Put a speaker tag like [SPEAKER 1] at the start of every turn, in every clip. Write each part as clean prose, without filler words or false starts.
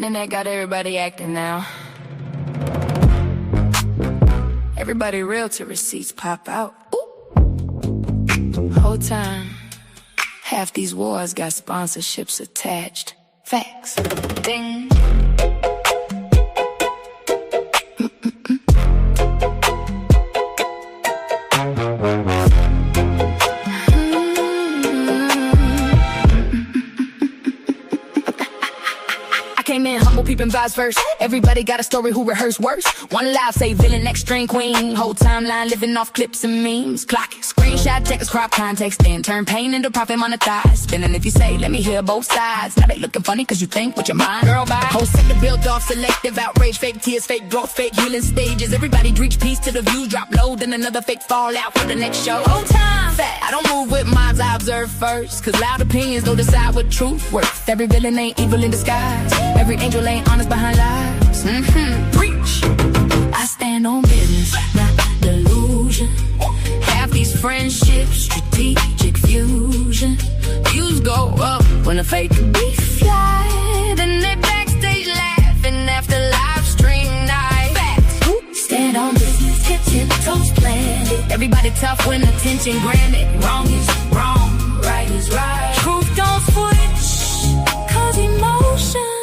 [SPEAKER 1] internet got everybody acting now. Everybody realtor receipts pop out. Ooh. Whole time, half these wars got sponsorships attached. Facts. Ding. Came in humble, peeping vibes first. Everybody got a story who rehearsed worse. One live say villain, next string queen. Whole timeline living off clips and memes. Clock it, screenshot, text, crop context, then turn pain into profit monetized. Spinning if you say, let me hear both sides. Now they looking funny cause you think with your mind. Girl, bye. Whole sector built off selective outrage, fake tears, fake growth, fake healing stages. Everybody reach peace till the views drop low, then another fake fallout for the next show. Whole time, fat. I don't move with mobs, I observe first. Cause loud opinions don't decide what truth worth. Every villain ain't evil in disguise. Every angel ain't honest behind lies. Preach. I stand on business, not delusion. Half these friendships, strategic fusion. Views go up when the fake beef fly. Then they backstage laughing after live stream night. Fact. Stand on business, kitchen toast planted. Everybody tough when attention granted. Wrong is wrong, right is right. Truth don't switch, cause emotions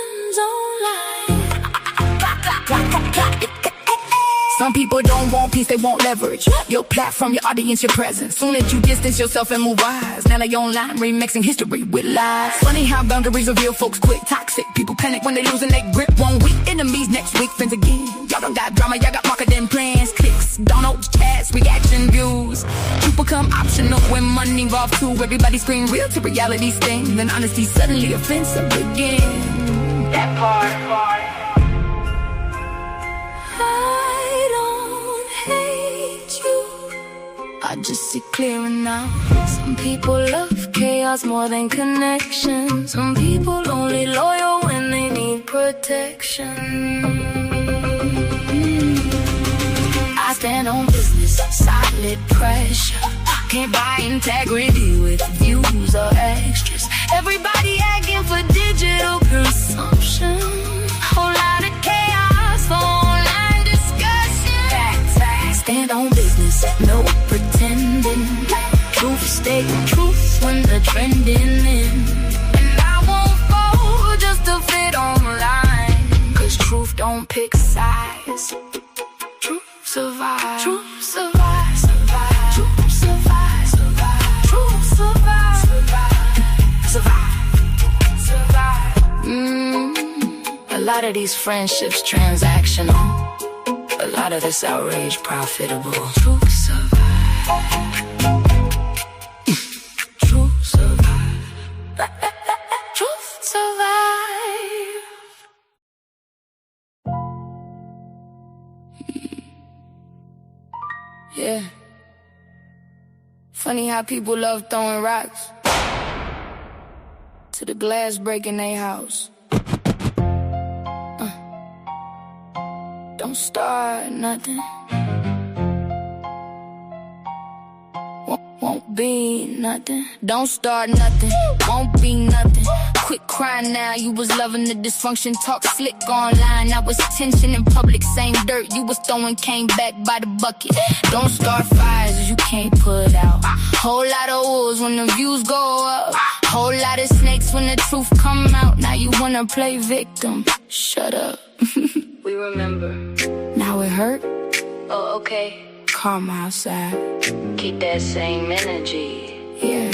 [SPEAKER 1] Some people don't want peace, they want leverage. Your platform, your audience, your presence. Soon as you distance yourself and move wise, now they online remixing history with lies. Funny how boundaries reveal folks quick. Toxic people panic when they losing their grip. 1 week, enemies next week, friends again. Y'all don't got drama, y'all got marketing plans. Clicks, downloads, chats, reaction views. Truth become optional when money involved too. Everybody scream real to reality sting. Then honesty suddenly offensive again. That part. I just see clearer now. Some people love chaos more than connection. Some people only loyal when they need protection. I stand on business, solid pressure. Can't buy integrity with views or extras. Everybody asking for digital consumption. Whole lot of chaos for online discussion. Fact. Stand on business, no pretending. Truth stay truth when the trending in. And I won't fall just to fit online. Cause truth don't pick sides. Truth survive. Truth survive. Survive. Truth survive. Survive. Truth survive. Survive. Survive. A lot of these friendships transactional. A lot of this outrage profitable. Truth survive. Truth survive. Truth survive. Yeah. Funny how people love throwing rocks to the glass breaking their house. Don't start nothing. Won't be nothing. Don't start nothing. Won't be nothing. Quit crying now. You was loving the dysfunction. Talk slick online. Now it's tension in public. Same dirt you was throwing came back by the bucket. Don't start fires you can't put out. Whole lot of wolves when the views go up. Whole lot of snakes when the truth come out. Now you wanna play victim. Shut up. We remember. Now it hurt? Oh, okay. Karma outside. Keep that same energy. Yeah.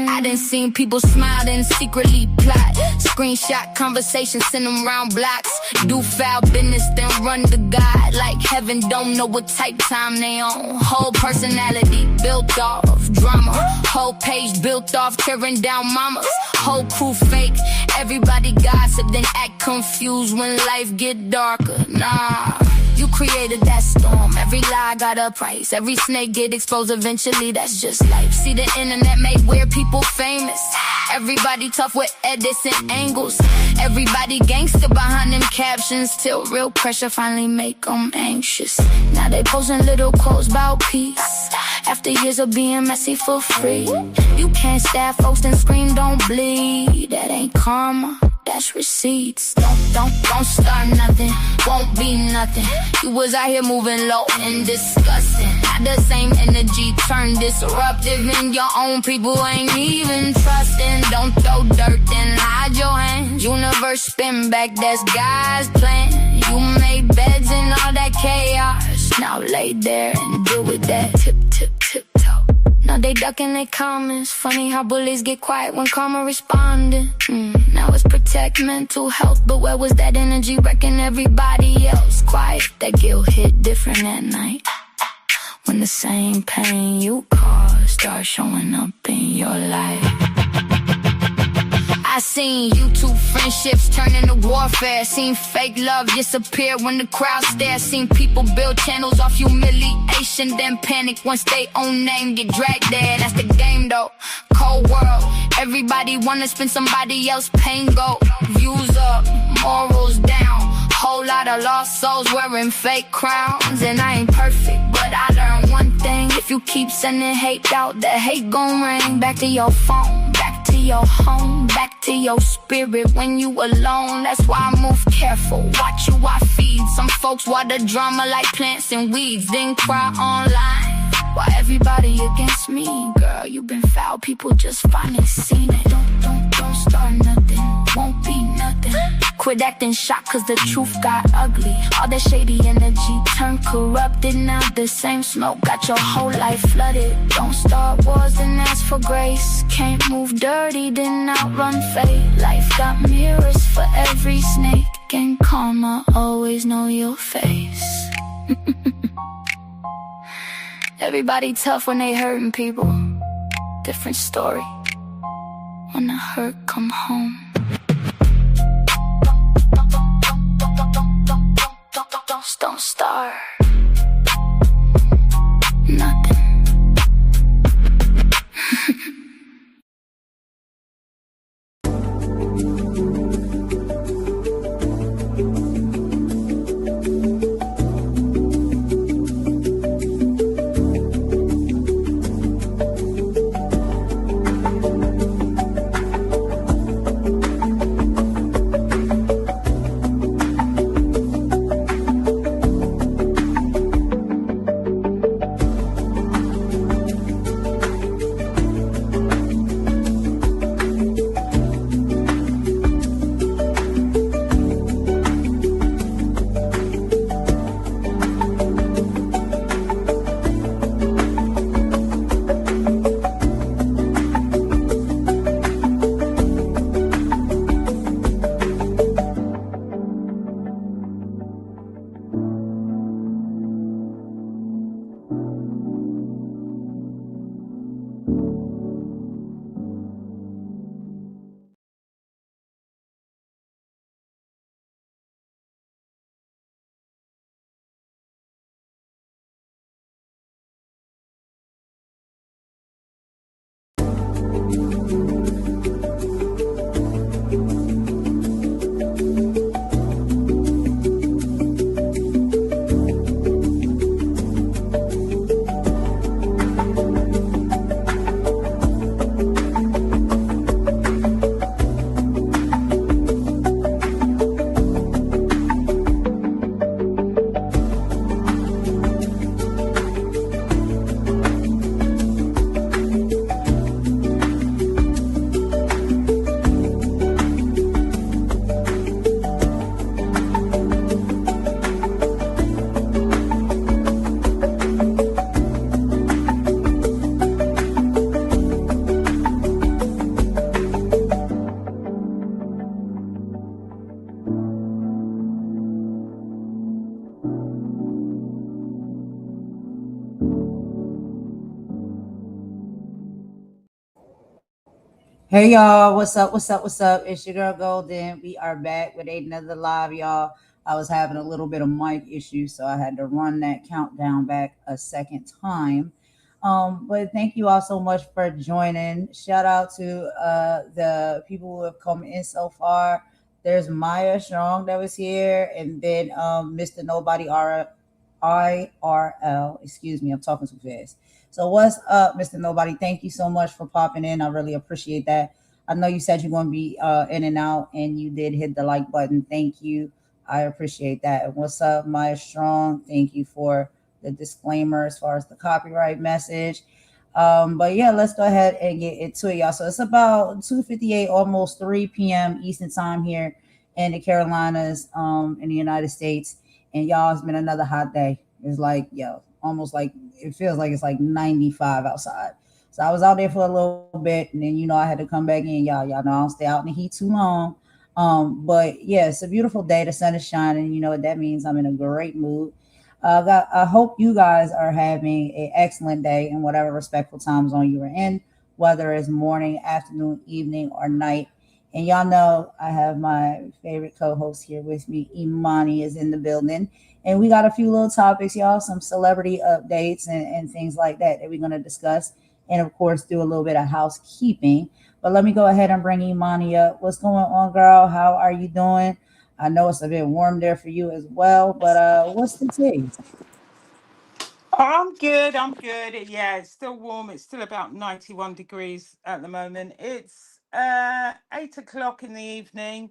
[SPEAKER 1] I done seen people smile and secretly plot. Screenshot conversations, send them round blocks. Do foul business, then run to God. Like heaven don't know what type time they on. Whole personality built off drama. Whole page built off tearing down mamas. Whole crew fake. Everybody gossip, then act confused when life get darker. Nah. You created that storm. Every lie got a price. Every snake get exposed eventually. That's just life. See, the internet made weird people famous. Everybody tough with edits and angles. Everybody gangster behind them captions. Till real pressure finally make them anxious. Now they posting little quotes about peace. After years of being messy for free. You can't stab folks and scream don't bleed. That ain't karma. Dash receipts. Don't start nothing, won't be nothing. You was out here moving low and disgusting. Not the same energy, turn disruptive. And your own people ain't even trusting. Don't throw dirt, then hide your hands. Universe spin back, that's God's plan. You made beds in all that chaos. Now lay there and deal with that. Tiptoe. Now they ducking their comments. Funny how bullies get quiet when karma responding. Now it's protect mental health, but where was that energy wrecking everybody else? Quiet, that guilt hit different at night. When the same pain you caused starts showing up in your life. I seen YouTube friendships turn into warfare. Seen fake love disappear when the crowd stares. Seen people build channels off humiliation, then panic once they own name get dragged there. That's the game though, cold world. Everybody wanna spend somebody else's pain go. Views up, morals down. Whole lot of lost souls wearing fake crowns. And I ain't perfect, but I learned one thing. If you keep sending hate out, the hate gon' ring. Back to your phone, back to your home, back to your spirit when you alone. That's why I move careful, watch who I feed. Some folks water drama like plants and weeds, then cry online. Why everybody against me? Girl, you been foul, people just finally seen it. Don't start nothing, won't be nothing. Quit acting shocked cause the truth got ugly. All that shady energy turned corrupted. Now the same smoke got your whole life flooded. Don't start wars, then ask for grace. Can't move dirty, then outrun fate. Life got mirrors for every snake, and karma always know your face. Everybody tough when they hurting people. Different story when the hurt come home. Don't start nothing.
[SPEAKER 2] Hey y'all, what's up? It's your girl Golden. We are back with another live, y'all. I was having a little bit of mic issue, so I had to run that countdown back a second time. But thank you all so much for joining. Shout out to the people who have come in so far. There's Maya Strong that was here, and then Mr. Nobody IRL. Excuse me, I'm talking too fast. So what's up, Mr. Nobody? Thank you so much for popping in. I really appreciate that. I know you said you're going to be in and out, and you did hit the like button. Thank you. I appreciate that. And what's up, Maya Strong? Thank you for the disclaimer as far as the copyright message. But yeah, let's go ahead and get into it, y'all. So it's about 2:58, almost 3 p.m. Eastern time here in the Carolinas, in the United States. And y'all, it's been another hot day. It's like, yo, almost like it feels like it's like 95 outside. So I was out there for a little bit, and then I had to come back in. Y'all know I don't stay out in the heat too long. But yeah, it's a beautiful day. The sun is shining. You know what that means? I'm in a great mood. I hope you guys are having an excellent day in whatever respectful time zone you are in, whether it's morning, afternoon, evening, or night. And y'all know I have my favorite co-host here with me. Imani is in the building. And we got a few little topics, y'all, some celebrity updates and things like that we're going to discuss. And of course, do a little bit of housekeeping. But let me go ahead and bring Imani up. What's going on, girl? How are you doing? I know it's a bit warm there for you as well, but what's the tea?
[SPEAKER 3] I'm good. I'm good. Yeah, it's still warm. It's still about 91 degrees at the moment. It's 8 o'clock in the evening.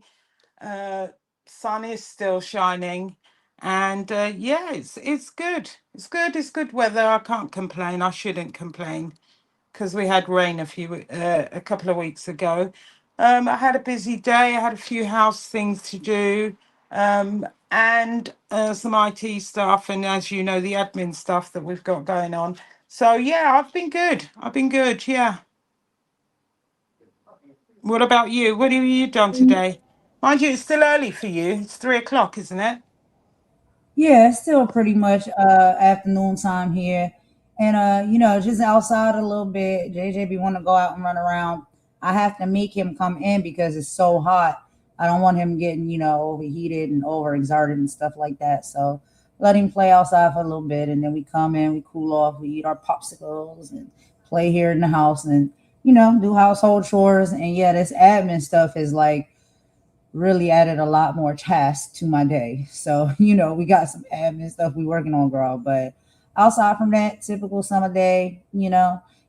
[SPEAKER 3] Uh, Sun is still shining, and yeah, it's good. It's good. It's good weather. I can't complain. I shouldn't complain because we had rain a couple of weeks ago. I had a busy day. I had a few house things to do, and some IT stuff, and as you know, the admin stuff that we've got going on. So yeah, I've been good. I've been good. Yeah. What about you? What have you done today? Mind you, it's still early for you. It's 3 o'clock, isn't it?
[SPEAKER 2] Yeah, it's still pretty much afternoon time here. And just outside a little bit. JJ be want to go out and run around. I have to make him come in because it's so hot. I don't want him getting, overheated and overexerted and stuff like that. So let him play outside for a little bit, and then we come in, we cool off, we eat our popsicles and play here in the house, and do household chores. And yeah, this admin stuff is like really added a lot more tasks to my day. So, we got some admin stuff we working on, girl. But outside from that, typical summer day,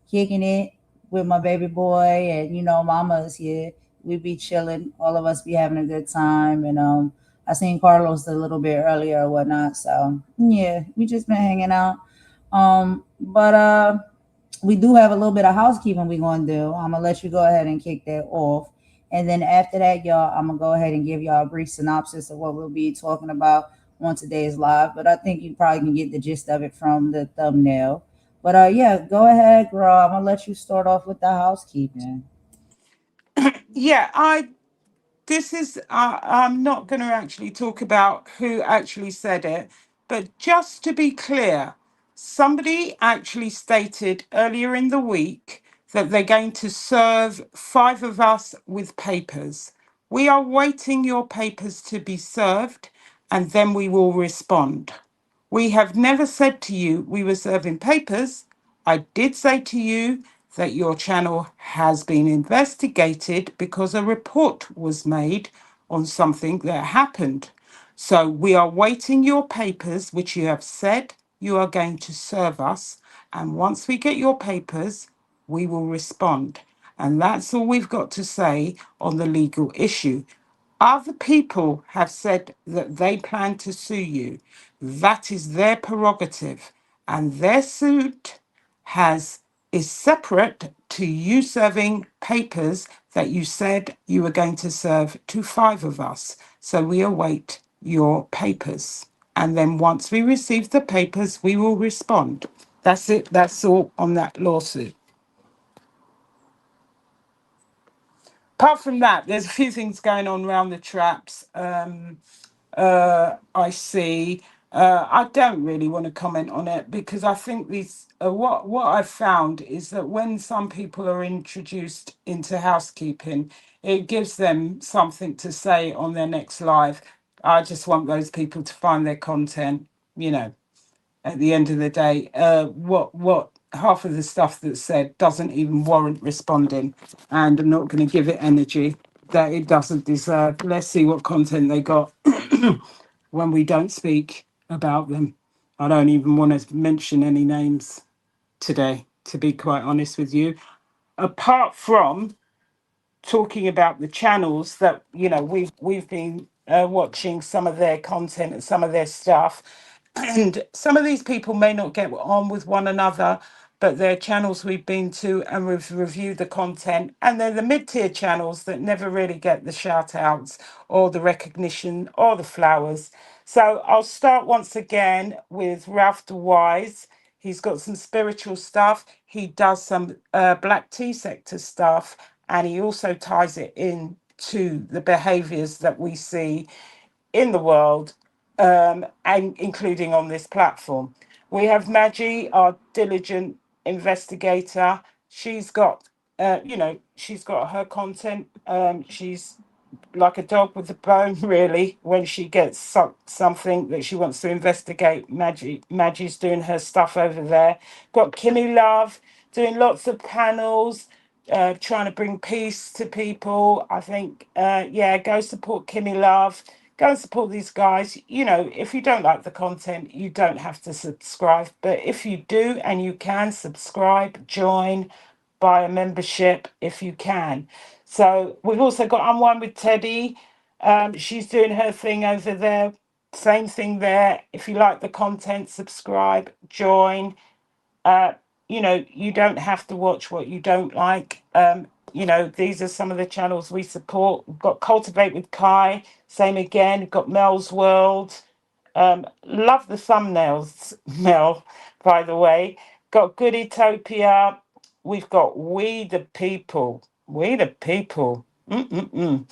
[SPEAKER 2] kicking it with my baby boy, and mama's here. We be chilling. All of us be having a good time. And I seen Carlos a little bit earlier or whatnot. So yeah, we just been hanging out. But we do have a little bit of housekeeping we're gonna do. I'm gonna let you go ahead and kick that off. And then after that, y'all, I'm gonna go ahead and give y'all a brief synopsis of what we'll be talking about on today's live. But I think you probably can get the gist of it from the thumbnail. But yeah, go ahead, girl. I'm gonna let you start off with the housekeeping.
[SPEAKER 3] Yeah, I'm not going to actually talk about who actually said it, but just to be clear, somebody actually stated earlier in the week that they're going to serve five of us with papers. We are waiting your papers to be served, and then we will respond. We have never said to you we were serving papers. I did say to you that your channel has been investigated because a report was made on something that happened. So we are waiting your papers, which you have said you are going to serve us. And once we get your papers, we will respond. And that's all we've got to say on the legal issue. Other people have said that they plan to sue you. That is their prerogative. And their suit has is separate to you serving papers that you said you were going to serve to five of us. So we await your papers. And then once we receive the papers, we will respond. That's it. That's all on that lawsuit. Apart from that, there's a few things going on around the traps. I see. I don't really want to comment on it because I think these. What I've found is that when some people are introduced into housekeeping, it gives them something to say on their next live. I just want those people to find their content. You know, at the end of the day, what half of the stuff that's said doesn't even warrant responding, and I'm not going to give it energy that it doesn't deserve. Let's see what content they got when we don't speak about them. I don't even want to mention any names today, to be quite honest with you, apart from talking about the channels that we've been watching some of their content and some of their stuff, and some of these people may not get on with one another, but they're channels we've been to and we've reviewed the content, and they're the mid-tier channels that never really get the shout outs or the recognition or the flowers. So I'll start once again with Ralph the Wise. He's got some spiritual stuff. He does some black tea sector stuff, and he also ties it in to the behaviors that we see in the world, and including on this platform. We have Maggie, our diligent investigator. She's got, she's got her content. She's like a dog with a bone, really. When she gets something that she wants to investigate, Maggie's doing her stuff over there. Got Kimmy Love doing lots of panels, trying to bring peace to people. I think, yeah, go support Kimmy Love. Go and support these guys. If you don't like the content, you don't have to subscribe. But if you do and you can subscribe, join, buy a membership if you can. So we've also got Unwind with Teddy. She's doing her thing over there. Same thing there. If you like the content, subscribe, join. Uh, you don't have to watch what you don't like. These are some of the channels we support. We've got Cultivate with Kai. Same again. We've got Mel's World. Love the thumbnails, Mel, by the way. Got Good Utopia. We've got We the People. We the People. Mm-mm-mm.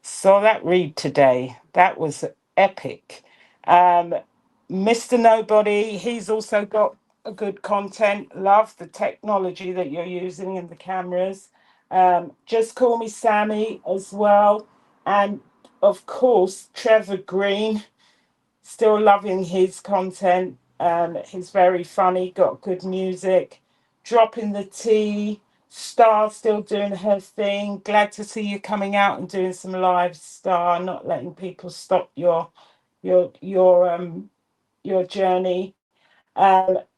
[SPEAKER 3] Saw that read today. That was epic. Um, Mr. Nobody, he's also got a good content. Love the technology that you're using in the cameras. Just Call Me Sammy as well. And of course, Trevor Green. Still loving his content. He's very funny, got good music. Dropping the tea. Star still doing her thing. Glad to see you coming out and doing some live, Star, not letting people stop your journey.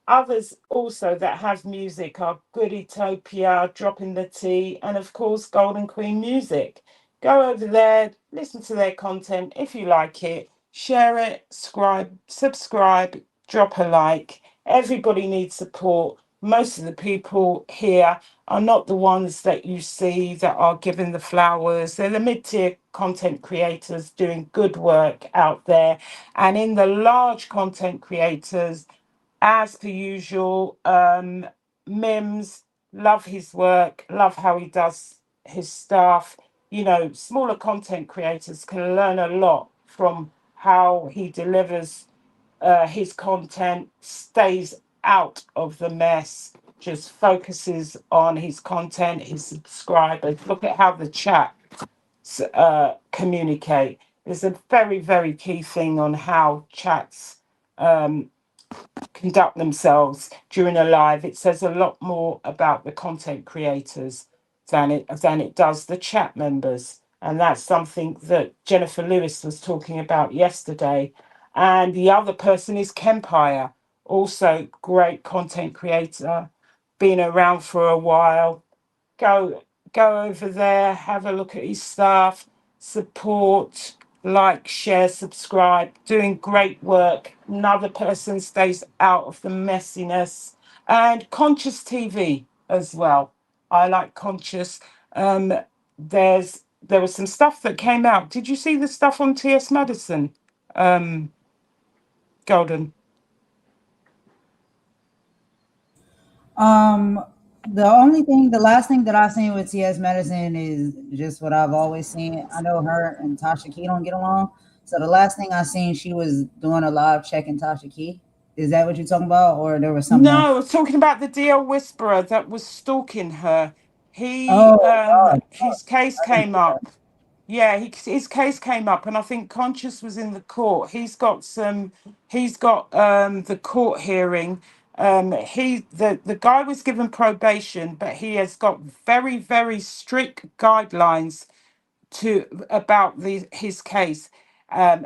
[SPEAKER 3] Others also that have music are Good Utopia, Dropping the Tea, and of course Golden Queen Music. Go over there, listen to their content. If you like it, share it, subscribe, drop a like. Everybody needs support. Most of the people here are not the ones that you see that are giving the flowers. They're the mid-tier content creators doing good work out there. And in the large content creators, as per usual, Mims, love his work, love how he does his stuff. Smaller content creators can learn a lot from how he delivers his content, stays out of the mess, just focuses on his content, his subscribers. Look at how the chat communicate. There's a very, very key thing on how chats conduct themselves during a live. It says a lot more about the content creators than it does the chat members. And that's something that Jennifer Lewis was talking about yesterday. And the other person is Kempire, also great content creator, been around for a while. Go go over there, have a look at his stuff, support, like, share, subscribe, doing great work. Another person stays out of the messiness. And Conscious TV as well. I like Conscious. Um, there was some stuff that came out. Did you see the stuff on TS Madison? Um, Golden.
[SPEAKER 2] Um, the last thing that I've seen with TS Medicine is just what I've always seen. I know her and Tasha Key don't get along. So the last thing I seen, she was doing a live checking Tasha Key. Is that what you're talking about? Or there was something
[SPEAKER 3] No, I
[SPEAKER 2] else?
[SPEAKER 3] was talking about the DL Whisperer that was stalking her.
[SPEAKER 2] Oh God.
[SPEAKER 3] His case
[SPEAKER 2] I didn't
[SPEAKER 3] came
[SPEAKER 2] see that.
[SPEAKER 3] up. Yeah, his case came up, and I think Conscious was in the court. He's got the court hearing. The guy was given probation, but he has got very, very strict guidelines to about his case.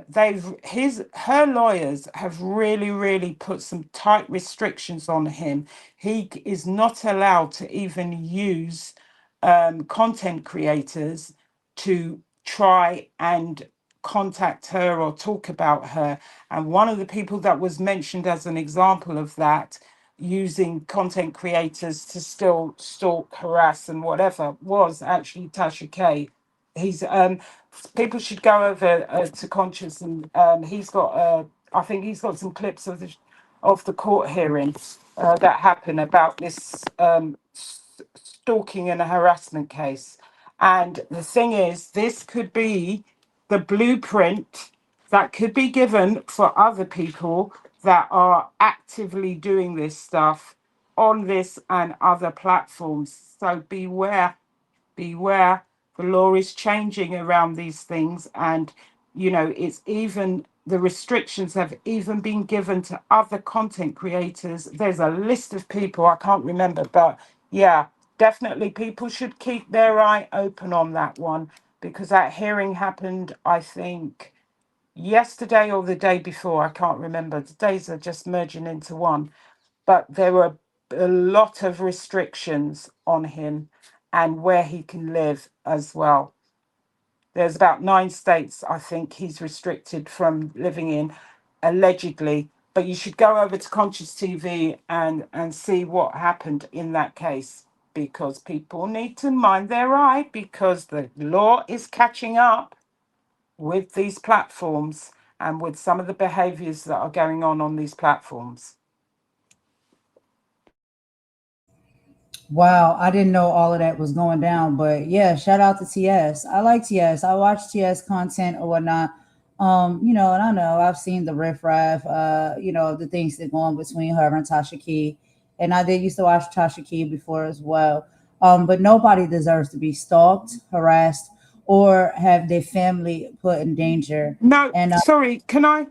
[SPEAKER 3] They've his her lawyers have really, really put some tight restrictions on him. He is not allowed to even use content creators to try and contact her or talk about her. And one of the people that was mentioned as an example of that, using content creators to still stalk, harass, and whatever, was actually Tasha K. He's people should go over to Conscious, and he's got I think he's got some clips of the court hearing that happened about this stalking and a harassment case. And the thing is, this could be the blueprint that could be given for other people that are actively doing this stuff on this and other platforms. So beware. The law is changing around these things, and it's even the restrictions have even been given to other content creators. There's a list of people I can't remember, but yeah, definitely people should keep their eye open on that one, because that hearing happened, I think, yesterday or the day before. I can't remember. The days are just merging into one, but there were a lot of restrictions on him and where he can live as well. There's about 9 states I think he's restricted from living in, allegedly. But you should go over to Conscious TV and see what happened in that case, because people need to mind their eye, because the law is catching up with these platforms and with some of the behaviors that are going on these platforms.
[SPEAKER 2] Wow, I didn't know all of that was going down, but yeah, shout out to TS. I like TS. I watch TS content or whatnot. And I know I've seen the riffraff, the things that go on between her and Tasha Key. And I did used to watch Tasha Key before as well. But nobody deserves to be stalked, harassed, or have their family put in danger.
[SPEAKER 3] No,
[SPEAKER 2] And
[SPEAKER 3] sorry, can I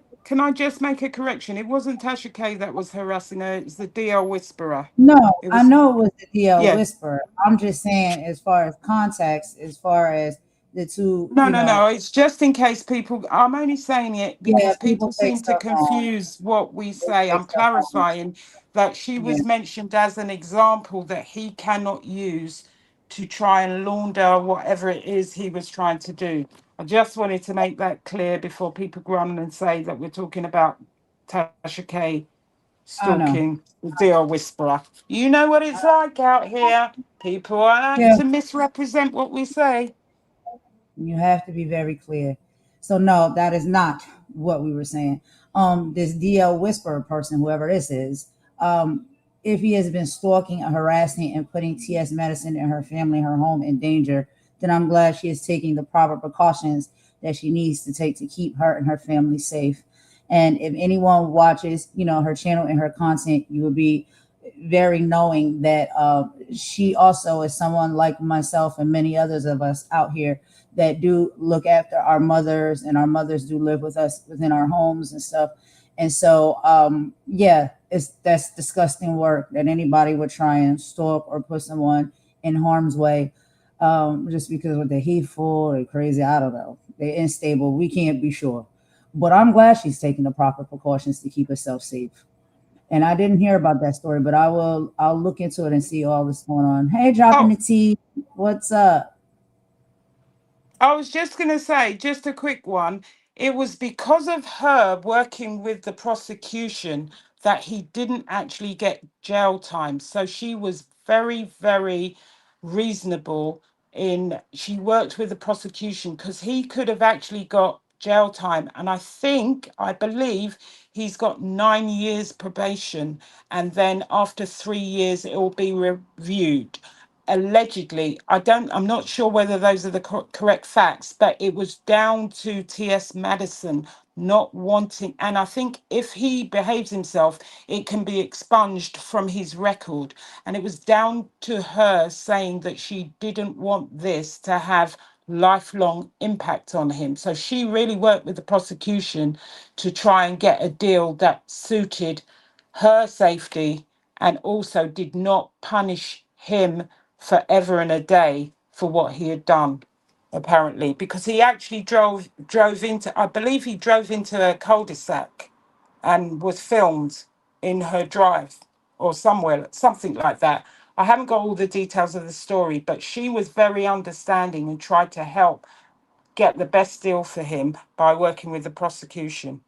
[SPEAKER 3] just make a correction? It wasn't Tasha K that was harassing her, it was the DL Whisperer.
[SPEAKER 2] no,
[SPEAKER 3] It
[SPEAKER 2] I
[SPEAKER 3] was
[SPEAKER 2] know it was the DL
[SPEAKER 3] yeah.
[SPEAKER 2] Whisperer. I'm just saying, as far as context, as far as the two,
[SPEAKER 3] No. It's just in case people. I'm only saying it
[SPEAKER 2] yeah,
[SPEAKER 3] because
[SPEAKER 2] people
[SPEAKER 3] people
[SPEAKER 2] take
[SPEAKER 3] seem to
[SPEAKER 2] stuff on.
[SPEAKER 3] confuse what we
[SPEAKER 2] They
[SPEAKER 3] say.
[SPEAKER 2] take
[SPEAKER 3] I'm
[SPEAKER 2] stuff on.
[SPEAKER 3] clarifying that she
[SPEAKER 2] Yeah,
[SPEAKER 3] was mentioned as an example that he cannot use to try and launder whatever it is he was trying to do. I just wanted to make that clear before people go on and say that we're talking about Tasha K
[SPEAKER 2] I know.
[SPEAKER 3] stalking the dear whisperer. You know what it's like out here. People like
[SPEAKER 2] Yeah,
[SPEAKER 3] to misrepresent what we say.
[SPEAKER 2] you have to be very clear. So no, that is not what we were saying. This DL Whisperer person, whoever this is, if he has been stalking, harassing, and putting TS Medicine and her family, her home in danger, then I'm glad she is taking the proper precautions that she needs to take to keep her and her family safe. And if anyone watches, her channel and her content, you will be very knowing that she also is someone like myself and many others of us out here that do look after our mothers, and our mothers do live with us within our homes and stuff. And so, yeah, that's disgusting work that anybody would try and stalk or put someone in harm's way, just because what they're hateful or crazy. I don't know. They're unstable. We can't be sure. But I'm glad she's taking the proper precautions to keep herself safe. And I didn't hear about that story, but I'll look into it and see all this going on. Hey, dropping
[SPEAKER 3] Oh,
[SPEAKER 2] the tea. What's up?
[SPEAKER 3] I was just going to say, just a quick one. It was because of her working with the prosecution that he didn't actually get jail time. So she was very, very reasonable in she worked with the prosecution, because he could have actually got jail time. And I believe he's got 9 years probation. And then after 3 years, it will be reviewed allegedly. I'm not sure whether those are the correct facts, but it was down to TS Madison not wanting, and I think if he behaves himself, it can be expunged from his record. And it was down to her saying that she didn't want this to have lifelong impact on him. So she really worked with the prosecution to try and get a deal that suited her safety and also did not punish him forever and a day for what he had done, apparently, because he actually drove into, I believe he drove into a cul-de-sac and was filmed in her drive or somewhere, something like that. I haven't got all the details of the story, but she was very understanding and tried to help get the best deal for him by working with the prosecution.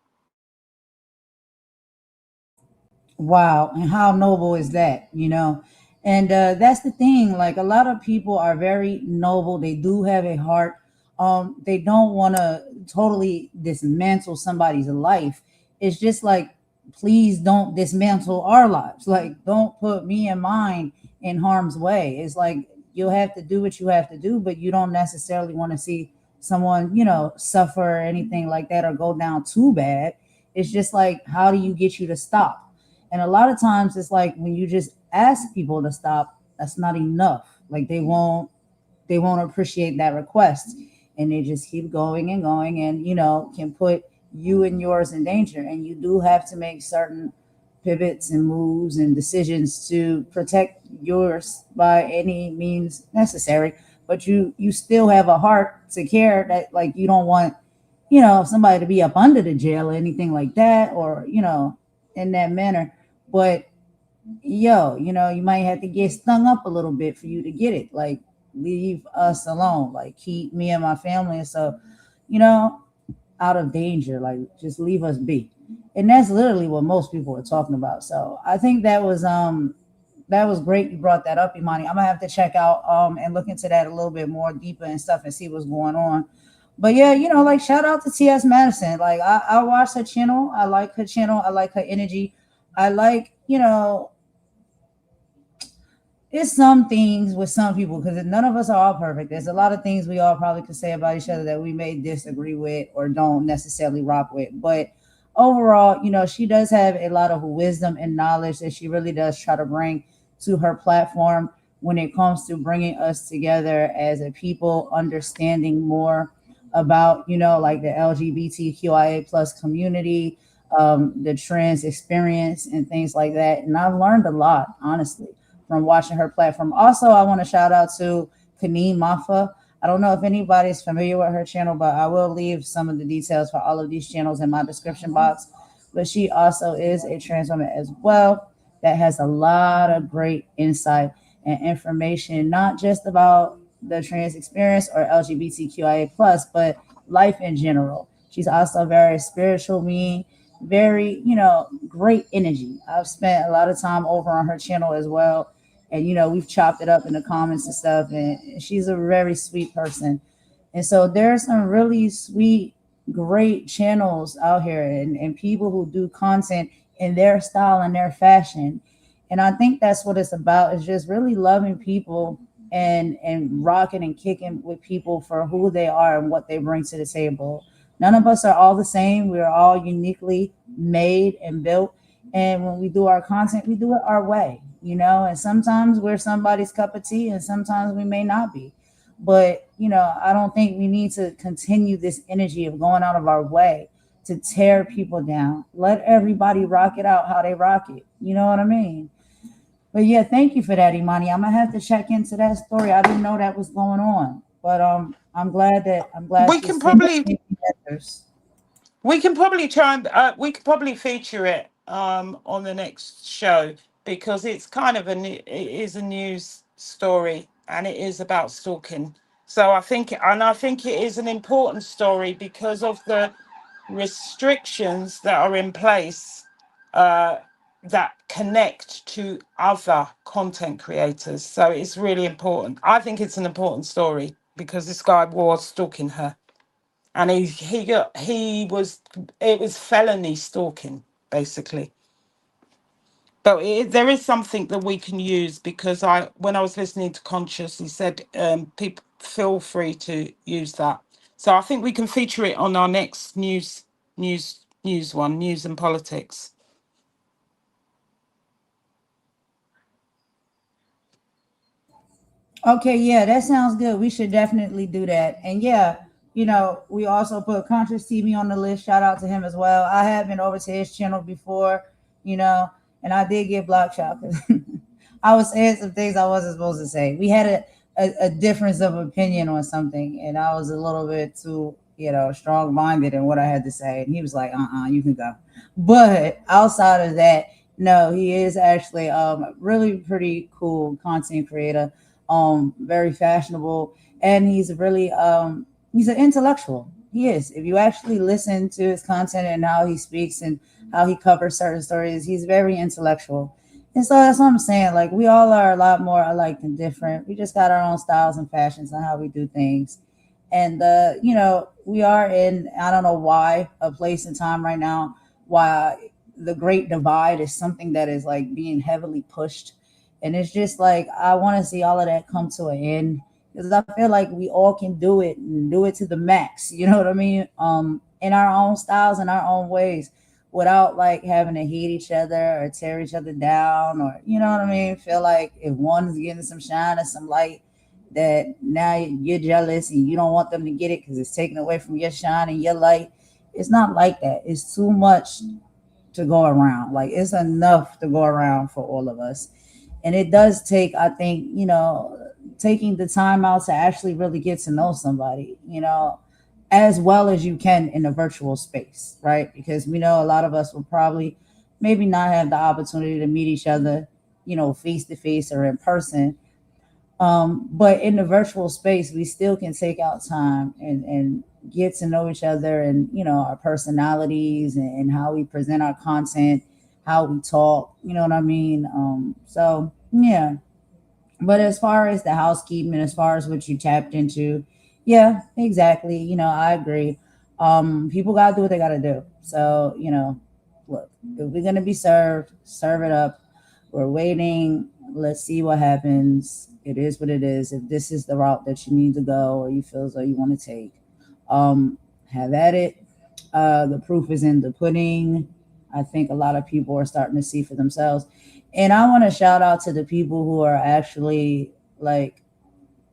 [SPEAKER 2] Wow, and how noble is that, you know? And that's the thing. Like a lot of people are very noble. They do have a heart. They don't want to totally dismantle somebody's life. It's just like, please don't dismantle our lives. Like, don't put me and mine in harm's way. It's like you'll have to do what you have to do, but you don't necessarily want to see someone, you know, suffer or anything like that or go down too bad. It's just like, how do you get you to stop? And a lot of times it's like when you just ask people to stop, that's not enough. Like they won't appreciate that request. And they just keep going and going and you know can put you and yours in danger. And you do have to make certain pivots and moves and decisions to protect yours by any means necessary. But you still have a heart to care that like you don't want, you know, somebody to be up under the jail or anything like that, or, you know, in that manner. But yo, you know, you might have to get stung up a little bit for you to get it. Like, leave us alone. Like, keep me and my family and so, you know, out of danger. Like, just leave us be. And that's literally what most people are talking about. So I think that was great you brought that up, Imani. I'm gonna have to check out and look into that a little bit more deeper and stuff and see what's going on. But yeah, you know, like shout out to TS Madison. Like I watch her channel. I like her channel. I like her energy. I like, you know, it's some things with some people because none of us are all perfect. There's a lot of things we all probably could say about each other that we may disagree with or don't necessarily rock with. But overall, you know, she does have a lot of wisdom and knowledge that she really does try to bring to her platform when it comes to bringing us together as a people, understanding more about, you know, like the LGBTQIA plus community, the trans experience and things like that. And I've learned a lot, honestly, from watching her platform. Also, I want to shout out to Kaneen Mafa. I don't know if anybody's familiar with her channel, but I will leave some of the details for all of these channels in my description box. But she also is a trans woman as well that has a lot of great insight and information, not just about the trans experience or LGBTQIA plus, but life in general. She's also very spiritual being, very, you know, great energy. I've spent a lot of time over on her channel as well. And, you know, we've chopped it up in the comments and stuff. And she's a very sweet person. And so there are some really sweet, great channels out here and people who do content in their style and their fashion. And I think that's what it's about is just really loving people and rocking and kicking with people for who they are and what they bring to the table. None of us are all the same. We're all uniquely made and built. And when we do our content, we do it our way, you know, and sometimes we're somebody's cup of tea and sometimes we may not be. But, you know, I don't think we need to continue this energy of going out of our way to tear people down. Let everybody rock it out how they rock it. You know what I mean? But yeah, thank you for that, Imani. I'm gonna have to check into that story. I didn't know that was going on. But I'm glad
[SPEAKER 3] We
[SPEAKER 2] she's
[SPEAKER 3] can
[SPEAKER 2] seeing
[SPEAKER 3] probably
[SPEAKER 2] others.
[SPEAKER 3] We can probably try and we could probably feature it on the next show because it's kind of it is a news story and it is about stalking. So I think it is an important story because of the restrictions that are in place uh, that connect to other content creators. So it's really important. I think it's an important story because this guy was stalking her and he was it was felony stalking basically. But there is something that we can use because I when I was listening to Conscious, he said people feel free to use that. So I think we can feature it on our next news one, news and politics.
[SPEAKER 2] Okay, yeah, that sounds good. We should definitely do that. And yeah, you know, we also put Conscious TV on the list. Shout out to him as well. I have been over to his channel before, you know, and I did get blocked out because I was saying some things I wasn't supposed to say. We had a difference of opinion on something, and I was a little bit too, you know, strong minded in what I had to say. And he was like, you can go. But outside of that, No, he is actually really pretty cool content creator. Very fashionable, and he's an intellectual. He is. If you actually listen to his content and how he speaks and how he covers certain stories, he's very intellectual. And so that's what I'm saying. Like we all are a lot more alike than different. We just got our own styles and fashions and how we do things. And we are in, I don't know why, a place and time right now why the great divide is something that is like being heavily pushed. And it's just like I want to see all of that come to an end because I feel like we all can do it and do it to the max. You know what I mean? In our own styles and our own ways, without like having to hate each other or tear each other down, or you know what I mean. Feel like if one is getting some shine or some light, that now you're jealous and you don't want them to get it because it's taken away from your shine and your light. It's not like that. It's too much to go around. Like it's enough to go around for all of us. And it does take, I think, taking the time out to actually really get to know somebody, as well as you can in a virtual space, right? Because we know a lot of us will probably maybe not have the opportunity to meet each other, face to face or in person. But in the virtual space, we still can take out time and get to know each other and, our personalities and how we present our content, how we talk, you know what I mean? So, yeah. But as far as the housekeeping, as far as what you tapped into, yeah, exactly. I agree. People gotta do what they gotta do. So, look, if we're gonna be served, serve it up. We're waiting. Let's see what happens. It is what it is. If this is the route that you need to go or you feel as though you want to take, have at it. The proof is in the pudding. I think a lot of people are starting to see for themselves. And I want to shout out to the people who are actually like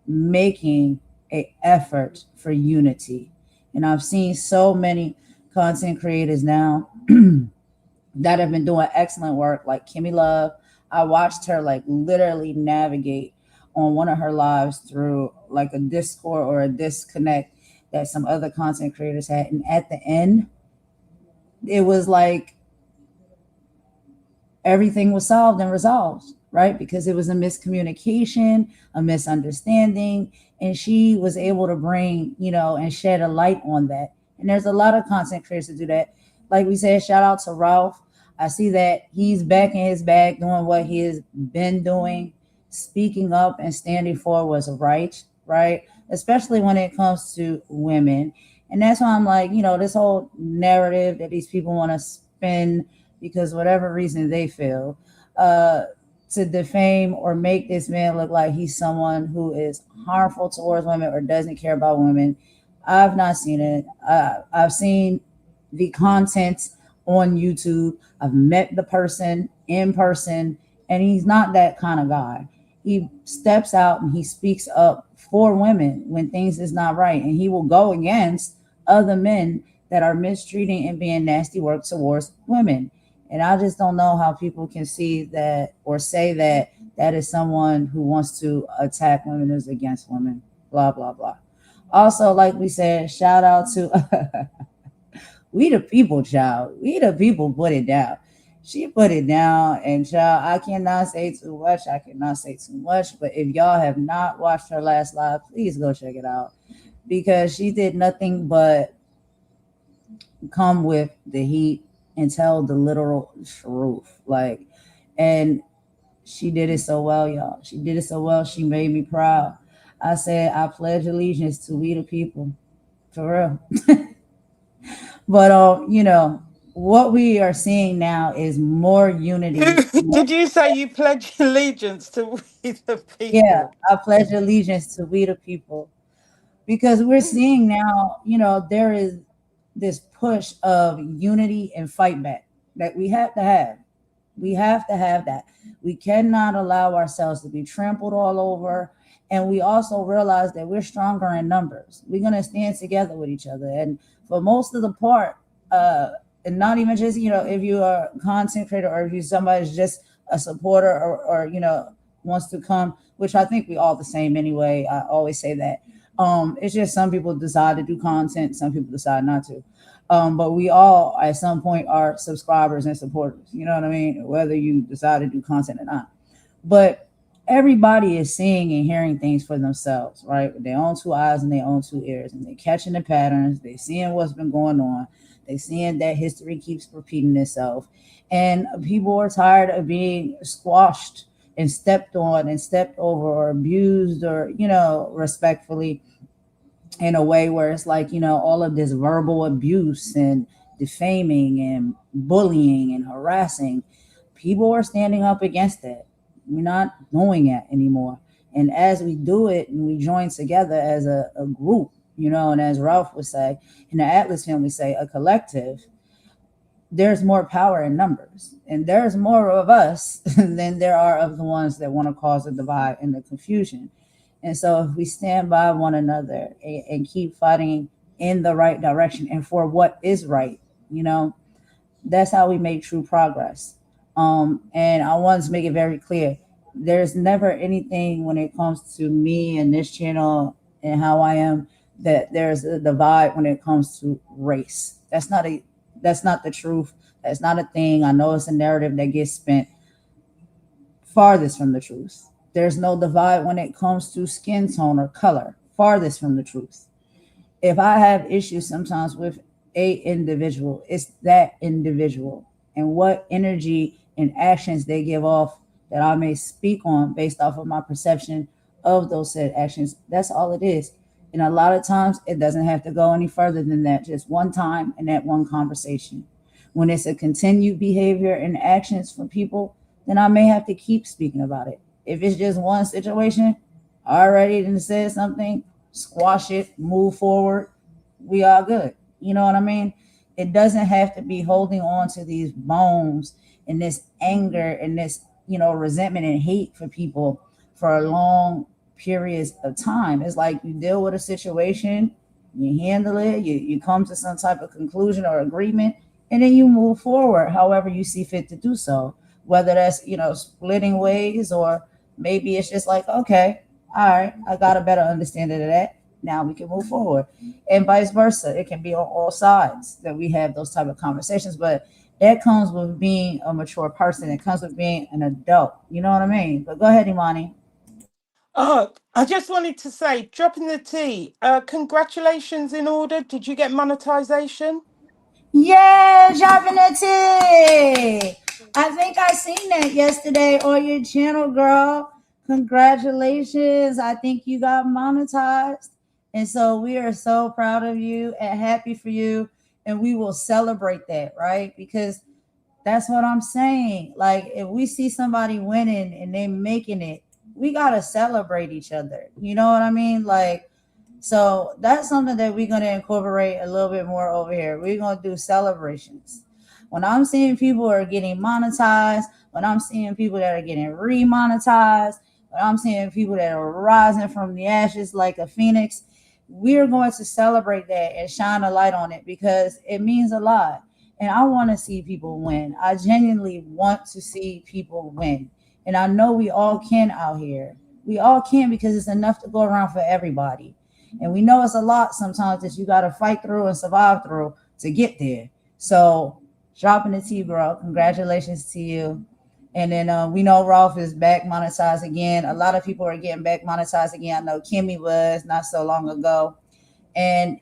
[SPEAKER 2] making a effort for unity. And I've seen so many content creators now that have been doing excellent work, like Kimmy Love. I watched her like literally navigate on one of her lives through like a discord or a disconnect that some other content creators had. And at the end, it was like everything was solved and resolved, right? Because it was a miscommunication, a misunderstanding, and she was able to bring, and shed a light on that. And there's a lot of content creators that do that. Like we said, shout out to Ralph. I see that he's back in his bag doing what he has been doing, speaking up and standing for what's right? Especially when it comes to women. And that's why I'm like, this whole narrative that these people want to spin because whatever reason they feel, to defame or make this man look like he's someone who is harmful towards women or doesn't care about women. I've not seen it. I've seen the content on YouTube. I've met the person in person, and he's not that kind of guy. He steps out and he speaks up for women when things is not right, and he will go against other men that are mistreating and being nasty work towards women. And I just don't know how people can see that or say that that is someone who wants to attack women who's against women. Blah blah blah. Also, like we said, shout out to we the people, child. We the people put it down. She put it down, and child, I cannot say too much. I cannot say too much. But if y'all have not watched her last live, please go check it out because she did nothing but come with the heat and tell the literal truth. Like, and she did it so well, y'all. She did it so well. She made me proud. I said, I pledge allegiance to we the people, for real. But what we are seeing now is more unity.
[SPEAKER 3] Did you say you pledge allegiance to we the
[SPEAKER 2] Yeah,
[SPEAKER 3] people?
[SPEAKER 2] I pledge allegiance to we the people because we're seeing now, there is this push of unity and fight back that we have to have. We have to have that. We cannot allow ourselves to be trampled all over. And we also realize that we're stronger in numbers. We're going to stand together with each other. And for most of the part, and not even just, if you are a content creator or if you somebody's just a supporter or wants to come, which I think we all the same anyway. I always say that. It's just some people decide to do content, some people decide not to. But we all at some point are subscribers and supporters. You know what I mean? Whether you decide to do content or not. But everybody is seeing and hearing things for themselves, right? With their own two eyes and their own two ears, and they're catching the patterns. They're seeing what's been going on. They're seeing that history keeps repeating itself, and people are tired of being squashed and stepped on and stepped over or abused or respectfully in a way where it's like all of this verbal abuse and defaming and bullying and harassing. People are standing up against that. We're not doing it anymore. And as we do it and we join together as a group, and as Ralph would say, and the Atlas family say, a collective, there's more power in numbers. And there's more of us than there are of the ones that want to cause a divide and the confusion. And so if we stand by one another and keep fighting in the right direction and for what is right, that's how we make true progress. And I want to make it very clear. There's never anything when it comes to me and this channel and how I am that there's a divide when it comes to race. That's not the truth. That's not a thing. I know it's a narrative that gets spent farthest from the truth. There's no divide when it comes to skin tone or color, farthest from the truth. If I have issues sometimes with a individual, it's that individual and what energy and actions they give off that I may speak on based off of my perception of those said actions. That's all it is. And a lot of times it doesn't have to go any further than that, just one time in that one conversation. When it's a continued behavior and actions from people, then I may have to keep speaking about it. If it's just one situation, I already done said something, squash it, move forward, we are good. You know what I mean? It doesn't have to be holding on to these bones and this anger and this, resentment and hate for people for long periods of time. It's like you deal with a situation, you handle it, you come to some type of conclusion or agreement, and then you move forward however you see fit to do so. Whether that's, splitting ways, or maybe it's just like, okay, all right, I got a better understanding of that. Now we can move forward. And vice versa. It can be on all sides that we have those type of conversations. But that comes with being a mature person. It comes with being an adult. You know what I mean? But go ahead, Imani.
[SPEAKER 3] Oh, I just wanted to say, dropping the T. Congratulations in order. Did you get monetization?
[SPEAKER 2] Yeah, Javanese. I think I seen that yesterday on your channel, girl. Congratulations. I think you got monetized. And so we are so proud of you and happy for you. And we will celebrate that, right? Because that's what I'm saying. Like, if we see somebody winning and they making it, we got to celebrate each other. You know what I mean? Like, so that's something that we're going to incorporate a little bit more over here. We're going to do celebrations. When I'm seeing people are getting monetized, when I'm seeing people that are getting remonetized, when I'm seeing people that are rising from the ashes like a phoenix, we're going to celebrate that and shine a light on it because it means a lot. And I want to see people win. I genuinely want to see people win. And I know we all can out here. We all can because it's enough to go around for everybody. And we know it's a lot sometimes that you got to fight through and survive through to get there. So, dropping the T, bro. Congratulations to you. And then we know Rolf is back monetized again. A lot of people are getting back monetized again. I know Kimmy was not so long ago. And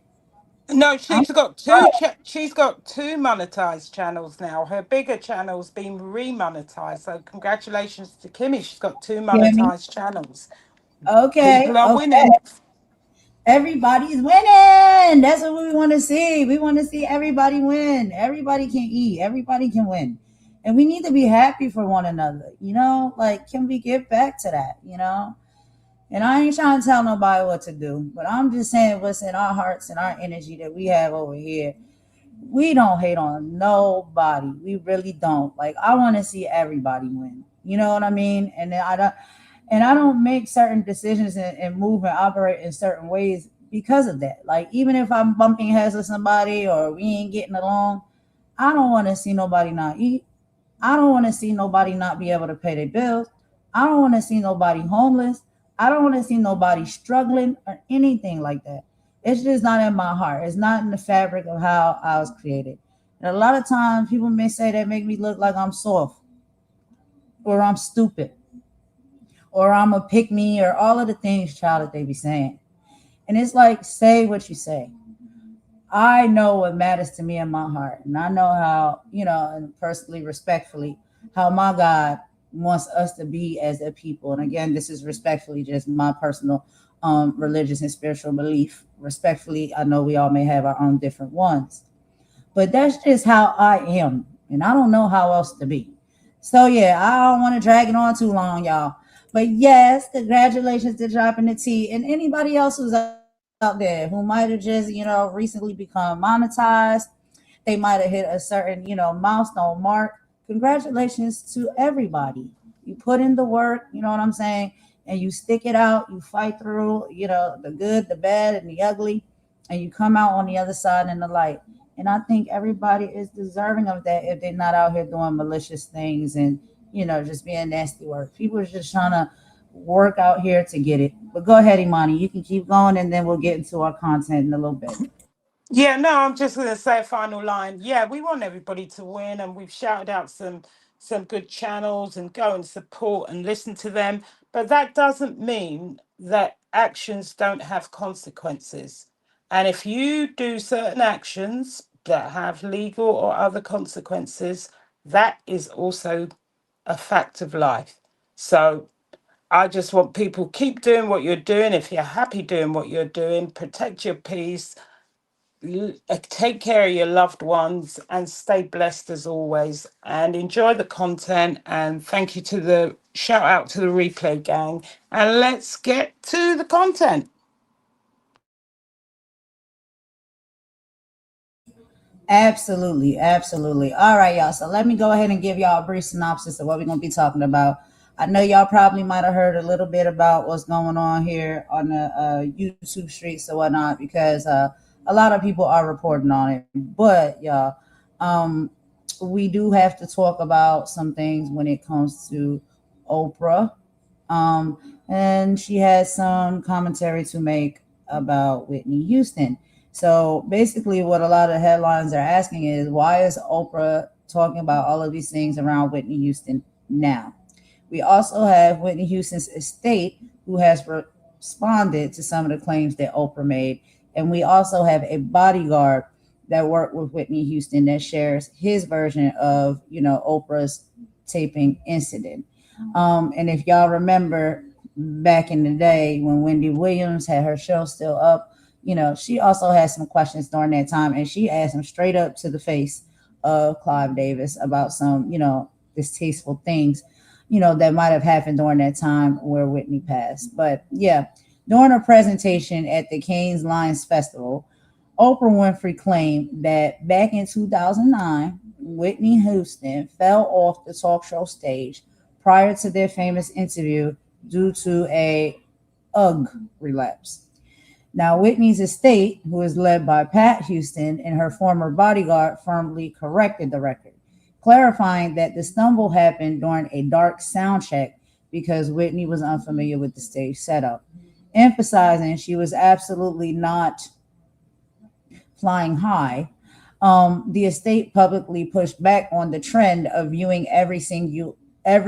[SPEAKER 3] No,
[SPEAKER 2] I'm
[SPEAKER 3] she's got two monetized channels now. Her bigger channel's been remonetized. So congratulations to Kimmy. She's got two
[SPEAKER 2] Kimmy.
[SPEAKER 3] monetized channels.
[SPEAKER 2] Okay.
[SPEAKER 3] People are
[SPEAKER 2] Okay.
[SPEAKER 3] winning.
[SPEAKER 2] Everybody's winning. That's what we want to see. We want to see everybody win. Everybody can eat. Everybody can win. And we need to be happy for one another. Like, can we get back to that? And I ain't trying to tell nobody what to do, but I'm just saying what's in our hearts and our energy that we have over here. We don't hate on nobody. We really don't. Like, I want to see everybody win. You know what I mean? And I don't make certain decisions and move and operate in certain ways because of that. Like, even if I'm bumping heads with somebody or we ain't getting along, I don't want to see nobody not eat. I don't want to see nobody not be able to pay their bills. I don't want to see nobody homeless. I don't want to see nobody struggling or anything like that. It's just not in my heart. It's not in the fabric of how I was created. And a lot of times people may say that make me look like I'm soft or I'm stupid or I'm a pick me or all of the things, child, that they be saying. And it's like, say what you say. I know what matters to me in my heart. And I know how, and personally, respectfully, how my God wants us to be as a people. And again, this is respectfully just my personal religious and spiritual belief. Respectfully, I know we all may have our own different ones, but that's just how I am. And I don't know how else to be. So yeah, I don't want to drag it on too long, y'all. But yes, congratulations to dropping the T. And anybody else who's out there who might have just, recently become monetized, they might have hit a certain, milestone mark. Congratulations to everybody. You put in the work, you know what I'm saying? And you stick it out, you fight through, the good, the bad, and the ugly, and you come out on the other side in the light. And I think everybody is deserving of that if they're not out here doing malicious things and, just being nasty work. People are just trying to work out here to get it. But go ahead, Imani. You can keep going and then we'll get into our content in a little bit.
[SPEAKER 3] Yeah, no, I'm just going to say a final line. Yeah, we want everybody to win, and we've shouted out some good channels and go and support and listen to them. But that doesn't mean that actions don't have consequences. And if you do certain actions that have legal or other consequences, that is also a fact of life. So I just want people keep doing what you're doing. If you're happy doing what you're doing, protect your peace, take care of your loved ones, and stay blessed as always, and enjoy the content. And thank you to the shout out to the replay gang, and let's get to the content.
[SPEAKER 2] Absolutely, absolutely. All right, y'all. So let me go ahead and give y'all a brief synopsis of what we're gonna be talking about. I know y'all probably might have heard a little bit about what's going on here on the YouTube streets or whatnot because a lot of people are reporting on it. But y'all, um, we do have to talk about some things when it comes to Oprah. Um, and she has some commentary to make about Whitney Houston. So basically, what a lot of headlines are asking is why is Oprah talking about all of these things around Whitney Houston now? We also have Whitney Houston's estate, who has responded to some of the claims that Oprah made. And we also have a bodyguard that worked with Whitney Houston that shares his version of, Oprah's taping incident. And if y'all remember back in the day when Wendy Williams had her show still up, she also had some questions during that time, and she asked him straight up to the face of Clive Davis about some, distasteful things, that might have happened during that time where Whitney passed. But yeah, during her presentation at the Cannes Lions Festival, Oprah Winfrey claimed that back in 2009, Whitney Houston fell off the talk show stage prior to their famous interview due to a UGG relapse. Now, Whitney's estate, who is led by Pat Houston and her former bodyguard, firmly corrected the record, clarifying that the stumble happened during a dark sound check because Whitney was unfamiliar with the stage setup, emphasizing she was absolutely not flying high. The estate publicly pushed back on the trend of viewing every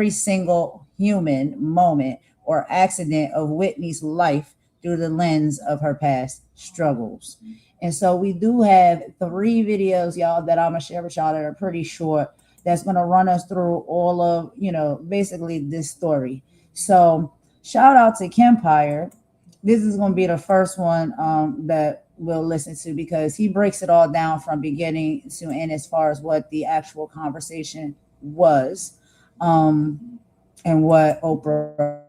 [SPEAKER 2] single human moment or accident of Whitney's life through the lens of her past struggles. And so we do have 3 videos, y'all, that I'm gonna share with y'all that are pretty short. That's gonna run us through all of, basically this story. So shout out to Kempire. This is gonna be the first one that we'll listen to because he breaks it all down from beginning to end as far as what the actual conversation was, and what Oprah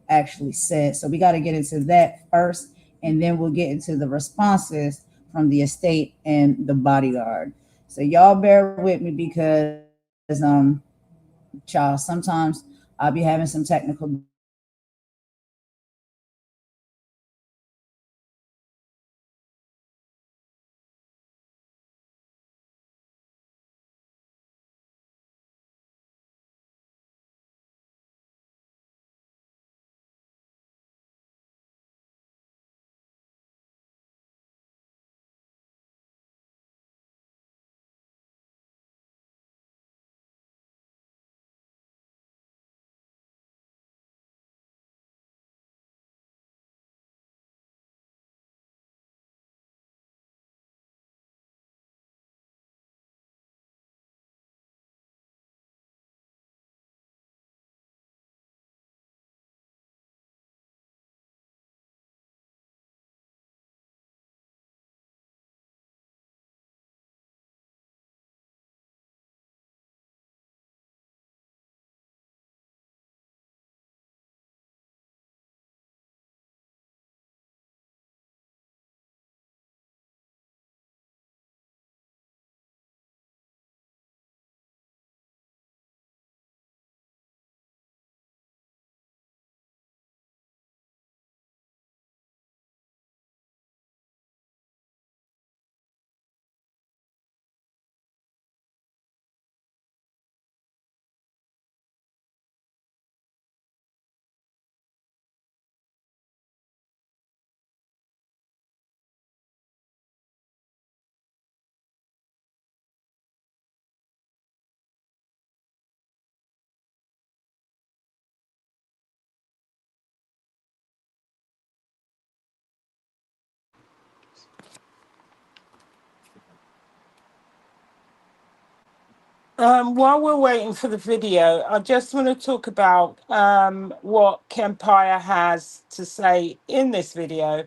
[SPEAKER 2] actually said. So we got to get into that first, and then we'll get into the responses from the estate and the bodyguard. So y'all bear with me because y'all, sometimes I'll be having some technical difficulties. So bear with me.
[SPEAKER 3] While we're waiting for the video, I just want to talk about what Kempire has to say in this video.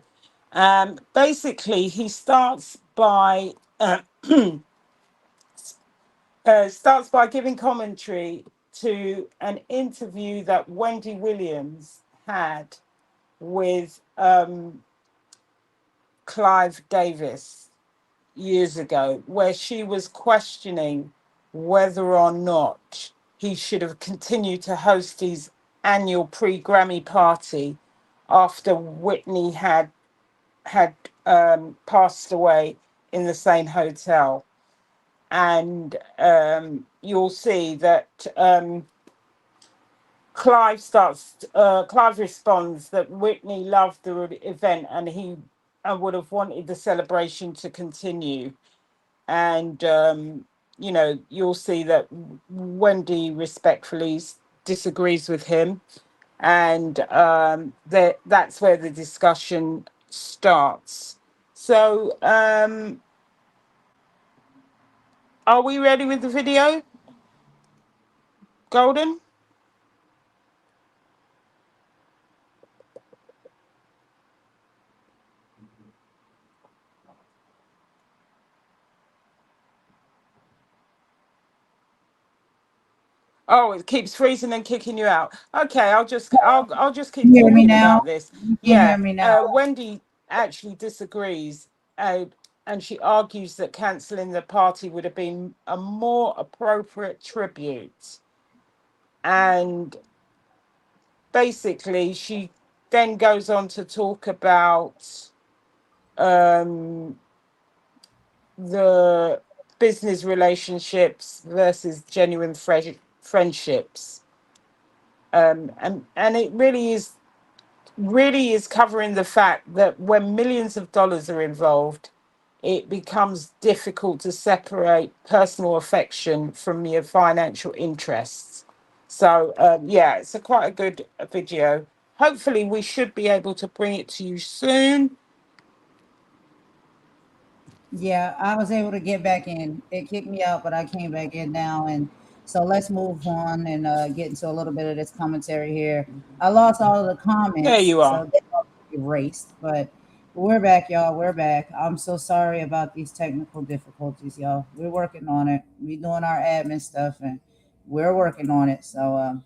[SPEAKER 3] Basically, he starts by giving commentary to an interview that Wendy Williams had with Clive Davis years ago, where she was questioning whether or not he should have continued to host his annual pre-Grammy party after Whitney had passed away in the same hotel. And you'll see that Clive responds that Whitney loved the event and he would have wanted the celebration to continue. And you'll see that Wendy respectfully disagrees with him, and that's where the discussion starts. So are we ready with the video, Golden? Oh, it keeps freezing and kicking you out. Okay, I'll just keep
[SPEAKER 2] You hear me
[SPEAKER 3] talking
[SPEAKER 2] now?
[SPEAKER 3] about this.
[SPEAKER 2] You can
[SPEAKER 3] Yeah,
[SPEAKER 2] hear me now.
[SPEAKER 3] Wendy actually disagrees, and she argues that cancelling the party would have been a more appropriate tribute. And basically, she then goes on to talk about the business relationships versus genuine friendships. And it really is covering the fact that when millions of dollars are involved, it becomes difficult to separate personal affection from your financial interests. So yeah, it's quite a good video. Hopefully we should be able to bring it to you soon.
[SPEAKER 2] Yeah, I was able to get back in. It kicked me out, but I came back in now. And so let's move on and get into a little bit of this commentary here. I lost all of the
[SPEAKER 3] There
[SPEAKER 2] comments,
[SPEAKER 3] you are.
[SPEAKER 2] so they all erased. But we're back, y'all. We're back. I'm so sorry about these technical difficulties, y'all. We're working on it. We're doing our admin stuff, and we're working on it. So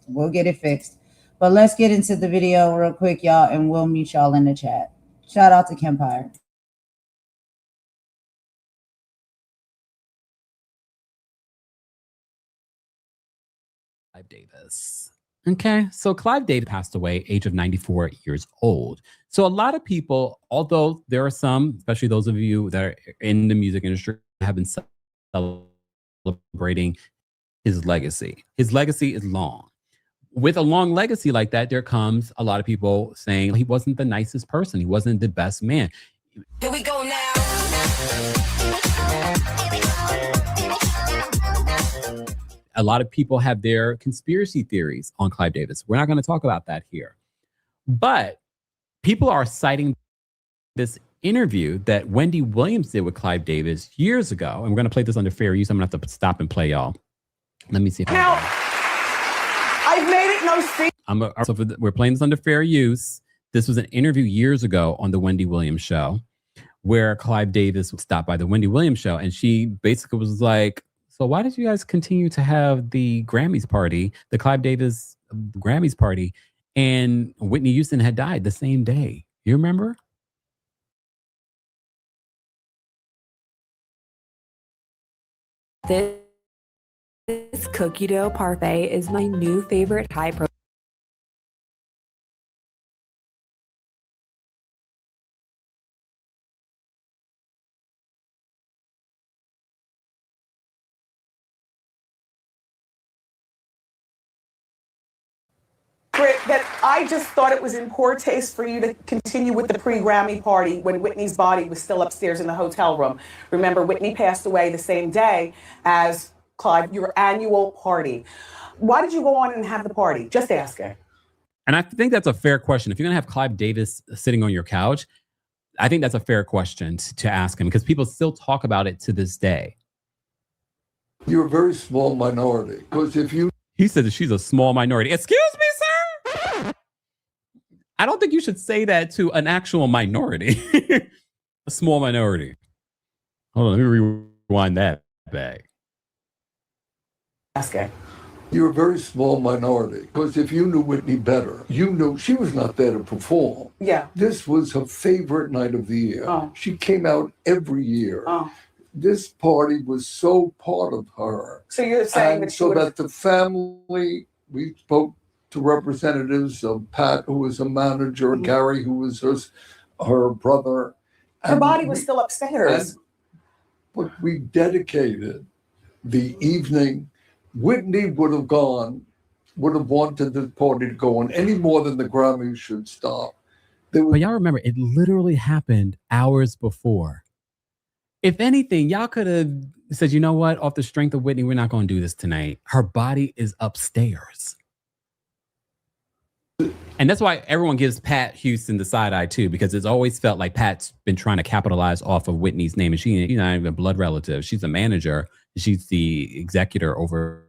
[SPEAKER 2] we'll get it fixed. But let's get into the video real quick, y'all, and we'll meet y'all in the chat. Shout out to Kempire.
[SPEAKER 4] Clive Davis. Okay, so Clive Davis passed away, age of 94 years old. So a lot of people, although there are some, especially those of you that are in the music industry, have been celebrating his legacy. His legacy is long. With a long legacy like that, there comes a lot of people saying he wasn't the nicest person. He wasn't the best man.
[SPEAKER 1] Here we go now.
[SPEAKER 4] A lot of people have their conspiracy theories on Clive Davis. We're not going to talk about that here. But people are citing this interview that Wendy Williams did with Clive Davis years ago. And we're going to play this under fair use. I'm going to have to stop and play, y'all. Let me see if
[SPEAKER 5] now, I've made it no secret.
[SPEAKER 4] So we're playing this under fair use. This was an interview years ago on the Wendy Williams show where Clive Davis was stopped by the Wendy Williams show. And she basically was like, so why did you guys continue to have the Grammys party, the Clive Davis Grammys party, and Whitney Houston had died the same day? You remember?
[SPEAKER 6] This cookie dough parfait is my new favorite high protein.
[SPEAKER 5] That I just thought it was in poor taste for you to continue with the pre-Grammy party when Whitney's body was still upstairs in the hotel room. Remember, Whitney passed away the same day as Clive, your annual party. Why did you go on and have the party? Just asking.
[SPEAKER 4] And I think that's a fair question. If you're going to have Clive Davis sitting on your couch, I think that's a fair question to ask him because people still talk about it to this day.
[SPEAKER 7] You're a very small minority, because if you...
[SPEAKER 4] He said that she's a small minority. Excuse me, sir? I don't think you should say that to an actual minority. A small minority. Hold on, let me rewind that back.
[SPEAKER 5] Asking.
[SPEAKER 7] You're a very small minority, because if you knew Whitney better, you knew she was not there to perform.
[SPEAKER 5] Yeah.
[SPEAKER 7] This was her favorite night of the year.
[SPEAKER 5] Oh.
[SPEAKER 7] She came out every year.
[SPEAKER 5] Oh.
[SPEAKER 7] This party was so part of her.
[SPEAKER 5] So you're saying
[SPEAKER 7] And
[SPEAKER 5] that she
[SPEAKER 7] so
[SPEAKER 5] would...
[SPEAKER 7] that the family, we spoke to representatives of Pat, who was a manager,
[SPEAKER 5] Mm-hmm.
[SPEAKER 7] Gary, who was her brother.
[SPEAKER 5] Her body was still upstairs.
[SPEAKER 7] But we dedicated the evening. Whitney would have wanted the party to go on any more than the Grammys should stop.
[SPEAKER 4] But y'all remember, it literally happened hours before. If anything, y'all could have said, you know what, off the strength of Whitney, we're not going to do this tonight. Her body is upstairs. And that's why everyone gives Pat Houston the side eye too, because it's always felt like Pat's been trying to capitalize off of Whitney's name. And she's not even a blood relative. She's a manager. She's the executor over.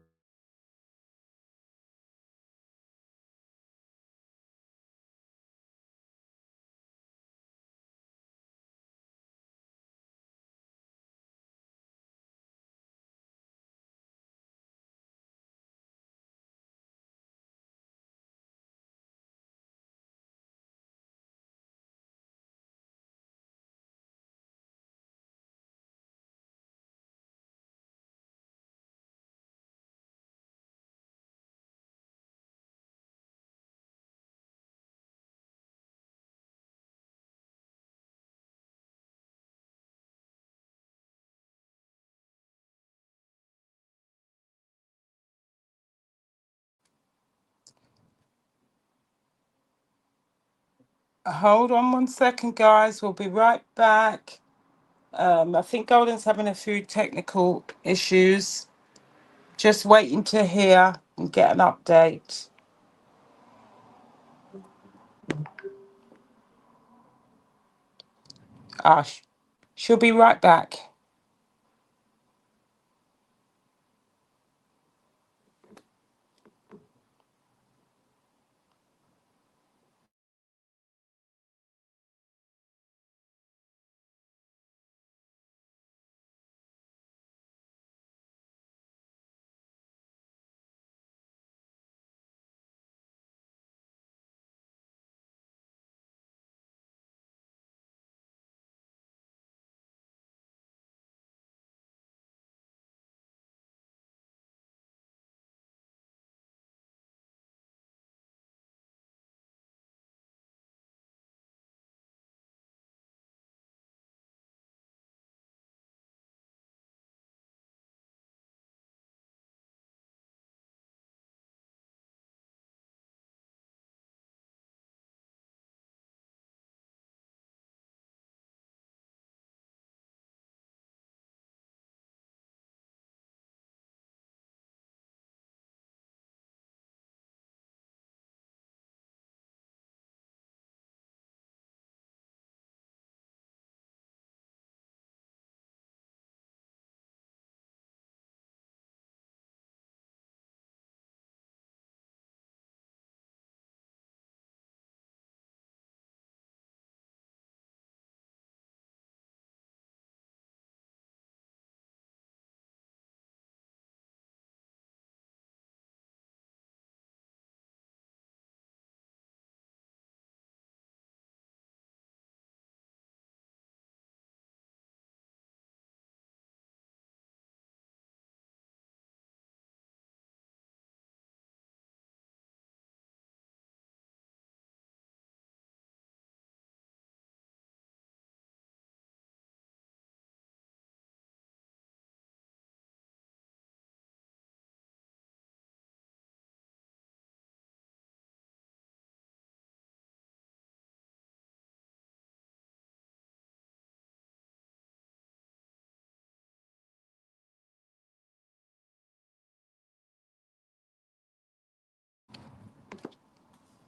[SPEAKER 3] Hold on one second, guys. We'll be right back. I think Golden's having a few technical issues. Just waiting to hear and get an update. She'll be right back.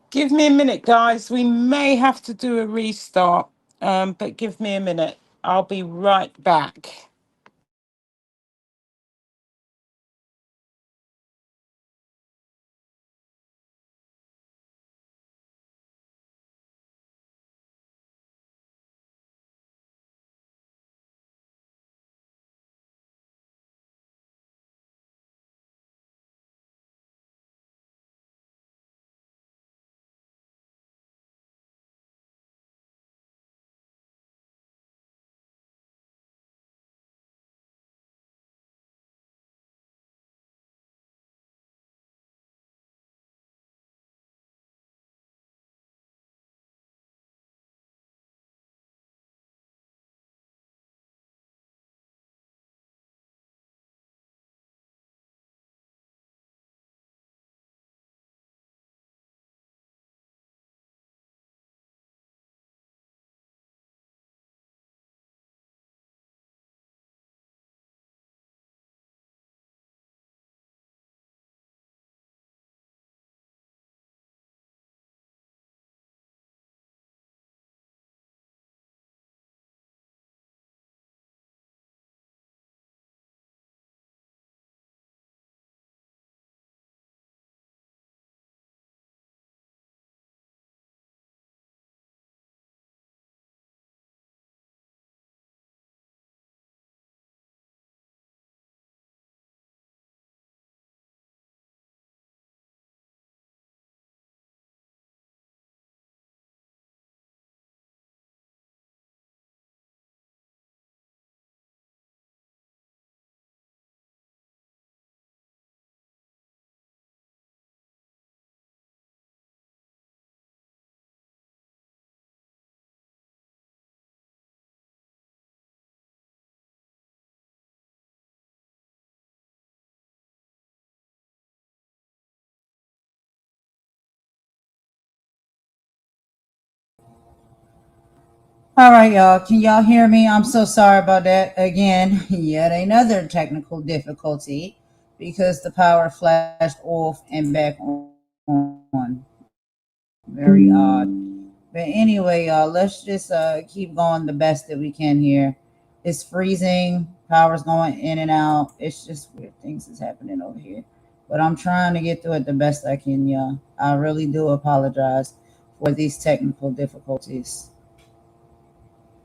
[SPEAKER 3] Give me a minute, guys. We may have to do a restart, but give me a minute. I'll be right back.
[SPEAKER 2] All right, y'all. Can y'all hear me? I'm so sorry about that. Again, yet another technical difficulty because the power flashed off and back on. Very odd. But anyway, y'all, let's just keep going the best that we can here. It's freezing, power's going in and out. It's just weird things is happening over here. But I'm trying to get through it the best I can, y'all. I really do apologize for these technical difficulties.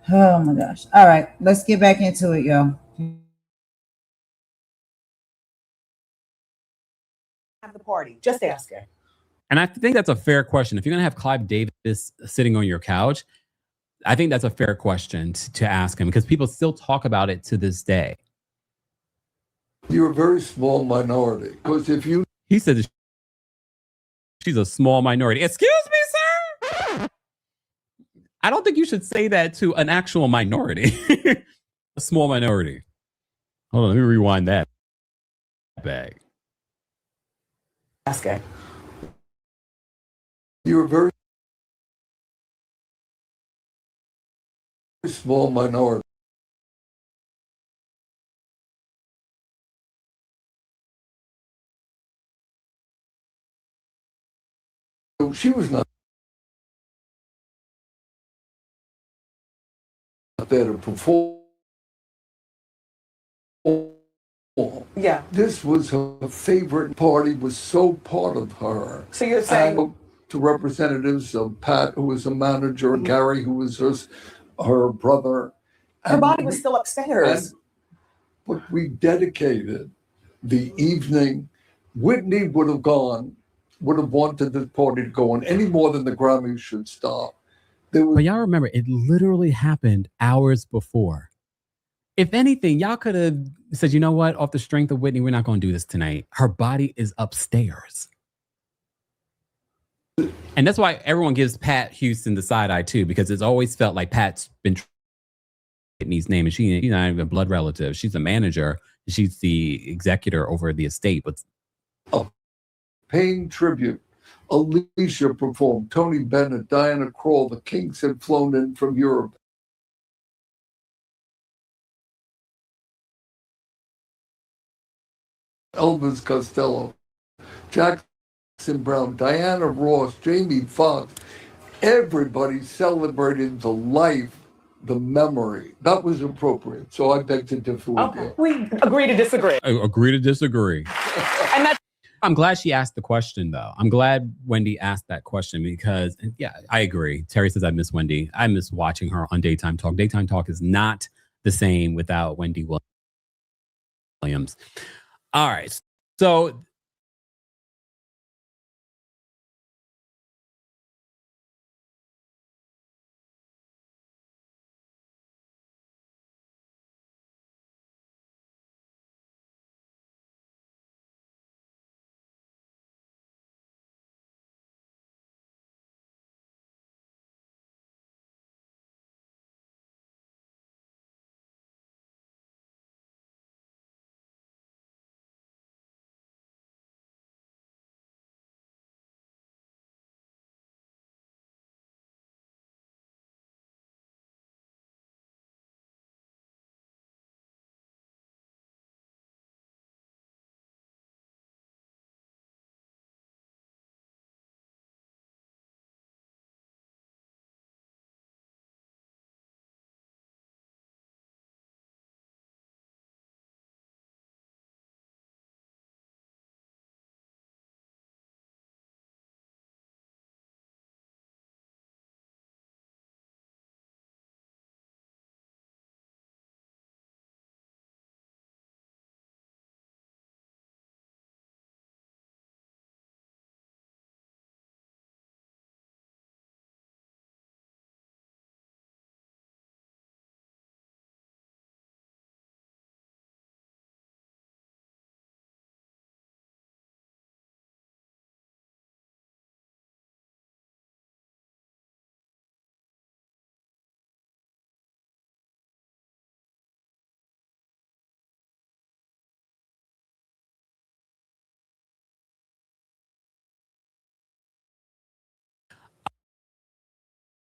[SPEAKER 2] Oh my gosh. All right, let's get back into it, y'all.
[SPEAKER 5] Have the party. Just asking.
[SPEAKER 4] And I think that's a fair question. If you're going to have Clive Davis sitting on your couch, I think that's a fair question to ask him because people still talk about it to this day.
[SPEAKER 7] You're a very small minority because if you.
[SPEAKER 4] He said she's a small minority. Excuse me, sir? I don't think you should say that to an actual minority. A small minority. Hold on, let me rewind that back.
[SPEAKER 5] Asking.
[SPEAKER 7] You're a very small minority. So she was not there to perform.
[SPEAKER 5] Yeah.
[SPEAKER 7] This was her favorite party, was so part of her.
[SPEAKER 5] So you're saying.
[SPEAKER 7] And to representatives of Pat, who was a manager, and Gary, who was her brother.
[SPEAKER 5] Her body was still upstairs.
[SPEAKER 7] But we dedicated the evening. Whitney would have wanted this party to go on any more than the Grammys should stop.
[SPEAKER 4] But y'all remember, it literally happened hours before. If anything, y'all could have said, you know what, off the strength of Whitney, we're not going to do this tonight. Her body is upstairs. And that's why everyone gives Pat Houston the side eye too, because it's always felt like Pat's been Whitney's name, and she's not even a blood relative. She's a manager. She's the executor over the estate. But
[SPEAKER 7] paying tribute. Alicia performed. Tony Bennett, Diana Krall, the Kinks had flown in from Europe. Elvis Costello, Jackson Brown, Diana Ross, Jamie Foxx. Everybody celebrated the life, the memory. That was appropriate. So I beg to differ with you.
[SPEAKER 5] We agree to disagree.
[SPEAKER 4] I agree to disagree.
[SPEAKER 5] And that's.
[SPEAKER 4] I'm glad she asked the question, though. I'm glad Wendy asked that question because, yeah, I agree. Terry says I miss Wendy. I miss watching her on Daytime Talk. Daytime Talk is not the same without Wendy Williams. All right. So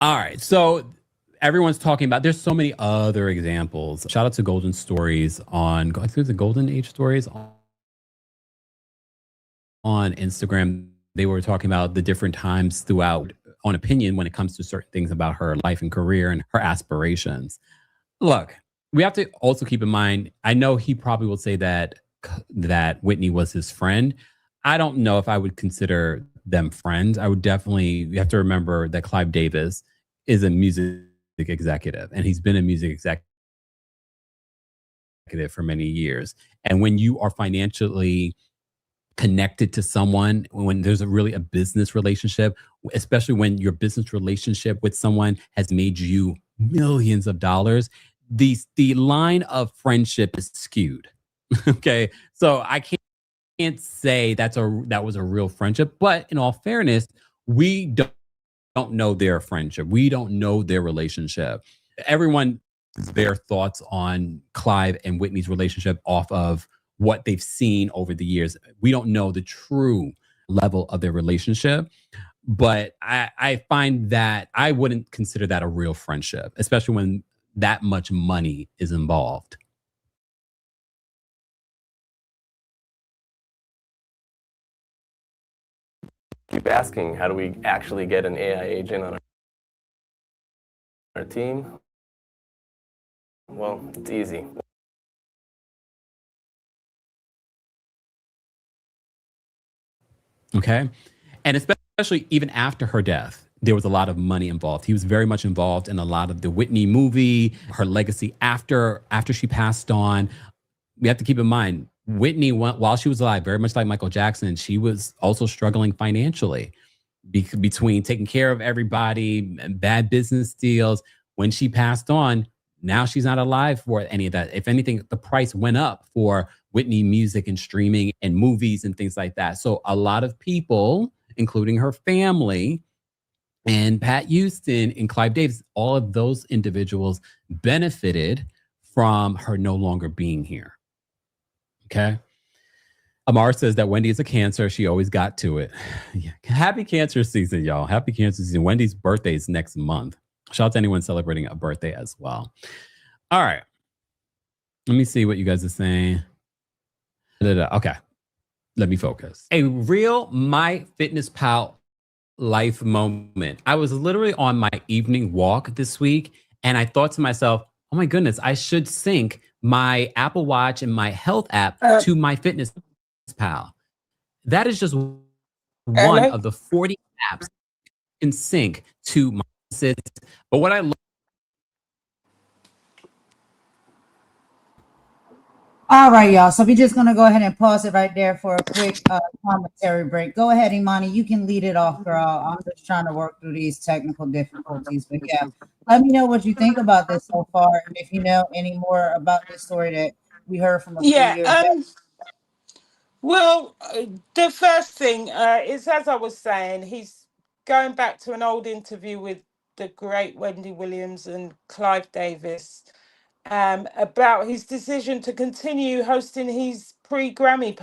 [SPEAKER 4] all right. So everyone's talking about, there's so many other examples. Shout out to Golden Stories on, I think it's the Golden Age Stories on Instagram. They were talking about the different times throughout on opinion when it comes to certain things about her life and career and her aspirations. Look, we have to also keep in mind, I know he probably will say that Whitney was his friend. I don't know if I would consider them friends. I would definitely, you have to remember that Clive Davis is a music executive, and he's been a music executive for many years. And when you are financially connected to someone, when there's a business relationship, especially when your business relationship with someone has made you millions of dollars, the line of friendship is skewed. Okay, so I can't say that was a real friendship, but in all fairness, we don't know their friendship. We don't know their relationship. Everyone, their thoughts on Clive and Whitney's relationship off of what they've seen over the years. We don't know the true level of their relationship, but I find that I wouldn't consider that a real friendship, especially when that much money is involved.
[SPEAKER 8] Keep asking, how do we actually get an AI agent on our team? Well, it's easy.
[SPEAKER 4] Okay. And especially even after her death, there was a lot of money involved. He was very much involved in a lot of the Whitney movie, her legacy after she passed on. We have to keep in mind, Whitney, while she was alive, very much like Michael Jackson, she was also struggling financially between taking care of everybody and bad business deals. When she passed on, now she's not alive for any of that. If anything, the price went up for Whitney music and streaming and movies and things like that. So a lot of people, including her family and Pat Houston and Clive Davis, all of those individuals benefited from her no longer being here. Okay. Amar says that Wendy is a Cancer. She always got to it. Yeah. Happy Cancer season, y'all. Happy Cancer season. Wendy's birthday is next month. Shout out to anyone celebrating a birthday as well. All right. Let me see what you guys are saying. Okay. Let me focus. A real MyFitnessPal life moment. I was literally on my evening walk this week, and I thought to myself, oh my goodness, I should sync my Apple Watch and my health app to MyFitnessPal. That is just one of the 40 apps in sync to my fitness. But what I love.
[SPEAKER 2] All right, y'all. So we're just going to go ahead and pause it right there for a quick commentary break. Go ahead, Imani. You can lead it off, girl. I'm just trying to work through these technical difficulties. But yeah, let me know what you think about this so far. And if you know any more about this story that we heard from a few years back.
[SPEAKER 3] Well, the first thing is, as I was saying, he's going back to an old interview with the great Wendy Williams and Clive Davis about his decision to continue hosting his pre-Grammy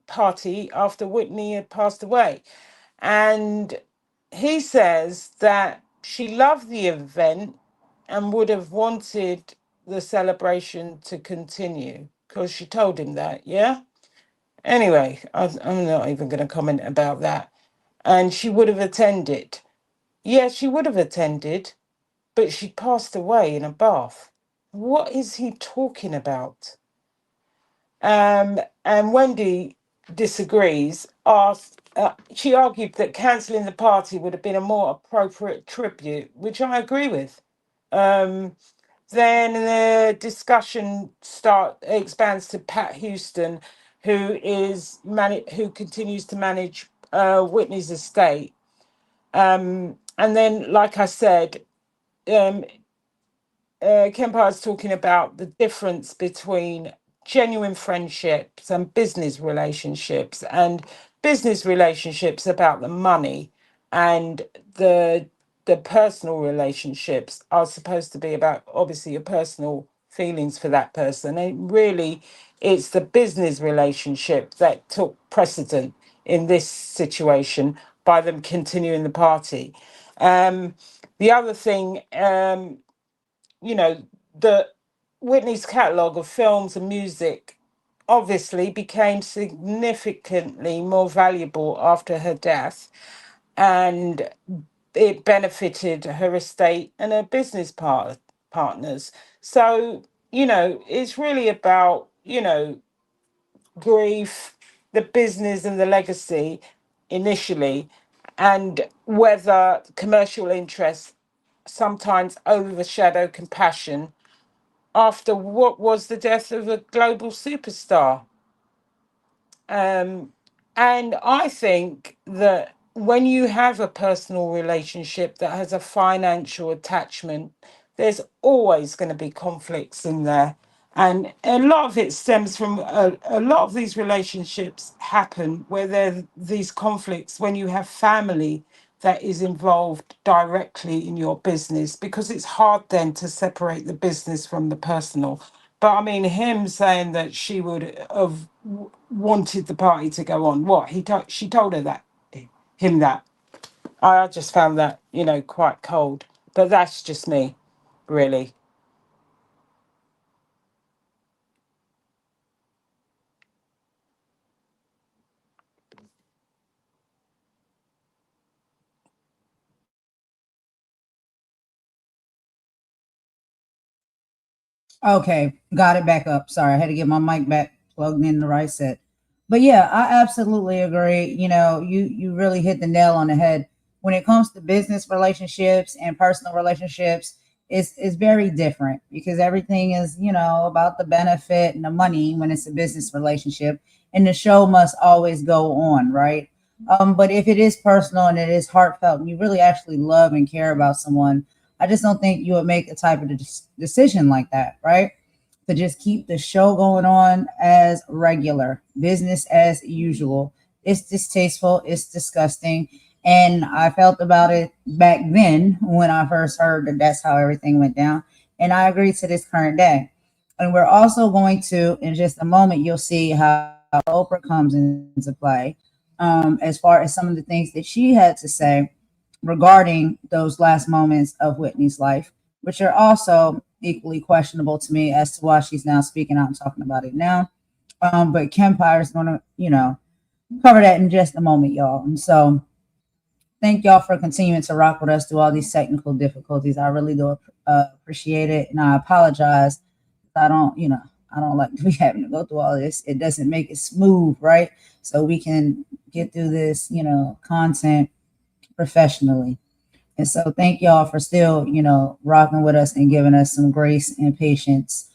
[SPEAKER 3] party after Whitney had passed away. And he says that she loved the event and would have wanted the celebration to continue because she told him that, yeah? Anyway, I'm not even going to comment about that. And she would have attended. Yeah, she would have attended, but she passed away in a bath. What is he talking about? And Wendy disagrees. She argued that cancelling the party would have been a more appropriate tribute, which I agree with. Then the discussion expands to Pat Houston, who continues to manage Whitney's estate. And then, like I said, Kempar's talking about the difference between genuine friendships and business relationships about the money, and the personal relationships are supposed to be about obviously your personal feelings for that person, and really it's the business relationship that took precedent in this situation by them continuing the party. The other thing, you know, the Whitney's catalogue of films and music obviously became significantly more valuable after her death, and it benefited her estate and her business partners. So, it's really about, grief, the business and the legacy initially, and whether commercial interests sometimes overshadow compassion after what was the death of a global superstar. Um, and I think that when you have a personal relationship that has a financial attachment, there's always going to be conflicts in there. And a lot of it stems from a lot of these relationships happen where there are these conflicts when you have family that is involved directly in your business, because it's hard then to separate the business from the personal. But I mean, him saying that she would have wanted the party to go on. What she told her that, him that. I just found that, quite cold. But that's just me, really.
[SPEAKER 2] Okay, got it back up. Sorry, I had to get my mic back plugged in the right set. But yeah, I absolutely agree. You really hit the nail on the head. When it comes to business relationships and personal relationships, it's very different because everything is, about the benefit and the money when it's a business relationship, and the show must always go on, right? But if it is personal and it is heartfelt and you really actually love and care about someone, I just don't think you would make a type of decision like that, right? To just keep the show going on as regular, business as usual. It's distasteful, it's disgusting. And I felt about it back then when I first heard that that's how everything went down. And I agree to this current day. And we're also going to, in just a moment, you'll see how Oprah comes into play, as far as some of the things that she had to say regarding those last moments of Whitney's life, which are also equally questionable to me as to why she's now speaking out and talking about it now. But Kempire is going to, cover that in just a moment, y'all. And so thank y'all for continuing to rock with us through all these technical difficulties. I really do appreciate it. And I apologize. I don't like to be having to go through all this. It doesn't make it smooth, right? So we can get through this, content professionally. And so thank y'all for still, rocking with us and giving us some grace and patience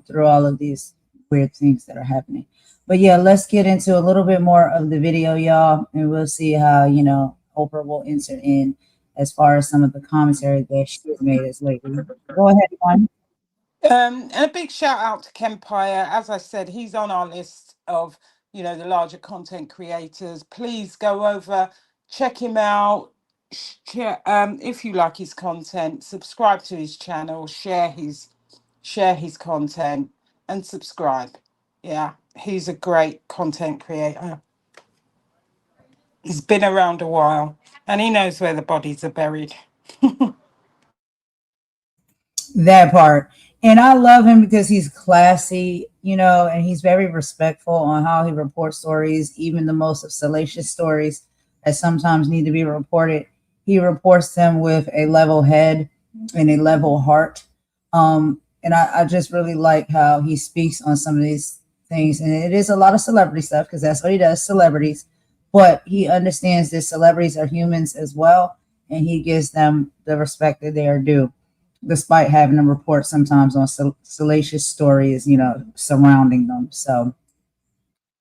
[SPEAKER 2] through all of these weird things that are happening. But yeah, let's get into a little bit more of the video, y'all, and we'll see how, Oprah will enter in as far as some of the commentary that she has made as lately. Go ahead, Juan.
[SPEAKER 3] And a big shout out to Kempire. As I said, he's on our list of, the larger content creators. Please go over, check him out. If you like his content, subscribe to his channel, share his content, and subscribe. Yeah, he's a great content creator. He's been around a while, and he knows where the bodies are buried.
[SPEAKER 2] That part. And I love him because he's classy, and he's very respectful on how he reports stories, even the most of salacious stories that sometimes need to be reported. He reports them with a level head and a level heart. And I just really like how he speaks on some of these things. And it is a lot of celebrity stuff because that's what he does, celebrities. But he understands that celebrities are humans as well, and he gives them the respect that they are due, despite having to report sometimes on salacious stories, surrounding them. So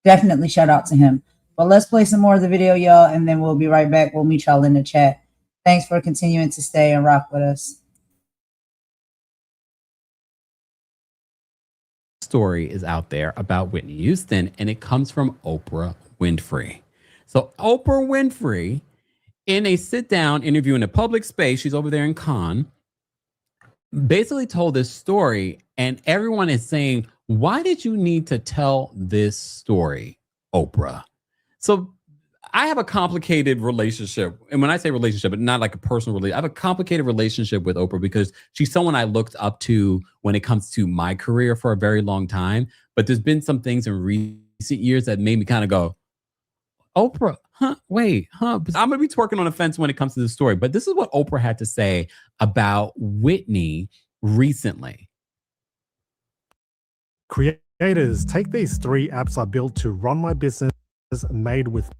[SPEAKER 2] definitely shout out to him. But let's play some more of the video, y'all, and then we'll be right back. We'll meet y'all in the chat. Thanks for continuing to stay and rock with us.
[SPEAKER 4] Story is out there about Whitney Houston, and it comes from Oprah Winfrey. So Oprah Winfrey, in a sit-down interview in a public space, she's over there in Cannes, basically told this story, and everyone is saying, why did you need to tell this story, Oprah? So I have a complicated relationship. And when I say relationship, but not like a personal relationship, I have a complicated relationship with Oprah because she's someone I looked up to when it comes to my career for a very long time. But there's been some things in recent years that made me kind of go, Oprah, wait. I'm going to be twerking on a fence when it comes to this story. But this is what Oprah had to say about Whitney recently.
[SPEAKER 9] Creators, take these 3 apps I built to run my business made with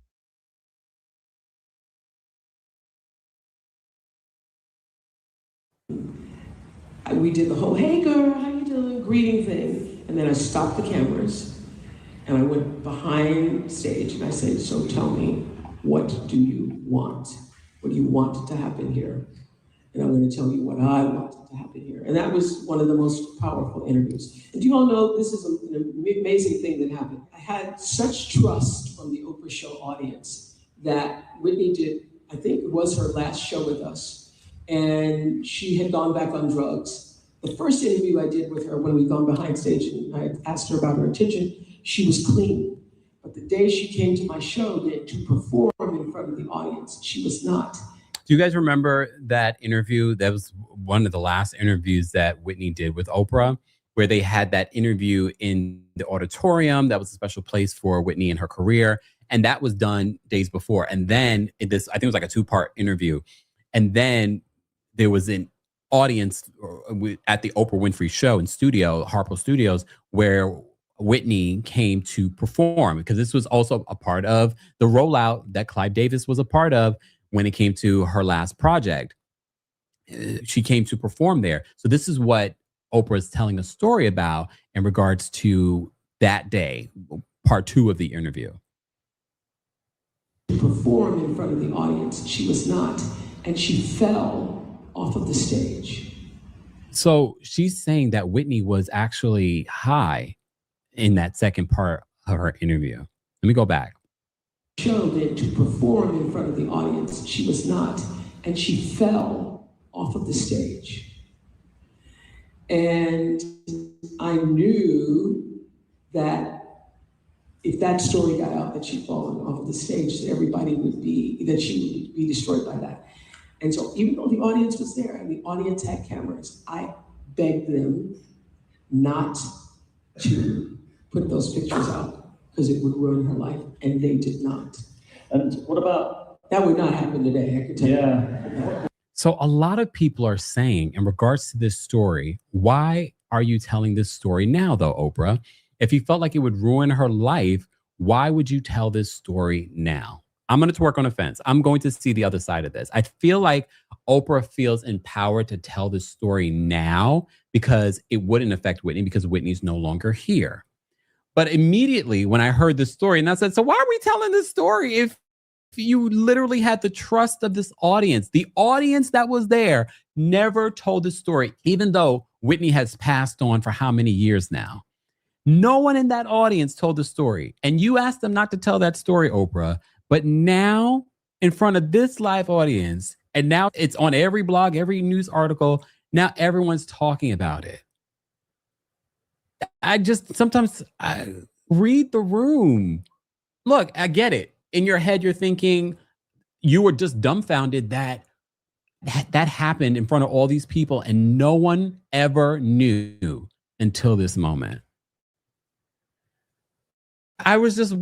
[SPEAKER 10] we did the whole, hey girl, how you doing, greeting thing. And then I stopped the cameras and I went behind stage and I said, so tell me, what do you want? What do you want to happen here? And I'm going to tell you what I wanted to happen here. And that was one of the most powerful interviews. And do you all know, this is an amazing thing that happened. I had such trust from the Oprah show audience that Whitney did, I think it was her last show with us. And she had gone back on drugs. The first interview I did with her when we'd gone behind stage and I asked her about her attention, she was clean. But the day she came to my show to perform in front of the audience, she was not.
[SPEAKER 4] Do you guys remember that interview? That was one of the last interviews that Whitney did with Oprah, where they had that interview in the auditorium. That was a special place for Whitney in her career. And that was done days before. And then I think it was like a 2-part interview. And then there was an audience at the Oprah Winfrey show in Harpo Studios, where Whitney came to perform, because this was also a part of the rollout that Clive Davis was a part of when it came to her last project. She came to perform there. So this is what Oprah is telling a story about in regards to that day, part 2 of the interview.
[SPEAKER 10] To perform in front of the audience, she was not. And she fell off of the stage.
[SPEAKER 4] So she's saying that Whitney was actually high in that second part of her interview. Let me go back.
[SPEAKER 10] Showed that to perform in front of the audience, she was not. And she fell off of the stage. And I knew that if that story got out that she'd fallen off of the stage, that she would be destroyed by that. And so even though the audience was there and the audience had cameras, I begged them not to put those pictures out because it would ruin her life, and they did not.
[SPEAKER 11] And what about...
[SPEAKER 10] That would not happen today, I can tell you.
[SPEAKER 4] So a lot of people are saying in regards to this story, why are you telling this story now though, Oprah? If you felt like it would ruin her life, why would you tell this story now? I'm going to twerk on a fence. I'm going to see the other side of this. I feel like Oprah feels empowered to tell this story now because it wouldn't affect Whitney because Whitney's no longer here. But immediately when I heard this story, and I said, so why are we telling this story if you literally had the trust of this audience? The audience that was there never told the story, even though Whitney has passed on for how many years now? No one in that audience told the story. And you asked them not to tell that story, Oprah. But now, in front of this live audience, and now it's on every blog, every news article, now everyone's talking about it. Sometimes I read the room. Look, I get it. In your head, you're thinking, you were just dumbfounded that happened in front of all these people and no one ever knew until this moment. I was just...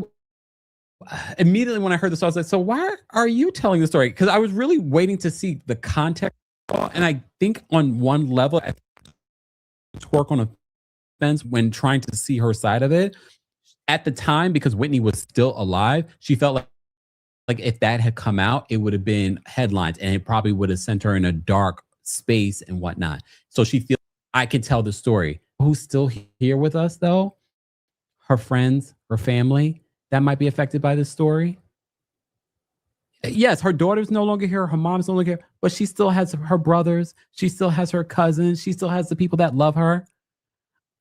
[SPEAKER 4] Immediately when I heard this, I was like, so why are you telling the story? Because I was really waiting to see the context. And I think on one level, I twerk on a fence when trying to see her side of it. At the time, because Whitney was still alive, she felt like if that had come out, it would have been headlines and it probably would have sent her in a dark space and whatnot. So she feels I can tell the story. Who's still here with us, though? Her friends, her family that might be affected by this story. Yes, her daughter's no longer here. Her mom's no longer here, but she still has her brothers. She still has her cousins. She still has the people that love her.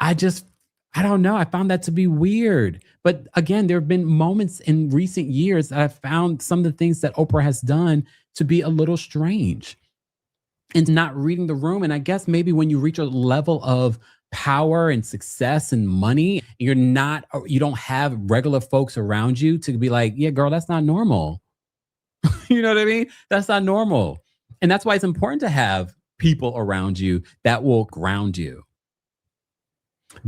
[SPEAKER 4] I don't know. I found that to be weird. But again, there have been moments in recent years that I've found some of the things that Oprah has done to be a little strange and not reading the room. And I guess maybe when you reach a level of power and success and money, you don't have regular folks around you to be like, yeah, girl, that's not normal. You know what I mean? That's not normal. And that's why it's important to have people around you that will ground you.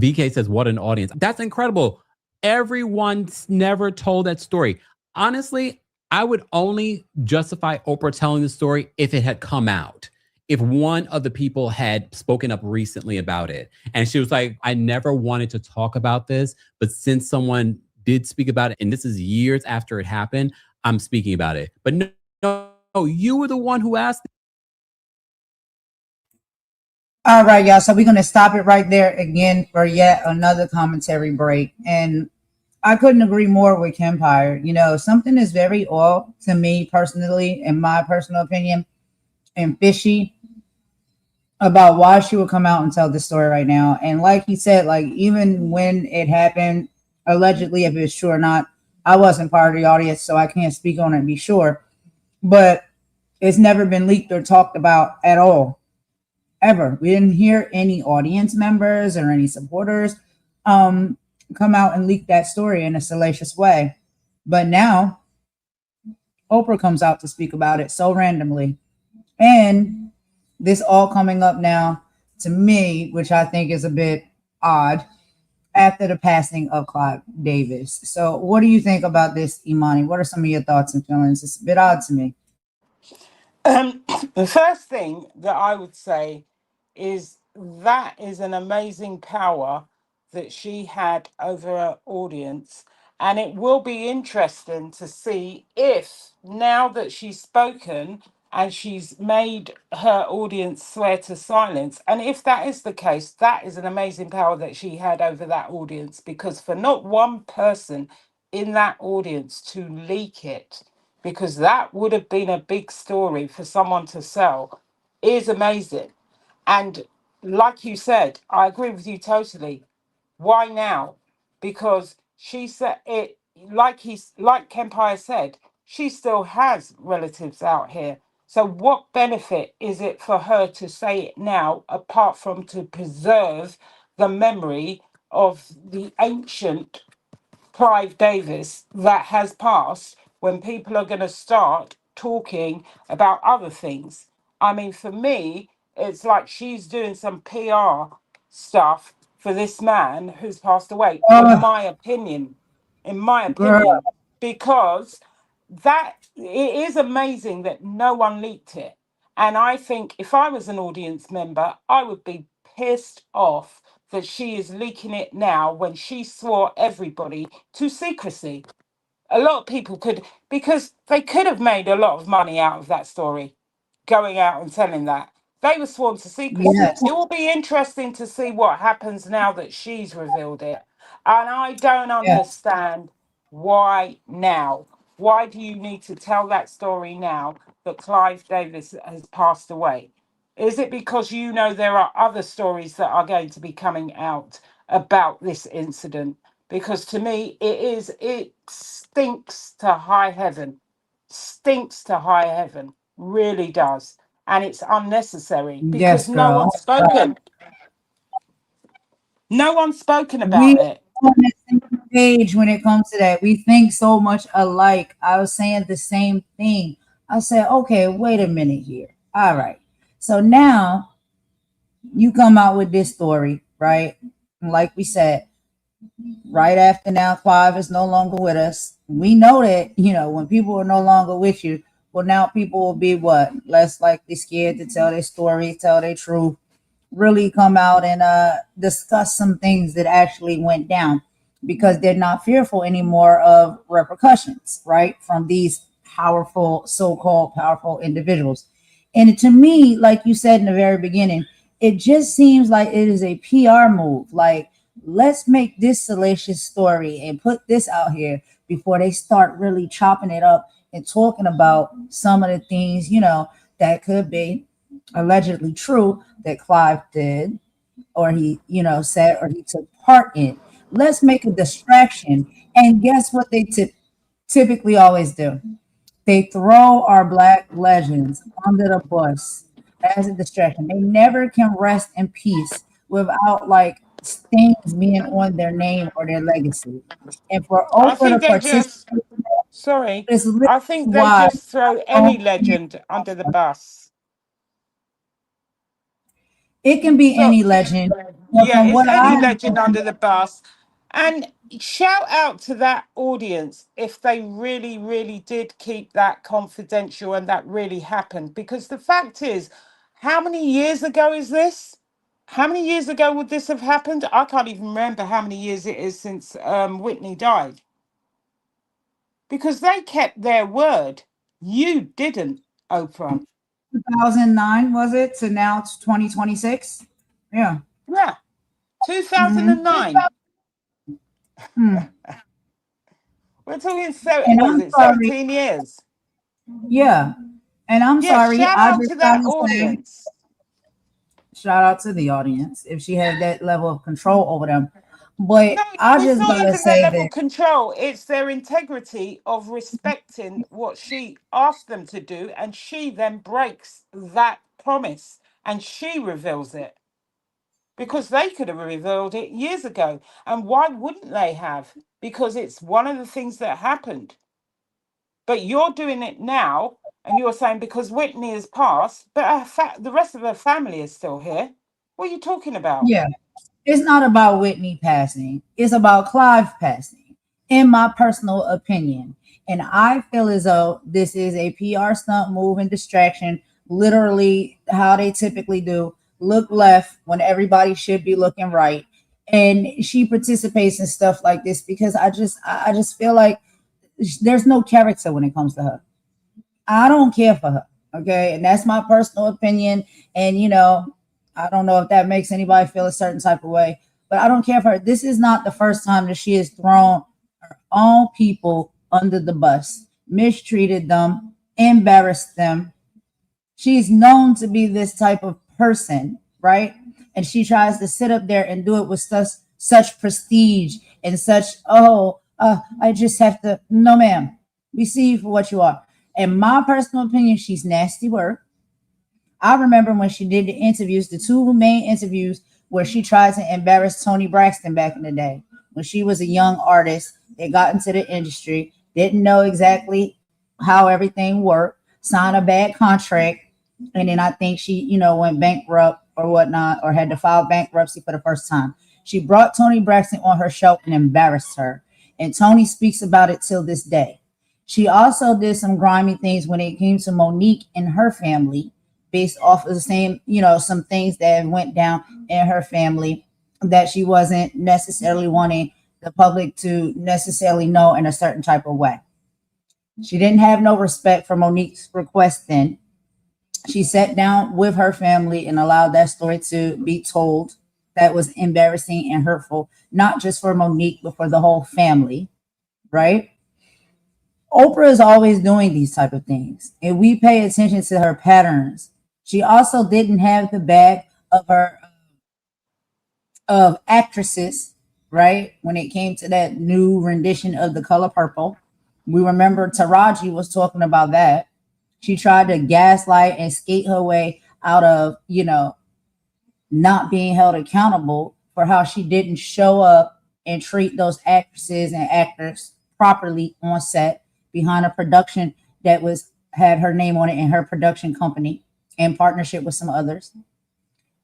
[SPEAKER 4] VK says, what an audience. That's incredible. Everyone's never told that story. Honestly, I would only justify Oprah telling the story if it had come out. If one of the people had spoken up recently about it. And she was like, I never wanted to talk about this, but since someone did speak about it, and this is years after it happened, I'm speaking about it. But no, you were the one who asked.
[SPEAKER 2] All right, y'all. So we're going to stop it right there again for yet another commentary break. And I couldn't agree more with Empire. You know, something is very odd to me personally, in my personal opinion, and fishy about why she would come out and tell this story right now. And like he said, like even when it happened, allegedly, if it's true or not, I wasn't part of the audience, so I can't speak on it and be sure. But it's never been leaked or talked about at all. Ever. We didn't hear any audience members or any supporters come out and leak that story in a salacious way. But now Oprah comes out to speak about it so randomly. And this all coming up now to me, which I think is a bit odd, after the passing of Clive Davis. So what do you think about this, Imani? What are some of your thoughts and feelings? It's a bit odd to me.
[SPEAKER 3] The first thing that I would say is that is an amazing power that she had over her audience. And it will be interesting to see if now that she's spoken and she's made her audience swear to silence, and if that is the case, that is an amazing power that she had over that audience, because for not one person in that audience to leak it, because that would have been a big story for someone to sell, is amazing. And like you said, I agree with you totally. Why now? Because she said it, like Kempire said, she still has relatives out here. So what benefit is it for her to say it now, apart from to preserve the memory of the ancient Clive Davis that has passed, when people are going to start talking about other things? I mean, for me, it's like she's doing some PR stuff for this man who's passed away, in
[SPEAKER 2] Oh,
[SPEAKER 3] my opinion. In my
[SPEAKER 2] girl.
[SPEAKER 3] opinion, because that it is amazing that no one leaked it. And I think if I was an audience member, I would be pissed off that she is leaking it now when she swore everybody to secrecy. A lot of people could, because they could have made a lot of money out of that story, going out and telling that. They were sworn to secrecy.
[SPEAKER 2] Yes.
[SPEAKER 3] It will be interesting to see what happens now that she's revealed it. And I don't
[SPEAKER 2] Yes.
[SPEAKER 3] understand why now. Why do you need to tell that story now that Clive Davis has passed away? Is it because you know there are other stories that are going to be coming out about this incident? Because to me, it stinks to high heaven, stinks to high heaven, really does. And it's unnecessary because
[SPEAKER 2] Yes, girl.
[SPEAKER 3] no one's spoken
[SPEAKER 2] We
[SPEAKER 3] about it.
[SPEAKER 2] on the same page when it comes to that. We think so much alike. I was saying the same thing. I said, okay, wait a minute here. All right. So now you come out with this story, right? And like we said, right after now, Clive is no longer with us. We know that, you know, when people are no longer with you, well, now people will be what? Less likely scared to tell their story, tell their truth, really come out and discuss some things that actually went down, because they're not fearful anymore of repercussions, right? From these powerful, so-called powerful individuals. And to me, like you said in the very beginning, it just seems like it is a PR move. Like, let's make this salacious story and put this out here before they start really chopping it up and talking about some of the things, you know, that could be allegedly true that Clive did, or he, you know, said, or he took part in. Let's make a distraction. And guess what they typically always do? They throw our black legends under the bus as a distraction. They never can rest in peace without like things being on their name or their legacy. And for
[SPEAKER 3] I
[SPEAKER 2] Oprah to
[SPEAKER 3] think they
[SPEAKER 2] participate
[SPEAKER 3] just, sorry,
[SPEAKER 2] is literally
[SPEAKER 3] I think they
[SPEAKER 2] why
[SPEAKER 3] just throw
[SPEAKER 2] so
[SPEAKER 3] any legend under the bus.
[SPEAKER 2] it can be
[SPEAKER 3] So,
[SPEAKER 2] any legend. But
[SPEAKER 3] yeah,
[SPEAKER 2] from
[SPEAKER 3] it's
[SPEAKER 2] what I
[SPEAKER 3] any legend under the bus. And shout out to that audience if they really, really did keep that confidential and that really happened. Because the fact is, how many years ago is this? How many years ago would this have happened? I can't even remember how many years it is since Whitney died. Because they kept their word. You didn't, Oprah.
[SPEAKER 2] 2009 was it to now it's 2026? Yeah.
[SPEAKER 3] Yeah,
[SPEAKER 2] Mm-hmm.
[SPEAKER 3] 2009.
[SPEAKER 2] Hmm.
[SPEAKER 3] We're talking, so
[SPEAKER 2] And
[SPEAKER 3] what is
[SPEAKER 2] I'm
[SPEAKER 3] it,
[SPEAKER 2] sorry.
[SPEAKER 3] 17 years?
[SPEAKER 2] Yeah. And I'm
[SPEAKER 3] Yeah,
[SPEAKER 2] sorry.
[SPEAKER 3] shout
[SPEAKER 2] I
[SPEAKER 3] out
[SPEAKER 2] just
[SPEAKER 3] to that
[SPEAKER 2] gotta say,
[SPEAKER 3] audience.
[SPEAKER 2] shout out to the audience if she had that level of control over them. But
[SPEAKER 3] No,
[SPEAKER 2] I
[SPEAKER 3] it's
[SPEAKER 2] just
[SPEAKER 3] not
[SPEAKER 2] gotta
[SPEAKER 3] even their
[SPEAKER 2] say
[SPEAKER 3] level
[SPEAKER 2] that,
[SPEAKER 3] of control. It's their integrity of respecting what she asked them to do, and she then breaks that promise and she reveals it because they could have revealed it years ago. And why wouldn't they have? Because it's one of the things that happened. But you're doing it now, and you're saying because Whitney has passed, but the rest of her family is still here. What are you talking about?
[SPEAKER 2] yeah, it's not about Whitney passing, it's about Clive passing, in my personal opinion. And I feel as though this is a PR stunt move and distraction, literally how they typically do. Look left when everybody should be looking right. And she participates in stuff like this because I just feel like there's no character when it comes to her. I don't care for her. Okay. And that's my personal opinion. And, I don't know if that makes anybody feel a certain type of way, but I don't care for her. This is not the first time that she has thrown her own people under the bus, mistreated them, embarrassed them. She's known to be this type of person, right? And she tries to sit up there and do it with such prestige and such, I just have to, no, ma'am, we see you for what you are. In my personal opinion, she's nasty work. I remember when she did the interviews, the two main interviews where she tried to embarrass Tony Braxton back in the day when she was a young artist that got into the industry, didn't know exactly how everything worked, signed a bad contract, and then I think she, went bankrupt or whatnot, or had to file bankruptcy for the first time. She brought Tony Braxton on her show and embarrassed her. And Tony speaks about it till this day. She also did some grimy things when it came to Monique and her family, based off of the same, some things that went down in her family that she wasn't necessarily wanting the public to necessarily know in a certain type of way. She didn't have no respect for Monique's request then. She sat down with her family and allowed that story to be told. That was embarrassing and hurtful, not just for Monique, but for the whole family, right? Oprah is always doing these type of things, and we pay attention to her patterns. She also didn't have the bag of actresses, right? When it came to that new rendition of The Color Purple, we remember Taraji was talking about that. She tried to gaslight and skate her way out of, not being held accountable for how she didn't show up and treat those actresses and actors properly on set behind a production that was had her name on it in her production company in partnership with some others.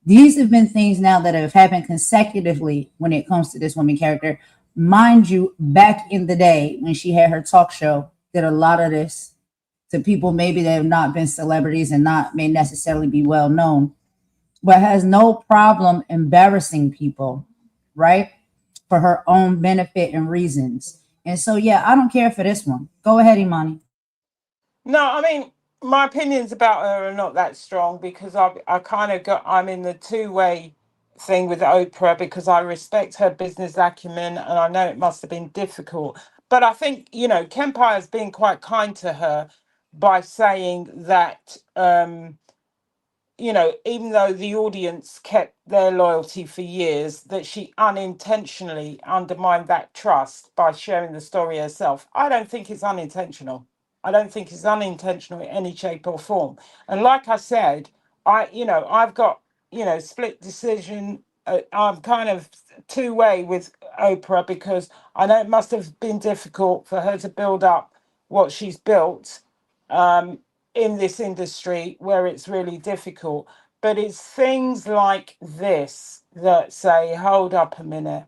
[SPEAKER 2] These have been things now that have happened consecutively when it comes to this woman character. Mind you, back in the day when she had her talk show, did a lot of this to people maybe that have not been celebrities and not may necessarily be well known, but has no problem embarrassing people, right? For her own benefit and reasons. And so, yeah, I don't care for this one. Go ahead, Imani.
[SPEAKER 3] No, I mean, my opinions about her are not that strong because I kind of I'm in the two-way thing with Oprah because I respect her business acumen and I know it must have been difficult. But I think, Kempire has been quite kind to her by saying that even though the audience kept their loyalty for years, that she unintentionally undermined that trust by sharing the story herself. I don't think it's unintentional. I don't think it's unintentional in any shape or form. And like I said, I've got, split decision I'm kind of two-way with Oprah, because I know it must have been difficult for her to build up what she's built in this industry where it's really difficult. But it's things like this that say, hold up a minute.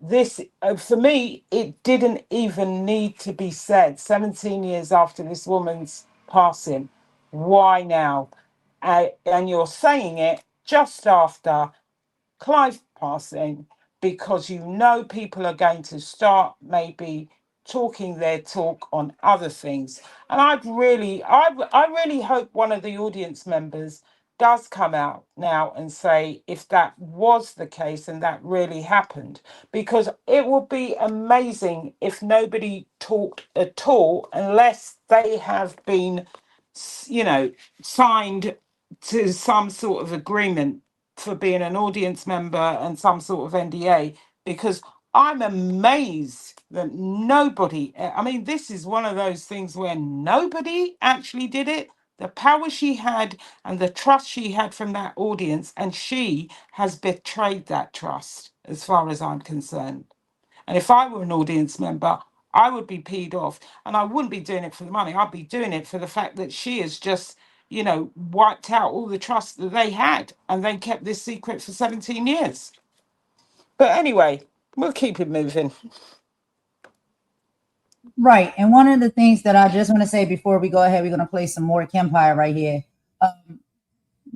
[SPEAKER 3] This, for me, it didn't even need to be said 17 years after this woman's passing. Why now? And you're saying it just after Clive passing, because people are going to start maybe talking their talk on other things. And I really hope one of the audience members does come out now and say if that was the case and that really happened, because it would be amazing if nobody talked at all unless they have been, signed to some sort of agreement for being an audience member and some sort of NDA, because I'm amazed that nobody, I mean, this is one of those things where nobody actually did it. The power she had and the trust she had from that audience, and she has betrayed that trust as far as I'm concerned. And if I were an audience member, I would be peed off, and I wouldn't be doing it for the money. I'd be doing it for the fact that she has just, wiped out all the trust that they had, and they kept this secret for 17 years. But anyway, we'll keep it moving.
[SPEAKER 2] Right. And one of the things that I just want to say before we go ahead, we're going to play some more Kempire right here.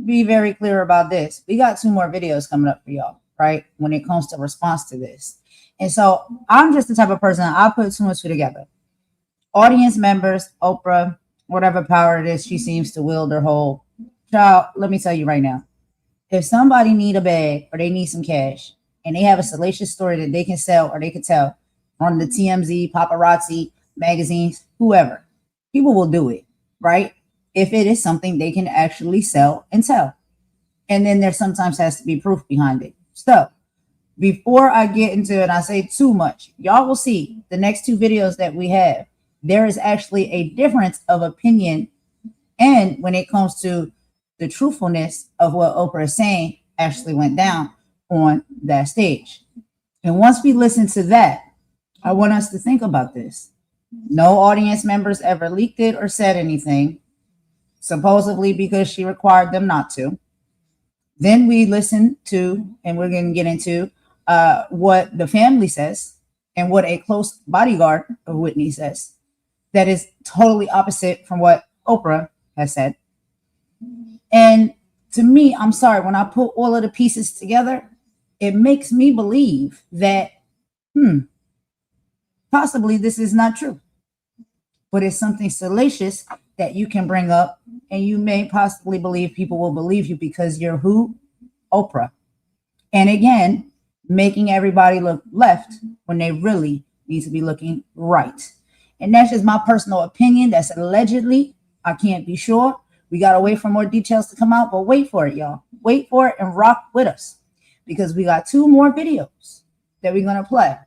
[SPEAKER 2] Be very clear about this. We got 2 more videos coming up for y'all, right? When it comes to response to this. And so I'm just the type of person, I put 2 and 2 together. Audience members, Oprah, whatever power it is she seems to wield or hold. Child, let me tell you right now. If somebody need a bag or they need some cash and they have a salacious story that they can sell or they can tell on the TMZ, paparazzi, magazines, whoever, people will do it, right? If it is something they can actually sell and tell. And then there sometimes has to be proof behind it. So before I get into it, I say too much, y'all will see the next 2 videos that we have. There is actually a difference of opinion. And when it comes to the truthfulness of what Oprah is saying actually went down on that stage. And once we listen to that, I want us to think about this. No audience members ever leaked it or said anything, supposedly because she required them not to. Then we listen to, and we're going to get into what the family says and what a close bodyguard of Whitney says. That is totally opposite from what Oprah has said. And to me, I'm sorry, when I put all of the pieces together, it makes me believe that, possibly this is not true. But it's something salacious that you can bring up, and you may possibly believe people will believe you because you're who? Oprah. And again, making everybody look left when they really need to be looking right. And that's just my personal opinion. That's allegedly. I can't be sure. We got to wait for more details to come out, but wait for it, y'all. Wait for it and rock with us, because we got 2 more videos that we're going to play.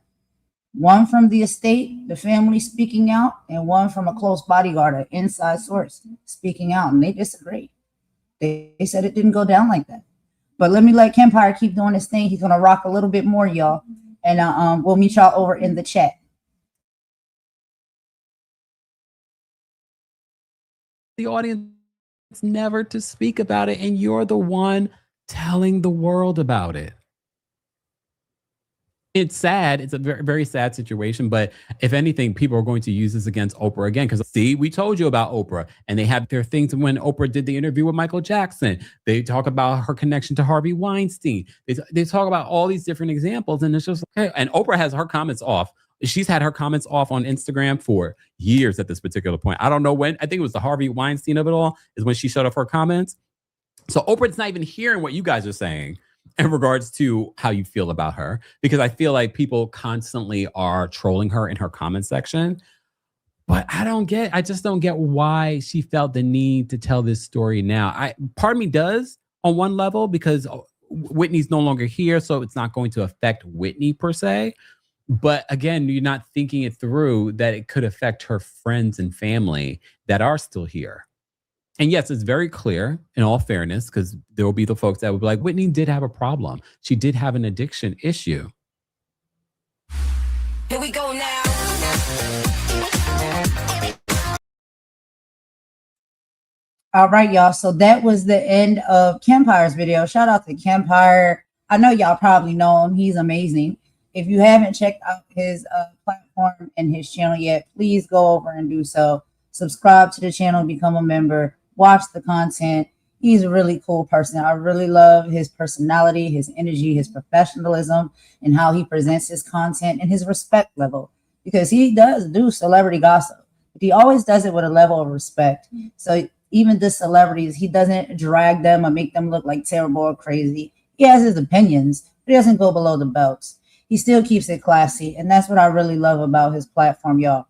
[SPEAKER 2] One from the estate, the family speaking out, and one from a close bodyguard, an inside source speaking out, and they disagree. They said it didn't go down like that. But let me let Kempire keep doing his thing. He's going to rock a little bit more, y'all. And we'll meet y'all over in the chat.
[SPEAKER 4] The audience never to speak about it, and you're the one telling the world about it. It's sad. It's a very, very sad situation. But if anything, people are going to use this against Oprah again. Because see, we told you about Oprah, and they have their things. When Oprah did the interview with Michael Jackson, they talk about her connection to Harvey Weinstein. They talk about all these different examples, and it's just okay. And Oprah has her comments off. She's had her comments off on Instagram for years at this particular point. I don't know when. I think it was the Harvey Weinstein of it all is when she shut off her comments. So Oprah's not even hearing what you guys are saying in regards to how you feel about her, because I feel like people constantly are trolling her in her comment section. But I just don't get why she felt the need to tell this story now. Part of me does on one level, because Whitney's no longer here, so it's not going to affect Whitney per se. But again, you're not thinking it through that it could affect her friends and family that are still here. And yes, it's very clear, in all fairness, because there will be the folks that will be like, Whitney did have a problem. She did have an addiction issue.
[SPEAKER 1] Here we go now.
[SPEAKER 2] All right, y'all. So that was the end of Kempire's video. Shout out to Kempire. I know y'all probably know him. He's amazing. If you haven't checked out his platform and his channel yet, please go over and do so. Subscribe to the channel, become a member, watch the content. He's a really cool person. I really love his personality, his energy, his professionalism, and how he presents his content and his respect level, because he does do celebrity gossip, but he always does it with a level of respect. So even the celebrities, he doesn't drag them or make them look like terrible or crazy. He has his opinions, but he doesn't go below the belts. He still keeps it classy, and that's what I really love about his platform, y'all.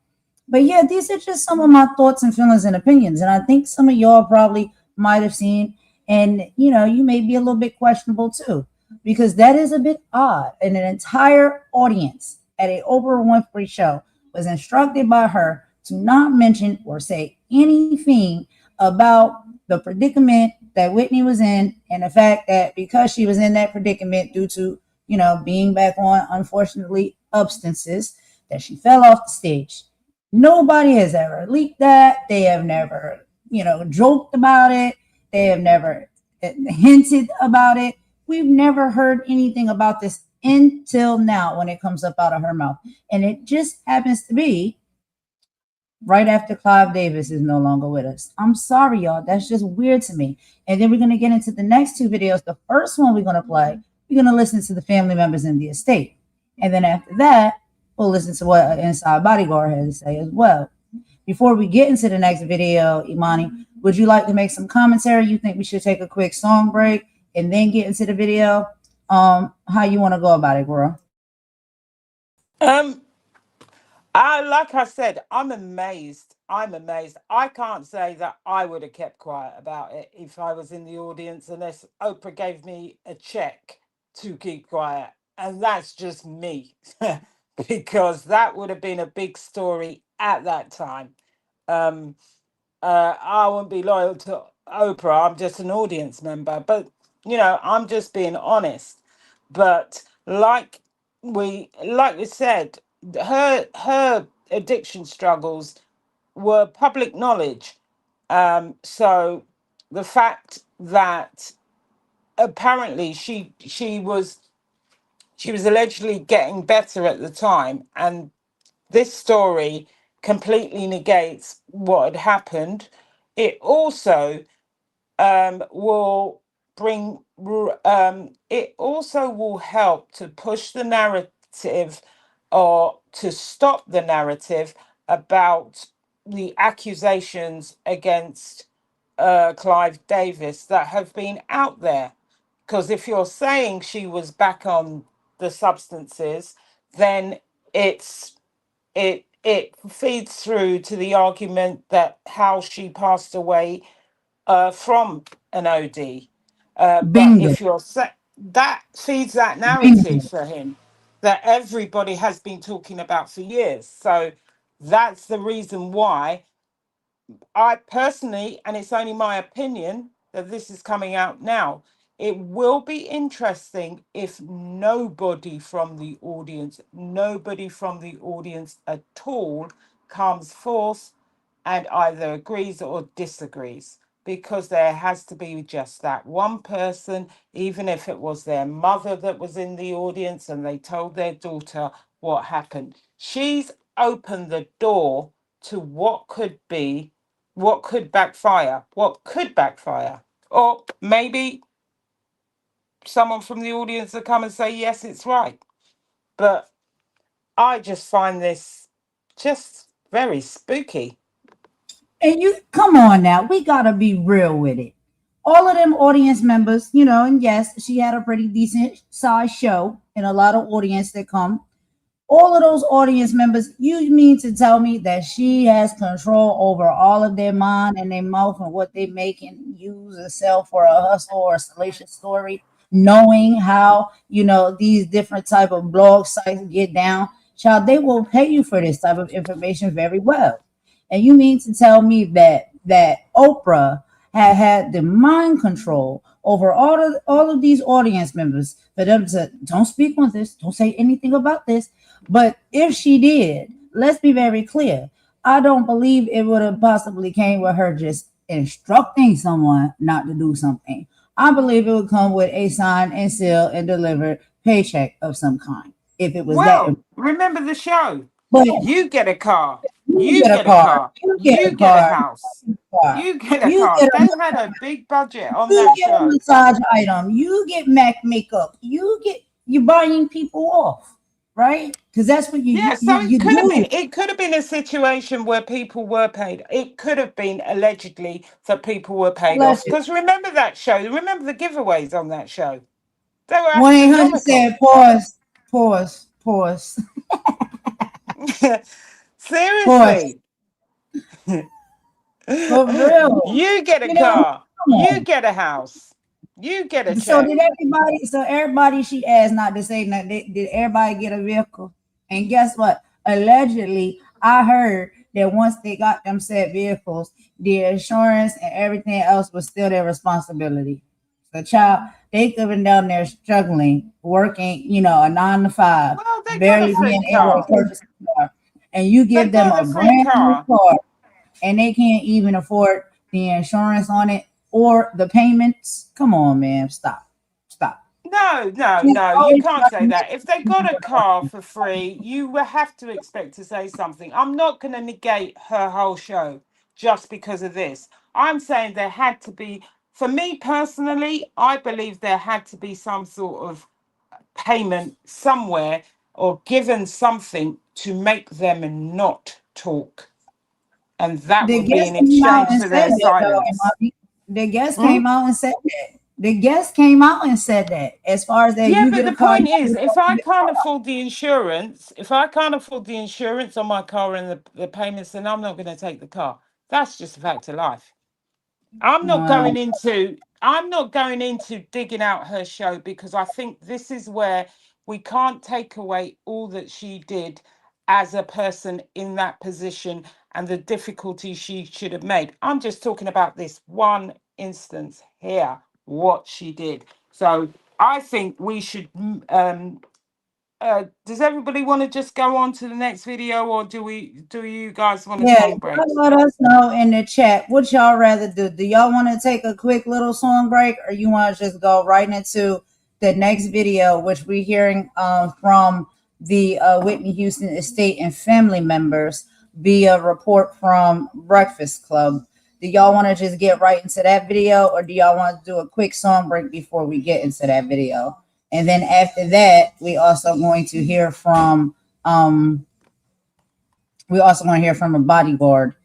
[SPEAKER 2] But yeah, these are just some of my thoughts and feelings and opinions, and I think some of y'all probably might have seen, and you know, you may be a little bit questionable too, because that is a bit odd. And an entire audience at a Oprah Winfrey show was instructed by her to not mention or say anything about the predicament that Whitney was in, and the fact that because she was in that predicament due to, you know, being back on, unfortunately, substances, that she fell off the stage. Nobody has ever leaked that. They have never, you know, joked about it. They have never hinted about it. We've never heard anything about this until now when it comes up out of her mouth. And it just happens to be right after Clive Davis is no longer with us. I'm sorry, y'all. That's just weird to me. And then we're going to get into the next two videos. The first one we're going to play, we're going to listen to the family members in the estate. And then after that, we'll listen to what an inside bodyguard has to say as well. Before we get into the next video, Imani, would you like to make some commentary? You think we should take a quick song break and then get into the video? How you want to go about it, girl?
[SPEAKER 3] Like I said, I'm amazed. I can't say that I would have kept quiet about it if I was in the audience, unless Oprah gave me a check to keep quiet. And that's just me, because that would have been a big story at that time. I wouldn't be loyal to Oprah. I'm just an audience member. But, you know, I'm just being honest. But like we said, her addiction struggles were public knowledge. So the fact that apparently she was allegedly getting better at the time, and this story completely negates what had happened. It also will bring it also will help to push the narrative, or to stop the narrative about the accusations against Clive Davis that have been out there. Because if you're saying she was back on the substances, then it feeds through to the argument that how she passed away from an OD. But
[SPEAKER 2] Bingo.
[SPEAKER 3] if you're that feeds that
[SPEAKER 2] Bingo.
[SPEAKER 3] narrative for him that everybody has been talking about for years. So that's the reason why I personally, and it's only my opinion that this is coming out now, it will be interesting if nobody from the audience at all comes forth and either agrees or disagrees, because there has to be just that one person, even if it was their mother that was in the audience and they told their daughter what happened. She's opened the door to what could backfire, or maybe someone from the audience will come and say, yes, it's right. But I just find this just very spooky.
[SPEAKER 2] And you come on now, we gotta be real with it. All of them audience members, you know, and yes, she had a pretty decent size show and a lot of audience that come. All of those audience members, you mean to tell me that she has control over all of their mind and their mouth and what they make and use or sell for a hustle or a salacious story, knowing how, you know, these different type of blog sites get down? Child, they will pay you for this type of information very well. And you mean to tell me that Oprah had the mind control over all of these audience members for them to don't speak on this, don't say anything about this. But if she did, let's be very clear. I don't believe it would have possibly came with her just instructing someone not to do something. I believe it would come with a signed and sealed and delivered paycheck of some kind. If it was that,
[SPEAKER 3] Well, remember the show.
[SPEAKER 2] but
[SPEAKER 3] You get a car.
[SPEAKER 2] you
[SPEAKER 3] You
[SPEAKER 2] get a
[SPEAKER 3] get a
[SPEAKER 2] car,
[SPEAKER 3] car.
[SPEAKER 2] you get a
[SPEAKER 3] You get a
[SPEAKER 2] car,
[SPEAKER 3] house.
[SPEAKER 2] car,
[SPEAKER 3] You get a
[SPEAKER 2] you
[SPEAKER 3] car.
[SPEAKER 2] get
[SPEAKER 3] They
[SPEAKER 2] a
[SPEAKER 3] had a big budget on
[SPEAKER 2] you
[SPEAKER 3] that
[SPEAKER 2] get a
[SPEAKER 3] show.
[SPEAKER 2] massage item, you get MAC makeup, you're buying people off, right? Because that's what
[SPEAKER 3] Yeah, so
[SPEAKER 2] you
[SPEAKER 3] it could have
[SPEAKER 2] do.
[SPEAKER 3] been a situation where people were paid. It could have been allegedly that people were paid off.
[SPEAKER 2] Allegedly.
[SPEAKER 3] Because remember that show? Remember the giveaways on that show? They were
[SPEAKER 2] 1-800
[SPEAKER 3] astronomical.
[SPEAKER 2] said pause, pause, pause, pause.
[SPEAKER 3] Seriously.
[SPEAKER 2] For real.
[SPEAKER 3] You get a
[SPEAKER 2] You know,
[SPEAKER 3] car.
[SPEAKER 2] come
[SPEAKER 3] You
[SPEAKER 2] on.
[SPEAKER 3] get a house. You get a
[SPEAKER 2] So
[SPEAKER 3] check.
[SPEAKER 2] did everybody? So everybody she asked not to say nothing. Did everybody get a vehicle? And guess what? Allegedly, I heard that once they got them said vehicles, the insurance and everything else was still their responsibility. So, child, they could have been down there struggling, working, a 9 to 5,
[SPEAKER 3] Well, they got a
[SPEAKER 2] barely
[SPEAKER 3] free
[SPEAKER 2] being able to
[SPEAKER 3] car.
[SPEAKER 2] purchase a car, and you
[SPEAKER 3] They
[SPEAKER 2] give them
[SPEAKER 3] got
[SPEAKER 2] a
[SPEAKER 3] a free
[SPEAKER 2] brand new
[SPEAKER 3] car.
[SPEAKER 2] car and they can't even afford the insurance on it or the payments. Come on, man. Stop. Stop.
[SPEAKER 3] No, no,
[SPEAKER 2] It's
[SPEAKER 3] no, you
[SPEAKER 2] always
[SPEAKER 3] can't
[SPEAKER 2] about
[SPEAKER 3] say that. If they got a car
[SPEAKER 2] making
[SPEAKER 3] for free, you will have to expect to say something. I'm not going to negate her whole show just because of this. I'm saying there had to be, for me personally, I believe there had to be some sort of payment somewhere or given something to make them not talk. And that
[SPEAKER 2] the
[SPEAKER 3] would be
[SPEAKER 2] guest
[SPEAKER 3] in
[SPEAKER 2] came out
[SPEAKER 3] exchange
[SPEAKER 2] and
[SPEAKER 3] for
[SPEAKER 2] said
[SPEAKER 3] their
[SPEAKER 2] that though.
[SPEAKER 3] silence.
[SPEAKER 2] The guest
[SPEAKER 3] Hmm?
[SPEAKER 2] came out and said that. The guest came out and said that. As far as that,
[SPEAKER 3] Yeah,
[SPEAKER 2] you
[SPEAKER 3] but
[SPEAKER 2] get a
[SPEAKER 3] the
[SPEAKER 2] car,
[SPEAKER 3] point
[SPEAKER 2] you
[SPEAKER 3] is, if I
[SPEAKER 2] get a
[SPEAKER 3] can't
[SPEAKER 2] car.
[SPEAKER 3] afford the insurance, if I can't afford the insurance on my car and the payments, then I'm not going to take the car. That's just a fact of life.
[SPEAKER 2] Wow.
[SPEAKER 3] I'm not going into digging out her show because I think this is where we can't take away all that she did as a person in that position and the difficulty she should have made. I'm just talking about this one instance here, what she did. So I think we should does everybody want to just go on to the next video, or do you guys want a
[SPEAKER 2] Yeah,
[SPEAKER 3] song break?
[SPEAKER 2] y'all let us know in the chat what y'all rather do. Do y'all want to take a quick little song break, or you want to just go right into the next video, which we're hearing from the Whitney Houston estate and family members via report from Breakfast Club? Do y'all want to just get right into that video, or do y'all want to do a quick song break before we get into that video? And then after that, we also going to hear from a bodyguard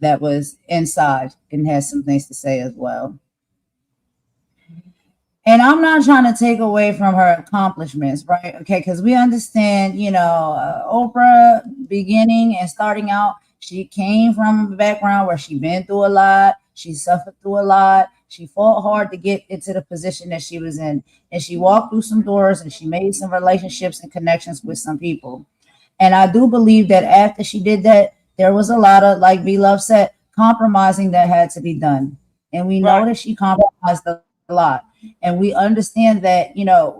[SPEAKER 2] that was inside and has some things to say as well. And I'm not trying to take away from her accomplishments, right? Okay, because we understand, Oprah beginning and starting out, she came from a background where she been through a lot, she suffered through a lot, she fought hard to get into the position that she was in, and she walked through some doors and she made some relationships and connections with some people. And I do believe that after she did that, there was a lot of, like B Love said, compromising that had to be done. And we know
[SPEAKER 3] Right.
[SPEAKER 2] that she compromised a lot. And we understand that,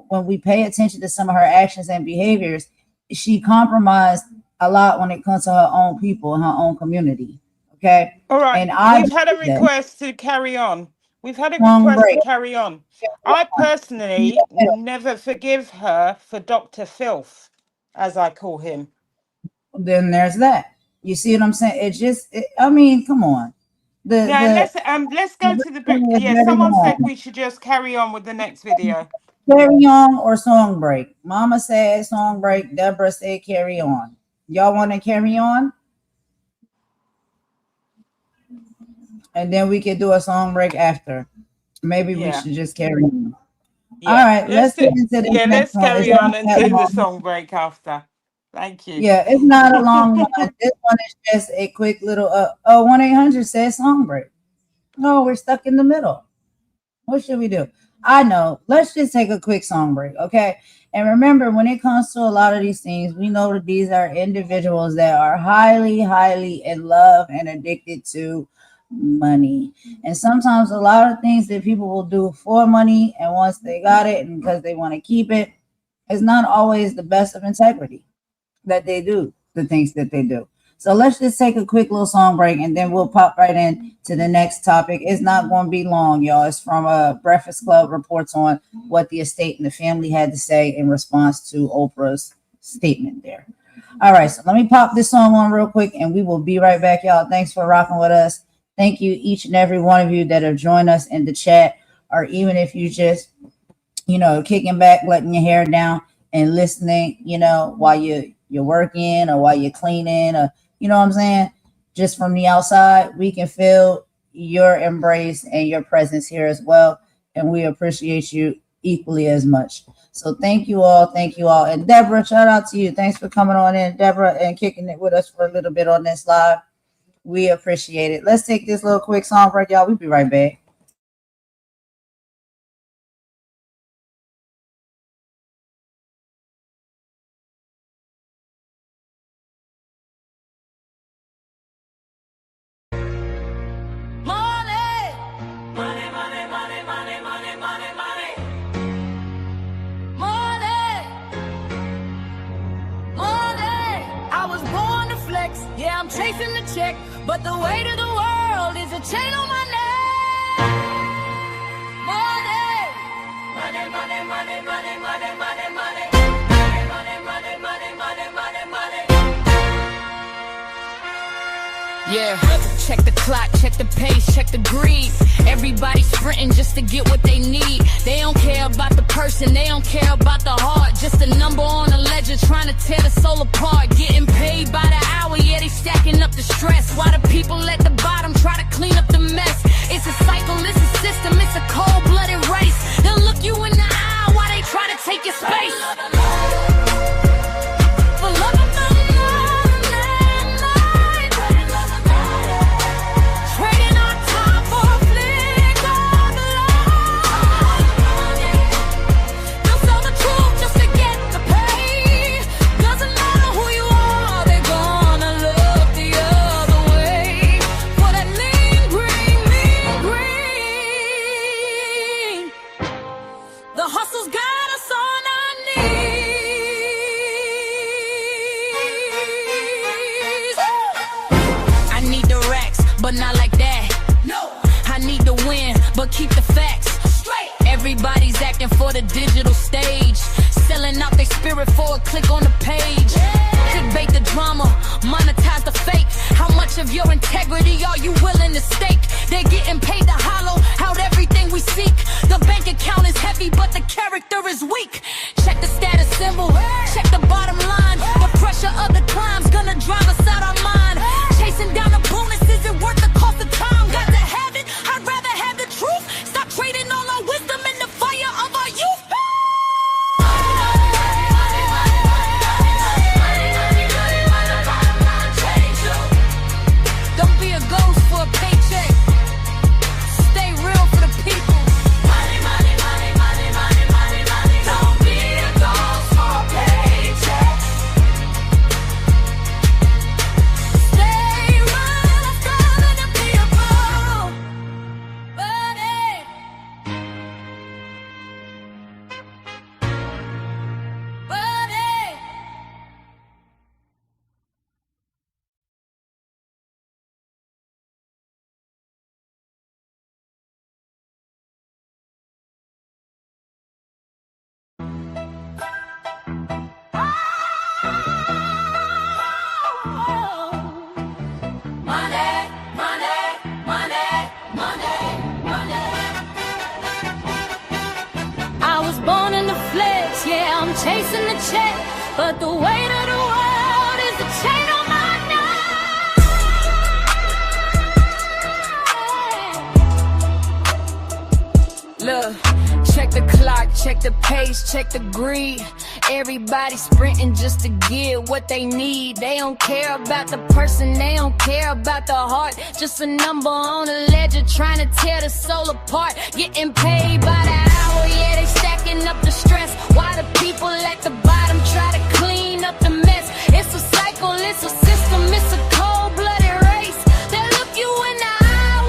[SPEAKER 2] when we pay attention to some of her actions and behaviors, she compromised a lot when it comes to her own people and her own community. Okay.
[SPEAKER 3] All right,
[SPEAKER 2] And I
[SPEAKER 3] we've had a
[SPEAKER 2] believe that.
[SPEAKER 3] request to carry on. We've had a
[SPEAKER 2] Long
[SPEAKER 3] request to
[SPEAKER 2] break.
[SPEAKER 3] carry on. I personally never forgive her for Dr. Filth, as I call him.
[SPEAKER 2] Then there's that. You see what I'm saying? I mean, come on.
[SPEAKER 3] Yeah,
[SPEAKER 2] The
[SPEAKER 3] let's go to the break.
[SPEAKER 2] is
[SPEAKER 3] Yeah,
[SPEAKER 2] better
[SPEAKER 3] someone said
[SPEAKER 2] than
[SPEAKER 3] we should just carry on with the next video.
[SPEAKER 2] carry on or song break. Mama said song break. Deborah said carry on. Y'all want to carry on? And then we could do a song break after. Maybe we
[SPEAKER 3] Yeah,
[SPEAKER 2] should just carry on. All
[SPEAKER 3] yeah.
[SPEAKER 2] right, let's get into this next
[SPEAKER 3] Let's
[SPEAKER 2] one. It's
[SPEAKER 3] carry
[SPEAKER 2] not
[SPEAKER 3] on and
[SPEAKER 2] that
[SPEAKER 3] do the
[SPEAKER 2] long.
[SPEAKER 3] song break after. Thank you.
[SPEAKER 2] Yeah, it's not a long one. This one is just a quick little 1-800 says song break. No, we're stuck in the middle. What should we do? I know. Let's just take a quick song break, okay? And remember, when it comes to a lot of these things, we know that these are individuals that are highly, highly in love and addicted to money. And sometimes a lot of things that people will do for money, and once they got it and because they want to keep it, it's not always the best of integrity that they do the things that they do. So let's just take a quick little song break and then we'll pop right in to the next topic. It's not going to be long, y'all. It's from Breakfast Club reports on what the estate and the family had to say in response to Oprah's statement there. All right, so let me pop this song on real quick and we will be right back, y'all. Thanks for rocking with us. Thank you, each and every one of you that have joined us in the chat, or even if you just, kicking back, letting your hair down and listening, while you're working or while you're cleaning, or you know what I'm saying? Just from the outside, we can feel your embrace and your presence here as well. And we appreciate you equally as much. So thank you all. Thank you all. And Deborah, shout out to you. Thanks for coming on in, Deborah, and kicking it with us for a little bit on this live. We appreciate it. Let's take this little quick song break, y'all. We'll be right back.
[SPEAKER 1] Yeah, I'm chasing the check, but the weight of the world is a chain on my neck. Money, money, money, money, money, money, money, money, money, money, money, money, money, money. Yeah, check the clock, check the pace, check the greed. Everybody sprinting just to get what they need. They don't care about the person, they don't care about the heart. Just a number on a ledger trying to tear the soul apart. Getting paid by the hour, yeah, they stacking up the stress. While the people at the bottom try to clean up the mess. It's a cycle, it's a system, it's a cold-blooded race. They'll look you in the eye while they try to take your space. For love of the trading our time for a flick of love. They'll sell the truth just to get the pay. Doesn't matter who you are, they're gonna look the other way. For that lean green. The hustle's got us on our knees. I need the racks, but not like that. No, I need to win, but keep the facts straight. Everybody's acting for the digital stage, selling out their spirit for a click on the page. Clickbait the drama, monetize the fake. How much of your integrity are you willing to stake? They're getting paid to hollow out everything we seek. The bank account is heavy, but the character is weak. Check the status symbol, check the bottom line. The pressure of the climb's gonna drive us out our mind. Chasing down the bonus isn't worth the cost of time. Got to have it, I'd rather have the truth. Stop trading all our wisdom in the fire of our youth. Don't be a ghost for a paycheck. Stay real for the people. Money, money, money, money, money, money, money. Don't be a ghost for a paycheck. Stay real, it's gonna be a ball. Money. Money. Money, money, money, money, money. I was born in the flesh, yeah, I'm chasing the check, but the weight of the world is a chain on my neck. Look, check the clock, check the pace, check the greed. Everybody sprinting just to get what they need. They don't care about the person, they don't care about the heart. Just a number on a ledger trying to tear the soul apart. Getting paid by the hour, yeah, they stacking up the stress. While the people at the bottom try to clean up the mess. It's a cycle, it's a system, it's a cold-blooded race. They look you in the eye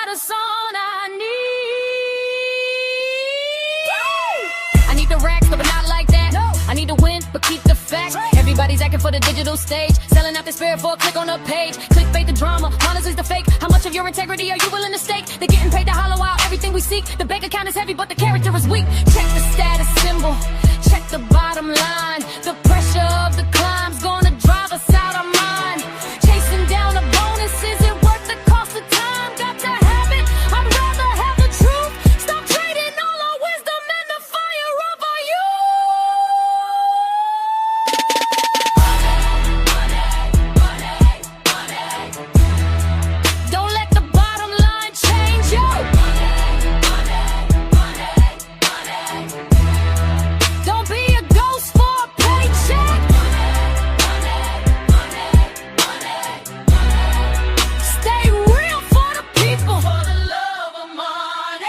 [SPEAKER 1] medicine I need. I need the racks, but not like that. No. I need to win, but keep the facts. Right. Everybody's acting for the digital stage, selling out the spirit for a click on a page. Clickbait the drama, honestly the fake. How much of your integrity are you willing to stake? They're getting paid to hollow out everything we seek. The bank account is heavy, but the character is weak. Check the status symbol, check the bottom line. The pressure of the climb's gonna drive us out of mind. Chasing down the bonus isn't worth the cost of time. Got to have it, I'd rather have the truth. Stop trading all our wisdom and the fire of our youth. Don't let the bottom line change you. Don't be a ghost for a paycheck. Stay real for the people. For the love of money.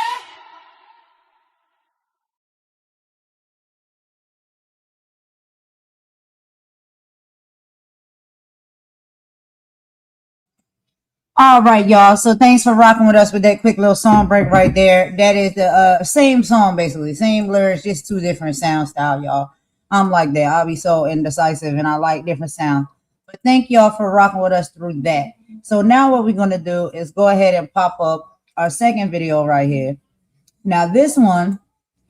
[SPEAKER 2] All right, y'all. So thanks for rocking with us with that quick little song break right there. That is the same song, basically. Same lyrics, just two different sound style, y'all. I'm like that. I'll be so indecisive and I like different sound. But thank y'all for rocking with us through that. So now what we're going to do is go ahead and pop up our second video right here. Now this one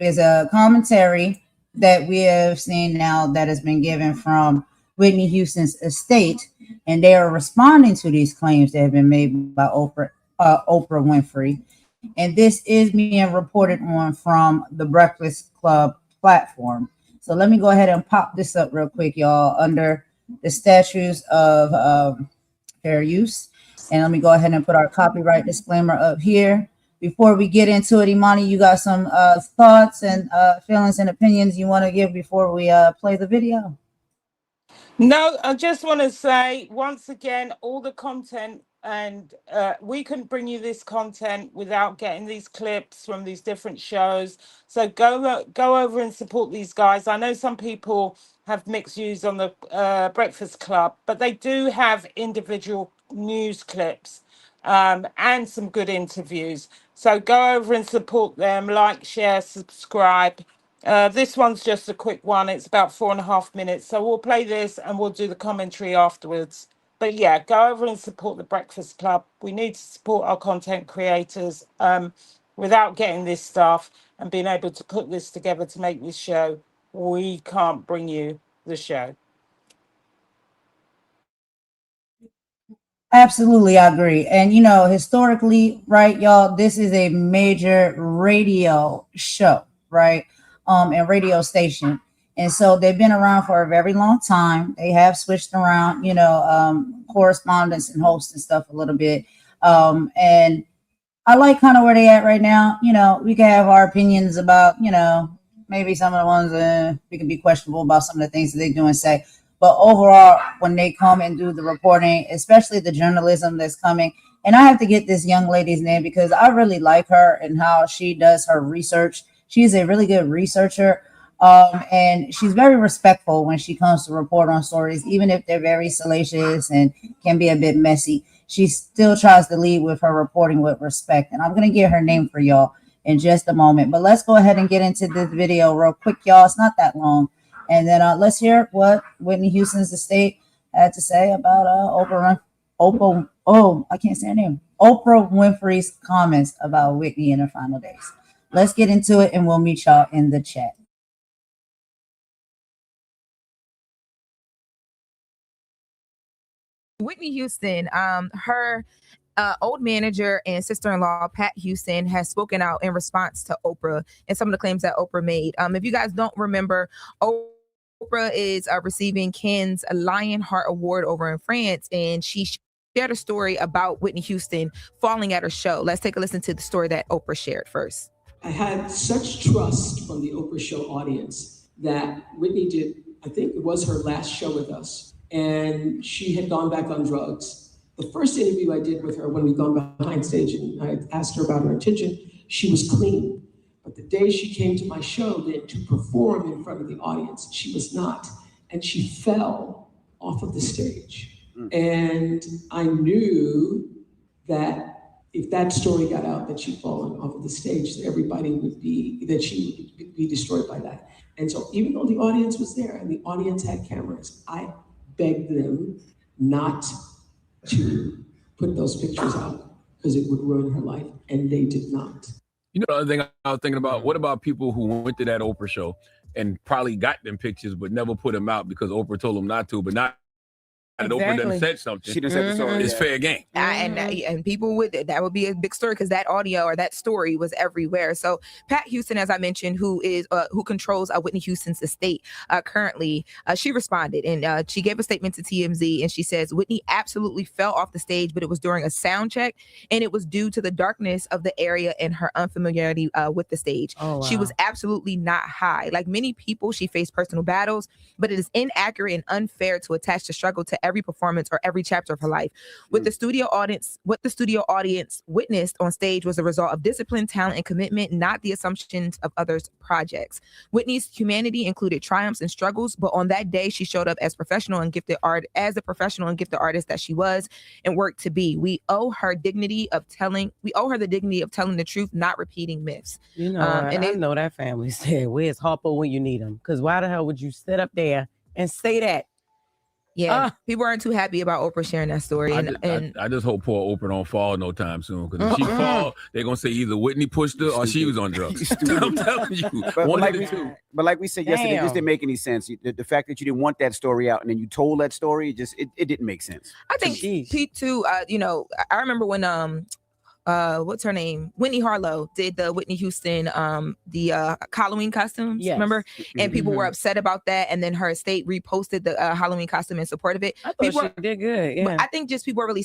[SPEAKER 2] is a commentary that we have seen now that has been given from Whitney Houston's estate, and they are responding to these claims that have been made by Oprah Winfrey. And this is being reported on from the Breakfast Club platform. So let me go ahead and pop this up real quick, y'all, under the statutes of fair use. And let me go ahead and put our copyright disclaimer up here. Before we get into it, Imani, you got some thoughts and feelings and opinions you want to give before we play the video?
[SPEAKER 3] No, I just want to say once again, all the content, and we couldn't bring you this content without getting these clips from these different shows. So go over and support these guys. I know some people have mixed views on the Breakfast Club, but they do have individual news clips and some good interviews. So go over and support them, like, share, subscribe. This one's just a quick one. It's about 4.5 minutes. So we'll play this and we'll do the commentary afterwards. But yeah, go over and support the Breakfast Club. We need to support our content creators without getting this stuff and being able to put this together to make this show. We can't bring you the show.
[SPEAKER 2] Absolutely, I agree. And you know, historically, right, y'all, this is a major radio show, right? And radio station. And so they've been around for a very long time. They have switched around, you know, correspondence and hosts and stuff a little bit. And I like kind of where they at right now. You know, we can have our opinions about, you know, maybe some of the ones we can be questionable about some of the things that they do and say. But overall, when they come and do the reporting, especially the journalism that's coming, and I have to get this young lady's name because I really like her and how she does her research. She's a really good researcher, and she's very respectful when she comes to report on stories, even if they're very salacious and can be a bit messy. She still tries to lead with her reporting with respect, and I'm going to get her name for y'all in just a moment. But let's go ahead and get into this video real quick, y'all. It's not that long. And then let's hear what Whitney Houston's estate had to say about Oprah Winfrey's comments about Whitney in her final days. Let's get into it, and we'll meet y'all in the chat.
[SPEAKER 12] Whitney Houston, her old manager and sister-in-law, Pat Houston, has spoken out in response to Oprah and some of the claims that Oprah made. If you guys don't remember, Oprah is receiving Cannes Lionheart Award over in France, and she shared a story about Whitney Houston falling at her show. Let's take a listen to the story that Oprah shared first.
[SPEAKER 10] I had such trust from the Oprah show audience that Whitney did, I think it was her last show with us, and she had gone back on drugs. The first interview I did with her when we'd gone behind stage and I asked her about her intention, she was clean. But the day she came to my show then to perform in front of the audience, she was not. And she fell off of the stage. And I knew that if that story got out that she'd fallen off of the stage, everybody that she would be destroyed by that. And so even though the audience was there and the audience had cameras, I begged them not to put those pictures out because it would ruin her life, and they did not.
[SPEAKER 13] You know, the other thing I was thinking about, what about people who went to that Oprah show and probably got them pictures but never put them out because Oprah told them not to, but not that Oprah done said something.
[SPEAKER 14] She done said something.
[SPEAKER 13] It's fair game.
[SPEAKER 12] And people that would be a big story because that audio or that story was everywhere. So Pat Houston, as I mentioned, who controls Whitney Houston's estate currently, she responded and she gave a statement to TMZ, and she says Whitney absolutely fell off the stage, but it was during a sound check, and it was due to the darkness of the area and her unfamiliarity with the stage. Oh, wow. She was absolutely not high. Like many people, she faced personal battles, but it is inaccurate and unfair to attach the struggle to every performance or every chapter of her life. With the studio audience, what the studio audience witnessed on stage was a result of discipline, talent, and commitment, not the assumptions of others' projects. Whitney's humanity included triumphs and struggles, but on that day, she showed up as the professional and gifted artist that she was and worked to be. We owe her the dignity of telling the truth, not repeating myths.
[SPEAKER 15] You know, and I know that family said, "Where's Harpo when you need him?" Because why the hell would you sit up there and say that?
[SPEAKER 12] Yeah, people aren't too happy about Oprah sharing that story.
[SPEAKER 13] I just hope poor Oprah don't fall no time soon, because if she fall, they're going to say either Whitney pushed her or she was on drugs. I'm telling you.
[SPEAKER 14] But like we said yesterday, this didn't make any sense. The fact that you didn't want that story out and then you told that story, it didn't make sense.
[SPEAKER 12] I think Pete too, I remember when what's her name? Whitney Harlow did the Whitney Houston, the Halloween costumes, remember? And people were upset about that. And then her estate reposted the Halloween costume in support of it.
[SPEAKER 15] I thought she did good. Yeah.
[SPEAKER 12] But I think just people are really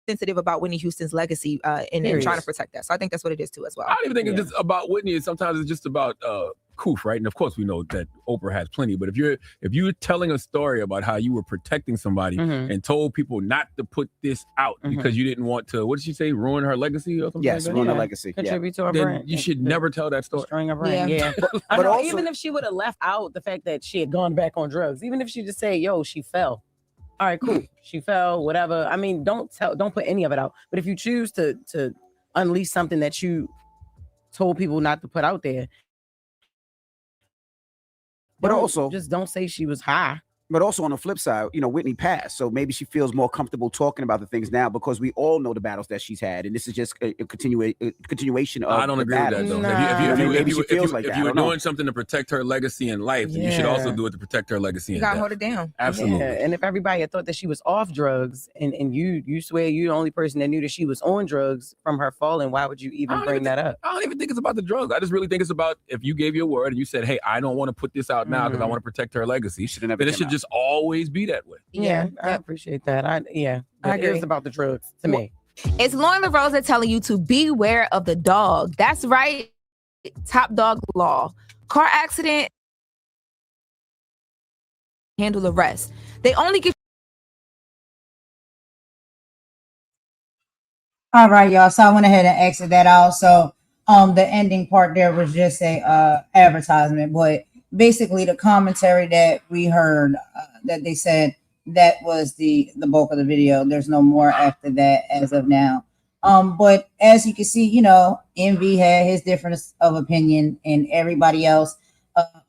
[SPEAKER 12] sensitive about Whitney Houston's legacy and trying to protect that. So I think that's what it is too as well.
[SPEAKER 13] I don't even think it's just about Whitney. Sometimes it's just about Koof, right? And of course we know that Oprah has plenty, but if you're telling a story about how you were protecting somebody and told people not to put this out because you didn't want to, what did she say, ruin her legacy or something?
[SPEAKER 14] Yes, ruin her legacy.
[SPEAKER 15] Contribute to her
[SPEAKER 13] then
[SPEAKER 15] brand.
[SPEAKER 13] You should never tell that story.
[SPEAKER 15] Destroying her brand. Yeah. But also, even if she would have left out the fact that she had gone back on drugs, even if she just say, "Yo, she fell." All right, cool. She fell, whatever. I mean, don't put any of it out. But if you choose to unleash something that you told people not to put out there,
[SPEAKER 14] but also
[SPEAKER 15] just don't say she was high.
[SPEAKER 14] But also on the flip side, Whitney passed, so maybe she feels more comfortable talking about the things now because we all know the battles that she's had, and this is just a continuation of.
[SPEAKER 13] I don't agree with that though. If you were doing something to protect her legacy in life, then you should also do it to protect her legacy in death.
[SPEAKER 12] You gotta hold it down.
[SPEAKER 13] Absolutely.
[SPEAKER 15] Yeah. And if everybody had thought that she was off drugs, and you swear you're the only person that knew that she was on drugs from her falling, why would you even bring that up?
[SPEAKER 13] I don't even think it's about the drugs. I just really think it's about if you gave your word and you said, "Hey, I don't want to put this out now because I want to protect her legacy." Then it should just always be that way.
[SPEAKER 15] Yeah, I appreciate that. I agree. It's about the drugs to me.
[SPEAKER 12] It's Lauren LaRosa telling you to beware of the dog. That's right. Top dog law. Car accident, handle the rest. They only get.
[SPEAKER 2] All right, y'all. So I went ahead and exit that out. So the ending part there was just a advertisement, but basically the commentary that we heard that they said that was the bulk of the video. There's no more after that as of now. But as you can see, Envy had his difference of opinion, and everybody else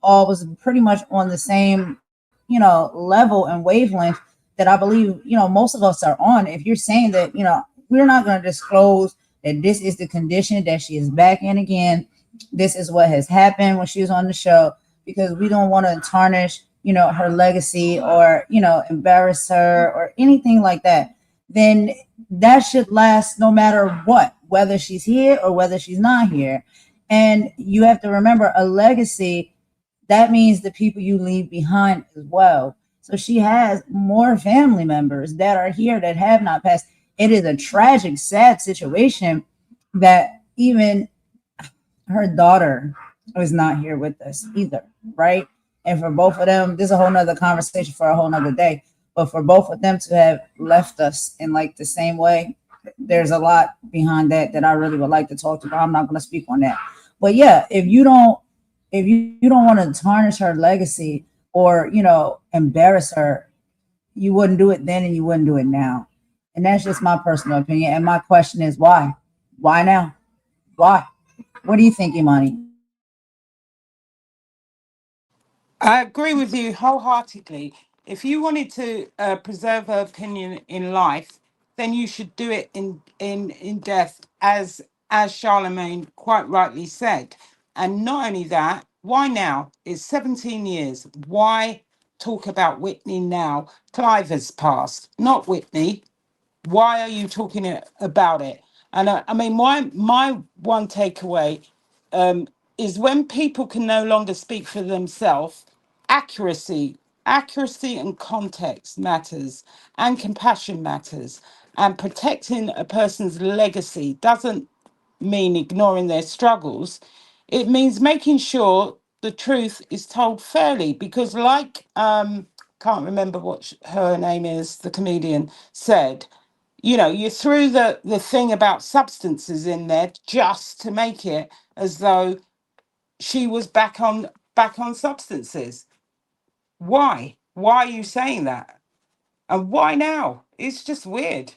[SPEAKER 2] all was pretty much on the same, level and wavelength that I believe, most of us are on. If you're saying that, we're not going to disclose that this is the condition that she is back in again. This is what has happened when she was on the show, because we don't want to tarnish, her legacy or, embarrass her or anything like that. Then that should last no matter what, whether she's here or whether she's not here. And you have to remember, a legacy, that means the people you leave behind as well. So she has more family members that are here that have not passed. It is a tragic, sad situation that even her daughter is not here with us either, right? And for both of them, this is a whole nother conversation for a whole nother day. But for both of them to have left us in like the same way, there's a lot behind that I really would like to talk about. I'm not going to speak on that. But yeah, if you don't want to tarnish her legacy or, embarrass her, you wouldn't do it then and you wouldn't do it now. And that's just my personal opinion. And my question is why? Why now? Why? What do you think, Imani?
[SPEAKER 3] I agree with you wholeheartedly. If you wanted to preserve her opinion in life, then you should do it in death, as Charlemagne quite rightly said. And not only that, why now? It's 17 years. Why talk about Whitney now? Clive has passed, not Whitney. Why are you talking about it? And I mean, my one takeaway is when people can no longer speak for themselves, accuracy, accuracy and context matters, and compassion matters, and protecting a person's legacy doesn't mean ignoring their struggles. It means making sure the truth is told fairly, because like can't remember what her name is, the comedian said, you know, you threw the thing about substances in there just to make it as though she was back on substances. Why are you saying that? And why now? It's just weird.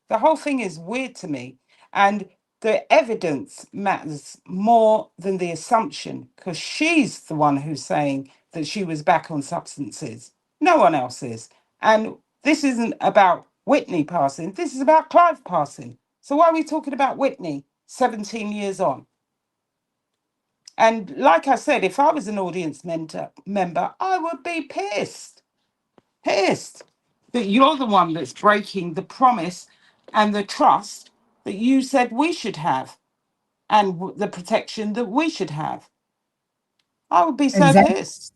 [SPEAKER 3] The whole thing is weird to me. And the evidence matters more than the assumption, because she's the one who's saying that she was back on substances. No one else is. And this isn't about Whitney passing, this is about Clive passing. So why are we talking about Whitney 17 years on? And like I said, if I was an audience member, I would be pissed that you're the one that's breaking the promise and the trust that you said we should have, and the protection that we should have. I would be so
[SPEAKER 2] Exactly.
[SPEAKER 3] pissed.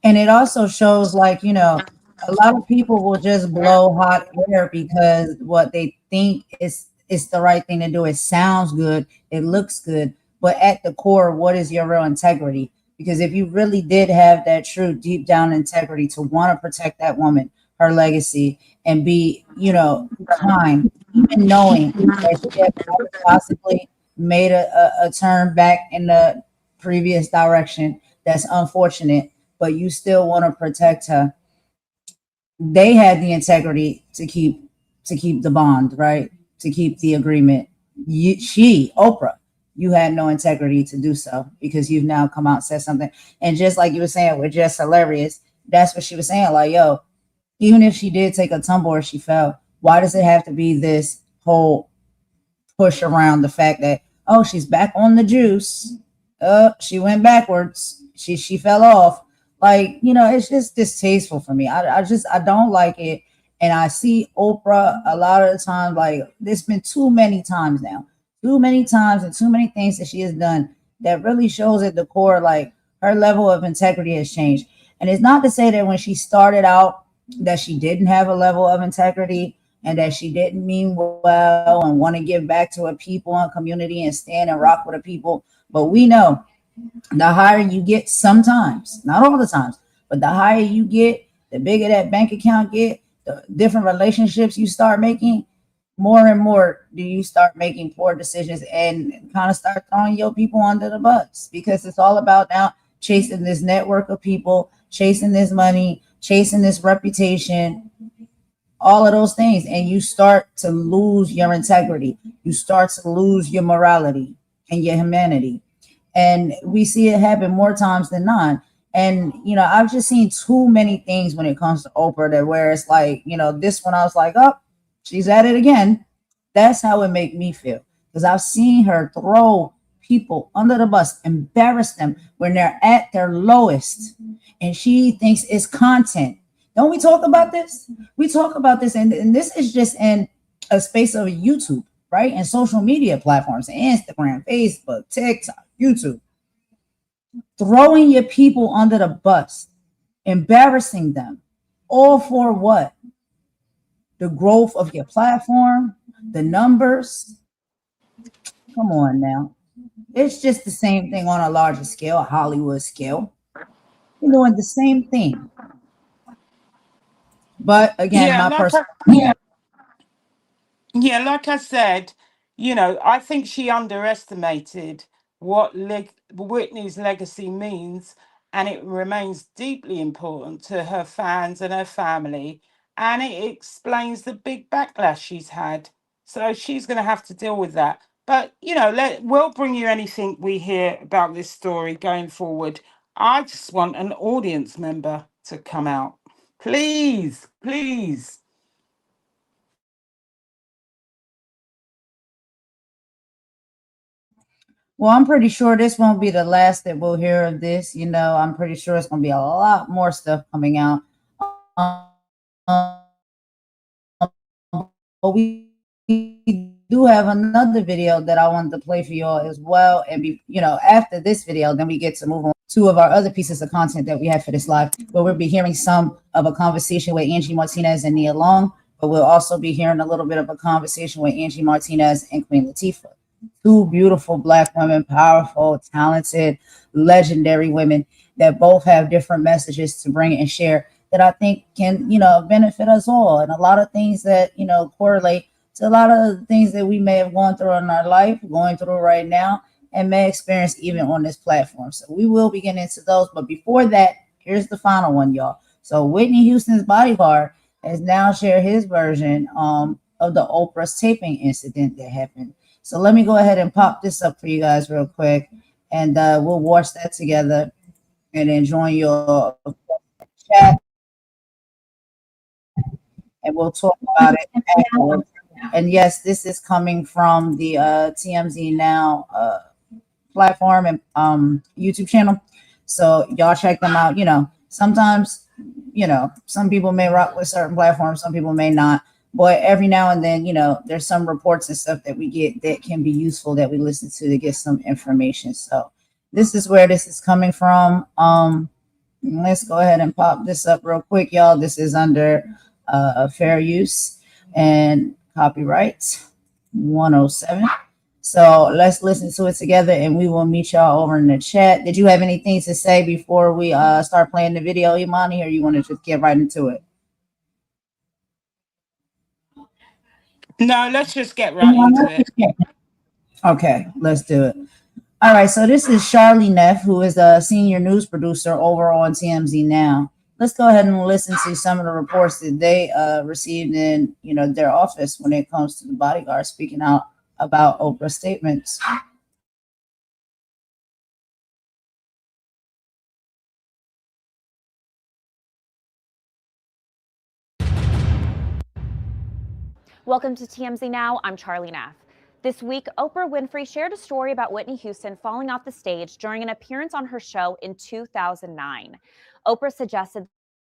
[SPEAKER 2] And it also shows, like, a lot of people will just blow hot air because what they think is the right thing to do. It sounds good, it looks good, but at the core, what is your real integrity? Because if you really did have that true deep down integrity to want to protect that woman, her legacy, and be, kind, even knowing that she had possibly made a turn back in the previous direction, that's unfortunate, but you still want to protect her. They had the integrity to keep the bond, right? To keep the agreement. Oprah, you had no integrity to do so, because you've now come out and said something. And just like you were saying, we're just hilarious. That's what she was saying. Like, yo, even if she did take a tumble or she fell, why does it have to be this whole push around the fact that, oh, she's back on the juice? She went backwards. She fell off. Like, it's just distasteful for me. I don't like it. And I see Oprah a lot of the time. Like, there's been too many times now, too many times, and too many things that she has done that really shows at the core, like, her level of integrity has changed. And it's not to say that when she started out that she didn't have a level of integrity and that she didn't mean well and want to give back to her people and community and stand and rock with the people. But we know the higher you get, sometimes, not all the times, but the higher you get, the bigger that bank account get, the different relationships you start making, more and more do you start making poor decisions and kind of start throwing your people under the bus, because it's all about now chasing this network of people, chasing this money, chasing this reputation, all of those things. And you start to lose your integrity. You start to lose your morality and your humanity. And we see it happen more times than not. And, I've just seen too many things when it comes to Oprah that where it's like, this one I was like, oh, she's at it again. That's how it make me feel. Because I've seen her throw people under the bus, embarrass them when they're at their lowest. And she thinks it's content. Don't we talk about this? We talk about this. And this is just in a space of YouTube, right? And social media platforms, Instagram, Facebook, TikTok, YouTube. Throwing your people under the bus, embarrassing them, all for what? The growth of your platform, the numbers. Come on now. It's just the same thing on a larger scale, a Hollywood scale. You're doing the same thing. But again,
[SPEAKER 3] Yeah,
[SPEAKER 2] my
[SPEAKER 3] like
[SPEAKER 2] personal
[SPEAKER 3] yeah, like I said, I think she underestimated what Whitney's legacy means, and it remains deeply important to her fans and her family. and it explains the big backlash she's had. So she's going to have to deal with that. But, you know, we'll bring you anything we hear about this story going forward. I just want an audience member to come out. Please, please.
[SPEAKER 2] Well, I'm pretty sure this won't be the last that we'll hear of this. You know, I'm pretty sure it's going to be a lot more stuff coming out. But we do have another video that I wanted to play for y'all as well. And after this video, then we get to move on to 2 of our other pieces of content that we have for this live, where we'll be hearing some of a conversation with Angie Martinez and Nia Long, but we'll also be hearing a little bit of a conversation with Angie Martinez and Queen Latifah. 2 beautiful Black women, powerful, talented, legendary women that both have different messages to bring and share that I think can, benefit us all. And a lot of things that, correlate to a lot of the things that we may have gone through in our life, going through right now, and may experience even on this platform. So we will be getting into those. But before that, here's the final one, y'all. So Whitney Houston's bodyguard has now shared his version of the Oprah's taping incident that happened. So let me go ahead and pop this up for you guys real quick, and we'll watch that together and then join your chat, and we'll talk about it afterwards. And yes, this is coming from the TMZ Now platform and YouTube channel. So y'all check them out. Sometimes, some people may rock with certain platforms, some people may not. But every now and then, there's some reports and stuff that we get that can be useful that we listen to get some information. So this is where this is coming from. Let's go ahead and pop this up real quick, y'all. This is under fair use and copyright 107. So let's listen to it together, and we will meet y'all over in the chat. Did you have anything to say before we start playing the video, Imani, or you want to just get right into it?
[SPEAKER 3] No, let's just get right into it.
[SPEAKER 2] Okay, let's do it. All right, so this is Charlie Neff, who is a senior news producer over on TMZ Now. Let's go ahead and listen to some of the reports that they received in, their office when it comes to the bodyguard speaking out about Oprah's statements.
[SPEAKER 16] Welcome to TMZ Now. I'm Charlie Neff. This week, Oprah Winfrey shared a story about Whitney Houston falling off the stage during an appearance on her show in 2009. Oprah suggested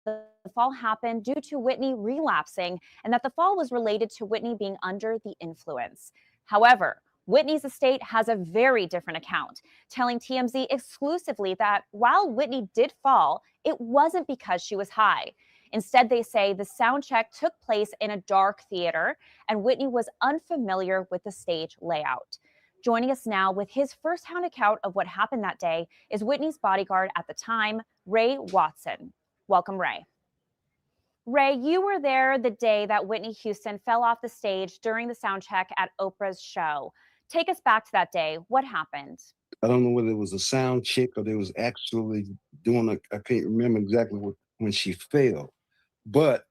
[SPEAKER 16] the fall happened due to Whitney relapsing and that the fall was related to Whitney being under the influence. However, Whitney's estate has a very different account, telling TMZ exclusively that while Whitney did fall, it wasn't because she was high. Instead, they say the sound check took place in a dark theater and Whitney was unfamiliar with the stage layout. Joining us now with his firsthand account of what happened that day is Whitney's bodyguard at the time, Ray Watson. Welcome, Ray. Ray, you were there the day that Whitney Houston fell off the stage during the sound check at Oprah's show. Take us back to that day. What happened?
[SPEAKER 17] I don't know whether it was a sound check or they was actually doing I can't remember exactly when she fell. But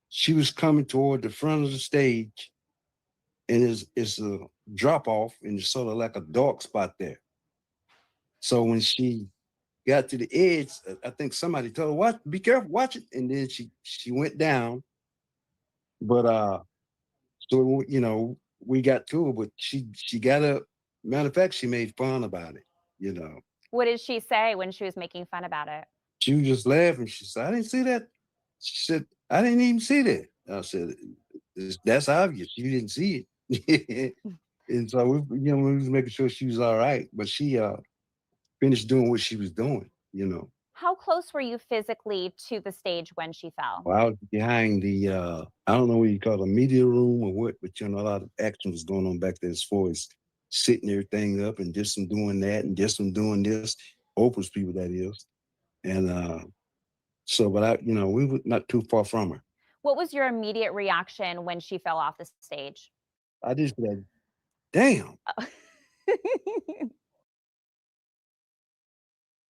[SPEAKER 17] she was coming toward the front of the stage, and it's a drop off, and it's sort of like a dark spot there. So when she got to the edge, I think somebody told her, "Watch, be careful, watch it." And then she went down. But so we got to her, but she got up. Matter of fact, she made fun about it.
[SPEAKER 16] What did she say when she was making fun about it?
[SPEAKER 17] She was just laughing. She said, "I didn't see that." She said, "I didn't even see that." I said, "That's obvious. You didn't see it." And so we was making sure she was all right. But she finished doing what she was doing.
[SPEAKER 16] How close were you physically to the stage when she fell?
[SPEAKER 17] Well, I was behind the I don't know what you call it, a media room or what, but a lot of action was going on back there as far as setting everything up and just some doing that and just some doing this. Oprah's people, that is. And so, but we were not too far from her.
[SPEAKER 16] What was your immediate reaction when she fell off the stage?
[SPEAKER 17] I just said, "Damn."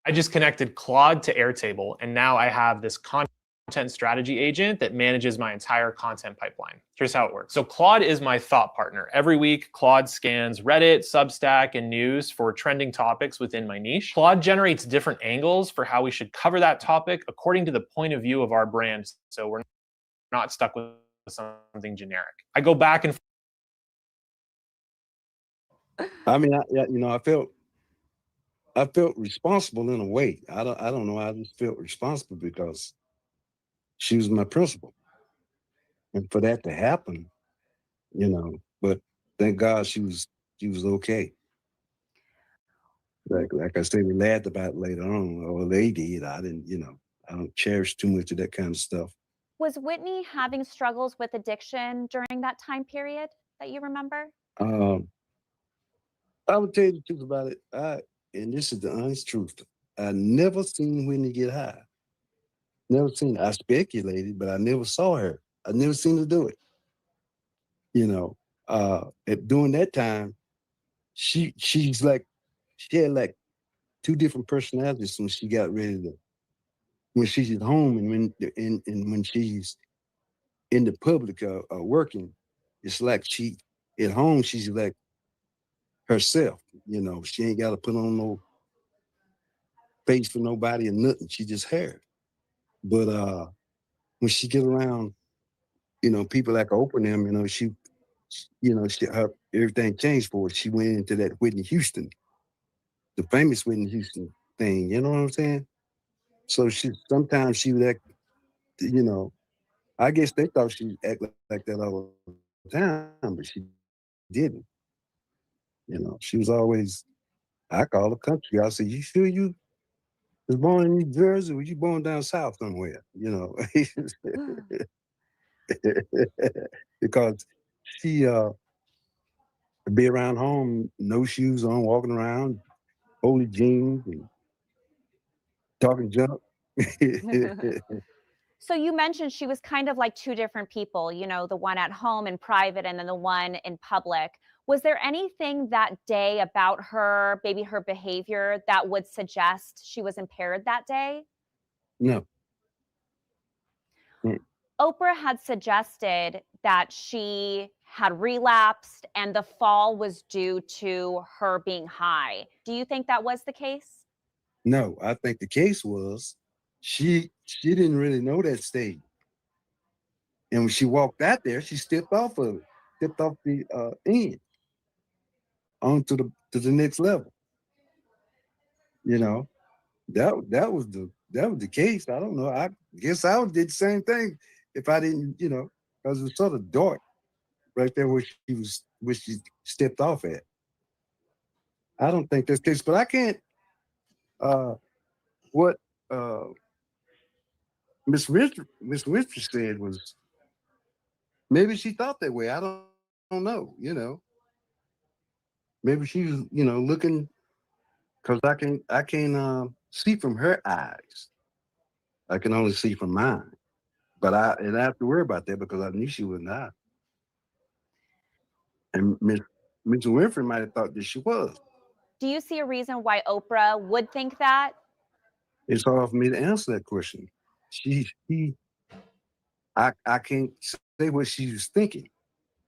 [SPEAKER 18] I just connected Claude to Airtable, and now I have this content strategy agent that manages my entire content pipeline. Here's how it works. So Claude is my thought partner. Every week, Claude scans Reddit, Substack, and news for trending topics within my niche. Claude generates different angles for how we should cover that topic according to the point of view of our brand, so we're not stuck with something generic. I go back and
[SPEAKER 17] I mean, I felt responsible in a way. I don't know. I just felt responsible because she was my principal, and for that to happen, But thank God she was okay. Like I said, we laughed about it later on, or they did. I didn't. I don't cherish too much of that kind of stuff.
[SPEAKER 16] Was Whitney having struggles with addiction during that time period that you remember?
[SPEAKER 17] I would tell you the truth about it. And this is the honest truth. I never seen Whitney get high. Never seen. I speculated, but I never saw her. I never seen her do it. During that time, she had like two different personalities when she got ready to. When she's at home and when she's in the public working, it's like she at home she's like herself. She ain't got to put on no face for nobody or nothing. She just her. But when she get around, people like Oprah and them, her everything changed for her. She went into that Whitney Houston, the famous Whitney Houston thing. You know what I'm saying? So sometimes she would act, I guess they thought she act like that all the time, but she didn't. She was always, I call her country. I said, you sure you was born in New Jersey or was you born down south somewhere? Because she be around home, no shoes on, walking around, holy jeans and talking junk.
[SPEAKER 16] So you mentioned she was kind of like two different people, the one at home in private and then the one in public. Was there anything that day about her, maybe her behavior, that would suggest she was impaired that day?
[SPEAKER 17] No.
[SPEAKER 16] Oprah had suggested that she had relapsed and the fall was due to her being high. Do you think that was the case?
[SPEAKER 17] No, I think the case was she didn't really know that stage. And when she walked out there, she stepped off of it, stepped off the end onto the next level. That was the case. I don't know. I guess I would did the same thing if I didn't, because it was sort of dark right there where she stepped off at. I don't think that's the case, but I can't. What Miss Winfrey said was maybe she thought that way. I don't know. Maybe she was, looking because I can see from her eyes. I can only see from mine. But I have to worry about that because I knew she was not. And Miss Winfrey might have thought that she was.
[SPEAKER 16] Do you see a reason why Oprah would think that?
[SPEAKER 17] It's hard for me to answer that question. I can't say what she was thinking.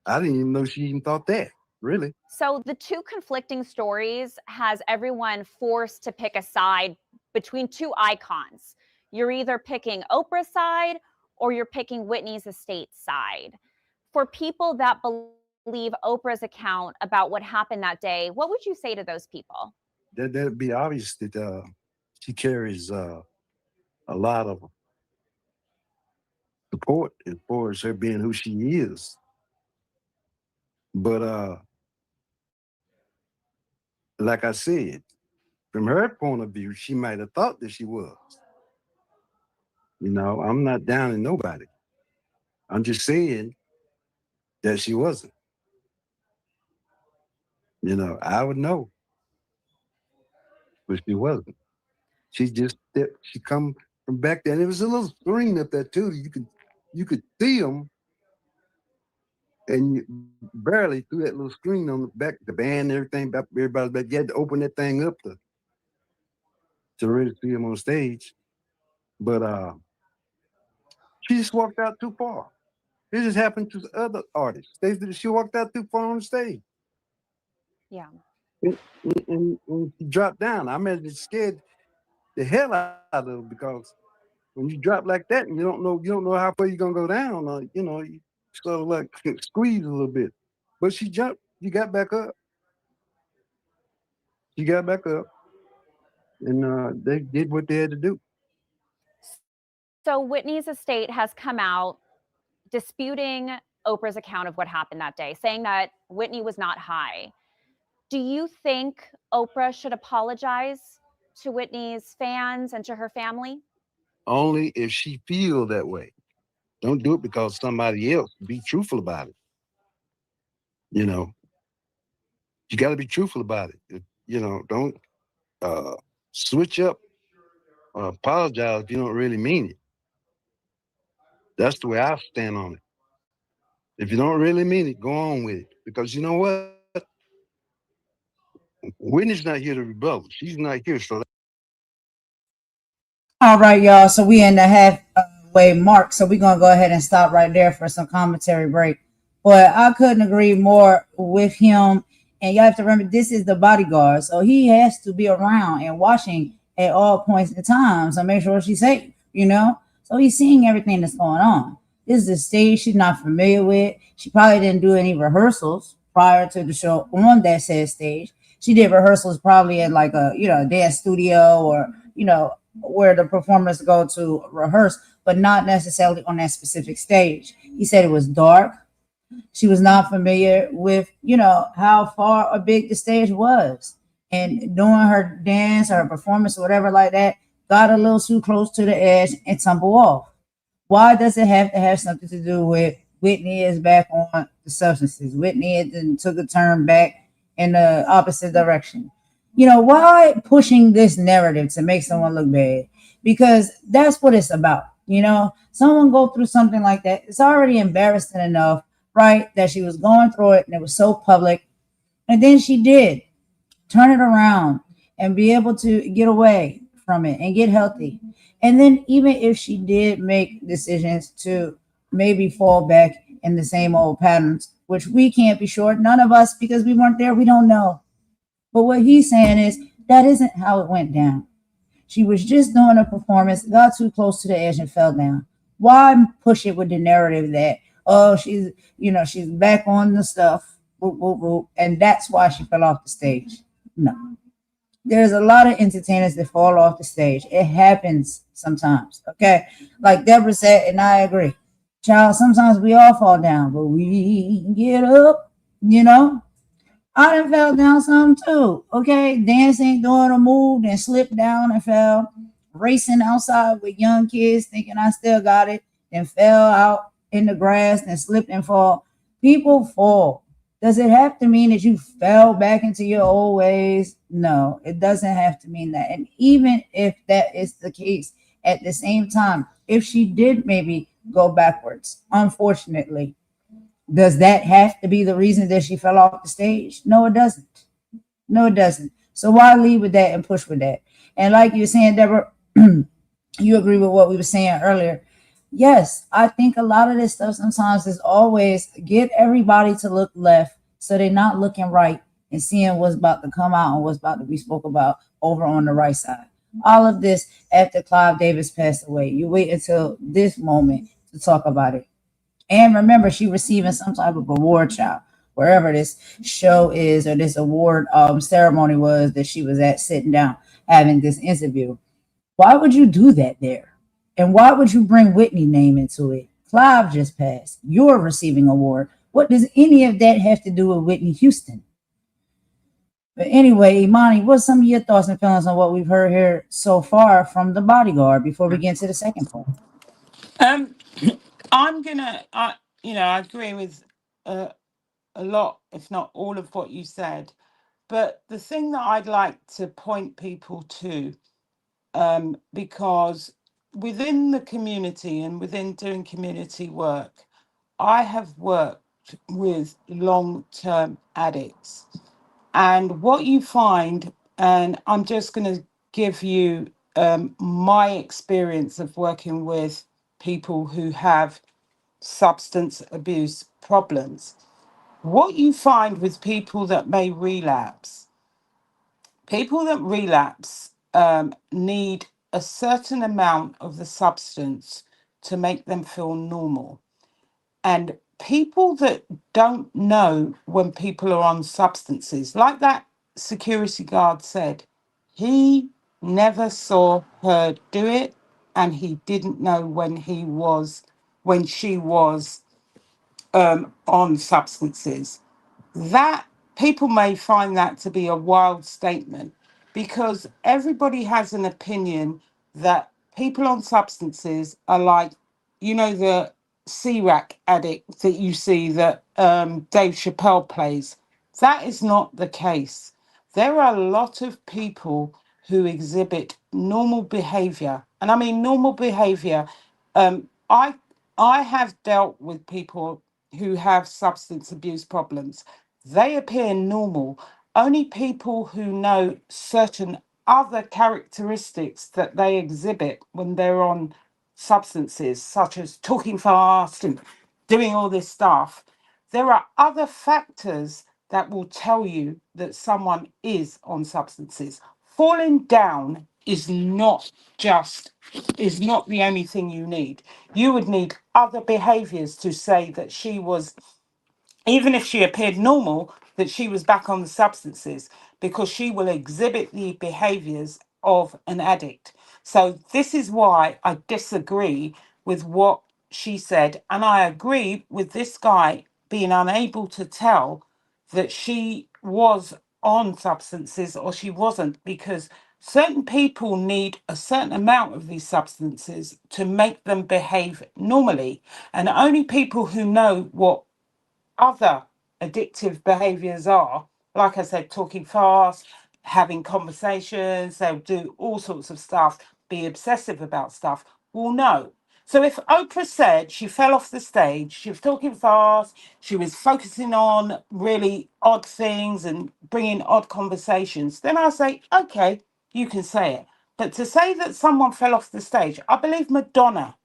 [SPEAKER 17] I didn't even know she even thought that, really.
[SPEAKER 16] So the two conflicting stories has everyone forced to pick a side between two icons. You're either picking Oprah's side or you're picking Whitney's estate side. For people that believe Oprah's account about what happened that day, what would you say to those people?
[SPEAKER 17] That'd be obvious that she carries a lot of support as far as her being who she is. But like I said, from her point of view, she might have thought that she was. I'm not downing nobody. I'm just saying that she wasn't. I would know, but she wasn't. She just stepped. She come from back there, and there was a little screen up there too. You could see them, and you barely through that little screen on the back, the band and everything. Everybody's back. You had to open that thing up to really see them on stage. But She just walked out too far. This just happened to other artists. She walked out too far on stage.
[SPEAKER 16] Yeah.
[SPEAKER 17] And she dropped down. I imagine it scared the hell out of her because when you drop like that and you don't know how far you're gonna go down, you sort of like squeeze a little bit. But she jumped, you got back up. She got back up and they did what they had to do.
[SPEAKER 16] So Whitney's estate has come out disputing Oprah's account of what happened that day, saying that Whitney was not high. Do you think Oprah should apologize to Whitney's fans and to her family?
[SPEAKER 17] Only if she feel that way. Don't do it because somebody else. Be truthful about it. You got to be truthful about it. Don't switch up or apologize if you don't really mean it. That's the way I stand on it. If you don't really mean it, go on with it. Because you know what? Whitney's not here to rebel. She's not here. So
[SPEAKER 2] All right, y'all. So we in the halfway mark. So we're gonna go ahead and stop right there for some commentary break. But I couldn't agree more with him. And you have to remember, this is the bodyguard, so he has to be around and watching at all points in time. So make sure she's safe. So he's seeing everything that's going on. This is a stage she's not familiar with. She probably didn't do any rehearsals prior to the show on that said stage. She did rehearsals probably in like a dance studio or where the performers go to rehearse, but not necessarily on that specific stage. He said it was dark. She was not familiar with how far or big the stage was, and doing her dance or her performance or whatever like that got a little too close to the edge and tumble off. Why does it have to have something to do with Whitney is back on the substances? Whitney then took a turn back in the opposite direction. Why pushing this narrative to make someone look bad? Because that's what it's about. Someone go through something like that. It's already embarrassing enough, right? That she was going through it and it was so public. And then she did turn it around and be able to get away from it and get healthy. And then even if she did make decisions to maybe fall back in the same old patterns, which we can't be sure, none of us, because we weren't there, we don't know. But what he's saying is that isn't how it went down. She was just doing a performance, got too close to the edge and fell down. Why push it with the narrative that, she's back on the stuff, whoop, whoop, whoop, and that's why she fell off the stage? No. There's a lot of entertainers that fall off the stage. It happens sometimes, okay? Like Deborah said, and I agree. Child, sometimes we all fall down, but we get up, I done fell down some too, okay? Dancing, doing a move, then slipped down and fell. Racing outside with young kids, thinking I still got it, then fell out in the grass and slipped and fall. People fall. Does it have to mean that you fell back into your old ways? No, it doesn't have to mean that. And even if that is the case, at the same time, if she did maybe go backwards, unfortunately, does that have to be the reason that she fell off the stage? No, it doesn't. No, it doesn't. So why lead with that and push with that? And like you were saying, Deborah, you agree with what we were saying earlier. Yes, I think a lot of this stuff sometimes is always get everybody to look left so they're not looking right and seeing what's about to come out and what's about to be spoke about over on the right side. All of this after Clive Davis passed away. You wait until this moment to talk about it. And remember, she receiving some type of award, child, wherever this show is or this award ceremony was that she was at, sitting down having this interview. Why would you do that there? And why would you bring Whitney's name into it? Clive just passed. You're receiving an award. What does any of that have to do with Whitney Houston? But anyway, Imani, what's some of your thoughts and feelings on what we've heard here so far from the bodyguard before we get into the second point?
[SPEAKER 3] I agree with a lot, if not all of what you said. But the thing that I'd like to point people to, because within the community and within doing community work, I have worked with long-term addicts. And what you find, and I'm just going to give you my experience of working with people who have substance abuse problems. What you find with people that may relapse, people that relapse need a certain amount of the substance to make them feel normal. And people that don't know when people are on substances, like that security guard said, he never saw her do it, and he didn't know when she was on substances. That people may find that to be a wild statement, because everybody has an opinion that people on substances are like, the C-rack addict that you see that Dave Chappelle plays. That is not the case. There are a lot of people who exhibit normal behavior, and I mean normal behavior. I have dealt with people who have substance abuse problems. They appear normal. Only people who know certain other characteristics that they exhibit when they're on substances, such as talking fast and doing all this stuff, there are other factors that will tell you that someone is on substances. Falling down is not the only thing you need. You would need other behaviors to say that she was, even if she appeared normal, that she was back on the substances, because she will exhibit the behaviors of an addict. So this is why I disagree with what she said. And I agree with this guy being unable to tell that she was on substances or she wasn't, because certain people need a certain amount of these substances to make them behave normally. And only people who know what other addictive behaviors are, like I said, talking fast, having conversations, they'll do all sorts of stuff, be obsessive about stuff, will know. So if Oprah said she fell off the stage, she was talking fast, she was focusing on really odd things and bringing odd conversations, then I say, okay, you can say it. But to say that someone fell off the stage, I believe Madonna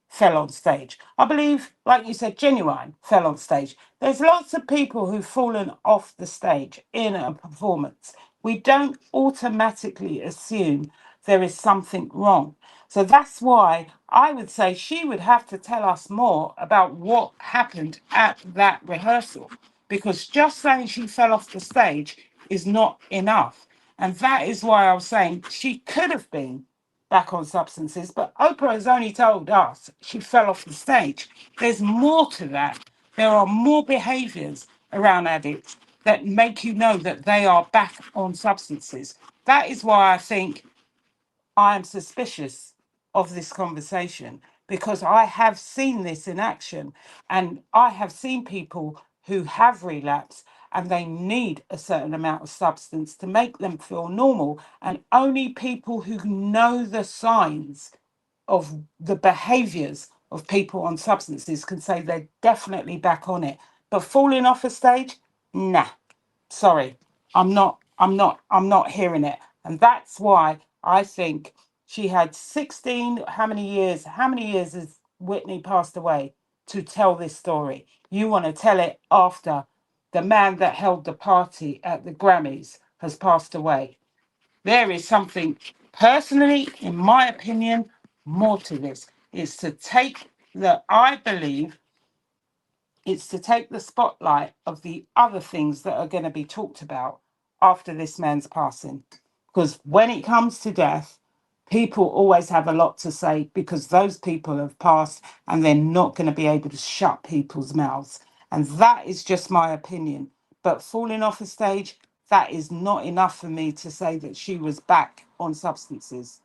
[SPEAKER 3] fell on stage. I believe, like you said, Genuine fell on stage. There's lots of people who've fallen off the stage in a performance. We don't automatically assume there is something wrong. So that's why I would say she would have to tell us more about what happened at that rehearsal, because just saying she fell off the stage is not enough. And that is why I was saying she could have been back on substances, but Oprah has only told us she fell off the stage. There's more to that. There are more behaviors around addicts that make you know that they are back on substances. That is why I think I am suspicious of this conversation, because I have seen this in action, and I have seen people who have relapsed and they need a certain amount of substance to make them feel normal. And only people who know the signs of the behaviors of people on substances can say they're definitely back on it. But falling off a stage, nah, sorry, I'm not hearing it. And that's why I think she had 16, how many years has Whitney passed away to tell this story? You want to tell it after the man that held the party at the Grammys has passed away. There is something, personally, in my opinion, more to this. Is to take I believe it's to take the spotlight of the other things that are going to be talked about after this man's passing. Because when it comes to death, people always have a lot to say, because those people have passed and they're not going to be able to shut people's mouths. And that is just my opinion. But falling off a stage, that is not enough for me to say that she was back on substances.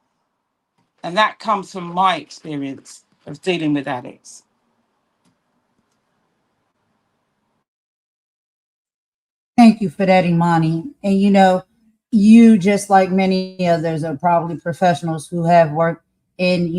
[SPEAKER 3] And that comes from my experience of dealing with addicts.
[SPEAKER 2] Thank you for that, Imani. And you, just like many others, are probably professionals who have worked in,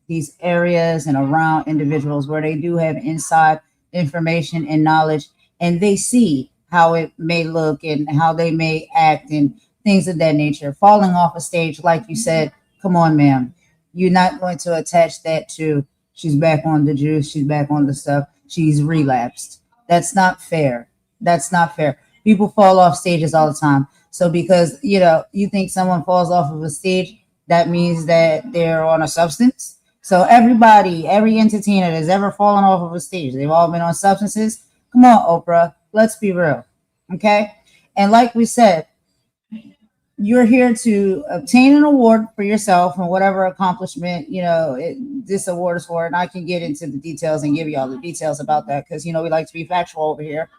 [SPEAKER 2] these areas and around individuals where they do have inside information and knowledge, and they see how it may look and how they may act and things of that nature. Falling off a stage, like you said, come on, ma'am. You're not going to attach that to She's back on the juice. She's back on the stuff. She's relapsed. That's not fair. That's not fair. People fall off stages all the time. So because, you think someone falls off of a stage, that means that they're on a substance. So everybody, every entertainer that's ever fallen off of a stage, they've all been on substances. Come on, Oprah. Let's be real. Okay? And like we said, you're here to obtain an award for yourself and whatever accomplishment this award is for. And I can get into the details and give you all the details about that because we like to be factual over here.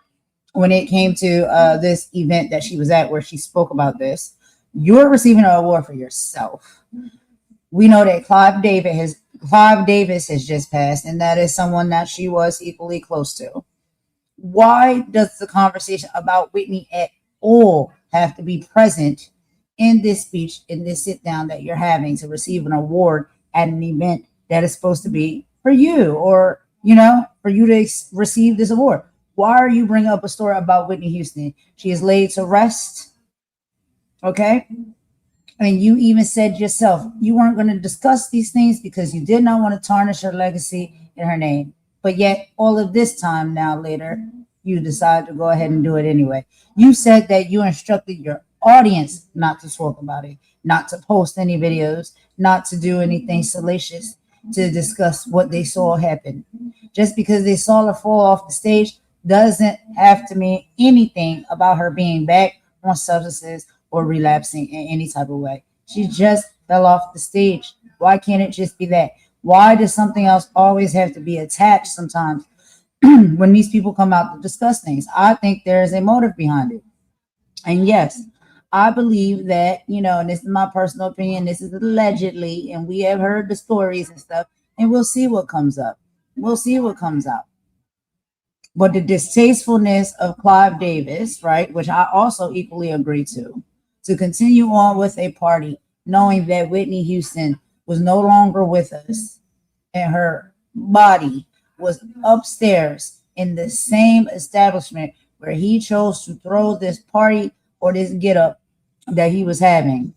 [SPEAKER 2] When it came to this event that she was at where she spoke about this, you're receiving an award for yourself. We know that Clive Davis has just passed, and that is someone that she was equally close to. Why does the conversation about Whitney at all have to be present in this speech, in this sit down that you're having to receive an award at an event that is supposed to be for you, or for you to receive this award? Why are you bringing up a story about Whitney Houston? She is laid to rest. Okay. And you even said yourself you weren't going to discuss these things because you did not want to tarnish her legacy and her name. But yet all of this time now later, you decide to go ahead and do it anyway. You said that you instructed your audience not to talk about it, not to post any videos, not to do anything salacious, to discuss what they saw happen. Just because they saw her fall off the stage doesn't have to mean anything about her being back on substances or relapsing in any type of way. She just fell off the stage. Why can't it just be that? Why does something else always have to be attached sometimes when these people come out to discuss things? I think there is a motive behind it. And yes, I believe that, and this is my personal opinion, this is allegedly, and we have heard the stories and stuff, and we'll see what comes up. We'll see what comes out. But the distastefulness of Clive Davis, right, which I also equally agree to continue on with a party, knowing that Whitney Houston was no longer with us and her body was upstairs in the same establishment where he chose to throw this party or this get up that he was having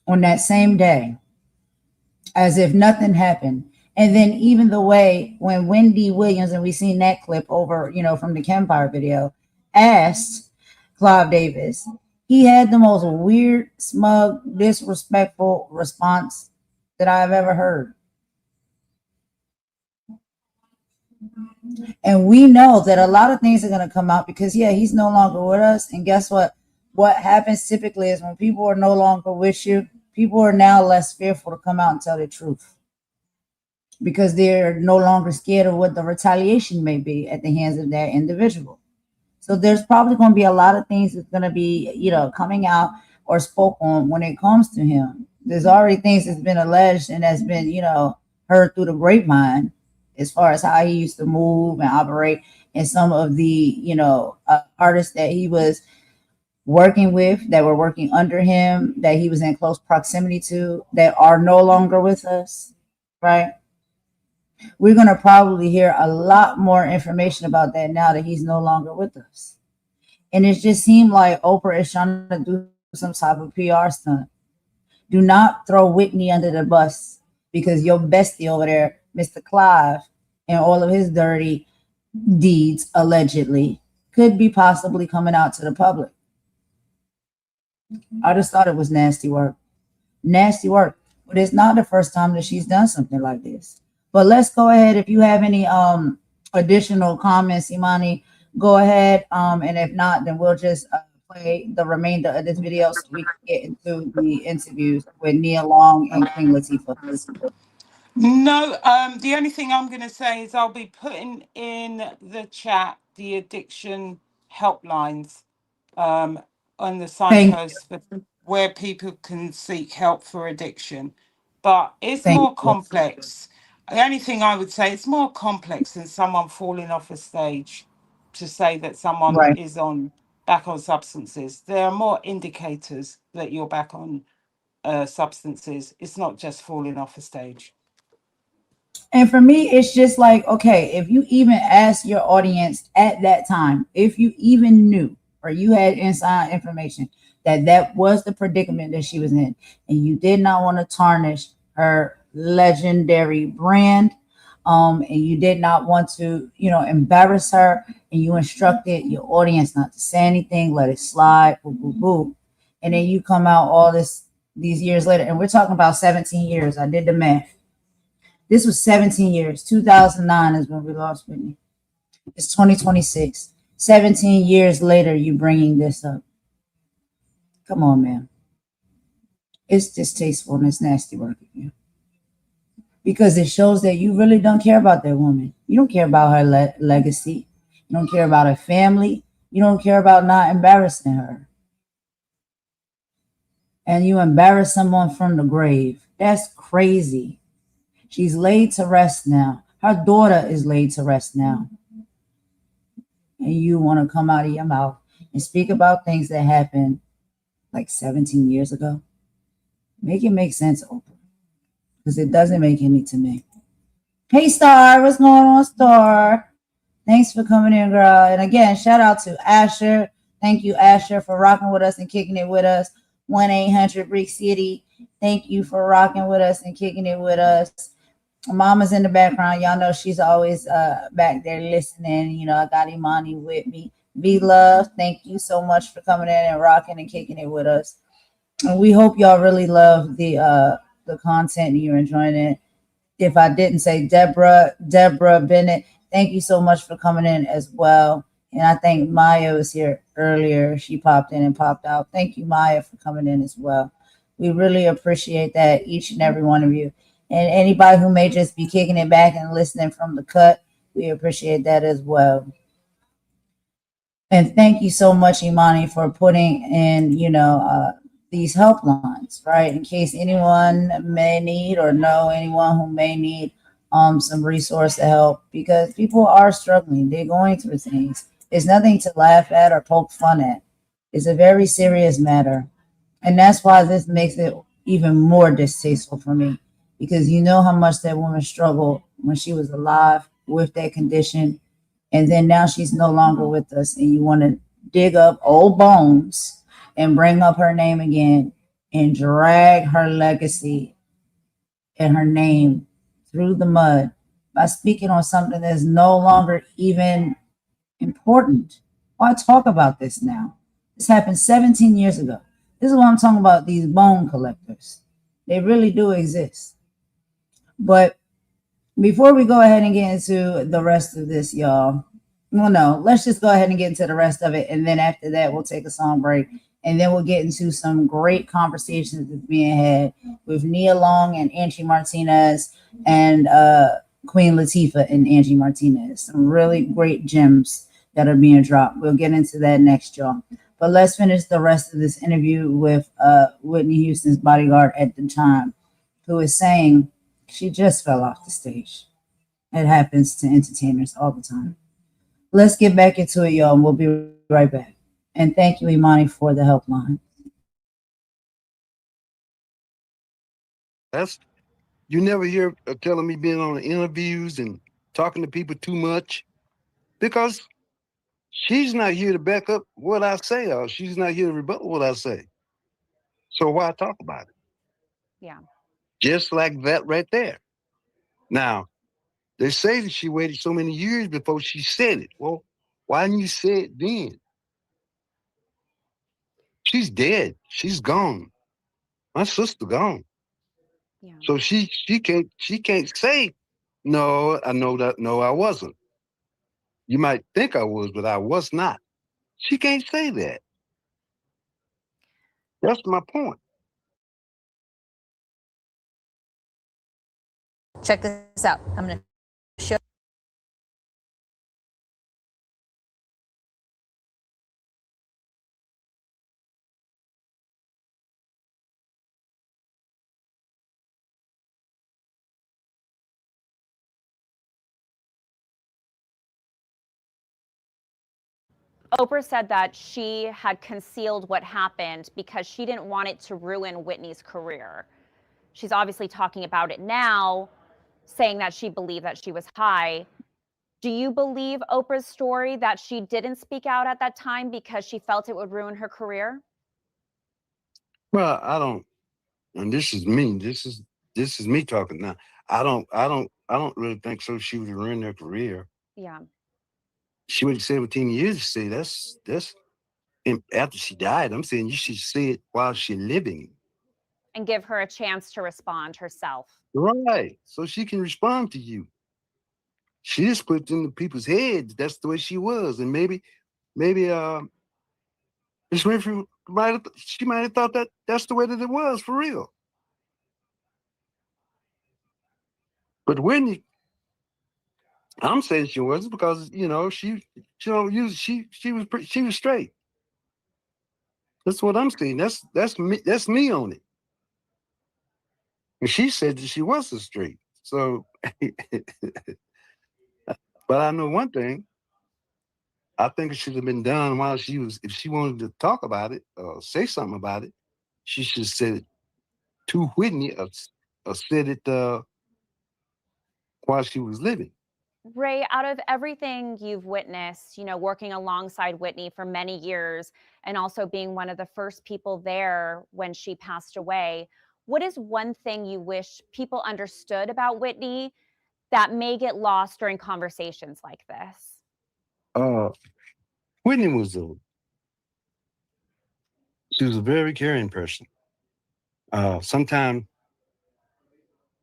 [SPEAKER 2] on that same day, as if nothing happened. And then even the way when Wendy Williams, and we seen that clip over, from the Kempire video, asked Clive Davis, he had the most weird, smug, disrespectful response that I've ever heard. And we know that a lot of things are going to come out because, he's no longer with us. And guess what? What happens typically is when people are no longer with you, people are now less fearful to come out and tell the truth because they're no longer scared of what the retaliation may be at the hands of that individual. So there's probably going to be a lot of things that's going to be, coming out or spoke on when it comes to him. There's already things that's been alleged and that's been, heard through the grapevine as far as how he used to move and operate, and some of the, artists that he was working with, that were working under him, that he was in close proximity to, that are no longer with us, right? We're going to probably hear a lot more information about that now that he's no longer with us. And it just seemed like Oprah is trying to do some type of PR stunt. Do not throw Whitney under the bus because your bestie over there, Mr. Clive, and all of his dirty deeds, allegedly, could be possibly coming out to the public. I just thought it was nasty work. Nasty work. But it's not the first time that she's done something like this. But let's go ahead. If you have any additional comments, Imani, go ahead. And if not, then we'll just play the remainder of this video so we can get into the interviews with Nia Long and Queen Latifah.
[SPEAKER 3] No, the only thing I'm going to say is I'll be putting in the chat the addiction helplines on the signpost for where people can seek help for addiction. But it's more complex. The only thing I would say, it's more complex than someone falling off a stage to say that someone is back on substances. There are more indicators that you're back on substances. It's not just falling off a stage.
[SPEAKER 2] And for me, it's just like, okay, if you even asked your audience at that time, if you even knew or you had inside information that was the predicament that she was in, and you did not want to tarnish her legendary brand, and you did not want to, embarrass her, and you instructed your audience not to say anything, let it slide, boo, boo, boo. And then you come out these years later, and we're talking about 17 years. I did the math. This was 17 years. 2009 is when we lost Whitney. It's 2026. 17 years later, you bringing this up. Come on, man. It's distasteful and it's nasty work again. Because it shows that you really don't care about that woman. You don't care about her legacy. You don't care about her family. You don't care about not embarrassing her. And you embarrass someone from the grave. That's crazy. She's laid to rest now. Her daughter is laid to rest now. And you want to come out of your mouth and speak about things that happened like 17 years ago. Make it make sense, Oprah. Because it doesn't make any to me. Hey, Star, what's going on, Star? Thanks for coming in, girl. And again, shout out to Asher. Thank you, Asher, for rocking with us and kicking it with us. 1-800-BRIC City. Thank you for rocking with us and kicking it with us. Mama's in the background. Y'all know she's always back there listening. I got Imani with me. Be love. Thank you so much for coming in and rocking and kicking it with us. And we hope y'all really love the content and you're enjoying it. If I didn't say Deborah Bennett, thank you so much for coming in as well. And I think Maya was here earlier. She popped in and popped out. Thank you, Maya, for coming in as well. We really appreciate that, each and every one of you. And anybody who may just be kicking it back and listening from the cut, we appreciate that as well. And thank you so much, Imani, for putting in, these helplines, right? In case anyone may need or know anyone who may need some resource to help, because people are struggling. They're going through things. It's nothing to laugh at or poke fun at. It's a very serious matter. And that's why this makes it even more distasteful for me, because you know how much that woman struggled when she was alive with that condition. And then now she's no longer with us, and you want to dig up old bones and bring up her name again and drag her legacy and her name through the mud by speaking on something that's no longer even important. Why talk about this now? This happened 17 years ago. This is what I'm talking about, these bone collectors. They really do exist. But before we go ahead and get into the rest of this, y'all, well, no, let's just go ahead and get into the rest of it. And then after that, we'll take a song break. And then we'll get into some great conversations that's being had with Nia Long and Angie Martinez and Queen Latifah and Angie Martinez. Some really great gems that are being dropped. We'll get into that next, y'all. But let's finish the rest of this interview with Whitney Houston's bodyguard at the time, who is saying she just fell off the stage. It happens to entertainers all the time. Let's get back into it, y'all, and we'll be right back. And thank you, Imani, for the helpline.
[SPEAKER 17] You never hear her telling me being on interviews and talking to people too much, because she's not here to back up what I say, or she's not here to rebut what I say. So why talk about it?
[SPEAKER 16] Yeah.
[SPEAKER 17] Just like that right there. Now, they say that she waited so many years before she said it. Well, why didn't you say it then? She's dead. She's gone. My sister gone.
[SPEAKER 16] Yeah.
[SPEAKER 17] So she can't say, no, I know that, no, I wasn't. You might think I was, but I was not. She can't say that. That's my point.
[SPEAKER 19] Check this out. I'm going to show.
[SPEAKER 16] Oprah said that she had concealed what happened because she didn't want it to ruin Whitney's career. She's obviously talking about it now, saying that she believed that she was high. Do you believe Oprah's story that she didn't speak out at that time because she felt it would ruin her career?
[SPEAKER 17] Well, I don't, and this is me. This is me talking now. I don't I don't really think so. She would have ruined her career.
[SPEAKER 16] Yeah.
[SPEAKER 17] She waited 17 years to say that's. And after she died, I'm saying you should say it while she's living.
[SPEAKER 16] And give her a chance to respond herself.
[SPEAKER 17] Right. So she can respond to you. She just put into people's heads that's the way she was. And maybe Miss Winfrey might have thought that that's the way that it was for real. But Whitney, I'm saying she wasn't because she was straight. That's what I'm saying. That's me on it. And she said that she wasn't straight. So, but I know one thing. I think it should have been done while she was. If she wanted to talk about it or say something about it, she should have said it to Whitney or said it while she was living.
[SPEAKER 16] Ray, out of everything you've witnessed, working alongside Whitney for many years and also being one of the first people there when she passed away, what is one thing you wish people understood about Whitney that may get lost during conversations like this?
[SPEAKER 17] Whitney she was a very caring person. Sometimes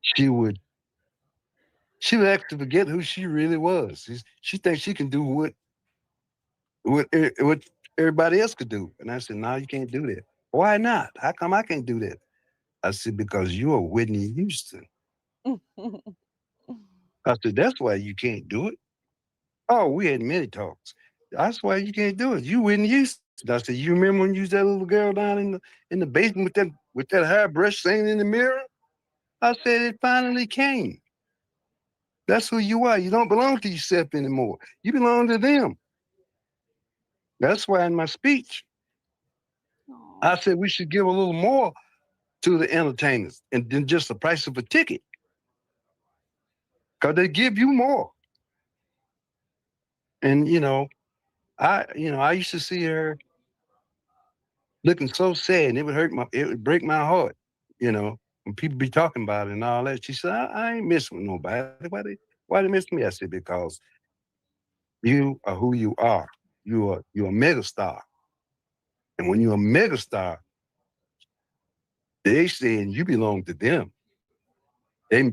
[SPEAKER 17] she would actually forget who she really was. She thinks she can do what everybody else could do. And I said, no, you can't do that. Why not? How come I can't do that? I said, because you are Whitney Houston. I said, that's why you can't do it. Oh, we had many talks. That's why you can't do it. You Whitney Houston. I said, you remember when you was that little girl down in the basement with that hairbrush singing in the mirror? I said, it finally came. That's who you are. You don't belong to yourself anymore. You belong to them. That's why in my speech, I said we should give a little more to the entertainers and than just the price of a ticket. Because they give you more. And I used to see her looking so sad, and it would break my heart, when people be talking about it and all that. She said, I ain't messing with nobody. Why they miss me? I said, because you are who you are. You're a megastar. And when you're a megastar, they saying you belong to them. They,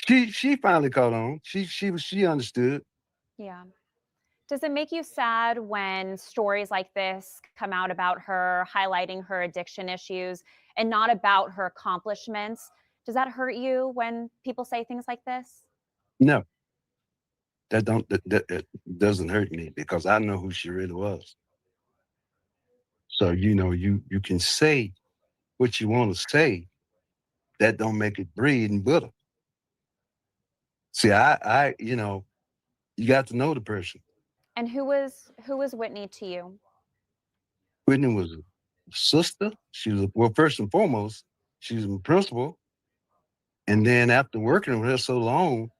[SPEAKER 17] she finally caught on. She understood.
[SPEAKER 16] Yeah. Does it make you sad when stories like this come out about her, highlighting her addiction issues and not about her accomplishments? Does that hurt you when people say things like this?
[SPEAKER 17] No, that doesn't hurt me because I know who she really was. So, you can say what you want to say. That don't make it bread and butter. See, you got to know the person.
[SPEAKER 16] And who was Whitney to you?
[SPEAKER 17] Whitney was a sister. She was, first and foremost, she was a principal. And then after working with her so long,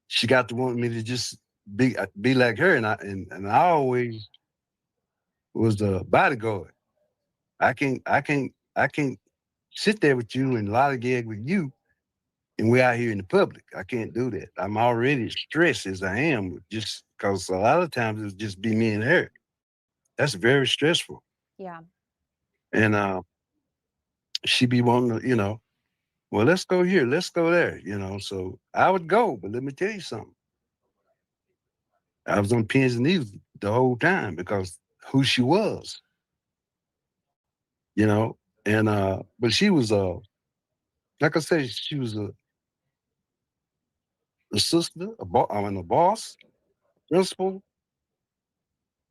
[SPEAKER 17] she got to want me to just be like her. And I always was a bodyguard. I can't sit there with you and lollygag with you and we're out here in the public. I can't do that. I'm already stressed as I am, just because a lot of times it'll just be me and her. That's very stressful.
[SPEAKER 16] Yeah.
[SPEAKER 17] And she be wanting to, well, let's go here, let's go there, So I would go, but let me tell you something. I was on pins and needles the whole time because who she was, And but she was like I said, she was a sister, a boss, principal,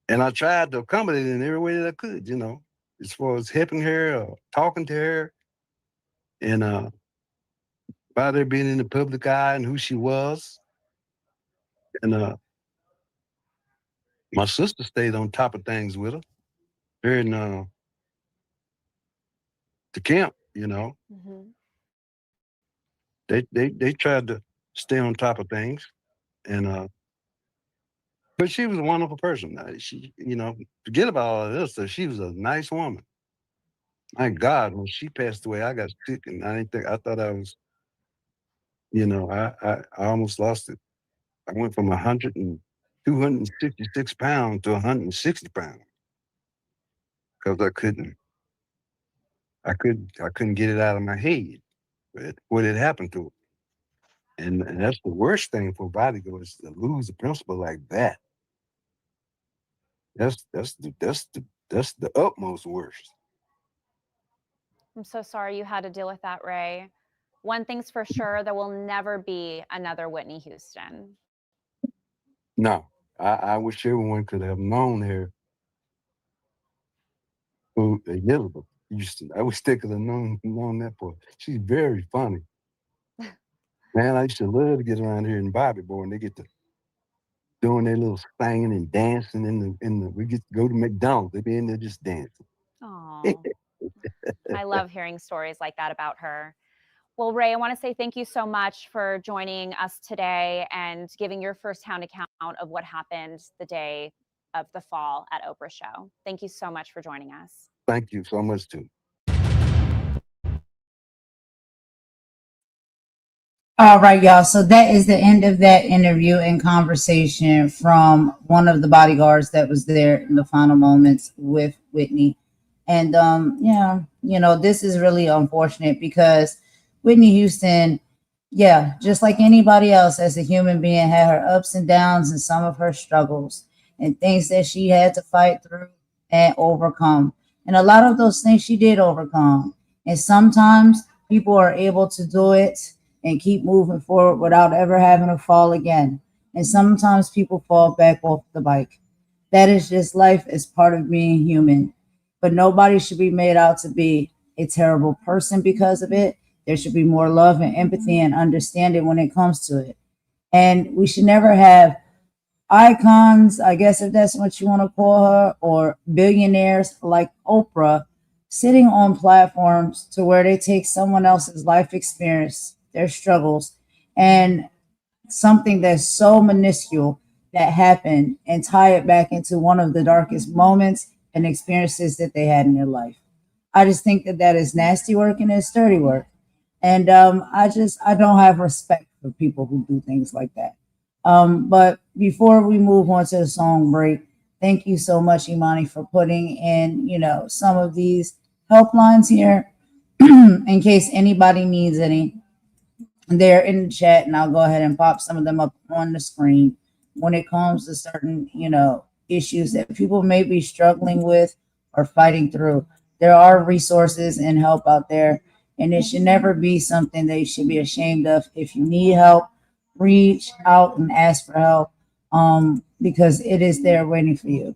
[SPEAKER 17] and I tried to accommodate in every way that I could, as far as helping her or talking to her, and about her being in the public eye and who she was, and my sister stayed on top of things with her during the camp,
[SPEAKER 16] Mm-hmm.
[SPEAKER 17] They tried to stay on top of things, and but she was a wonderful person. She, forget about all of this stuff. She was a nice woman. My God, when she passed away, I got sick, and I thought I was You know, I almost lost it. I went from 266 pounds to 160 pounds because I couldn't get it out of my head what had happened to it. And that's the worst thing for a bodyguard is to lose a principal like that. That's the utmost worst.
[SPEAKER 16] I'm so sorry you had to deal with that, Ray. One thing's for sure, there will never be another Whitney Houston.
[SPEAKER 17] No, I wish everyone could have known her who Elizabeth Houston. I wish they could have known that part. She's very funny. Man, I used to love to get around here in Bobby Boy and they get to doing their little singing and dancing in the we get to go to McDonald's. They be in there just dancing.
[SPEAKER 16] Oh, I love hearing stories like that about her. Well, Ray, I want to say thank you so much for joining us today and giving your firsthand account of what happened the day of the fall at Oprah's show. Thank you so much for joining us.
[SPEAKER 17] Thank you so much too.
[SPEAKER 2] All right, y'all. So that is the end of that interview and conversation from one of the bodyguards that was there in the final moments with Whitney. And yeah, you know, this is really unfortunate because Whitney Houston, yeah, just like anybody else as a human being, had her ups and downs and some of her struggles and things that she had to fight through and overcome. And a lot of those things she did overcome. And sometimes people are able to do it and keep moving forward without ever having to fall again. And sometimes people fall back off the bike. That is just life as part of being human. But nobody should be made out to be a terrible person because of it. There should be more love and empathy and understanding when it comes to it. And we should never have icons, I guess if that's what you want to call her, or billionaires like Oprah sitting on platforms to where they take someone else's life experience, their struggles, and something that's so minuscule that happened and tie it back into one of the darkest moments and experiences that they had in their life. I just think that that is nasty work and it's dirty work. And I don't have respect for people who do things like that. But before we move on to the song break, thank you so much, Imani, for putting in, you know, some of these helplines here in case anybody needs any. They're in the chat, and I'll go ahead and pop some of them up on the screen when it comes to certain, you know, issues that people may be struggling with or fighting through. There are resources and help out there, and it should never be something that you should be ashamed of. If you need help, reach out and ask for help, because it is there waiting for you.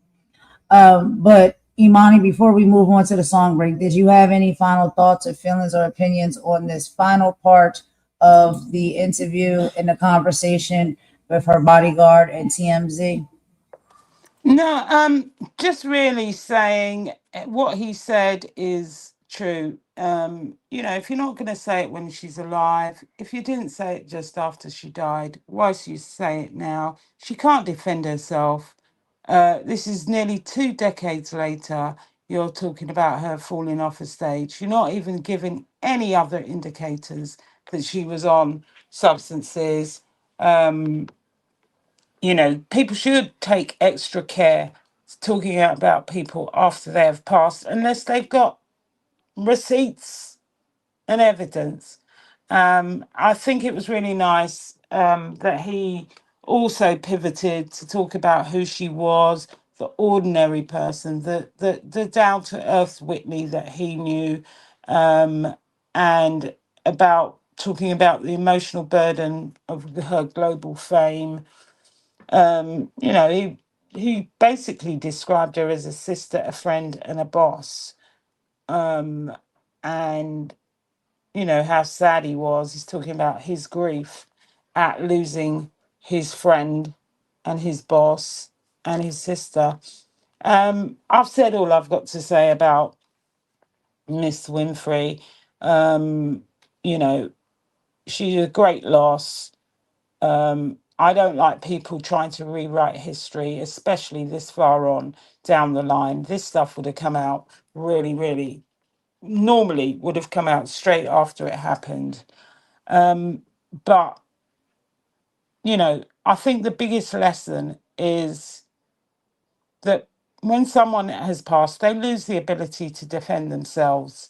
[SPEAKER 2] But Imani, before we move on to the song break, did you have any final thoughts or feelings or opinions on this final part of the interview and the conversation with her bodyguard and TMZ?
[SPEAKER 3] No, just really saying what he said is true. You know, if you're not going to say it when she's alive, if you didn't say it just after she died, why should you say it now? She can't defend herself. This is nearly 2 decades later. You're talking about her falling off a stage. You're not even giving any other indicators that she was on substances. You know, people should take extra care talking about people after they have passed, unless they've got receipts and evidence. I think it was really nice that he also pivoted to talk about who she was, the ordinary person, the down to earth Whitney that he knew, and about talking about the emotional burden of her global fame. You know, he basically described her as a sister, a friend, and a boss. And you know how sad he was. He's talking about his grief at losing his friend and his boss and his sister. I've said all I've got to say about Miss Winfrey. You know, she's a great loss. I don't like people trying to rewrite history, especially this far on down the line. This stuff would have come out really, really, normally would have come out straight after it happened. But, you know, I think the biggest lesson is that when someone has passed, they lose the ability to defend themselves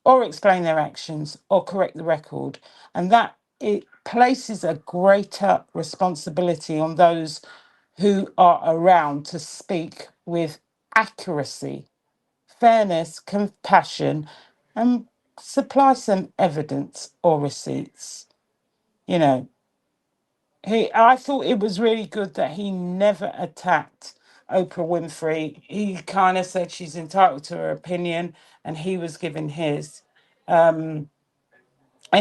[SPEAKER 3] or explain their actions or correct the record. And that it places a greater responsibility on those who are around to speak with accuracy, fairness, compassion, and supply some evidence or receipts. You know, I thought it was really good that he never attacked Oprah Winfrey. He kind of said she's entitled to her opinion, and he was giving his. And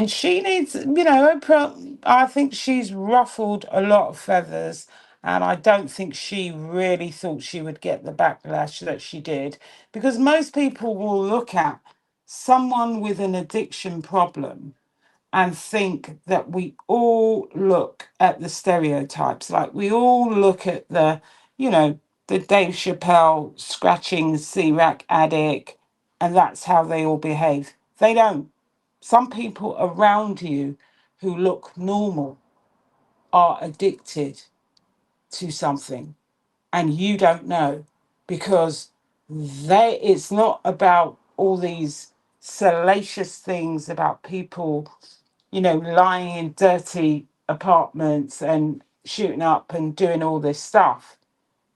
[SPEAKER 3] she needs, you know, Oprah, I think she's ruffled a lot of feathers, and I don't think she really thought she would get the backlash that she did, because most people will look at someone with an addiction problem and think that we all look at the stereotypes. Like we all look at the, you know, the Dave Chappelle scratching C-Rack addict, and that's how they all behave. They don't. Some people around you who look normal are addicted to something, and you don't know, because it's not about all these salacious things about people, you know, lying in dirty apartments and shooting up and doing all this stuff.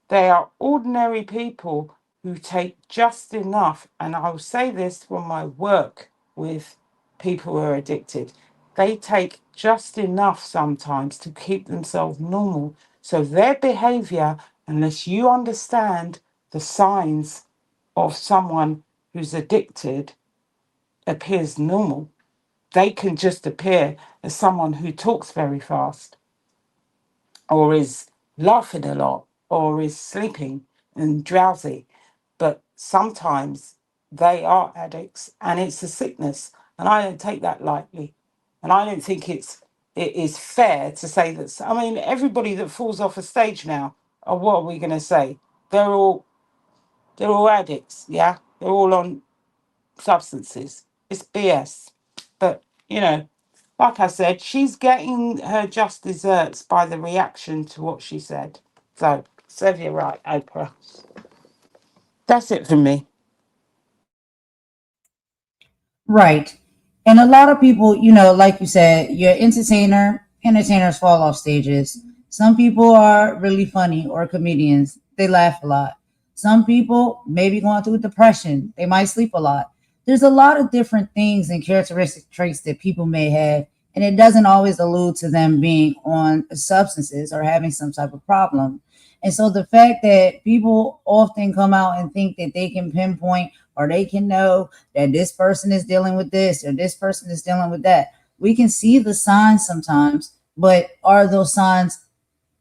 [SPEAKER 3] They are ordinary people who take just enough, and I will say this from my work with people who are addicted. They take just enough sometimes to keep themselves normal. So their behavior, unless you understand the signs of someone who's addicted, appears normal. They can just appear as someone who talks very fast, or is laughing a lot, or is sleeping and drowsy. But sometimes they are addicts, and it's a sickness. And I don't take that lightly. And I don't think it is fair to say that. I mean, everybody that falls off a stage now, what are we going to say? They're all addicts, yeah? They're all on substances. It's BS. But, you know, like I said, she's getting her just desserts by the reaction to what she said. So, serve you right, Oprah. That's it for me.
[SPEAKER 2] Right. And a lot of people, you know, like you said, you're entertainers fall off stages. Some people are really funny or comedians. They laugh a lot. Some people maybe going through depression. They might sleep a lot. There's a lot of different things and characteristic traits that people may have, and it doesn't always allude to them being on substances or having some type of problem. And so the fact that people often come out and think that they can pinpoint or they can know that this person is dealing with this or this person is dealing with that. We can see the signs sometimes, but are those signs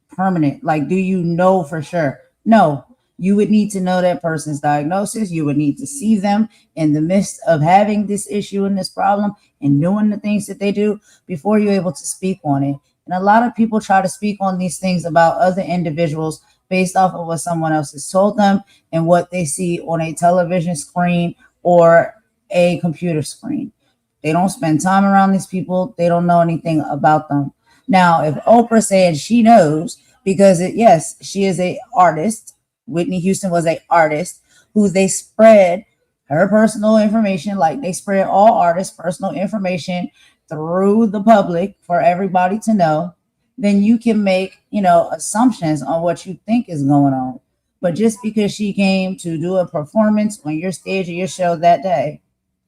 [SPEAKER 2] permanent? Like, do you know for sure? No. You would need to know that person's diagnosis. You would need to see them in the midst of having this issue and this problem and doing the things that they do before you're able to speak on it. And a lot of people try to speak on these things about other individuals based off of what someone else has told them and what they see on a television screen or a computer screen. They don't spend time around these people. They don't know anything about them. Now, if Oprah said she knows, because yes, she is an artist. Whitney Houston was an artist who they spread her personal information, like they spread all artists' personal information through the public for everybody to know. Then you can make, you know, assumptions on what you think is going on. But just because she came to do a performance on your stage or your show that day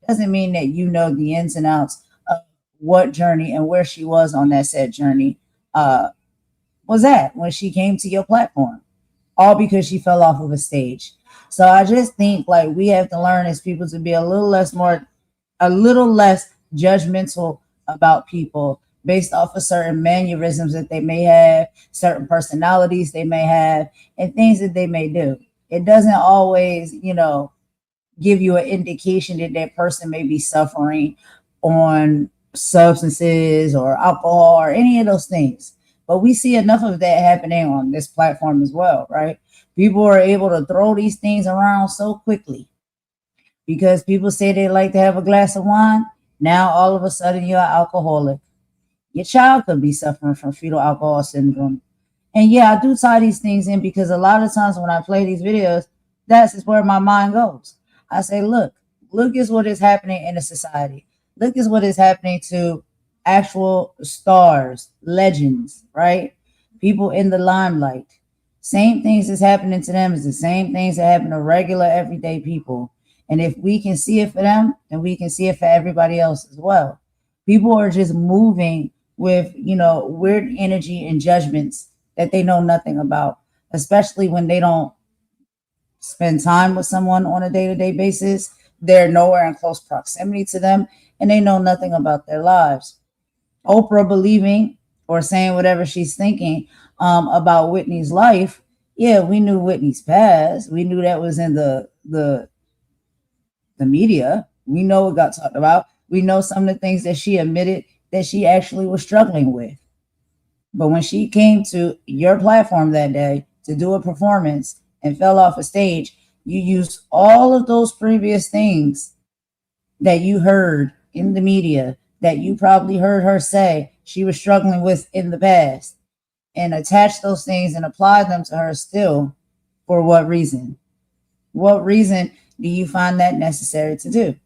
[SPEAKER 2] doesn't mean that you know the ins and outs of what journey and where she was on that said journey was at when she came to your platform, all because she fell off of a stage. So I just think like we have to learn as people to be a little less judgmental about people based off of certain mannerisms that they may have, certain personalities they may have, and things that they may do. It doesn't always, you know, give you an indication that that person may be suffering on substances or alcohol or any of those things. But we see enough of that happening on this platform as well, right? People are able to throw these things around so quickly because people say they like to have a glass of wine. Now, all of a sudden, you're an alcoholic. Your child could be suffering from fetal alcohol syndrome. And yeah, I do tie these things in because a lot of times when I play these videos, that's where my mind goes. I say, look is what is happening in the society. Look is what is happening to actual stars, legends, right? People in the limelight. Same things is happening to them as the same things that happen to regular everyday people. And if we can see it for them, then we can see it for everybody else as well. People are just moving with, weird energy and judgments that they know nothing about, especially when they don't spend time with someone on a day-to-day basis. They're nowhere in close proximity to them, and they know nothing about their lives. Oprah believing or saying whatever she's thinking about Whitney's life. Yeah, we knew Whitney's past. We knew that was in the media. We know it got talked about. We know some of the things that she admitted that she actually was struggling with. But when she came to your platform that day to do a performance and fell off a stage, you used all of those previous things that you heard in the media, that you probably heard her say she was struggling with in the past, and attached those things and applied them to her still. For what reason? What reason do you find that necessary to do?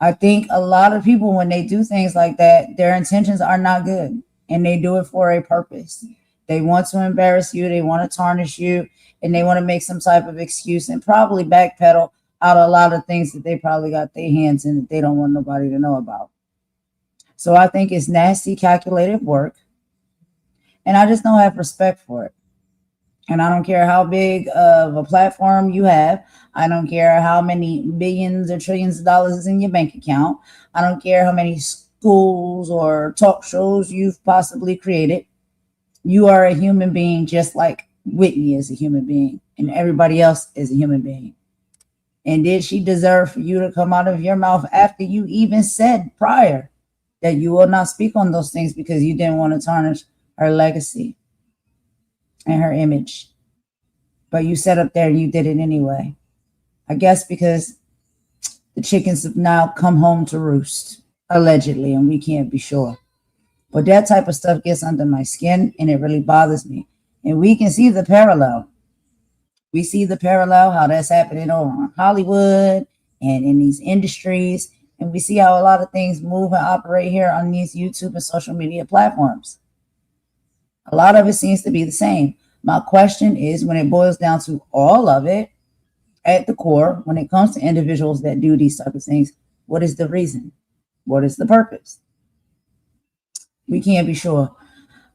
[SPEAKER 2] I think a lot of people, when they do things like that, their intentions are not good, and they do it for a purpose. They want to embarrass you, they want to tarnish you, and they want to make some type of excuse and probably backpedal out a lot of things that they probably got their hands in that they don't want nobody to know about. So I think it's nasty, calculated work, and I just don't have respect for it. And I don't care how big of a platform you have. I don't care how many billions or trillions of dollars is in your bank account. I don't care how many schools or talk shows you've possibly created. You are a human being just like Whitney is a human being and everybody else is a human being. And did she deserve for you to come out of your mouth after you even said prior that you will not speak on those things because you didn't want to tarnish her legacy and her image? But you sat up there and you did it anyway. I guess because the chickens have now come home to roost, allegedly, and we can't be sure. But that type of stuff gets under my skin and it really bothers me. And we can see the parallel. We see the parallel, how that's happening over in Hollywood and in these industries. And we see how a lot of things move and operate here on these YouTube and social media platforms. A lot of it seems to be the same. My question is, when it boils down to all of it, at the core, when it comes to individuals that do these type of things, what is the reason? What is the purpose? We can't be sure.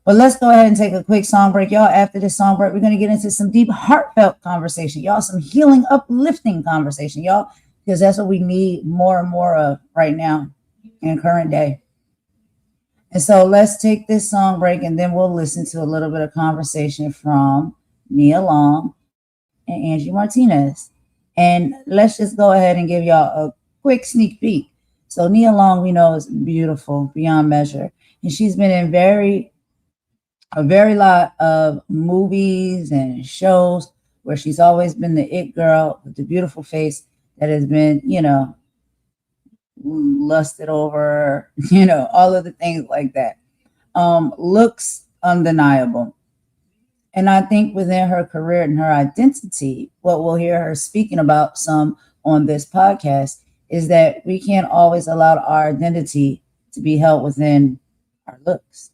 [SPEAKER 2] But let's go ahead and take a quick song break. Y'all, after this song break, we're going to get into some deep, heartfelt conversation. Y'all, some healing, uplifting conversation, y'all, because that's what we need more and more of right now in current day. And so let's take this song break, and then we'll listen to a little bit of conversation from Nia Long and Angie Martinez. And let's just go ahead and give y'all a quick sneak peek. So Nia Long, we know, is beautiful beyond measure. And she's been in a very lot of movies and shows where she's always been the it girl with the beautiful face that has been, lusted over, all of the things like that. Looks undeniable. And I think within her career and her identity, what we'll hear her speaking about some on this podcast is that we can't always allow our identity to be held within our looks.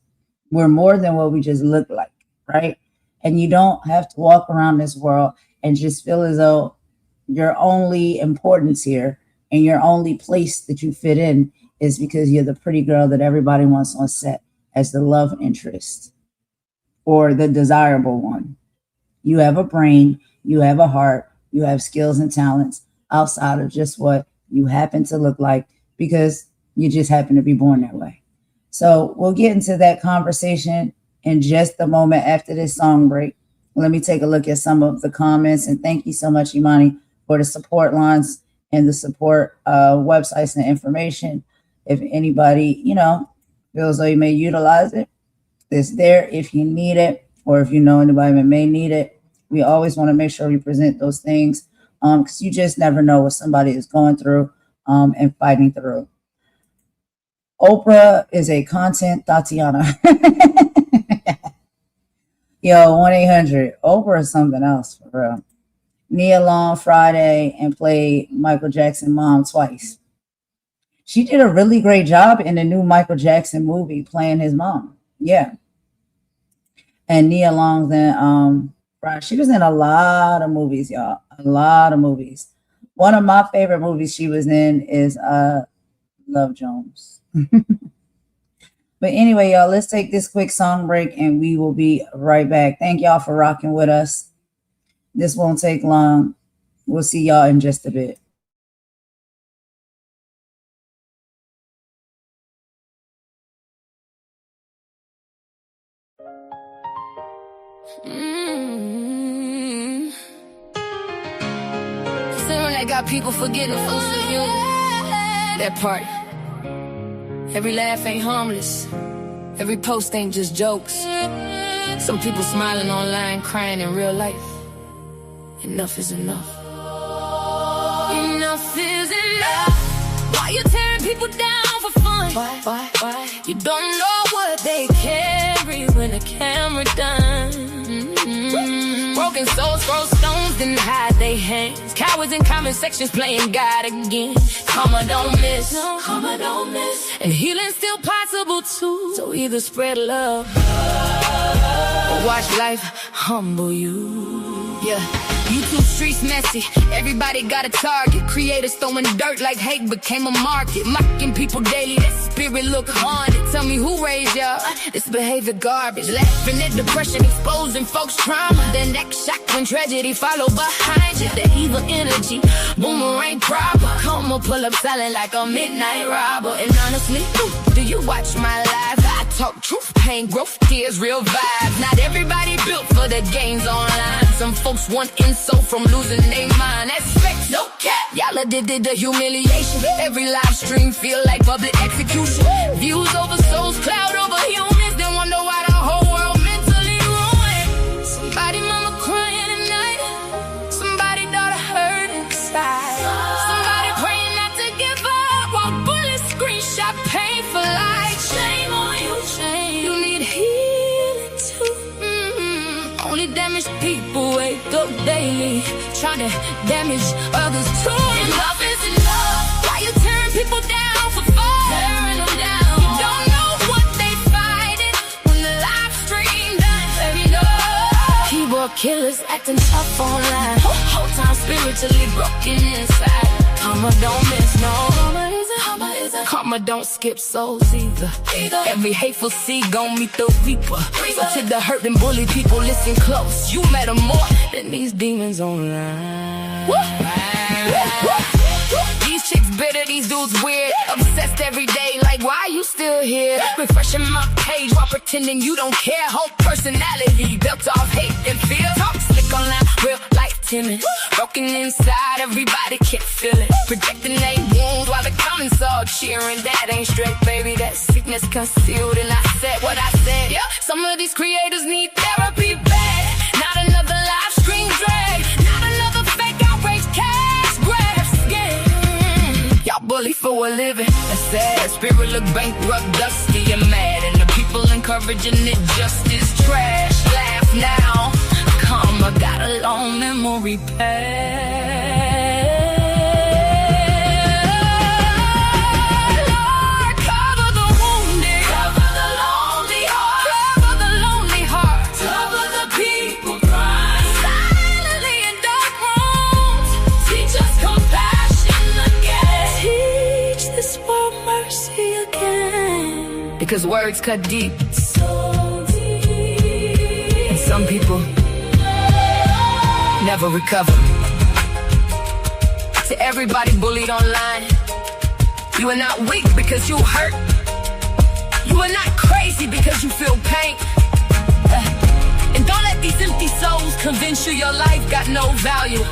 [SPEAKER 2] We're more than what we just look like, right? And you don't have to walk around this world and just feel as though your only importance here and your only place that you fit in is because you're the pretty girl that everybody wants on set as the love interest or the desirable one. You have a brain, you have a heart, you have skills and talents outside of just what you happen to look like because you just happen to be born that way. So we'll get into that conversation in just a moment after this song break. Let me take a look at some of the comments. And thank you so much, Imani, for the support lines and the support websites and information. If anybody, feels like you may utilize it, it's there if you need it, or if you know anybody that may need it. We always want to make sure we present those things because you just never know what somebody is going through and fighting through. Oprah is a content Tatiana. Yo, 1-800. Oprah is something else for real. Nia Long Friday and played Michael Jackson mom twice. She did a really great job in the new Michael Jackson movie playing his mom. Yeah. And Nia Long then she was in a lot of movies, y'all. A lot of movies. One of my favorite movies she was in is Love Jones. But anyway, y'all, let's take this quick song break and we will be right back. Thank y'all for rocking with us. This won't take long. We'll see y'all in just a bit.
[SPEAKER 1] That got people forgetting folks are human. That part. Every laugh ain't harmless. Every post ain't just jokes. Some people smiling online, crying in real life. Enough is enough. Enough is enough. Why you tearing people down for fun? Why? You don't know what they carry when the camera done. Broken souls throw stones and hide their hands. Cowards in comment sections playing God again. Karma don't miss. Karma don't miss. And healing's still possible too. So either spread love or watch life humble you. Yeah. YouTube streets messy, everybody got a target. Creators throwing dirt like hate became a market. Mocking people daily, that spirit look haunted. Tell me who raised y'all, this behavior garbage. Laughing at depression, exposing folks' trauma. Then act shocked when tragedy follow behind you. The evil energy, boomerang proper. Come on, pull up selling like a midnight robber. And honestly, do you watch my live? I talk truth, pain, growth, tears, real vibes. Not everybody built for the games online. Some folks want insult from losing their mind. That's facts, no cap. Y'all did the humiliation. Every live stream feel like public execution. Views over souls, cloud over humans. Then wonder why the whole world mentally ruined. Somebody mama crying at night. Somebody daughter hurt inside. Somebody praying not to give up while bullets screenshot pain for life. Shame on you, shame. You need healing too. Only damaged people wake up daily, trying to damage others too. Enough is enough. Why you tearing people down for fun? Tearing them down. You don't know what they fighting when the live stream done. Enough. Keyboard killers acting tough online. Whole time spiritually broken inside. Karma don't miss, no. Karma don't skip souls either. Every hateful seed gon' meet the reaper. So to the hurt and bully people, listen close. You matter more than these demons online. These chicks bitter, these dudes weird. Obsessed every day, like why you still here? Refreshing my page while pretending you don't care. Whole personality built off hate and fear. Talk slick online, real life timid. Broken inside, everybody can't feel it. Projecting their wounds while the comments all cheering. That ain't straight, baby, that sickness concealed. And I said what I said. Yeah, some of these creators need therapy bad. Not another live stream drag. Not another fake outrage cash grab scam. Y'all bully for a living. That's sad. Spirit look bankrupt, dusty and mad. And the people encouraging it just is trash. Laugh now. Karma got a long memory past. Lord, cover the wounded, cover the lonely heart, cover the lonely heart, cover the people crying silently in dark rooms. Teach us compassion again. Teach this world mercy again. Because words cut deep, so deep. And some people never recover. To everybody bullied online, you are not weak because you hurt. You are not crazy because you feel pain. And don't let these empty souls convince you your life got no value.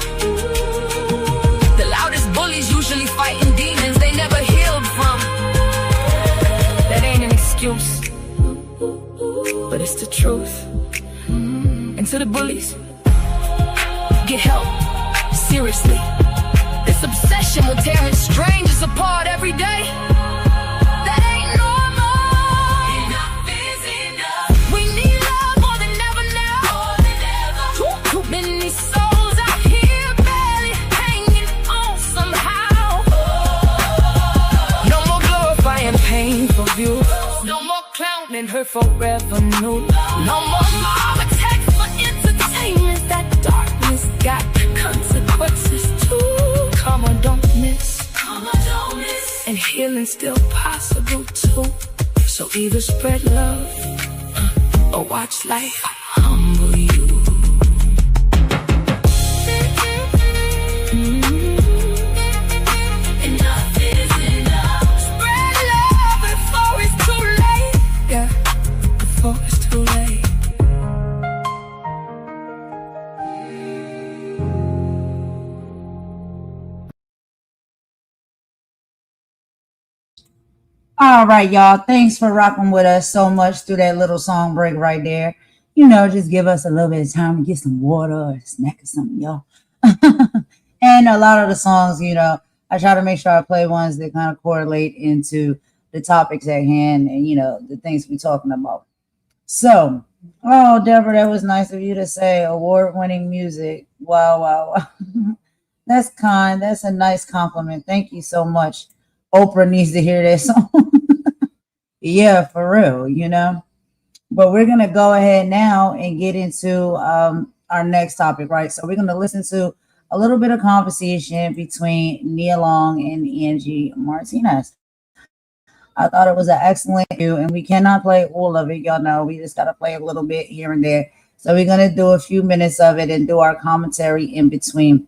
[SPEAKER 1] The loudest bullies usually fighting demons they never healed from. That ain't an excuse, but it's the truth. And to the bullies, get help, seriously. This obsession will tear his strangers apart every day. That ain't no wanting her forever new. No more mama text for entertainment. That darkness got consequences too. Come on, don't miss. Come on, don't miss. And healing still possible too. So either spread love or watch life humble you. Enough is enough. Spread love before it's too late. Yeah, before it's too late.
[SPEAKER 2] All right, y'all. Thanks for rocking with us so much through that little song break right there. Just give us a little bit of time to get some water or a snack or something, y'all. And a lot of the songs, I try to make sure I play ones that kind of correlate into the topics at hand and, the things we're talking about. So, Deborah, that was nice of you to say award-winning music. Wow. That's kind. That's a nice compliment. Thank you so much. Oprah needs to hear this song. Yeah, for real, But we're going to go ahead now and get into our next topic, right? So we're going to listen to a little bit of conversation between Nia Long and Angie Martinez. I thought it was an excellent interview, and we cannot play all of it. Y'all know we just got to play a little bit here and there. So we're going to do a few minutes of it and do our commentary in between.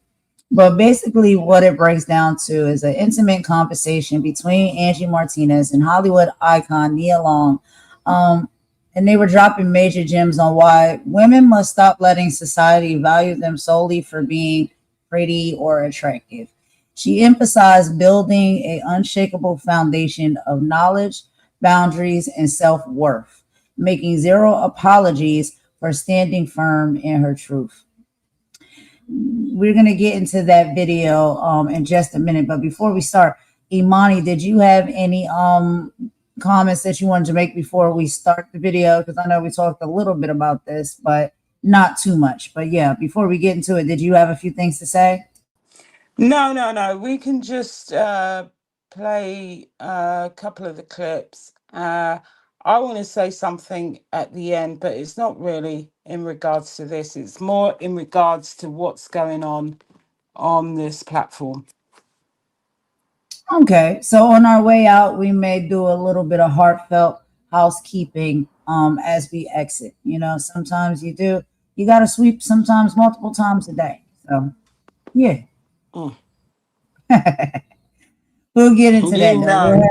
[SPEAKER 2] But basically what it breaks down to is an intimate conversation between Angie Martinez and Hollywood icon Nia Long. And they were dropping major gems on why women must stop letting society value them solely for being pretty or attractive. She emphasized building an unshakable foundation of knowledge, boundaries, and self-worth, making zero apologies for standing firm in her truth. We're going to get into that video in just a minute. But before we start, Imani, did you have any comments that you wanted to make before we start the video? Because I know we talked a little bit about this, but not too much. But yeah, before we get into it, did you have a few things to say?
[SPEAKER 3] No. We can just play a couple of the clips. I want to say something at the end, but it's not really in regards to this. It's more in regards to what's going on this platform.
[SPEAKER 2] Okay, so on our way out, we may do a little bit of heartfelt housekeeping as we exit. Sometimes you got to sweep sometimes multiple times a day. So, yeah. We'll get into that.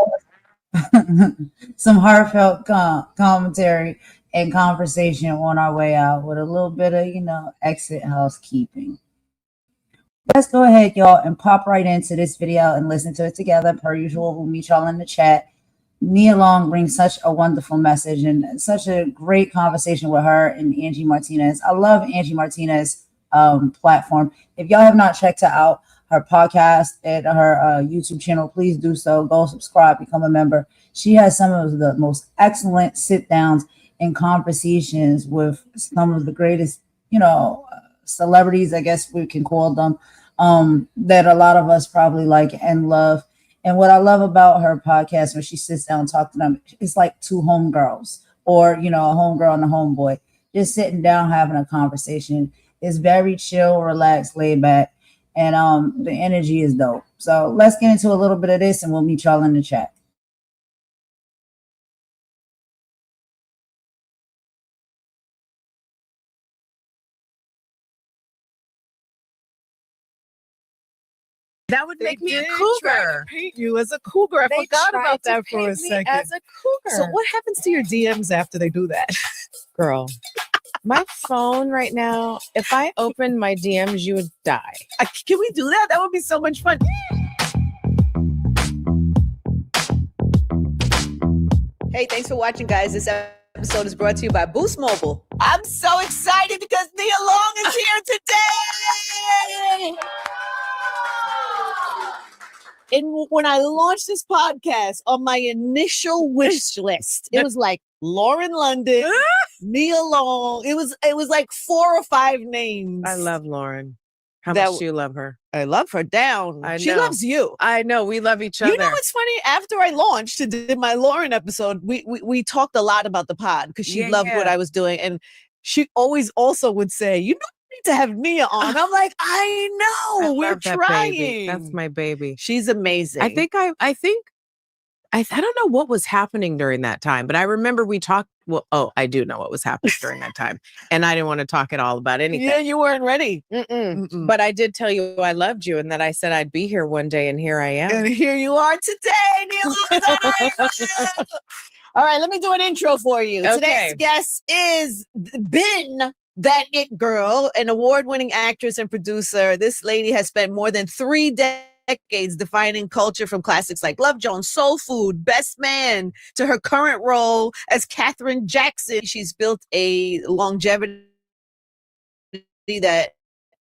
[SPEAKER 2] Some heartfelt commentary and conversation on our way out with a little bit of, exit housekeeping. Let's go ahead, y'all, and pop right into this video and listen to it together. Per usual, we'll meet y'all in the chat. Nia Long brings such a wonderful message and such a great conversation with her and Angie Martinez. I love Angie Martinez platform. If y'all have not checked her out, her podcast and her YouTube channel, please do so. Go subscribe, become a member. She has some of the most excellent sit downs and conversations with some of the greatest, celebrities, I guess we can call them, that a lot of us probably like and love. And what I love about her podcast, when she sits down and talks to them, it's like two homegirls or, a homegirl and a homeboy just sitting down having a conversation. It's very chill, relaxed, laid back. And the energy is dope. So let's get into a little bit of this and we'll meet y'all in the chat.
[SPEAKER 20] That would make me a cougar. Paint you as a cougar. I forgot about that for a second. As a cougar. So what happens to your DMs after they do that?
[SPEAKER 21] Girl, my phone right now, if I opened my DMs, you would die.
[SPEAKER 20] Can we do that? That would be so much fun.
[SPEAKER 22] Hey, thanks for watching, guys. This episode is brought to you by Boost Mobile.
[SPEAKER 20] I'm so excited because Nia Long is here today. And when I launched this podcast on my initial wish list, it was like Lauren London, Nia Long. It was like 4 or 5 names.
[SPEAKER 21] I love Lauren.
[SPEAKER 15] How much do you love her?
[SPEAKER 21] I love her down.
[SPEAKER 15] I
[SPEAKER 21] She
[SPEAKER 15] know.
[SPEAKER 21] loves you.
[SPEAKER 15] I know. We love each other.
[SPEAKER 21] You know what's funny? After I launched and did my Lauren episode, we talked a lot about the pod because she loved what I was doing. And she always also would say, you need to have Nia on. I'm like, I know. We're trying.
[SPEAKER 15] Baby. That's my baby.
[SPEAKER 21] She's amazing.
[SPEAKER 15] I think I don't know what was happening during that time, but I remember we talked. Well, I do know what was happening during that time, and I didn't want to talk at all about anything.
[SPEAKER 21] Yeah, you weren't ready.
[SPEAKER 15] But I did tell you I loved you, and that I said I'd be here one day, and here I am.
[SPEAKER 21] And here you are today, Nia Long. All right, let me do an intro for you.
[SPEAKER 15] Okay.
[SPEAKER 21] Today's guest is Bin, that it girl, an award-winning actress and producer. This lady has spent more than 3 decades defining culture, from classics like Love Jones, Soul Food, Best Man, to her current role as Katherine Jackson. She's built a longevity that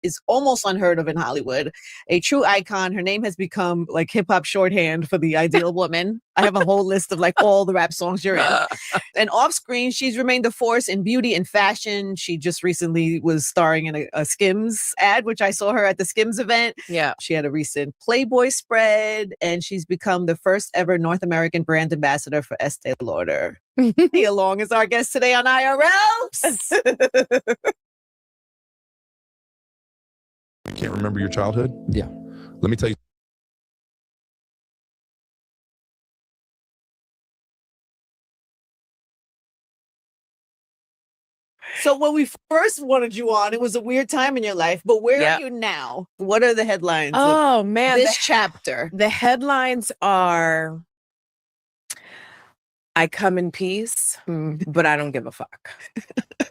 [SPEAKER 21] is almost unheard of in Hollywood. A true icon. Her name has become like hip hop shorthand for the ideal woman. I have a whole list of like all the rap songs you're in. And off screen, she's remained a force in beauty and fashion. She just recently was starring in a Skims ad, which I saw her at the Skims event.
[SPEAKER 15] Yeah.
[SPEAKER 21] She had a recent Playboy spread, and she's become the first ever North American brand ambassador for Estee Lauder. Nia Long is our guest today on IRL.
[SPEAKER 6] Can't remember your childhood?
[SPEAKER 4] Yeah.
[SPEAKER 6] Let me tell you.
[SPEAKER 21] So when we first wanted you on, it was a weird time in your life, but where are you now? What are the headlines?
[SPEAKER 15] Oh man,
[SPEAKER 21] this chapter.
[SPEAKER 15] The headlines are, I come in peace, but I don't give a fuck.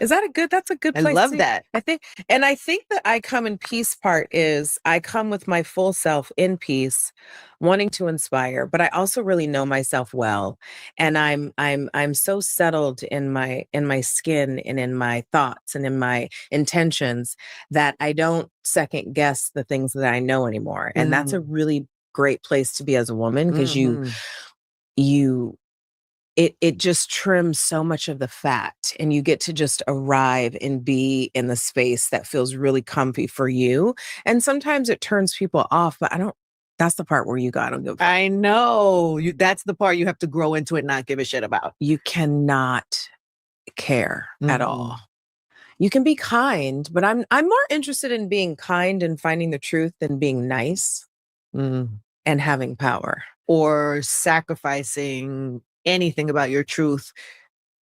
[SPEAKER 15] Is that that's a good place?
[SPEAKER 21] I love that.
[SPEAKER 15] I think the I come in peace part is I come with my full self in peace, wanting to inspire, but I also really know myself well. And I'm so settled in my skin and in my thoughts and in my intentions that I don't second guess the things that I know anymore. And that's a really great place to be as a woman, because it just trims so much of the fat, and you get to just arrive and be in the space that feels really comfy for you. And sometimes it turns people off, but that's the part where I don't give a fuck.
[SPEAKER 21] I know. That's the part you have to grow into and not give a shit about.
[SPEAKER 15] You cannot care at all. You can be kind, but I'm more interested in being kind and finding the truth than being nice and having power.
[SPEAKER 21] Or sacrificing anything about your truth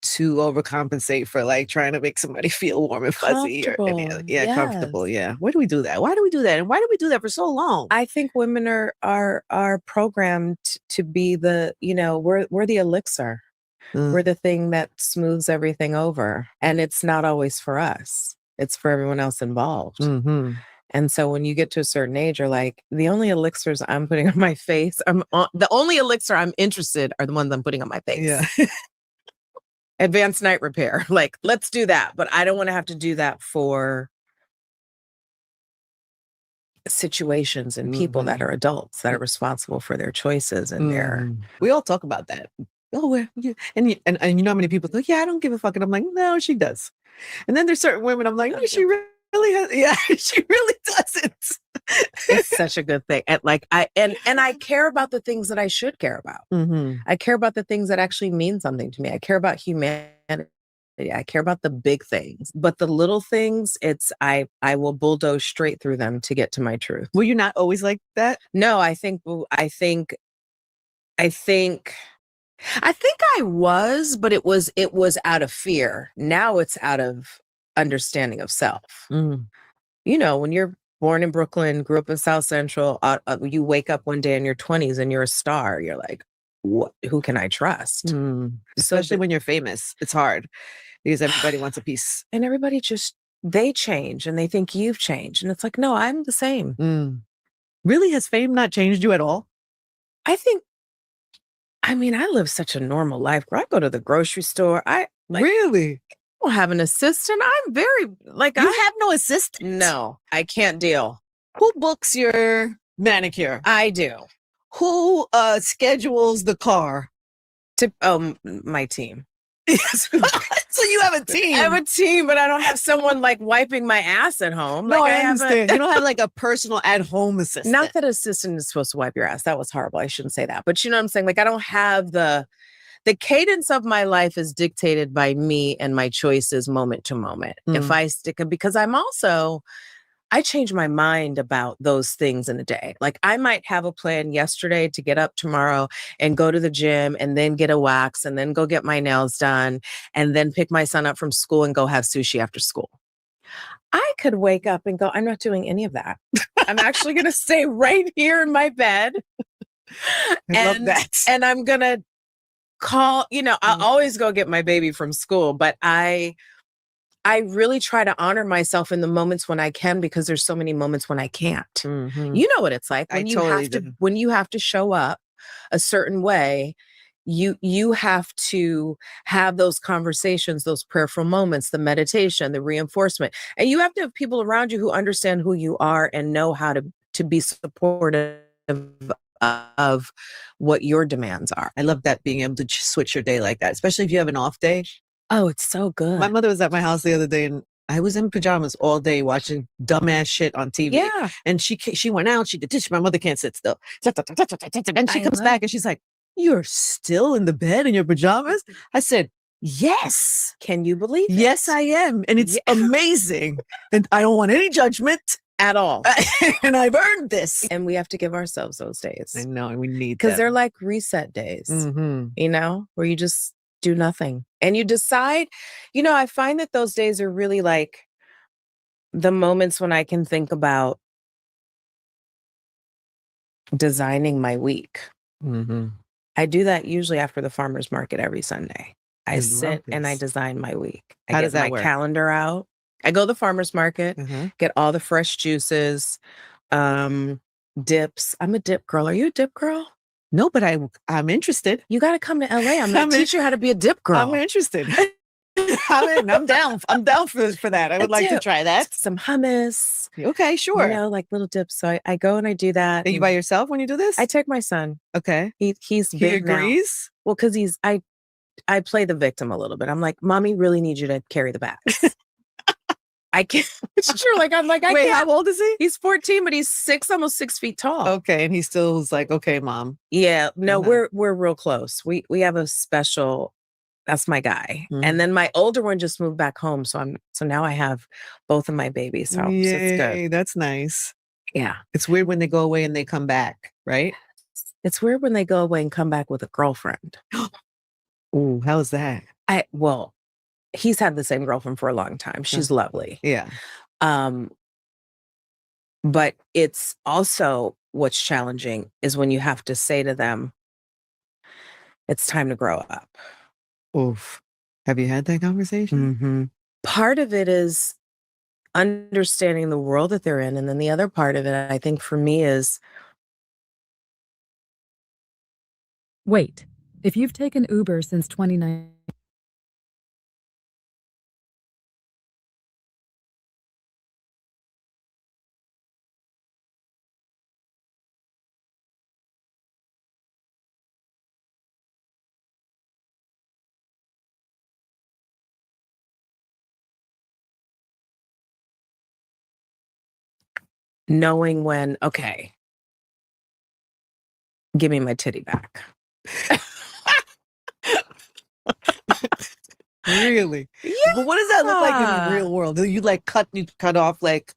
[SPEAKER 21] to overcompensate for like trying to make somebody feel warm and fuzzy or comfortable. Yeah. Why do we do that? Why do we do that? And why do we do that for so long?
[SPEAKER 15] I think women are programmed to be the, we're the elixir. We're the thing that smooths everything over. And it's not always for us. It's for everyone else involved. And so when you get to a certain age, you're like, the only elixirs I'm putting on my face, the only elixir I'm interested are the ones I'm putting on my face.
[SPEAKER 21] Yeah.
[SPEAKER 15] Advanced night repair. Like, let's do that. But I don't want to have to do that for situations and people that are adults, that are responsible for their choices and their...
[SPEAKER 21] We all talk about that. Oh, and you know how many people go, yeah, I don't give a fuck. And I'm like, no, she does. And then there's certain women, I'm like, no, she really has, yeah, she really doesn't.
[SPEAKER 15] It's such a good thing. And I care about the things that I should care about. I care about the things that actually mean something to me. I care about humanity. I care about the big things, but the little things, I will bulldoze straight through them to get to my truth.
[SPEAKER 21] Were you not always like that?
[SPEAKER 15] No, I think I was, but it was out of fear. Now it's out of understanding of self. When you're born in Brooklyn, grew up in South Central, you wake up one day in your 20s and you're a star. You're like, what? Who can I trust?
[SPEAKER 21] Especially when you're famous. It's hard because everybody wants a piece.
[SPEAKER 15] And everybody they change and they think you've changed. And it's like, no, I'm the same.
[SPEAKER 21] Really? Has fame not changed you at all?
[SPEAKER 15] I live such a normal life. I go to the grocery store.
[SPEAKER 21] Really?
[SPEAKER 15] I don't have an assistant. I'm very
[SPEAKER 21] you have no assistant?
[SPEAKER 15] No, I can't deal.
[SPEAKER 21] Who books your manicure?
[SPEAKER 15] I do.
[SPEAKER 21] Who schedules the car?
[SPEAKER 15] My team.
[SPEAKER 21] So you have a team.
[SPEAKER 15] I have a team, but I don't have someone like wiping my ass at home.
[SPEAKER 21] No,
[SPEAKER 15] Like,
[SPEAKER 21] I
[SPEAKER 15] have
[SPEAKER 21] understand. You don't have like a personal at-home assistant.
[SPEAKER 15] Not that assistant is supposed to wipe your ass. That was horrible. I shouldn't say that. But you know what I'm saying? Like, I don't have the cadence of my life is dictated by me and my choices moment to moment. If I stick because I change my mind about those things in a day. Like I might have a plan yesterday to get up tomorrow and go to the gym and then get a wax and then go get my nails done and then pick my son up from school and go have sushi after school. I could wake up and go, I'm not doing any of that. I'm actually going to stay right here in my bed.
[SPEAKER 21] I love that.
[SPEAKER 15] And I'm going to call, I'll always go get my baby from school, but I really try to honor myself in the moments when I can, because there's so many moments when I can't. You know what it's like when when you have to show up a certain way. You have to have those conversations, those prayerful moments, the meditation, the reinforcement, and you have to have people around you who understand who you are and know how to be supportive of what your demands are.
[SPEAKER 21] I love that, being able to switch your day like that, especially if you have an off day.
[SPEAKER 15] Oh, it's so good.
[SPEAKER 21] My mother was at my house the other day and I was in pajamas all day watching dumbass shit on TV.
[SPEAKER 15] Yeah.
[SPEAKER 21] And she went out, she did this. My mother can't sit still. And she comes back and she's like, "You're still in the bed in your pajamas?" I said, "Yes."
[SPEAKER 15] Can you believe it?
[SPEAKER 21] Yes, I am. And it's amazing. And I don't want any judgment
[SPEAKER 15] at all.
[SPEAKER 21] And I've earned this.
[SPEAKER 15] And we have to give ourselves those days.
[SPEAKER 21] I know. We need
[SPEAKER 15] because they're like reset days, where you just do nothing and you decide. I find that those days are really like the moments when I can think about designing my week. I do that usually after the farmer's market every Sunday. I sit and I design my week. I get my calendar out. I go to the farmer's market, get all the fresh juices, dips. I'm a dip girl. Are you a dip girl?
[SPEAKER 21] No, but I'm interested.
[SPEAKER 15] You got to come to LA. I'm going to teach you how to be a dip girl.
[SPEAKER 21] I'm interested. I'm down. I'm down for that. I would like to try that.
[SPEAKER 15] Some hummus.
[SPEAKER 21] Okay, sure.
[SPEAKER 15] Like little dips. So I go and I do that.
[SPEAKER 21] Are you by yourself when you do this?
[SPEAKER 15] I take my son.
[SPEAKER 21] Okay.
[SPEAKER 15] He's
[SPEAKER 21] He
[SPEAKER 15] big
[SPEAKER 21] agrees?
[SPEAKER 15] Now. Well, because I play the victim a little bit. I'm like, Mommy really needs you to carry the bags. I can't. It's true. Like I'm like,
[SPEAKER 21] Wait, how old is he?
[SPEAKER 15] He's 14, but he's almost 6 feet tall.
[SPEAKER 21] Okay, and he still is like, okay, Mom.
[SPEAKER 15] Yeah, no, we're real close. We have a special. That's my guy, and then my older one just moved back home, so now I have both of my babies. So it's good.
[SPEAKER 21] That's nice.
[SPEAKER 15] Yeah,
[SPEAKER 21] it's weird when they go away and they come back, right?
[SPEAKER 15] It's weird when they go away and come back with a girlfriend.
[SPEAKER 21] Ooh, how's that?
[SPEAKER 15] He's had the same girlfriend for a long time. She's lovely.
[SPEAKER 21] Yeah.
[SPEAKER 15] But it's also what's challenging is when you have to say to them, it's time to grow up.
[SPEAKER 21] Oof. Have you had that conversation?
[SPEAKER 15] Part of it is understanding the world that they're in. And then the other part of it, I think for me is.
[SPEAKER 5] Wait, if you've taken Uber since 2019.
[SPEAKER 15] Knowing when, okay, give me my titty back.
[SPEAKER 21] Really?
[SPEAKER 15] Yeah.
[SPEAKER 21] But what does that look like in the real world? Do you like cut off like?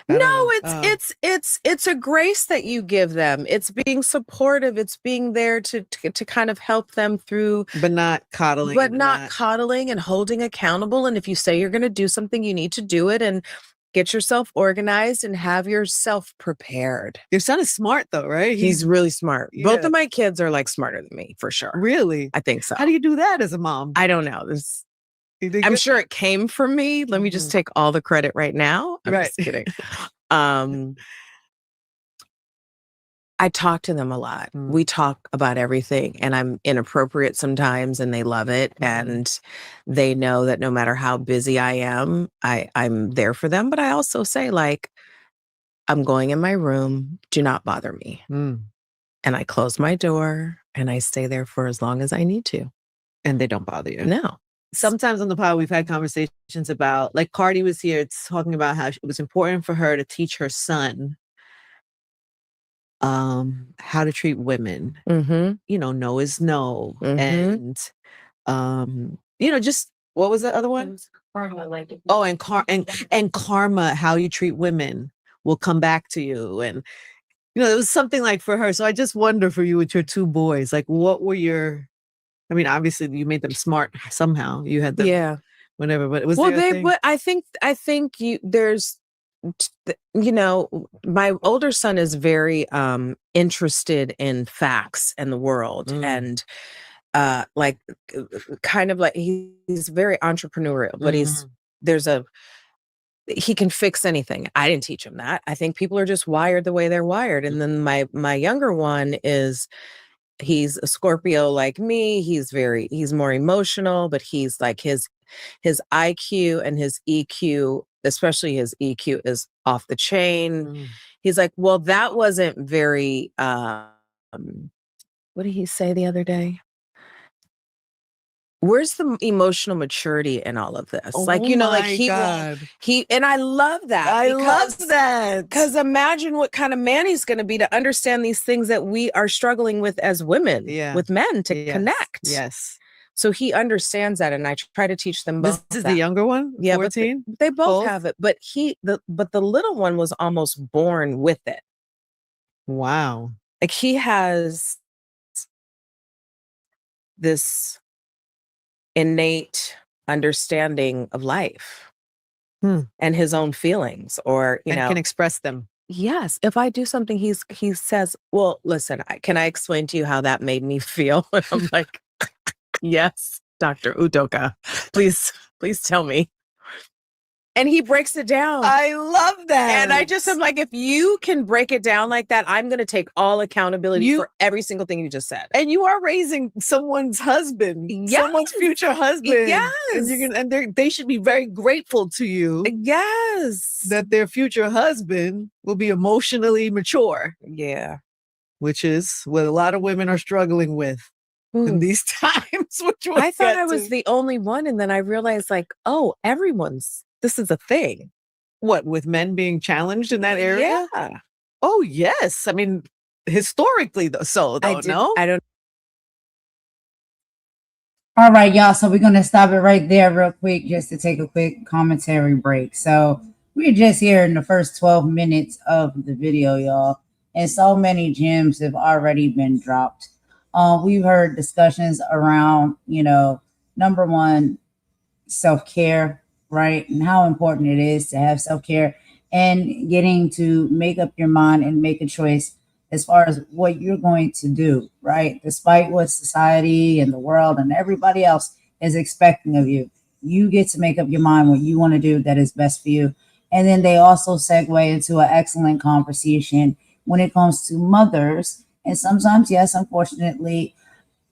[SPEAKER 15] No, it's a grace that you give them. It's being supportive. It's being there to kind of help them through,
[SPEAKER 21] but not coddling.
[SPEAKER 15] But not coddling and holding accountable. And if you say you're going to do something, you need to do it and get yourself organized and have yourself prepared.
[SPEAKER 21] Your son is smart though, right?
[SPEAKER 15] He's really smart. Yeah. Both of my kids are like smarter than me for sure.
[SPEAKER 21] Really?
[SPEAKER 15] I think so.
[SPEAKER 21] How do you do that as a mom?
[SPEAKER 15] I don't know. I'm sure it came from me. Let me just take all the credit right now. I'm just kidding. I talk to them a lot. We talk about everything, and I'm inappropriate sometimes, and they love it. And they know that no matter how busy I am, I'm there for them. But I also say, like, I'm going in my room. Do not bother me. And I close my door, and I stay there for as long as I need to.
[SPEAKER 21] And they don't bother you?
[SPEAKER 15] No.
[SPEAKER 21] sometimes on the pod we've had conversations about, like Cardi was here talking about how it was important for her to teach her son how to treat women. You know, no is no. And you know, just what was the other one? Oh, and karma, how you treat women will come back to you. And you know, it was something like for her. So I just wonder for you with your two boys, like what were your, I mean, obviously you made them smart somehow. You had them whatever, but was there a thing?
[SPEAKER 7] But I think there's, you know, my older son is very interested in facts and the world, and like kind of like he's very entrepreneurial, but he can fix anything. I didn't teach him that. I think people are just wired the way they're wired. And then my younger one he's a Scorpio like me. He's more emotional, but he's like his IQ and his EQ, especially his EQ, is off the chain. He's like, well, that wasn't very, what did he say the other day? Where's the emotional maturity in all of this? Like, you know, like he, and I love that.
[SPEAKER 21] I love that.
[SPEAKER 7] Because imagine what kind of man he's going to be to understand these things that we are struggling with as women, with men to connect.
[SPEAKER 21] Yes.
[SPEAKER 7] So he understands that, and I try to teach them both.
[SPEAKER 21] This is the younger one?
[SPEAKER 7] Yeah,
[SPEAKER 21] 14?
[SPEAKER 7] But they both have it. But the little one was almost born with it.
[SPEAKER 21] Wow.
[SPEAKER 7] Like he has this innate understanding of life and his own feelings, or you know,
[SPEAKER 21] can express them.
[SPEAKER 7] Yes. If I do something, he says, well, listen, can I explain to you how that made me feel? And I'm like, yes, Dr. Udoka, please tell me. And he breaks it down.
[SPEAKER 21] I love that.
[SPEAKER 7] And I just am like, if you can break it down like that, I'm going to take all accountability for every single thing you just said.
[SPEAKER 21] And you are raising someone's husband, someone's future husband.
[SPEAKER 7] Yes.
[SPEAKER 21] And they should be very grateful to you.
[SPEAKER 7] Yes.
[SPEAKER 21] That their future husband will be emotionally mature.
[SPEAKER 7] Yeah.
[SPEAKER 21] Which is what a lot of women are struggling with in these times. Which
[SPEAKER 7] I thought I was the only one. And then I realized, like, oh, this is a thing.
[SPEAKER 21] What, with men being challenged in that area?
[SPEAKER 7] Yeah.
[SPEAKER 21] Oh, yes. I mean, historically, no?
[SPEAKER 7] I don't.
[SPEAKER 2] All right, y'all. So we're going to stop it right there real quick just to take a quick commentary break. So we're just here in the first 12 minutes of the video, y'all. And so many gems have already been dropped. We've heard discussions around, you know, number one, self-care, right? And how important it is to have self-care and getting to make up your mind and make a choice as far as what you're going to do, right? Despite what society and the world and everybody else is expecting of you, you get to make up your mind what you want to do that is best for you. And then they also segue into an excellent conversation when it comes to mothers. And sometimes, yes, unfortunately,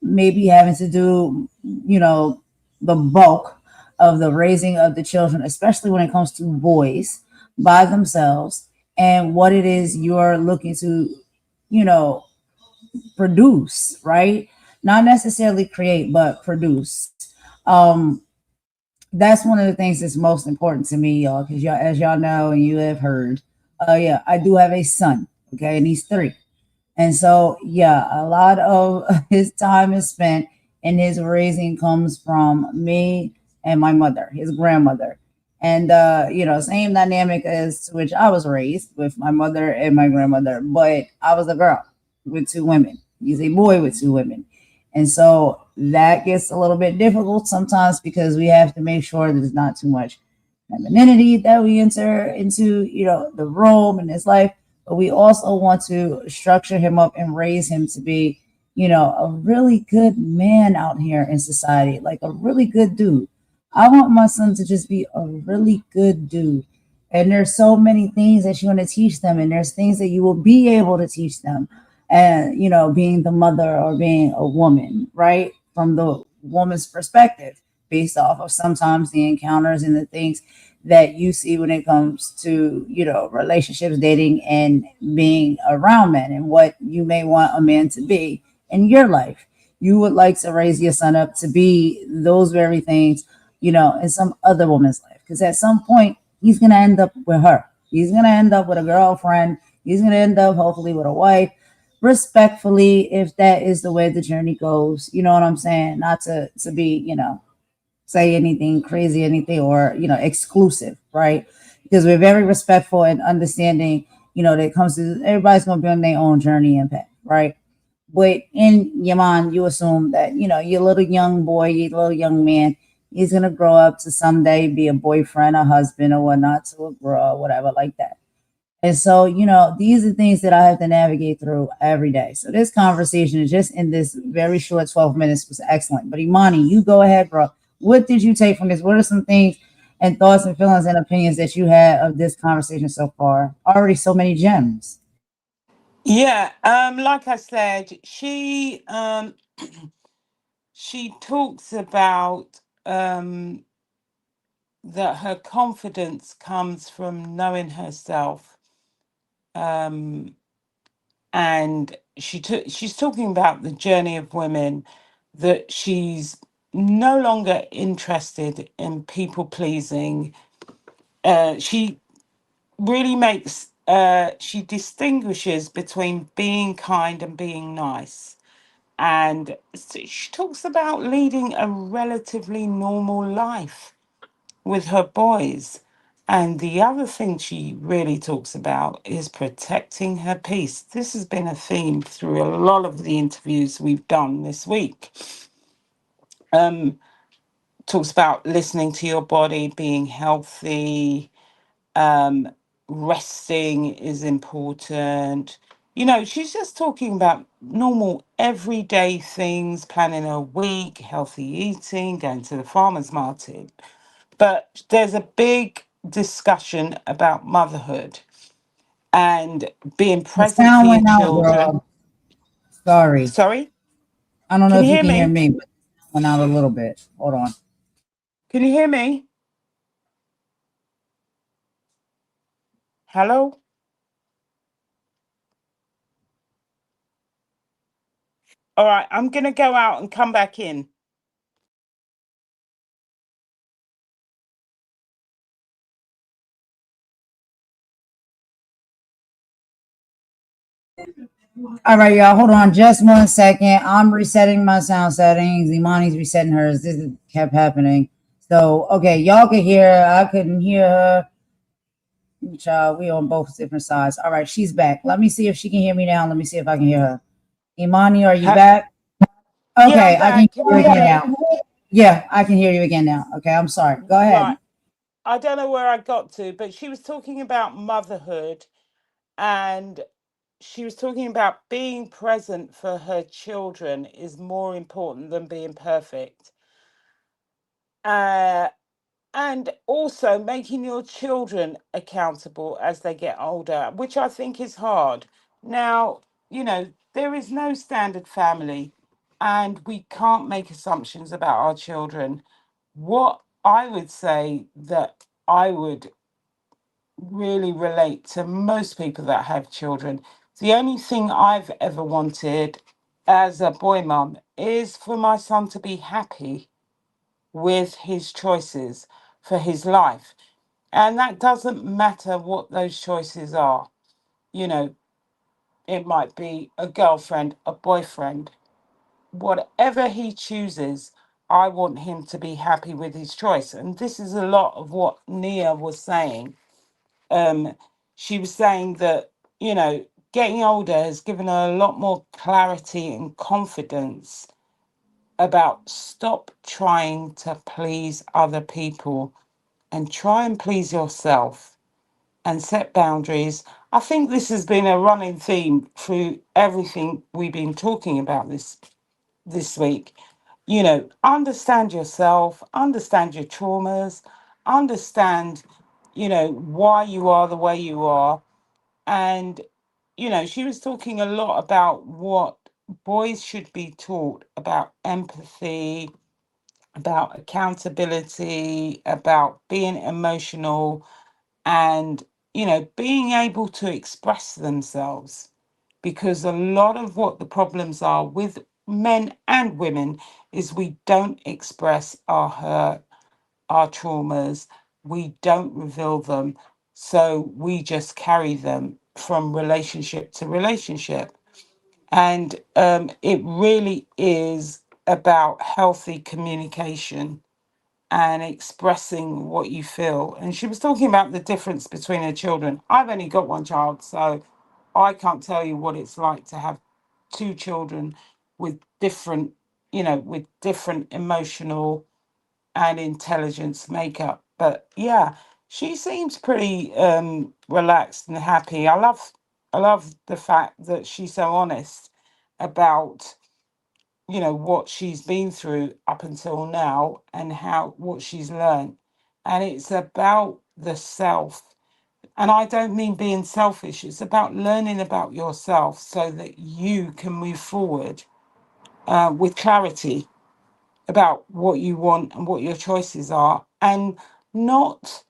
[SPEAKER 2] maybe having to do, you know, the bulk of the raising of the children, especially when it comes to boys by themselves, and what it is you're looking to, you know, produce, right? Not necessarily create, but produce. That's one of the things that's most important to me, y'all, because y'all, as y'all know and you have heard, I do have a son, okay, and he's 3. And so, a lot of his time is spent in his raising comes from me and my mother, his grandmother. And, you know, same dynamic as which I was raised with my mother and my grandmother, but I was a girl with 2 women. He's a boy with 2 women. And so that gets a little bit difficult sometimes because we have to make sure that there's not too much femininity that we enter into, you know, the room in his life. But we also want to structure him up and raise him to be, you know, a really good man out here in society, like a really good dude. I want my son to just be a really good dude. And there's so many things that you want to teach them. And there's things that you will be able to teach them. And, you know, being the mother or being a woman, right? From the woman's perspective, based off of sometimes the encounters and the things that you see when it comes to, you know, relationships, dating, and being around men and what you may want a man to be in your life. You would like to raise your son up to be those very things in some other woman's life. Because at some point, he's going to end up with her. He's going to end up with a girlfriend. He's going to end up, hopefully, with a wife. Respectfully, if that is the way the journey goes, you know what I'm saying? Not to be, say anything crazy, anything, or, exclusive, right? Because we're very respectful and understanding, that it comes to everybody's going to be on their own journey and path, right? But in your mind, you assume that, your little young boy, your little young man, he's going to grow up to someday be a boyfriend, a husband, or whatnot to a girl, whatever, like that. And so, these are things that I have to navigate through every day. So this conversation is just in this very short 12 minutes was excellent. But Imani, you go ahead, bro. What did you take from this? What are some things and thoughts and feelings and opinions that you had of this conversation so far? Already so many gems.
[SPEAKER 3] Yeah, like I said, she talks about that her confidence comes from knowing herself, and she's talking about the journey of women, that she's no longer interested in people pleasing. She really makes she distinguishes between being kind and being nice. And she talks about leading a relatively normal life with her boys. And the other thing she really talks about is protecting her peace. This has been a theme through a lot of the interviews we've done this week. Talks about listening to your body, being healthy, resting is important. She's just talking about normal everyday things, planning a week, healthy eating, going to the farmer's market. But there's a big discussion about motherhood and being
[SPEAKER 2] The
[SPEAKER 3] present for
[SPEAKER 2] sound
[SPEAKER 3] your
[SPEAKER 2] went out,
[SPEAKER 3] children.
[SPEAKER 2] bro. Sorry.
[SPEAKER 3] Sorry?
[SPEAKER 2] I don't know
[SPEAKER 3] Can
[SPEAKER 2] if
[SPEAKER 3] you
[SPEAKER 2] you
[SPEAKER 3] hear
[SPEAKER 2] can hear
[SPEAKER 3] me?
[SPEAKER 2] me, but it went out a little bit. Hold on.
[SPEAKER 3] Can you hear me? Hello? All right, I'm going to go out and come back in.
[SPEAKER 2] All right, y'all. Hold on just 1 second. I'm resetting my sound settings. Imani's resetting hers. Kept happening. So, okay, y'all could hear her. I couldn't hear her. Child, we on both different sides. All right, she's back. Let me see if she can hear me now. Let me see if I can hear her. Imani, are you back?
[SPEAKER 3] Yeah,
[SPEAKER 2] Okay,
[SPEAKER 3] I'm
[SPEAKER 2] I can
[SPEAKER 3] back.
[SPEAKER 2] hear
[SPEAKER 3] Can
[SPEAKER 2] you
[SPEAKER 3] you hear
[SPEAKER 2] again
[SPEAKER 3] me?
[SPEAKER 2] now. Yeah, I can hear you again now. Okay, I'm sorry. Go
[SPEAKER 3] Right.
[SPEAKER 2] ahead.
[SPEAKER 3] I don't know where I got to, but she was talking about motherhood, and she was talking about being present for her children is more important than being perfect. Uh, and also making your children accountable as they get older, which I think is hard. Now, there is no standard family, and we can't make assumptions about our children. What I would say that I would really relate to most people that have children. The only thing I've ever wanted as a boy mum is for my son to be happy with his choices for his life. And that doesn't matter what those choices are. You know, it might be a girlfriend, a boyfriend, whatever he chooses. I want him to be happy with his choice. And this is a lot of what Nia was saying. um, she was saying that, getting older has given her a lot more clarity and confidence about stop trying to please other people and try and please yourself and set boundaries. I think this has been a running theme through everything we've been talking about this week. Understand yourself, understand your traumas, understand, why you are the way you are. And, she was talking a lot about what boys should be taught about empathy, about accountability, about being emotional, and, being able to express themselves. Because a lot of what the problems are with men and women is we don't express our hurt, our traumas, we don't reveal them. So we just carry them from relationship to relationship. And it really is about healthy communication and expressing what you feel. And she was talking about the difference between her children. I've only got one child, so I can't tell you what it's like to have two children with different, with different emotional and intelligence makeup. But yeah, she seems pretty relaxed and happy. I love the fact that she's so honest about what she's been through up until now and how what she's learned. And it's about the self. And I don't mean being selfish, it's about learning about yourself so that you can move forward with clarity about what you want and what your choices are, and not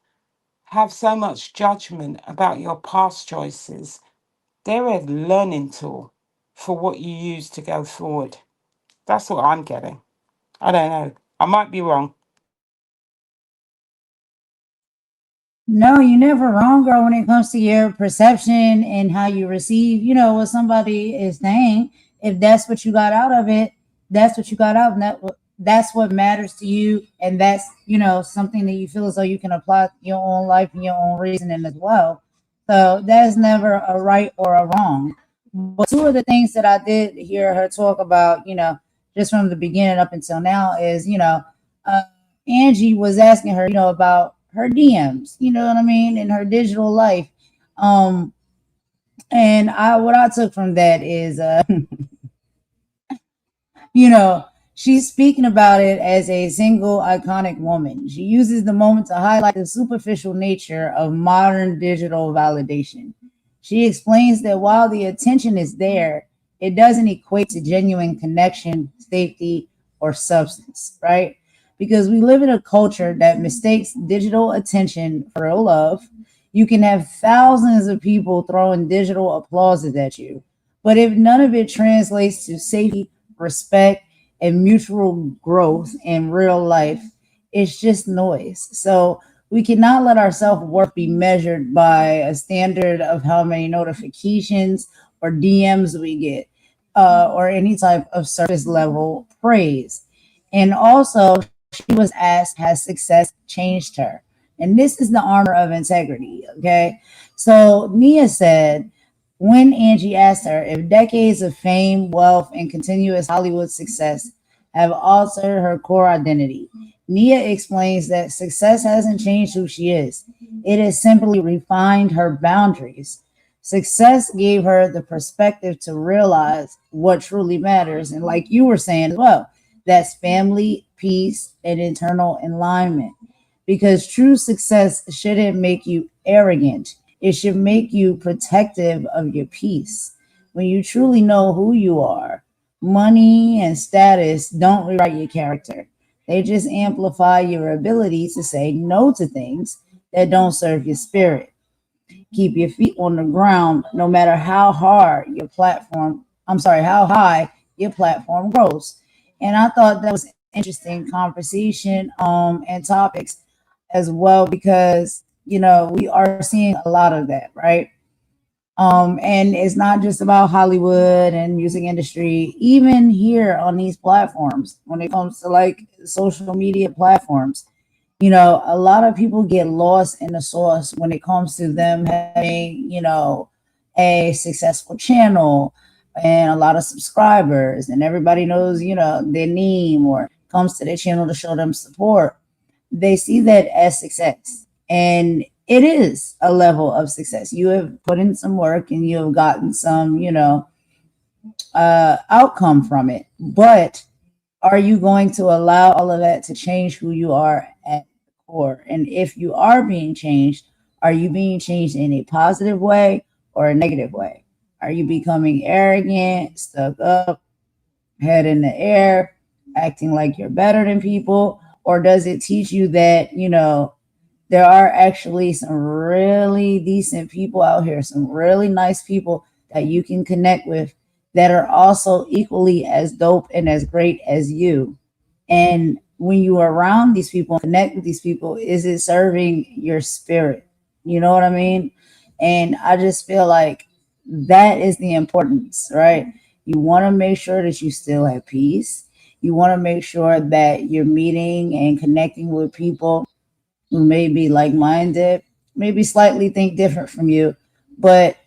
[SPEAKER 3] have so much judgment about your past choices. They're a learning tool for what you use to go forward. That's what I'm getting. I don't know. I might be wrong.
[SPEAKER 2] No, you're never wrong, girl, when it comes to your perception and how you receive, what somebody is saying. If that's what you got out of it, that's what you got out, and that's what matters to you, and that's something that you feel as though you can apply to your own life and your own reasoning as well. So that's never a right or a wrong. But two of the things that I did hear her talk about, just from the beginning up until now, is Angie was asking her, about her DMs, you know what I mean, in her digital life. And what I took from that is she's speaking about it as a single iconic woman. She uses the moment to highlight the superficial nature of modern digital validation. She explains that while the attention is there, it doesn't equate to genuine connection, safety, or substance, right? Because we live in a culture that mistakes digital attention for real love. You can have thousands of people throwing digital applauses at you, but if none of it translates to safety, respect, and mutual growth in real life, it's just noise. So we cannot let our self-worth be measured by a standard of how many notifications or DMs we get, or any type of surface level praise. And also, she was asked, has success changed her? And this is the armor of integrity, okay? So Nia said, when Angie asked her if decades of fame, wealth, and continuous Hollywood success have altered her core identity, Nia explains that success hasn't changed who she is. It has simply refined her boundaries. Success gave her the perspective to realize what truly matters. And like you were saying as well, that's family, peace, and internal alignment. Because true success shouldn't make you arrogant. It should make you protective of your peace. When you truly know who you are, money and status don't rewrite your character. They just amplify your ability to say no to things that don't serve your spirit. Keep your feet on the ground no matter how hard your platform, how high your platform grows. And I thought that was an interesting conversation and topics as well, because we are seeing a lot of that, right? And it's not just about Hollywood and music industry. Even here on these platforms, when it comes to like social media platforms, a lot of people get lost in the sauce when it comes to them having, a successful channel and a lot of subscribers, and everybody knows, their name, or comes to their channel to show them support. They see that as success. And it is a level of success. You have put in some work and you have gotten some, outcome from it. But are you going to allow all of that to change who you are at the core? And if you are being changed, are you being changed in a positive way or a negative way? Are you becoming arrogant, stuck up, head in the air, acting like you're better than people? Or does it teach you that, there are actually some really decent people out here, some really nice people that you can connect with that are also equally as dope and as great as you? And when you are around these people, connect with these people, is it serving your spirit? You know what I mean? And I just feel like that is the importance, right? You want to make sure that you still have peace. You want to make sure that you're meeting and connecting with people who may be like-minded, maybe slightly think different from you, but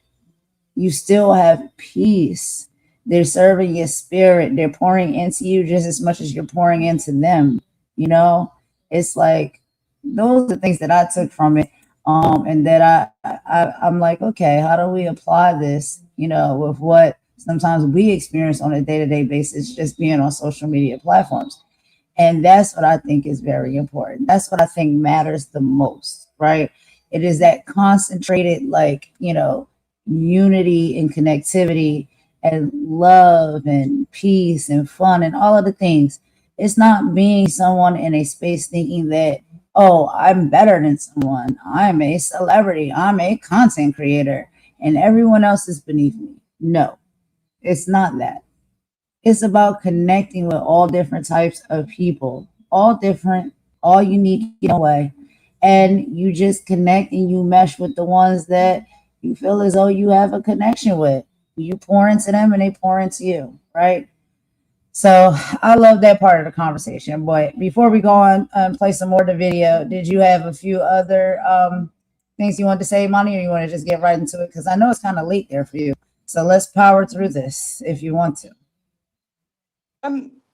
[SPEAKER 2] you still have peace. They're serving your spirit. They're pouring into you just as much as you're pouring into them. You know, it's like those are the things that I took from it. And that I'm like, okay, how do we apply this, you know, with what sometimes we experience on a day-to-day basis, just being on social media platforms. And that's what I think is very important. That's what I think matters the most, right? It is that concentrated, like, you know, unity and connectivity and love and peace and fun and all of the things. It's not being someone in a space thinking that, oh, I'm better than someone. I'm a celebrity. I'm a content creator and everyone else is beneath me. No, it's not that. It's about connecting with all different types of people, all different, all unique in a way. And you just connect and you mesh with the ones that you feel as though you have a connection with. You pour into them and they pour into you, right? So I love that part of the conversation. But before we go on and play some more of the video, did you have a few other things you want to say, Imani, or you want to just get right into it? Because I know it's kind of late there for you. So let's power through this if you want to.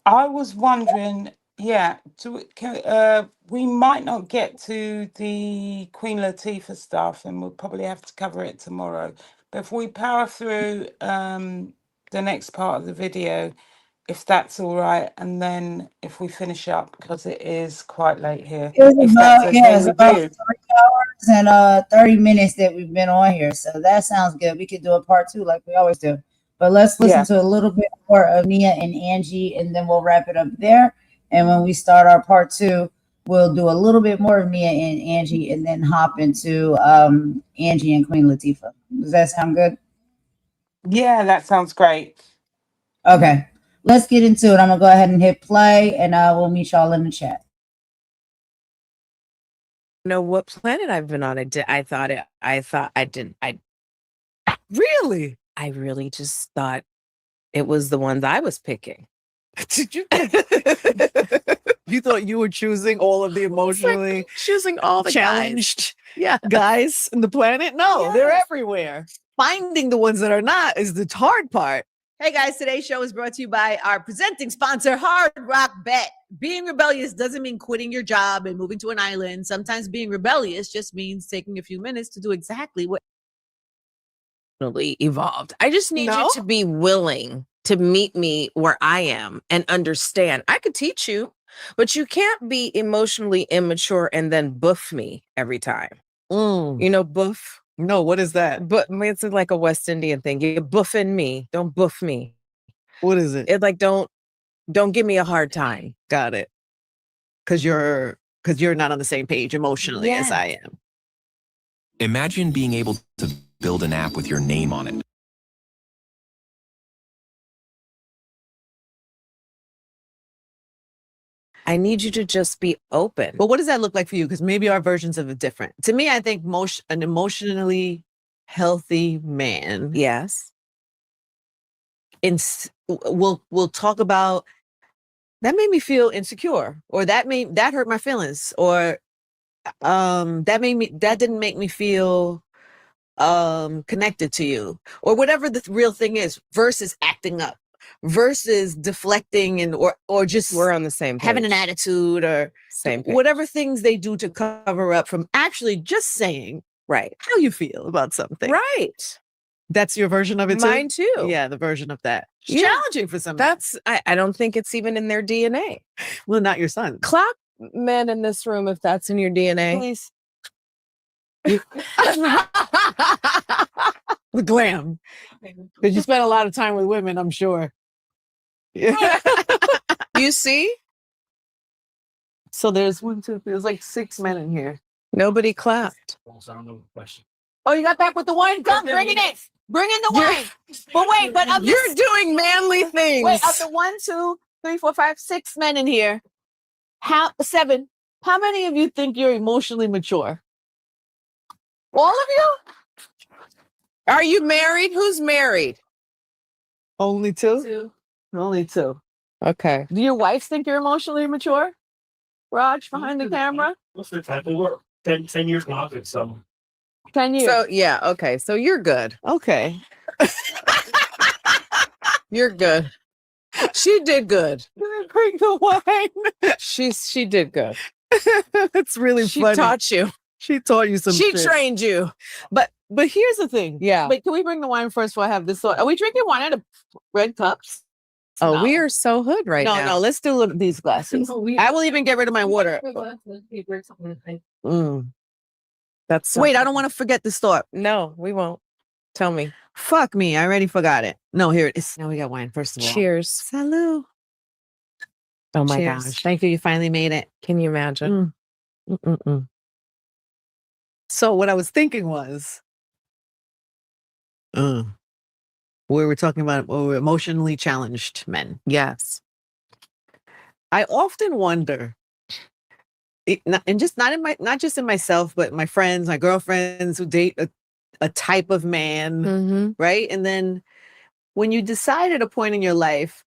[SPEAKER 3] I was wondering, yeah, we might not get to the Queen Latifah stuff, and we'll probably have to cover it tomorrow. But if we power through the next part of the video, if that's all right, and then if we finish up, because it is quite late here, if that's okay
[SPEAKER 2] It's
[SPEAKER 3] with
[SPEAKER 2] about
[SPEAKER 3] you.
[SPEAKER 2] 3 hours and 30 minutes that we've been on here. So that sounds good. We could do a part 2 like we always do. But let's listen
[SPEAKER 3] Yeah.
[SPEAKER 2] to a little bit more of Nia and Angie, and then we'll wrap it up there. And when we start our part 2, we'll do a little bit more of Nia and Angie, and then hop into Angie and Queen Latifah. Does that sound good?
[SPEAKER 3] Yeah, that sounds great.
[SPEAKER 2] Okay, let's get into it. I'm gonna go ahead and hit play, and we'll meet y'all in the chat.
[SPEAKER 7] Know what planet I've been on. I
[SPEAKER 21] Really?
[SPEAKER 7] I really just thought it was the ones I was picking.
[SPEAKER 21] Did you? You thought you were choosing all of the emotionally
[SPEAKER 7] choosing all the
[SPEAKER 21] challenged
[SPEAKER 7] Yeah.
[SPEAKER 21] guys in the planet? No, they're everywhere. Finding the ones that are not is the hard part.
[SPEAKER 22] Hey guys, today's show is brought to you by our presenting sponsor, Hard Rock Bet. Being rebellious doesn't mean quitting your job and moving to an island. Sometimes being rebellious just means taking a few minutes to do exactly what
[SPEAKER 7] evolved. I just need you to be willing to meet me where I am and understand. I could teach you, but you can't be emotionally immature and then buff me every time. You know, buff?
[SPEAKER 21] No, what is that?
[SPEAKER 7] But it's like a West Indian thing. You're buffing me. Don't buff me.
[SPEAKER 21] What is it?
[SPEAKER 7] It's like don't give me a hard time.
[SPEAKER 21] Got it. Because you're not on the same page emotionally as I am.
[SPEAKER 8] Imagine being able to build an app with your name on it.
[SPEAKER 7] I need you to just be open.
[SPEAKER 21] But what does that look like for you? Because maybe our versions of it different. To me, I think an emotionally healthy man.
[SPEAKER 7] Yes.
[SPEAKER 21] We'll talk about that made me feel insecure, or that hurt my feelings, or that didn't make me feel connected to you, or whatever the real thing is, versus acting up, versus deflecting and or just
[SPEAKER 7] we're on the same page.
[SPEAKER 21] Having an attitude or
[SPEAKER 7] same page.
[SPEAKER 21] Whatever things they do to cover up from actually just saying how you feel about something.
[SPEAKER 7] Right.
[SPEAKER 21] That's your version of it too?
[SPEAKER 7] Mine too.
[SPEAKER 21] Yeah, the version of that. It's challenging for some.
[SPEAKER 7] I don't think it's even in their DNA.
[SPEAKER 21] Well, not your son.
[SPEAKER 7] Clap men in this room if that's in your DNA.
[SPEAKER 21] Please. The glam. Because you spend a lot of time with women, I'm sure.
[SPEAKER 7] You see?
[SPEAKER 21] So there's like 6 men in here.
[SPEAKER 7] Nobody clapped.
[SPEAKER 21] Oh, you got back with the wine? Come, bring it in. Bring in the wine. But wait, but of
[SPEAKER 7] You're doing manly things.
[SPEAKER 21] Wait, of the 1, 2, 3, 4, 5, 6 men in here, Seven. How many of you think you're emotionally mature? All of you?
[SPEAKER 7] Are you married? Who's married?
[SPEAKER 21] Only two? Only two.
[SPEAKER 7] Okay.
[SPEAKER 21] Do your wives think you're emotionally mature? Raj, behind the camera?
[SPEAKER 9] Most of the time, we work 10 years now. So
[SPEAKER 21] 10 years.
[SPEAKER 7] So yeah, okay. So you're good.
[SPEAKER 21] Okay.
[SPEAKER 7] You're good. She did good.
[SPEAKER 21] Bring the wine.
[SPEAKER 7] She did good.
[SPEAKER 21] It's really
[SPEAKER 7] She
[SPEAKER 21] funny.
[SPEAKER 7] taught you.
[SPEAKER 21] She taught you some
[SPEAKER 7] She
[SPEAKER 21] shit.
[SPEAKER 7] trained you.
[SPEAKER 21] But here's the thing.
[SPEAKER 7] Yeah.
[SPEAKER 21] Wait, can we bring the wine first before I have this thought? Are we drinking wine out of red cups?
[SPEAKER 7] Oh,
[SPEAKER 21] No.
[SPEAKER 7] we are so hood right now.
[SPEAKER 21] No, let's do these glasses. I will even get rid of my water.
[SPEAKER 7] That's
[SPEAKER 21] Wait, I don't want to forget this thought.
[SPEAKER 7] No, we won't. Tell me.
[SPEAKER 21] Fuck me. I already forgot it. No, here it is. Now we got wine, first of all.
[SPEAKER 7] Cheers.
[SPEAKER 21] Salud.
[SPEAKER 7] Oh my
[SPEAKER 21] Cheers.
[SPEAKER 7] gosh.
[SPEAKER 21] Thank you. You finally made it.
[SPEAKER 7] Can you imagine?
[SPEAKER 21] So what I was thinking was, we were talking about emotionally challenged men.
[SPEAKER 7] Yes.
[SPEAKER 21] I often wonder, and just not just in myself, but my friends, my girlfriends who date a type of man, right? And then when you decide at a point in your life,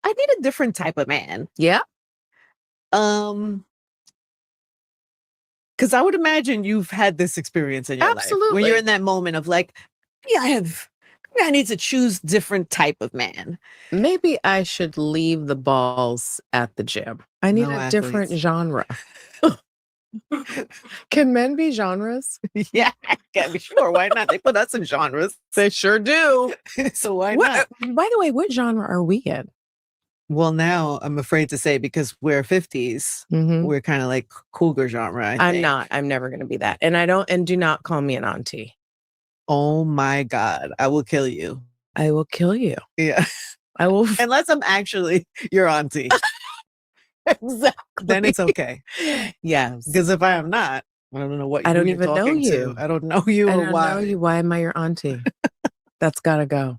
[SPEAKER 21] I need a different type of man.
[SPEAKER 7] Yeah.
[SPEAKER 21] Because I would imagine you've had this experience in your life.
[SPEAKER 7] Absolutely.
[SPEAKER 21] When you're in that moment of like, yeah, I need to choose different type of man.
[SPEAKER 7] Maybe I should leave the balls at the gym. I need a different genre. Can men be genres?
[SPEAKER 21] Yeah, can be sure. Why not? They put us in genres.
[SPEAKER 7] They sure do.
[SPEAKER 21] So why not?
[SPEAKER 7] By the way, what genre are we in?
[SPEAKER 21] Well, now I'm afraid to say because we're 50s, we're kind of like cougar genre. I think.
[SPEAKER 7] I'm never going to be that. And do not call me an auntie.
[SPEAKER 21] Oh my God. I will kill you.
[SPEAKER 7] I will kill you.
[SPEAKER 21] Yeah.
[SPEAKER 7] I will.
[SPEAKER 21] Unless I'm actually your auntie.
[SPEAKER 7] Exactly.
[SPEAKER 21] Then it's okay.
[SPEAKER 7] Yes.
[SPEAKER 21] Because if I am not, I don't know what
[SPEAKER 7] I don't
[SPEAKER 21] you're
[SPEAKER 7] even know
[SPEAKER 21] talking
[SPEAKER 7] you.
[SPEAKER 21] to. I don't know you
[SPEAKER 7] I
[SPEAKER 21] or
[SPEAKER 7] don't
[SPEAKER 21] why.
[SPEAKER 7] know you. Why am I your auntie? That's got to go.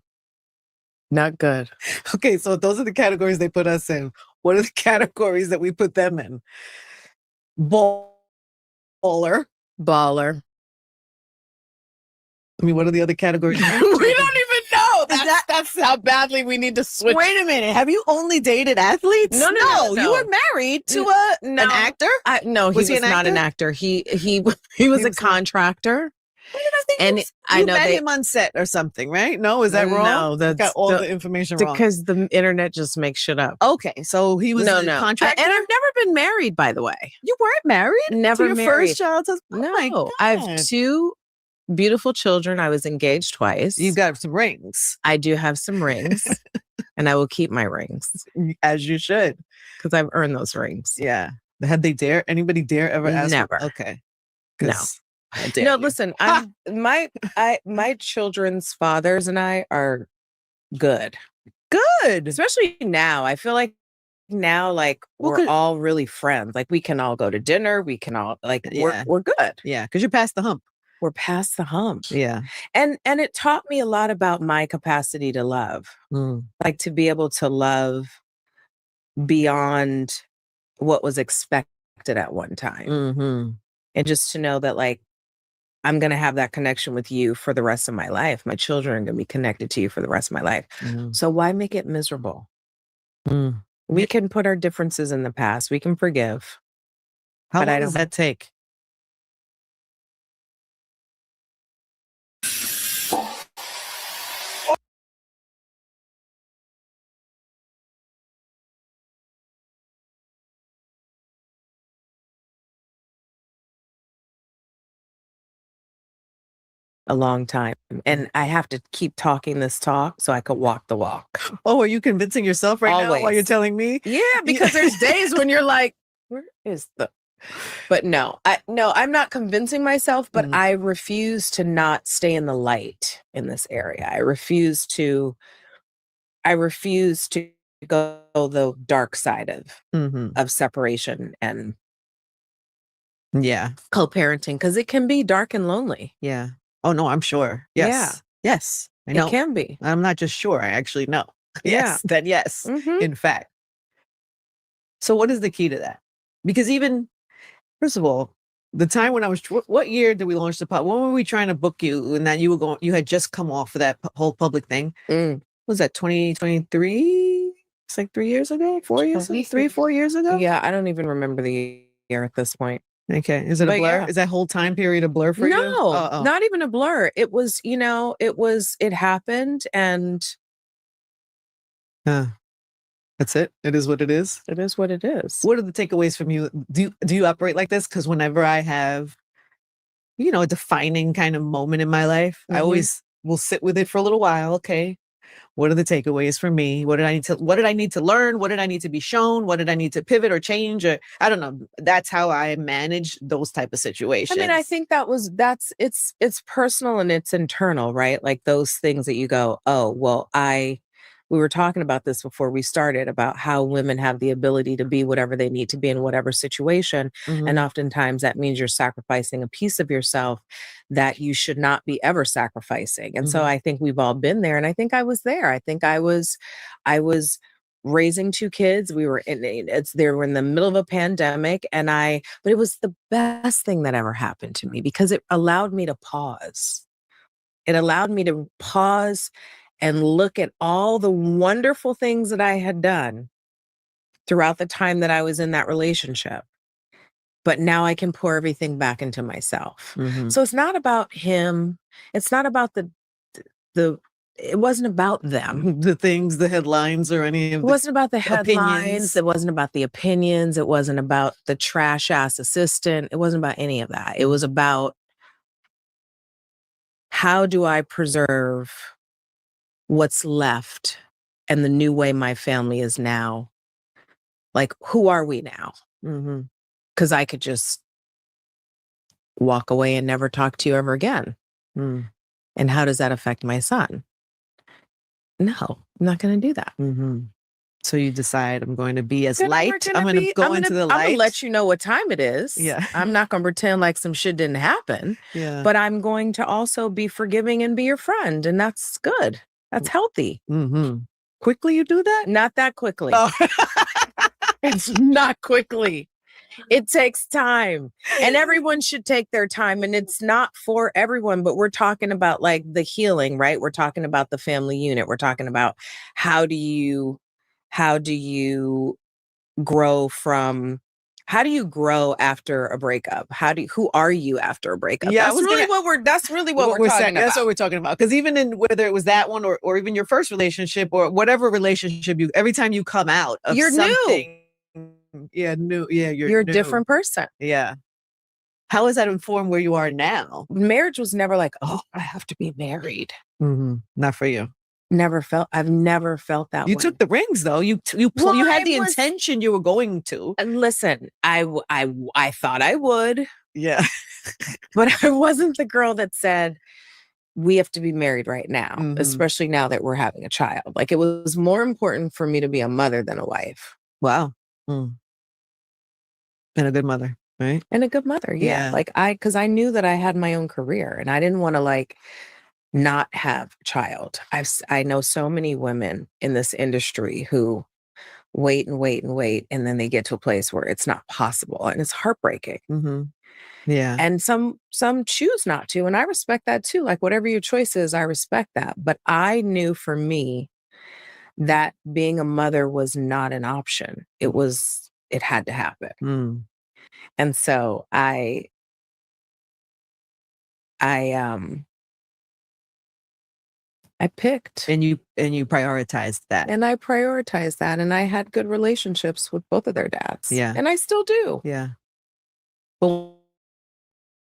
[SPEAKER 7] Not good.
[SPEAKER 21] Okay, so those are the categories they put us in. What are the categories that we put them in? Baller.
[SPEAKER 7] Baller.
[SPEAKER 21] I mean, what are the other categories?
[SPEAKER 7] We don't even know. That's how badly we need to switch.
[SPEAKER 21] Wait a minute. Have you only dated athletes?
[SPEAKER 7] No.
[SPEAKER 21] You were married to an actor?
[SPEAKER 7] No, he was not an actor. He was a contractor.
[SPEAKER 21] I know met him on set or something, right? No, is that wrong?
[SPEAKER 7] No, that's
[SPEAKER 21] got all the information wrong.
[SPEAKER 7] Because the internet just makes shit up.
[SPEAKER 21] Okay, so he was a contractor.
[SPEAKER 7] And I've never been married, by the way.
[SPEAKER 21] You weren't married?
[SPEAKER 7] Never
[SPEAKER 21] to your
[SPEAKER 7] married.
[SPEAKER 21] First child? Oh my God.
[SPEAKER 7] I have 2 beautiful children. I was engaged twice.
[SPEAKER 21] You've got some rings.
[SPEAKER 7] I do have some rings, and I will keep my rings.
[SPEAKER 21] As you should.
[SPEAKER 7] Because I've earned those rings.
[SPEAKER 21] Yeah. Had anybody dare ever ask?
[SPEAKER 7] Never.
[SPEAKER 21] Okay.
[SPEAKER 7] No.
[SPEAKER 21] No,
[SPEAKER 7] listen, my children's fathers and I are good.
[SPEAKER 21] Good.
[SPEAKER 7] Especially now. I feel like now, like, we're all really friends. Like, we can all go to dinner. We can all, like, we're good.
[SPEAKER 21] Yeah, because you're past the hump.
[SPEAKER 7] We're past the hump.
[SPEAKER 21] Yeah.
[SPEAKER 7] And it taught me a lot about my capacity to love. Like, to be able to love beyond what was expected at one time. And just to know that, like, I'm going to have that connection with you for the rest of my life. My children are going to be connected to you for the rest of my life. So why make it miserable? We can put our differences in the past. We can forgive.
[SPEAKER 21] How long does that take?
[SPEAKER 7] A long time. And I have to keep talking this talk so I could walk the walk.
[SPEAKER 21] Oh, are you convincing yourself right now while you're telling me?
[SPEAKER 7] Yeah, because there's days when you're like, where is the... But no, I'm not convincing myself, but I refuse to not stay in the light in this area. I refuse to go the dark side of separation and co-parenting, because it can be dark and lonely.
[SPEAKER 21] Yeah. Oh no, I'm sure. Yes.
[SPEAKER 7] Yeah.
[SPEAKER 21] Yes. I know.
[SPEAKER 7] It can be.
[SPEAKER 21] I'm not just sure. I actually know. Yes. Then yes. In fact. So what is the key to that?
[SPEAKER 22] Because even, first of all, the time when I was, what year did we launch the pod? When were we trying to book you? And that you had just come off of that whole public thing. Was that 2023? It's like 3 years ago, 4 years ago, 4 years ago.
[SPEAKER 7] Yeah, I don't even remember the year at this point.
[SPEAKER 22] Okay, is it a blur? Is that whole time period a blur for you?
[SPEAKER 7] No, not even a blur. It was, it happened, and
[SPEAKER 22] that's it. It is what it is.
[SPEAKER 7] It is what it is.
[SPEAKER 22] What are the takeaways from you? Do you operate like this? Because whenever I have, a defining kind of moment in my life, I always will sit with it for a little while. Okay, what are the takeaways for me? What did I need to learn? What did I need to be shown? What did I need to pivot or change? Or I don't know. That's how I manage those type of situations.
[SPEAKER 7] I mean, I think it's personal and it's internal, right? Like those things that you go, oh, well, we were talking about this before we started about how women have the ability to be whatever they need to be in whatever situation. And oftentimes that means you're sacrificing a piece of yourself that you should not be ever sacrificing. And so I think we've all been there. And I think I was there. I think I was raising 2 kids. They were in the middle of a pandemic, but it was the best thing that ever happened to me because it allowed me to pause. It allowed me to pause and look at all the wonderful things that I had done throughout the time that I was in that relationship. But now I can pour everything back into myself. So it's not about him. It's not about it wasn't about them.
[SPEAKER 22] The things, the headlines or any of
[SPEAKER 7] it wasn't about the headlines.
[SPEAKER 22] Opinions.
[SPEAKER 7] It wasn't about the opinions. It wasn't about the trash ass assistant. It wasn't about any of that. It was about how do I preserve what's left and the new way my family is now. Like, who are we now? Because I could just walk away and never talk to you ever again. And how does that affect my son? No, I'm not going to do that.
[SPEAKER 22] So you decide I'm going to be as light. I'm going to go into the light.
[SPEAKER 7] I'm going to let you know what time it is.
[SPEAKER 22] Yeah.
[SPEAKER 7] I'm not going to pretend like some shit didn't happen.
[SPEAKER 22] Yeah.
[SPEAKER 7] But I'm going to also be forgiving and be your friend. And that's good. That's healthy.
[SPEAKER 22] Quickly you do that?
[SPEAKER 7] Not that quickly.
[SPEAKER 22] Oh.
[SPEAKER 7] It's not quickly. It takes time. And everyone should take their time. And it's not for everyone, but we're talking about like the healing, right? We're talking about the family unit. We're talking about how do you grow after a breakup? Who are you after a breakup?
[SPEAKER 22] Yeah,
[SPEAKER 7] that's really what we're talking about.
[SPEAKER 22] That's what we're talking about. Because even in whether it was that one or even your first relationship or whatever relationship every time you come out of
[SPEAKER 7] you're
[SPEAKER 22] something,
[SPEAKER 7] new.
[SPEAKER 22] Yeah, new. Yeah,
[SPEAKER 7] you're
[SPEAKER 22] new.
[SPEAKER 7] A different person.
[SPEAKER 22] Yeah. How has that informed where you are now?
[SPEAKER 7] Marriage was never like, oh, I have to be married.
[SPEAKER 22] Not for you.
[SPEAKER 7] I've never felt that way.
[SPEAKER 22] You took the rings though. You had the intention you were going to.
[SPEAKER 7] Listen, I thought I would.
[SPEAKER 22] Yeah.
[SPEAKER 7] But I wasn't the girl that said, we have to be married right now, especially now that we're having a child. Like it was more important for me to be a mother than a wife.
[SPEAKER 22] Wow. And a good mother, right?
[SPEAKER 7] And a good mother. Yeah. Like because I knew that I had my own career and I didn't want to like not have a child. I know so many women in this industry who wait and wait and wait. And then they get to a place where it's not possible and it's heartbreaking.
[SPEAKER 22] Yeah.
[SPEAKER 7] And some choose not to. And I respect that too. Like whatever your choice is, I respect that. But I knew for me that being a mother was not an option. It had to happen. And so I picked.
[SPEAKER 22] And you prioritized that.
[SPEAKER 7] And I prioritized that. And I had good relationships with both of their dads.
[SPEAKER 22] Yeah.
[SPEAKER 7] And I still do.
[SPEAKER 22] Yeah. Well,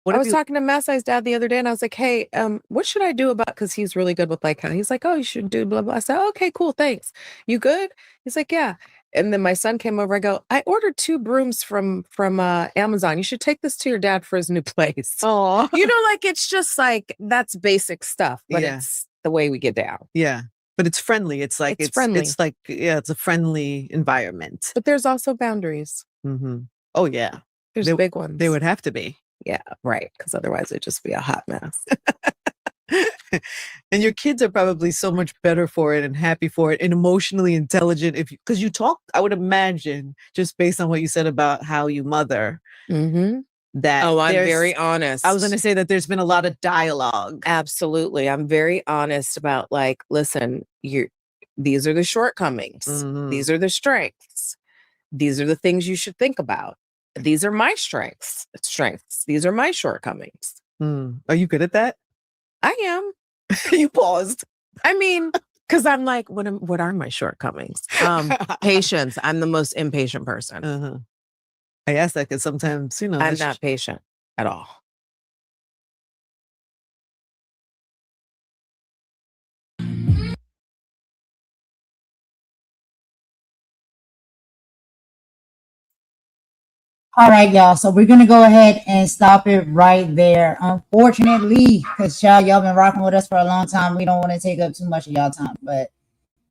[SPEAKER 7] I was talking to Massai's dad the other day and I was like, hey, what should I do about, because he's really good with like how he's like, oh, you should do blah, blah. I said, okay, cool. Thanks. You good? He's like, yeah. And then my son came over. I go, I ordered 2 brooms from Amazon. You should take this to your dad for his new place.
[SPEAKER 22] Oh,
[SPEAKER 7] like, it's just like, that's basic stuff, but it's the way we get down.
[SPEAKER 22] Yeah. But it's friendly. It's like, it's friendly. It's like, it's a friendly environment.
[SPEAKER 7] But there's also boundaries.
[SPEAKER 22] Oh yeah.
[SPEAKER 7] There's big ones.
[SPEAKER 22] They would have to be.
[SPEAKER 7] Yeah. Right. Because otherwise it'd just be a hot mess.
[SPEAKER 20] And your kids are probably so much better for it and happy for it and emotionally intelligent because you talk, I would imagine, just based on what you said about how you mother, that
[SPEAKER 7] Oh, I'm
[SPEAKER 20] there's-
[SPEAKER 7] very honest.
[SPEAKER 20] I was going to say that there's been a lot of dialogue.
[SPEAKER 7] Absolutely. I'm very honest about like, listen, these are the shortcomings. These are the strengths. These are the things you should think about. These are my strengths. These are my shortcomings.
[SPEAKER 20] Are you good at that?
[SPEAKER 7] I am.
[SPEAKER 20] You paused.
[SPEAKER 7] I mean, because I'm like, what are my shortcomings? Patience. I'm the most impatient person.
[SPEAKER 20] I ask that because sometimes, you know,
[SPEAKER 7] I'm not patient at all.
[SPEAKER 2] All right, y'all. So we're gonna go ahead and stop it right there. Unfortunately, because y'all been rocking with us for a long time, we don't want to take up too much of y'all time, but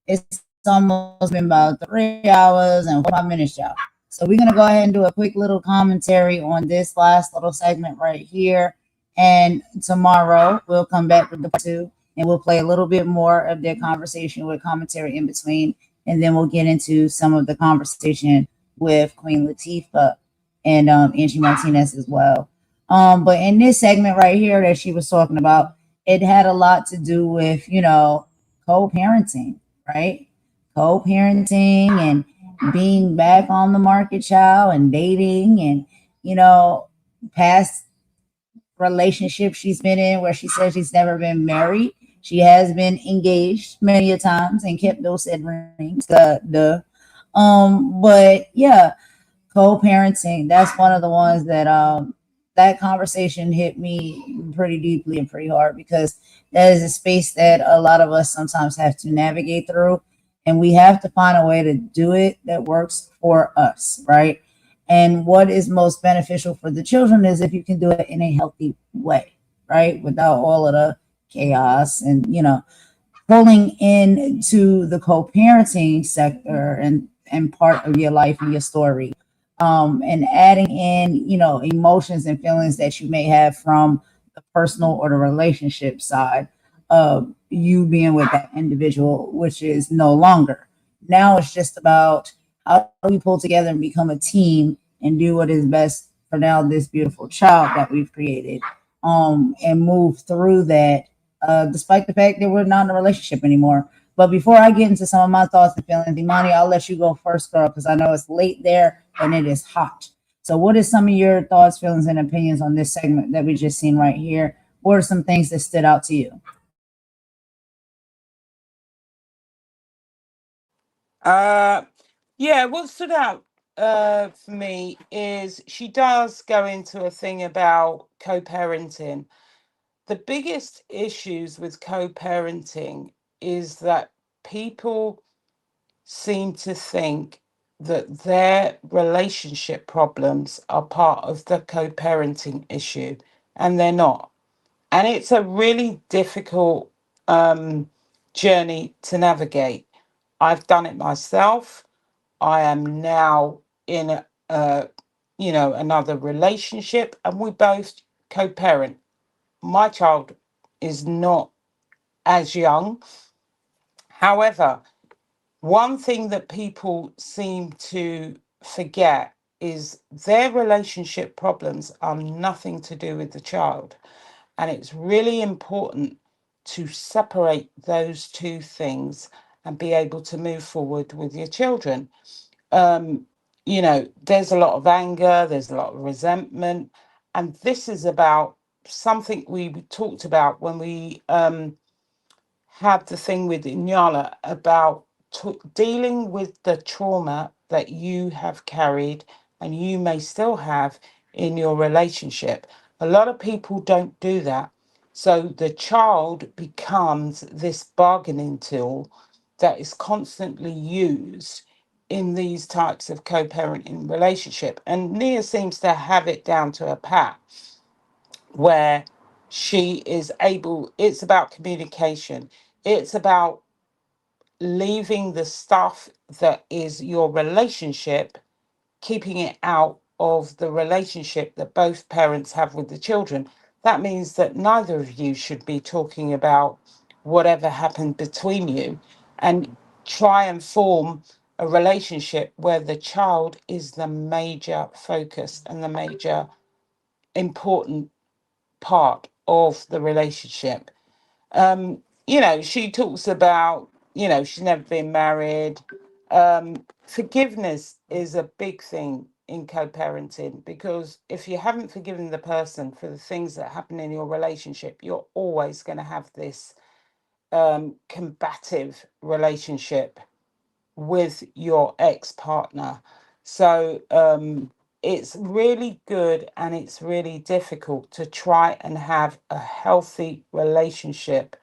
[SPEAKER 2] it's almost been about 3 hours and 5 minutes, y'all. So we're gonna go ahead and do a quick little commentary on this last little segment right here. And tomorrow we'll come back with the part 2 and we'll play a little bit more of their conversation with commentary in between. And then we'll get into some of the conversation with Queen Latifah and Angie Martinez as well. But in this segment right here that she was talking about, it had a lot to do with, you know, co-parenting, right? Co-parenting and being back on the market, child, and dating and, you know, past relationships she's been in where she says she's never been married. She has been engaged many a times and kept those said rings. But yeah, co-parenting, that's one of the ones that that conversation hit me pretty deeply and pretty hard because that is a space that a lot of us sometimes have to navigate through, and we have to find a way to do it that works for us, right? And what is most beneficial for the children is if you can do it in a healthy way, right? Without all of the chaos and, you know, pulling into the co-parenting sector and part of your life and your story, and adding in, you know, emotions and feelings that you may have from the personal or the relationship side of you being with that individual, which is no longer. Now it's just about how do we pull together and become a team and do what is best for now this beautiful child that we've created, and move through that, despite the fact that we're not in a relationship anymore. But before I get into some of my thoughts and feelings, Imani, I'll let you go first, girl, because I know it's late there and it is hot. So what is some of your thoughts, feelings, and opinions on this segment that we just seen right here? What are some things that stood out to you?
[SPEAKER 3] Yeah, what stood out for me is she does go into a thing about co-parenting. The biggest issues with co-parenting is that people seem to think that their relationship problems are part of the co-parenting issue, and they're not. And it's a really difficult journey to navigate. I've done it myself. I am now in you know, another relationship, and we both co-parent. My child is not as young. However, one thing that people seem to forget is their relationship problems are nothing to do with the child. And it's really important to separate those two things and be able to move forward with your children. You know, there's a lot of anger, there's a lot of resentment, and this is about something we talked about when we had the thing with Inyala about dealing with the trauma that you have carried and you may still have in your relationship. A lot of people don't do that. So the child becomes this bargaining tool that is constantly used in these types of co-parenting relationship. And Nia seems to have it down to a pat where she is able, it's about communication. It's about leaving the stuff that is your relationship, keeping it out of the relationship that both parents have with the children. that means that neither of you should be talking about whatever happened between you, and try and form a relationship where the child is the major focus and the major important part of the relationship. She talks about, she's never been married. Forgiveness is a big thing in co-parenting, because if you haven't forgiven the person for the things that happen in your relationship, you're always going to have this combative relationship with your ex-partner. So it's really good and it's really difficult to try and have a healthy relationship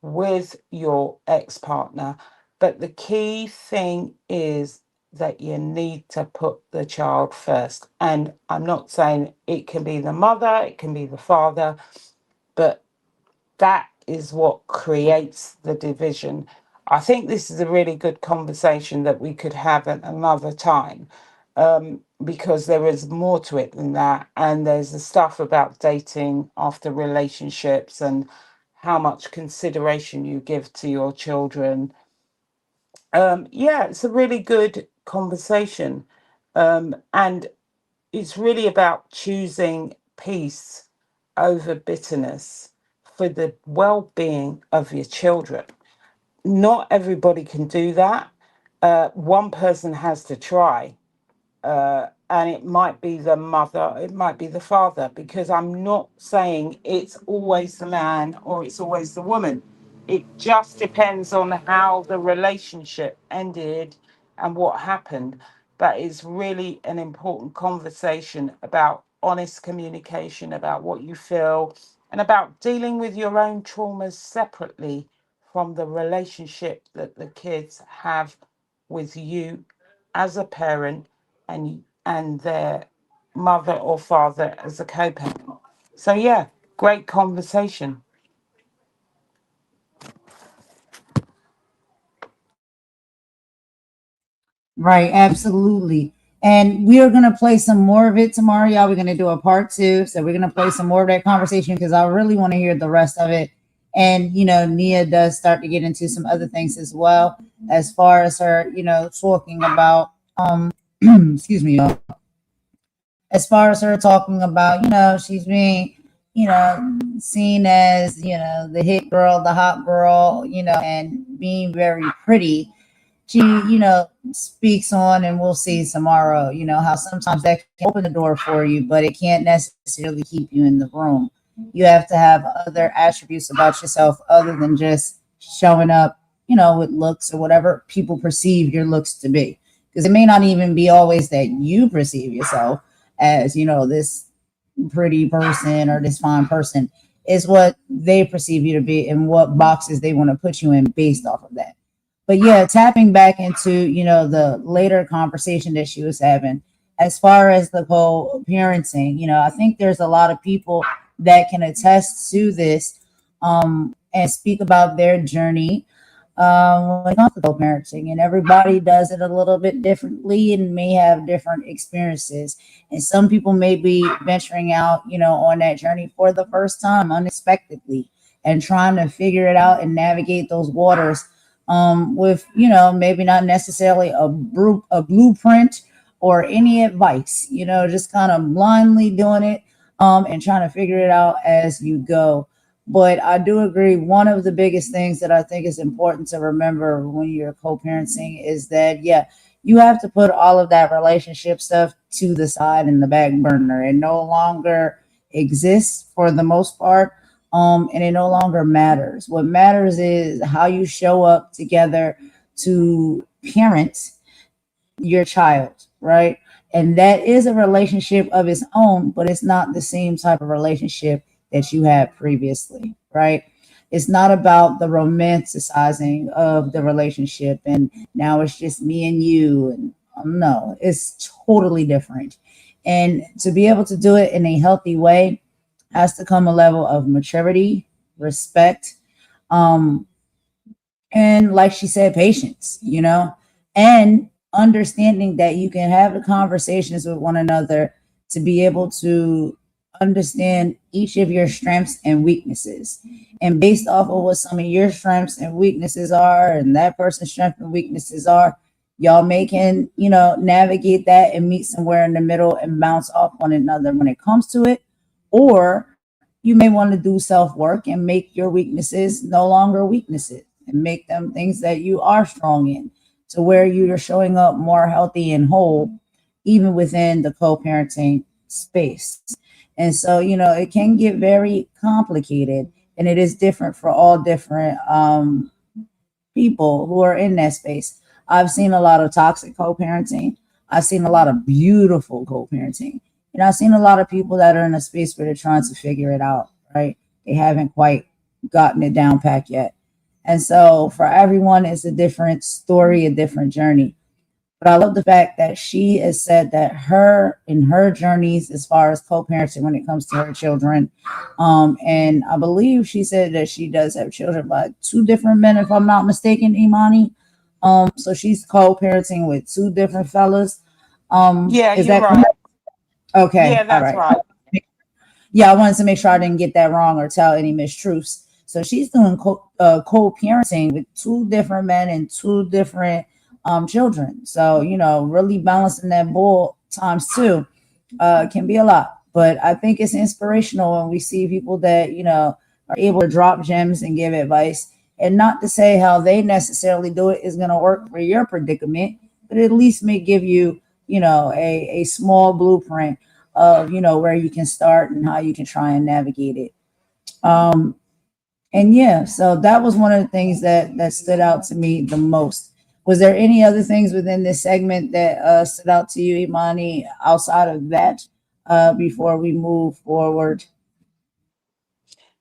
[SPEAKER 3] with your ex-partner. But the key thing is that you need to put the child first. And I'm not saying it can be the mother, it can be the father, but that is what creates the division. I think this is a really good conversation that we could have at another time, because there is more to it than that. And there's the stuff about dating after relationships and how much consideration you give to your children. Yeah, it's a really good conversation. And it's really about choosing peace over bitterness for the well-being of your children. Not everybody can do that. One person has to try, and it might be the mother, it might be the father, because I'm not saying it's always the man or it's always the woman. It just depends on how the relationship ended and what happened. But it's really an important conversation about honest communication, about what you feel, and about dealing with your own traumas separately from the relationship that the kids have with you as a parent and their mother or father as a co-parent. So yeah, great conversation.
[SPEAKER 2] Right, absolutely. And we are going to play some more of it tomorrow, y'all. We're going to do a part two. So we're going to play some more of that conversation because I really want to hear the rest of it. And, Nia does start to get into some other things as well, as far as her, talking about, excuse me, y'all. As far as her talking about, she's being, seen as, the hit girl, the hot girl, and being very pretty. She, speaks on, and we'll see tomorrow, how sometimes that can open the door for you, but it can't necessarily keep you in the room. You have to have other attributes about yourself other than just showing up, with looks or whatever people perceive your looks to be. Because it may not even be always that you perceive yourself as, this pretty person or this fine person. Is what they perceive you to be and what boxes they want to put you in based off of that. But yeah, tapping back into, the later conversation that she was having, as far as the whole parenting, I think there's a lot of people that can attest to this, and speak about their journey when it comes to co-parenting. And everybody does it a little bit differently and may have different experiences. And some people may be venturing out, on that journey for the first time unexpectedly and trying to figure it out and navigate those waters, with, maybe not necessarily a blueprint or any advice, just kind of blindly doing it, and trying to figure it out as you go. But I do agree, one of the biggest things that I think is important to remember when you're co-parenting is that, yeah, you have to put all of that relationship stuff to the side in the back burner. It no longer exists for the most part. And it no longer matters. What matters is how you show up together to parent your child, right? And that is a relationship of its own, but it's not the same type of relationship that you had previously, right? It's not about the romanticizing of the relationship and now it's just me and you. And no, it's totally different. And to be able to do it in a healthy way has to come a level of maturity, respect, and like she said, patience, and understanding that you can have the conversations with one another to be able to understand each of your strengths and weaknesses. And based off of what some of your strengths and weaknesses are, and that person's strengths and weaknesses are, y'all may can, navigate that and meet somewhere in the middle and bounce off one another when it comes to it. Or you may want to do self work and make your weaknesses no longer weaknesses and make them things that you are strong in, to where you're showing up more healthy and whole, even within the co parenting space. And so, it can get very complicated, and it is different for all different people who are in that space. I've seen a lot of toxic co-parenting. I've seen a lot of beautiful co-parenting. And I've seen a lot of people that are in a space where they're trying to figure it out, right? They haven't quite gotten it down pat yet. And so for everyone, it's a different story, a different journey. But I love the fact that she has said that in her journeys as far as co-parenting when it comes to her children, and I believe she said that she does have children by two different men, if I'm not mistaken, Imani. So she's co-parenting with two different fellas.
[SPEAKER 3] Yeah,
[SPEAKER 2] Is
[SPEAKER 3] you're
[SPEAKER 2] that
[SPEAKER 3] right.
[SPEAKER 2] correct? Okay,
[SPEAKER 3] Yeah,
[SPEAKER 2] all
[SPEAKER 3] that's
[SPEAKER 2] right.
[SPEAKER 3] right.
[SPEAKER 2] Yeah, I wanted to make sure I didn't get that wrong or tell any mistruths. So she's doing co-parenting with two different men and two different children. So, really balancing that bull times two can be a lot. But I think it's inspirational when we see people that, are able to drop gems and give advice. And not to say how they necessarily do it is going to work for your predicament, but at least may give you, a small blueprint of, where you can start and how you can try and navigate it. And yeah, so that was one of the things that stood out to me the most. Was there any other things within this segment that stood out to you, Imani, outside of that, before we move forward?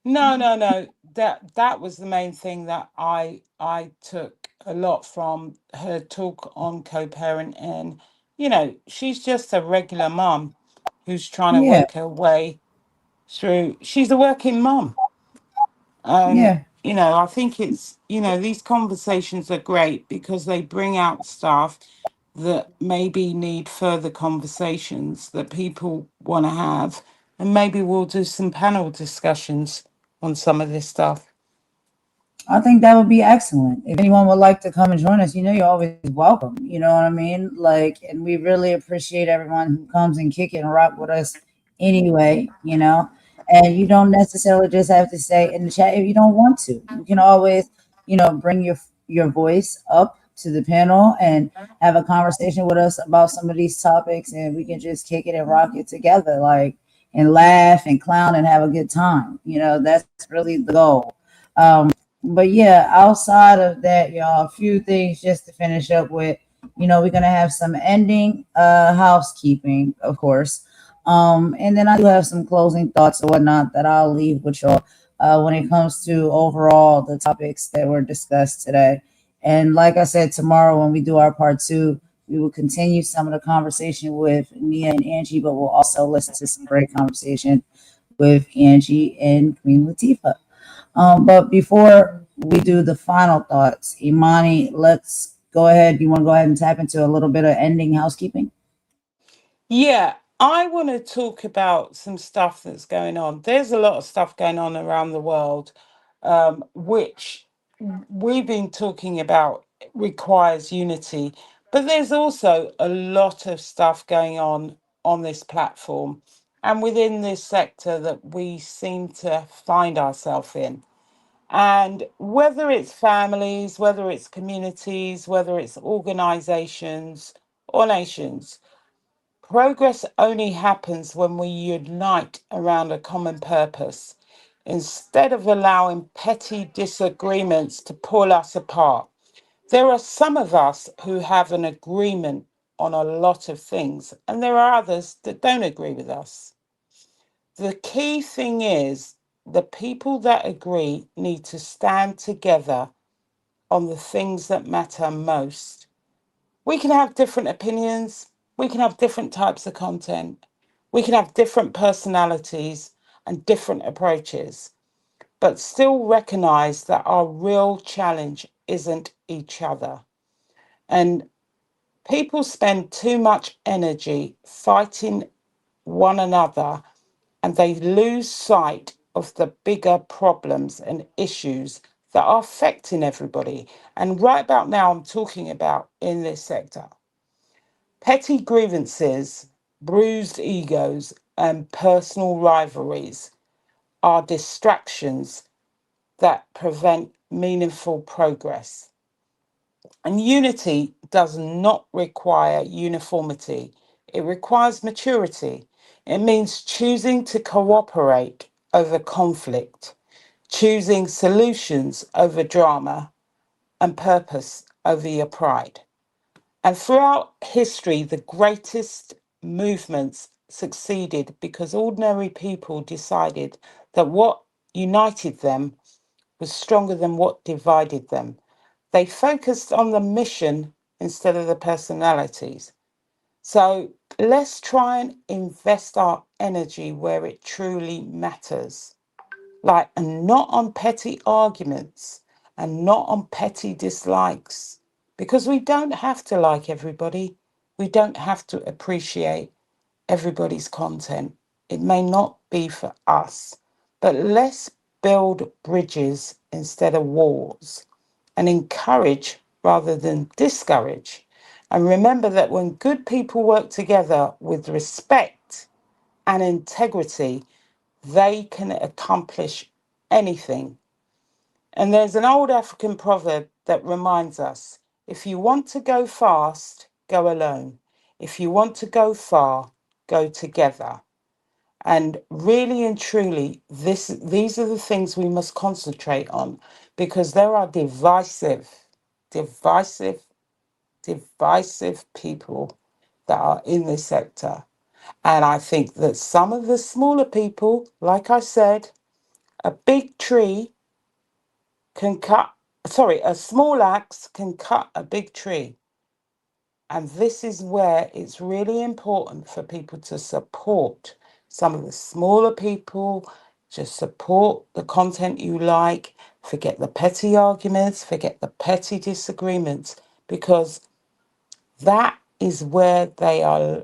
[SPEAKER 3] No. That was the main thing that I took a lot from her talk on co-parenting. She's just a regular mum who's trying to
[SPEAKER 2] Yeah,
[SPEAKER 3] work her way through. She's a working mum. And,
[SPEAKER 2] yeah.
[SPEAKER 3] I think these conversations are great because they bring out stuff that maybe need further conversations that people want to have. And maybe we'll do some panel discussions on some of this stuff.
[SPEAKER 2] I think that would be excellent. If anyone would like to come and join us, you're always welcome. You know what I mean? And we really appreciate everyone who comes and kick it and rock with us anyway. And you don't necessarily just have to say in the chat if you don't want to. You can always, bring your voice up to the panel and have a conversation with us about some of these topics, and we can just kick it and rock it together, and laugh and clown and have a good time. That's really the goal. But yeah, outside of that, y'all, a few things just to finish up with. We're gonna have some ending housekeeping, of course. And then I do have some closing thoughts and whatnot that I'll leave with y'all when it comes to overall the topics that were discussed today. And like I said, tomorrow when we do our part two, we will continue some of the conversation with Nia and Angie, but we'll also listen to some great conversation with Angie and Queen Latifah. But before we do the final thoughts, Imani, let's go ahead. You want to go ahead and tap into a little bit of ending housekeeping?
[SPEAKER 3] Yeah, I want to talk about some stuff that's going on. There's a lot of stuff going on around the world, which we've been talking about requires unity. But there's also a lot of stuff going on this platform and within this sector that we seem to find ourselves in. And whether it's families, whether it's communities, whether it's organizations or nations, progress only happens when we unite around a common purpose, instead of allowing petty disagreements to pull us apart. There are some of us who have an agreement on a lot of things, and there are others that don't agree with us. The key thing is the people that agree need to stand together on the things that matter most. We can have different opinions, we can have different types of content, we can have different personalities and different approaches, but still recognize that our real challenge isn't each other. And people spend too much energy fighting one another and they lose sight of the bigger problems and issues that are affecting everybody. And right about now, I'm talking about in this sector. Petty grievances, bruised egos, and personal rivalries are distractions that prevent meaningful progress. And unity does not require uniformity, it requires maturity. It means choosing to cooperate over conflict, choosing solutions over drama, and purpose over your pride. And throughout history, the greatest movements succeeded because ordinary people decided that what united them was stronger than what divided them. They focused on the mission instead of the personalities. So let's try and invest our energy where it truly matters, like, and not on petty arguments and not on petty dislikes, because we don't have to like everybody. We don't have to appreciate everybody's content. It may not be for us, but let's build bridges instead of walls and encourage rather than discourage. And remember that when good people work together with respect and integrity, they can accomplish anything. And there's an old African proverb that reminds us, if you want to go fast, go alone. If you want to go far, go together. And really and truly, these are the things we must concentrate on, because there are divisive, divisive people that are in this sector. And I think that some of the smaller people, like I said, a big tree can cut, sorry, a small axe can cut a big tree. And this is where it's really important for people to support some of the smaller people, just support the content you like, forget the petty arguments, forget the petty disagreements, because that is where they are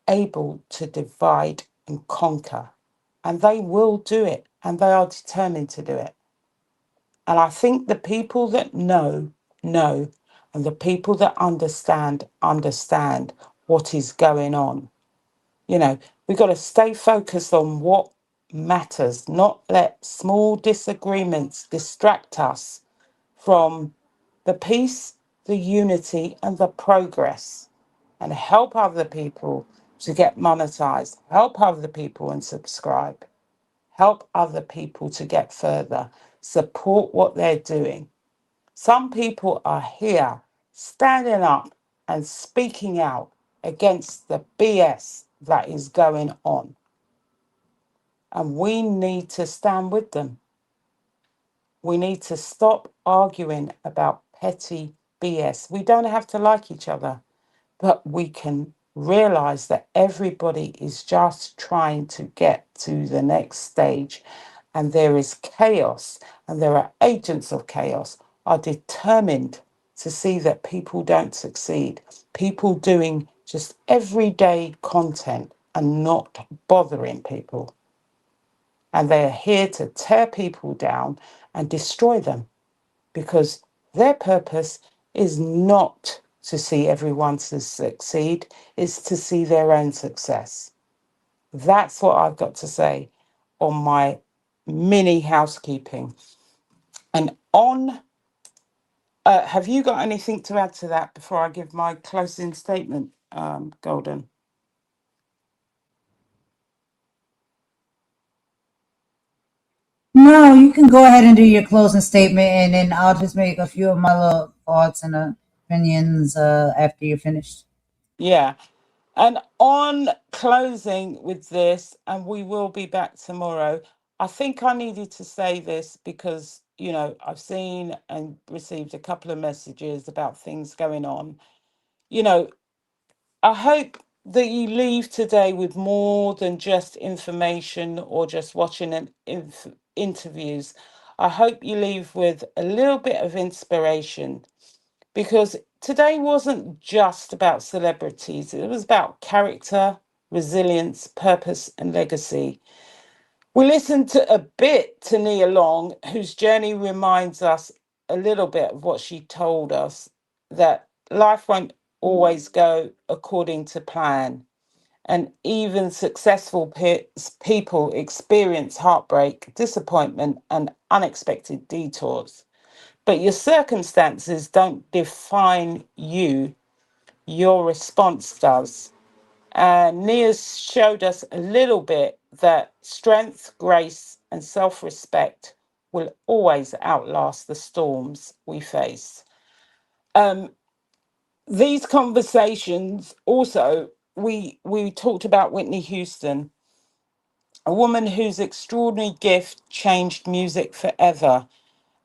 [SPEAKER 3] able to divide and conquer. And they will do it, and they are determined to do it. And I think the people that know, know, and the people that understand, understand what is going on. You know, we've got to stay focused on what matters, not let small disagreements distract us from the peace, the unity, and the progress, and help other people to get monetized, help other people and subscribe, help other people to get further, support what they're doing. Some people are here standing up and speaking out against the BS that is going on. And we need to stand with them. We need to stop arguing about petty BS. We don't have to like each other, but we can realize that everybody is just trying to get to the next stage. And there is chaos, and there are agents of chaos are determined to see that people don't succeed. People doing just everyday content and not bothering people. And they are here to tear people down and destroy them, because their purpose is not to see everyone to succeed, it's to see their own success. That's what I've got to say on my mini housekeeping. And on, have you got anything to add to that before I give my closing statement, Golden?
[SPEAKER 2] No, you can go ahead and do your closing statement, and then I'll just make a few of my little thoughts and opinions after you're finished.
[SPEAKER 3] Yeah. And on closing with this, and we will be back tomorrow, I think I needed to say this because, you know, I've seen and received a couple of messages about things going on. You know, I hope that you leave today with more than just information or just watching interviews. I hope you leave with a little bit of inspiration, because today wasn't just about celebrities. It was about character, resilience, purpose, and legacy. We listened to a bit to Nia Long, whose journey reminds us a little bit of what she told us, that life won't always go according to plan. And even successful people experience heartbreak, disappointment, and unexpected detours. But your circumstances don't define you, your response does. Nia's showed us a little bit that strength, grace, and self respect will always outlast the storms we face. These conversations also, we talked about Whitney Houston, a woman whose extraordinary gift changed music forever.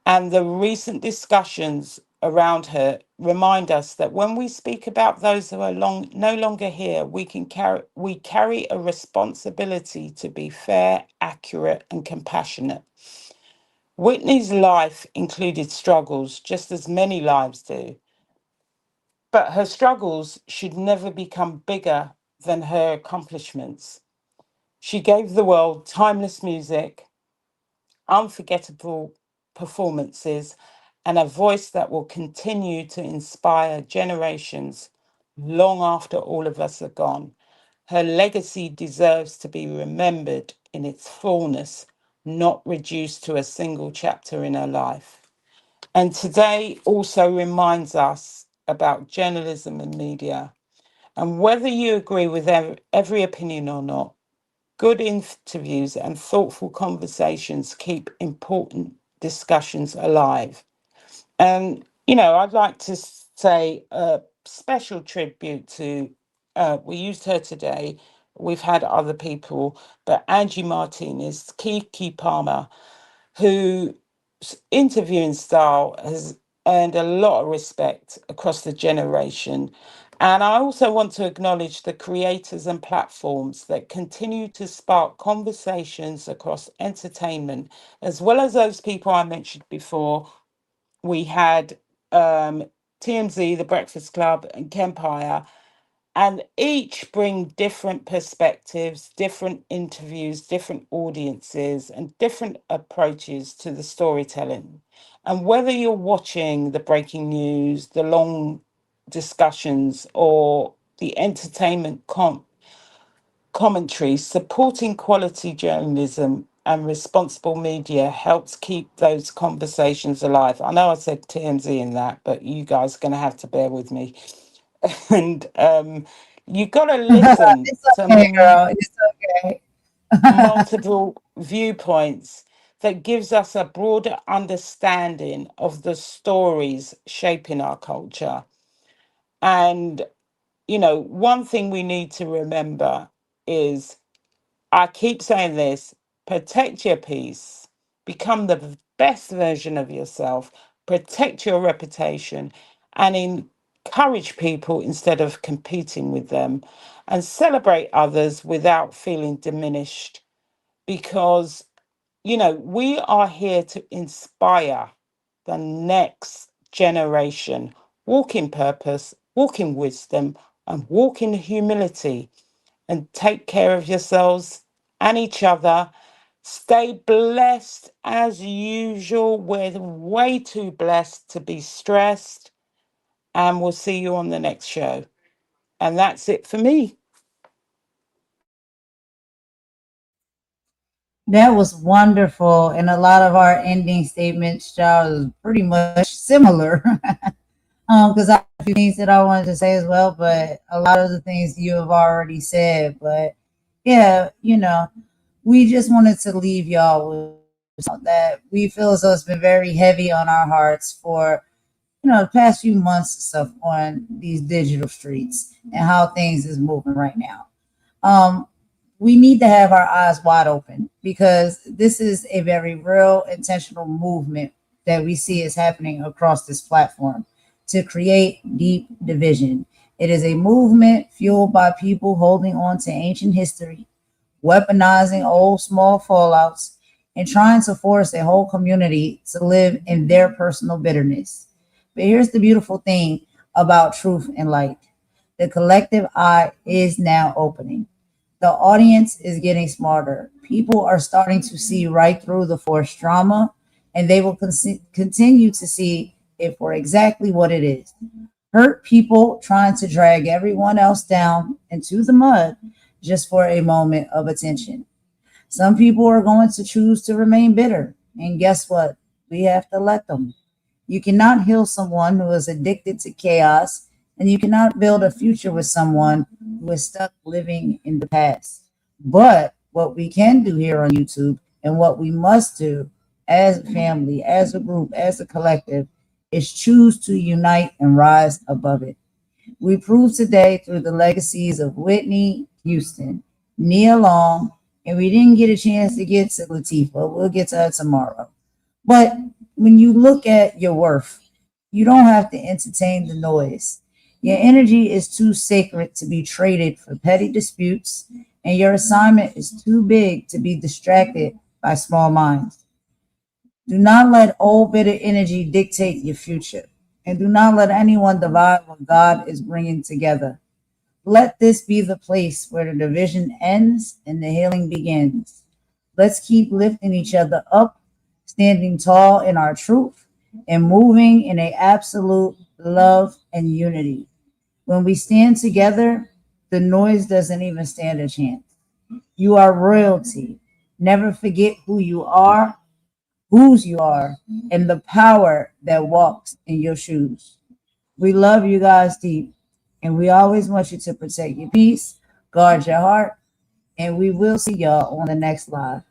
[SPEAKER 3] And the recent discussions around her remind us that when we speak about those who are no longer here, we carry a responsibility to be fair, accurate, and compassionate. Whitney's life included struggles, just as many lives do. But her struggles should never become bigger than her accomplishments. She gave the world timeless music, unforgettable performances, and a voice that will continue to inspire generations long after all of us are gone. Her legacy deserves to be remembered in its fullness, not reduced to a single chapter in her life. And today also reminds us about journalism and media. And whether you agree with every opinion or not, good interviews and thoughtful conversations keep important discussions alive. And, I'd like to say a special tribute to, we used her today, we've had other people, but Angie Martinez, Kiki Palmer, whose interviewing style has earned a lot of respect across the generation. And I also want to acknowledge the creators and platforms that continue to spark conversations across entertainment, as well as those people I mentioned before. We had TMZ, The Breakfast Club, and Kempire, and each bring different perspectives, different interviews, different audiences, and different approaches to the storytelling. And whether you're watching the breaking news, the long discussions, or the entertainment commentary, supporting quality journalism and responsible media helps keep those conversations alive. I know I said TMZ in that, but you guys are going to have to bear with me. And you got to listen
[SPEAKER 2] It's
[SPEAKER 3] to
[SPEAKER 2] okay, girl. It's okay.
[SPEAKER 3] multiple viewpoints that gives us a broader understanding of the stories shaping our culture. And, one thing we need to remember is, I keep saying this, protect your peace, become the best version of yourself, protect your reputation, and encourage people instead of competing with them, and celebrate others without feeling diminished. Because, we are here to inspire the next generation. Walk in purpose, walk in wisdom, and walk in humility, and take care of yourselves and each other. Stay blessed as usual. We're way too blessed to be stressed. And we'll see you on the next show. And that's it for me.
[SPEAKER 2] That was wonderful. And a lot of our ending statements, Charles, is pretty much similar. Because I have a few things that I wanted to say as well, but a lot of the things you have already said. But yeah, we just wanted to leave y'all with that we feel as though it's been very heavy on our hearts for the past few months and stuff on these digital streets and how things is moving right now. Um, we need to have our eyes wide open because this is a very real intentional movement that we see is happening across this platform to create deep division. It is a movement fueled by people holding on to ancient history, weaponizing old small fallouts, and trying to force a whole community to live in their personal bitterness. But here's the beautiful thing about truth and light: the collective eye is now opening. The audience is getting smarter. People are starting to see right through the forced drama, and they will continue to see it for exactly what it is. Hurt people trying to drag everyone else down into the mud just for a moment of attention. Some people are going to choose to remain bitter. And guess what? We have to let them. You cannot heal someone who is addicted to chaos, and you cannot build a future with someone who is stuck living in the past. But what we can do here on YouTube, and what we must do as a family, as a group, as a collective, is choose to unite and rise above it. We proved today through the legacies of Whitney Houston, Nia Long, and we didn't get a chance to get to Latifah. We'll get to her tomorrow. But when you look at your worth, you don't have to entertain the noise. Your energy is too sacred to be traded for petty disputes, and your assignment is too big to be distracted by small minds. Do not let old bitter energy dictate your future, and do not let anyone divide what God is bringing together. Let this be the place where the division ends and the healing begins. Let's keep lifting each other up, standing tall in our truth, and moving in a absolute love and unity. When we stand together, the noise doesn't even stand a chance. You are royalty. Never forget who you are, whose you are, and the power that walks in your shoes. We love you guys deep, and we always want you to protect your peace, guard your heart, and we will see y'all on the next live.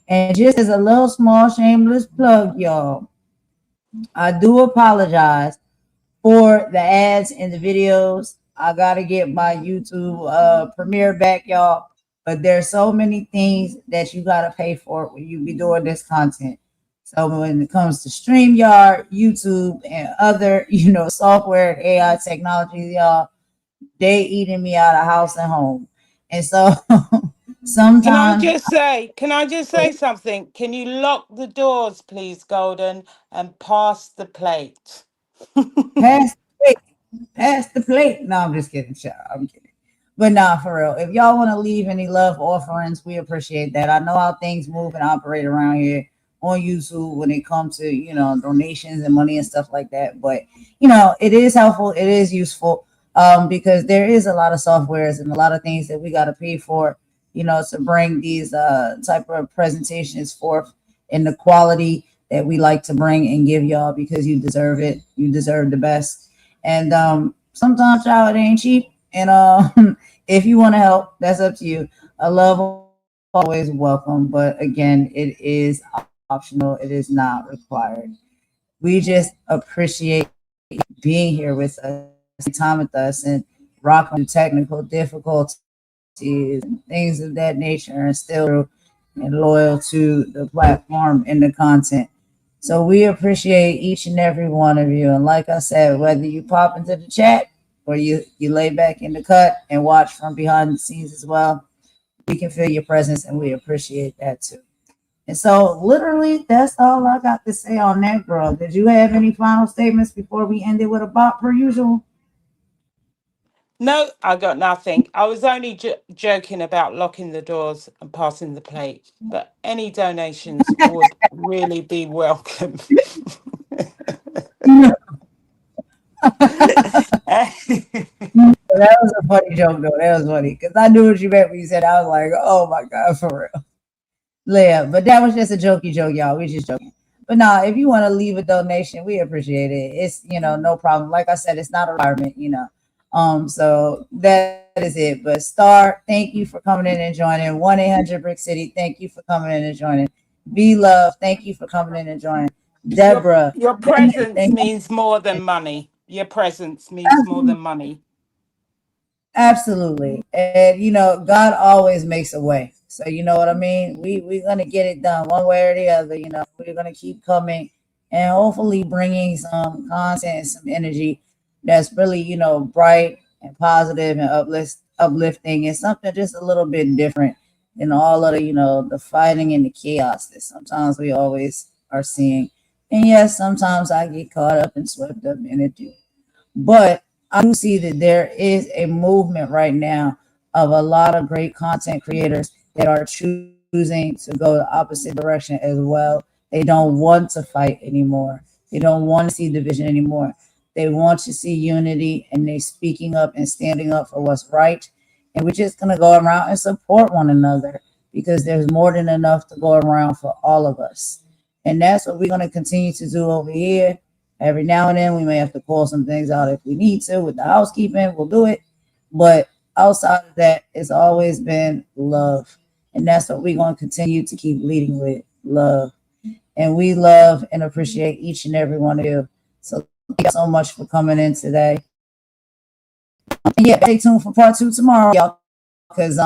[SPEAKER 2] And just as a little small shameless plug, y'all, I do apologize for the ads and the videos. I gotta get my YouTube premiere back, y'all. But there's so many things that you gotta pay for when you be doing this content. So when it comes to StreamYard, YouTube, and other, software and AI technology, y'all, they eating me out of house and home. And so sometimes
[SPEAKER 3] Can I just say something? Can you lock the doors, please, Golden, and pass the plate?
[SPEAKER 2] pass the plate. Pass the plate. No, I'm just kidding, child. I'm kidding. But nah, for real. If y'all want to leave any love offerings, we appreciate that. I know how things move and operate around here on YouTube when it comes to, donations and money and stuff like that. But, it is helpful. It is useful because there is a lot of softwares and a lot of things that we got to pay for, to bring these type of presentations forth in the quality that we like to bring and give y'all because you deserve it. You deserve the best. And sometimes, child, it ain't cheap. And if you want to help, that's up to you. A love always welcome, but again, it is optional. It is not required. We just appreciate being here with us, time with us, and rocking through technical difficulties and things of that nature, and still and loyal to the platform and the content. So we appreciate each and every one of you. And like I said, whether you pop into the chat or you lay back in the cut and watch from behind the scenes as well, we can feel your presence and we appreciate that too. And so literally that's all I got to say on that, girl. Did you have any final statements before we end it with a bop per usual?
[SPEAKER 3] No, I got nothing. I was only joking about locking the doors and passing the plate, but any donations would really be welcome.
[SPEAKER 2] That was a funny joke, though. That was funny because I knew what you meant when you said. I was like, "Oh my god, for real." Yeah, but that was just a jokey joke, y'all. We just joking. But nah, if you want to leave a donation, we appreciate it. It's no problem. Like I said, it's not a requirement. So that is it. But Star, thank you for coming in and joining. 1-800 Brick City, thank you for coming in and joining. Be Love, thank you for coming in and joining. Deborah,
[SPEAKER 3] your presence means more than money. Your presence means more than money.
[SPEAKER 2] Absolutely. And God always makes a way. So you know what I mean? We're gonna get it done one way or the other. We're gonna keep coming and hopefully bringing some content and some energy that's really, bright and positive and uplifting and something just a little bit different than all of the, the fighting and the chaos that sometimes we always are seeing. And yes, sometimes I get caught up and swept up in it too. But I do see that there is a movement right now of a lot of great content creators that are choosing to go the opposite direction as well. They don't want to fight anymore. They don't want to see division anymore. They want to see unity, and they're speaking up and standing up for what's right. And we're just going to go around and support one another because there's more than enough to go around for all of us. And that's what we're going to continue to do over here. Every now and then, we may have to call some things out if we need to with the housekeeping. We'll do it. But outside of that, it's always been love. And that's what we're going to continue to keep leading with, love. And we love and appreciate each and every one of you. So thank you so much for coming in today. And yeah, stay tuned for part 2 tomorrow, y'all, because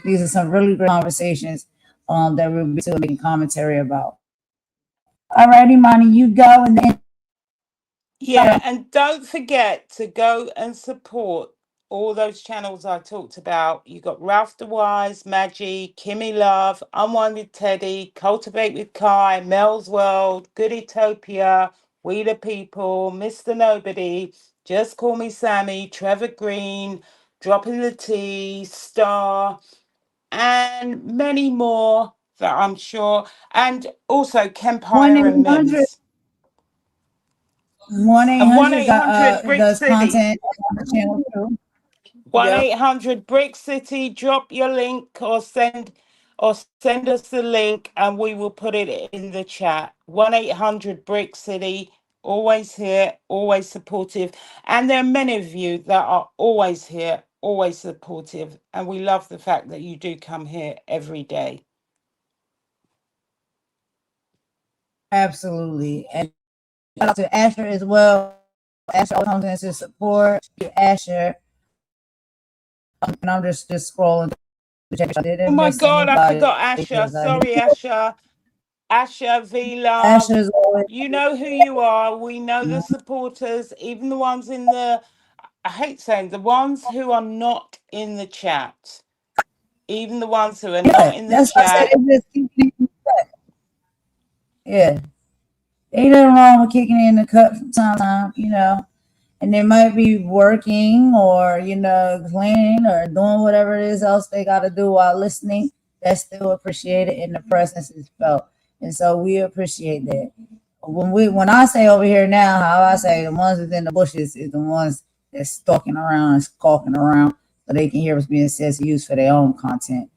[SPEAKER 2] these are some really great conversations that we'll be making commentary about. All right, Imani, you go. And then
[SPEAKER 3] Yeah, and don't forget to go and support all those channels I talked about. You got Ralph the Wise, Maggie, Kimmy Love, Unwind with Teddy, Cultivate with Kai, Mel's World, Gooditopia, We the People, Mr. Nobody, Just Call Me Sammy, Trevor Green, Dropping the Tea, Star, and many more that I'm sure. And also Kempire and
[SPEAKER 2] 1-800
[SPEAKER 3] Mims.
[SPEAKER 2] 1-800
[SPEAKER 3] Brick
[SPEAKER 2] does
[SPEAKER 3] City.
[SPEAKER 2] content on the channel too.
[SPEAKER 3] 1-800 Brick City. Drop your link or send us the link, and we will put it in the chat. 1-800 Brick City. Always here, always supportive, and there are many of you that are always here, always supportive, and we love the fact that you do come here every day.
[SPEAKER 2] Absolutely. And shout out to Asher as well. Asher always comes in to support Asher. And I'm just scrolling.
[SPEAKER 3] Oh my God, I forgot Asher. Sorry, Asher. Asher, V-Love.
[SPEAKER 2] Asher's always,
[SPEAKER 3] you know who you are. We know the supporters, even the ones in the, I hate saying, the ones who are not in the chat. Even the ones who are not in the
[SPEAKER 2] that's
[SPEAKER 3] chat.
[SPEAKER 2] what I said. It just keeps me in the cut. Yeah. Ain't nothing wrong with kicking in the cut from time to time, you know. And they might be working or, you know, cleaning or doing whatever it is else they got to do while listening. That's still appreciated and the presence is felt. And so we appreciate that. When I say over here now, how I say the ones within the bushes is the ones that's stalking around and skulking around so they can hear what's being said to use for their own content.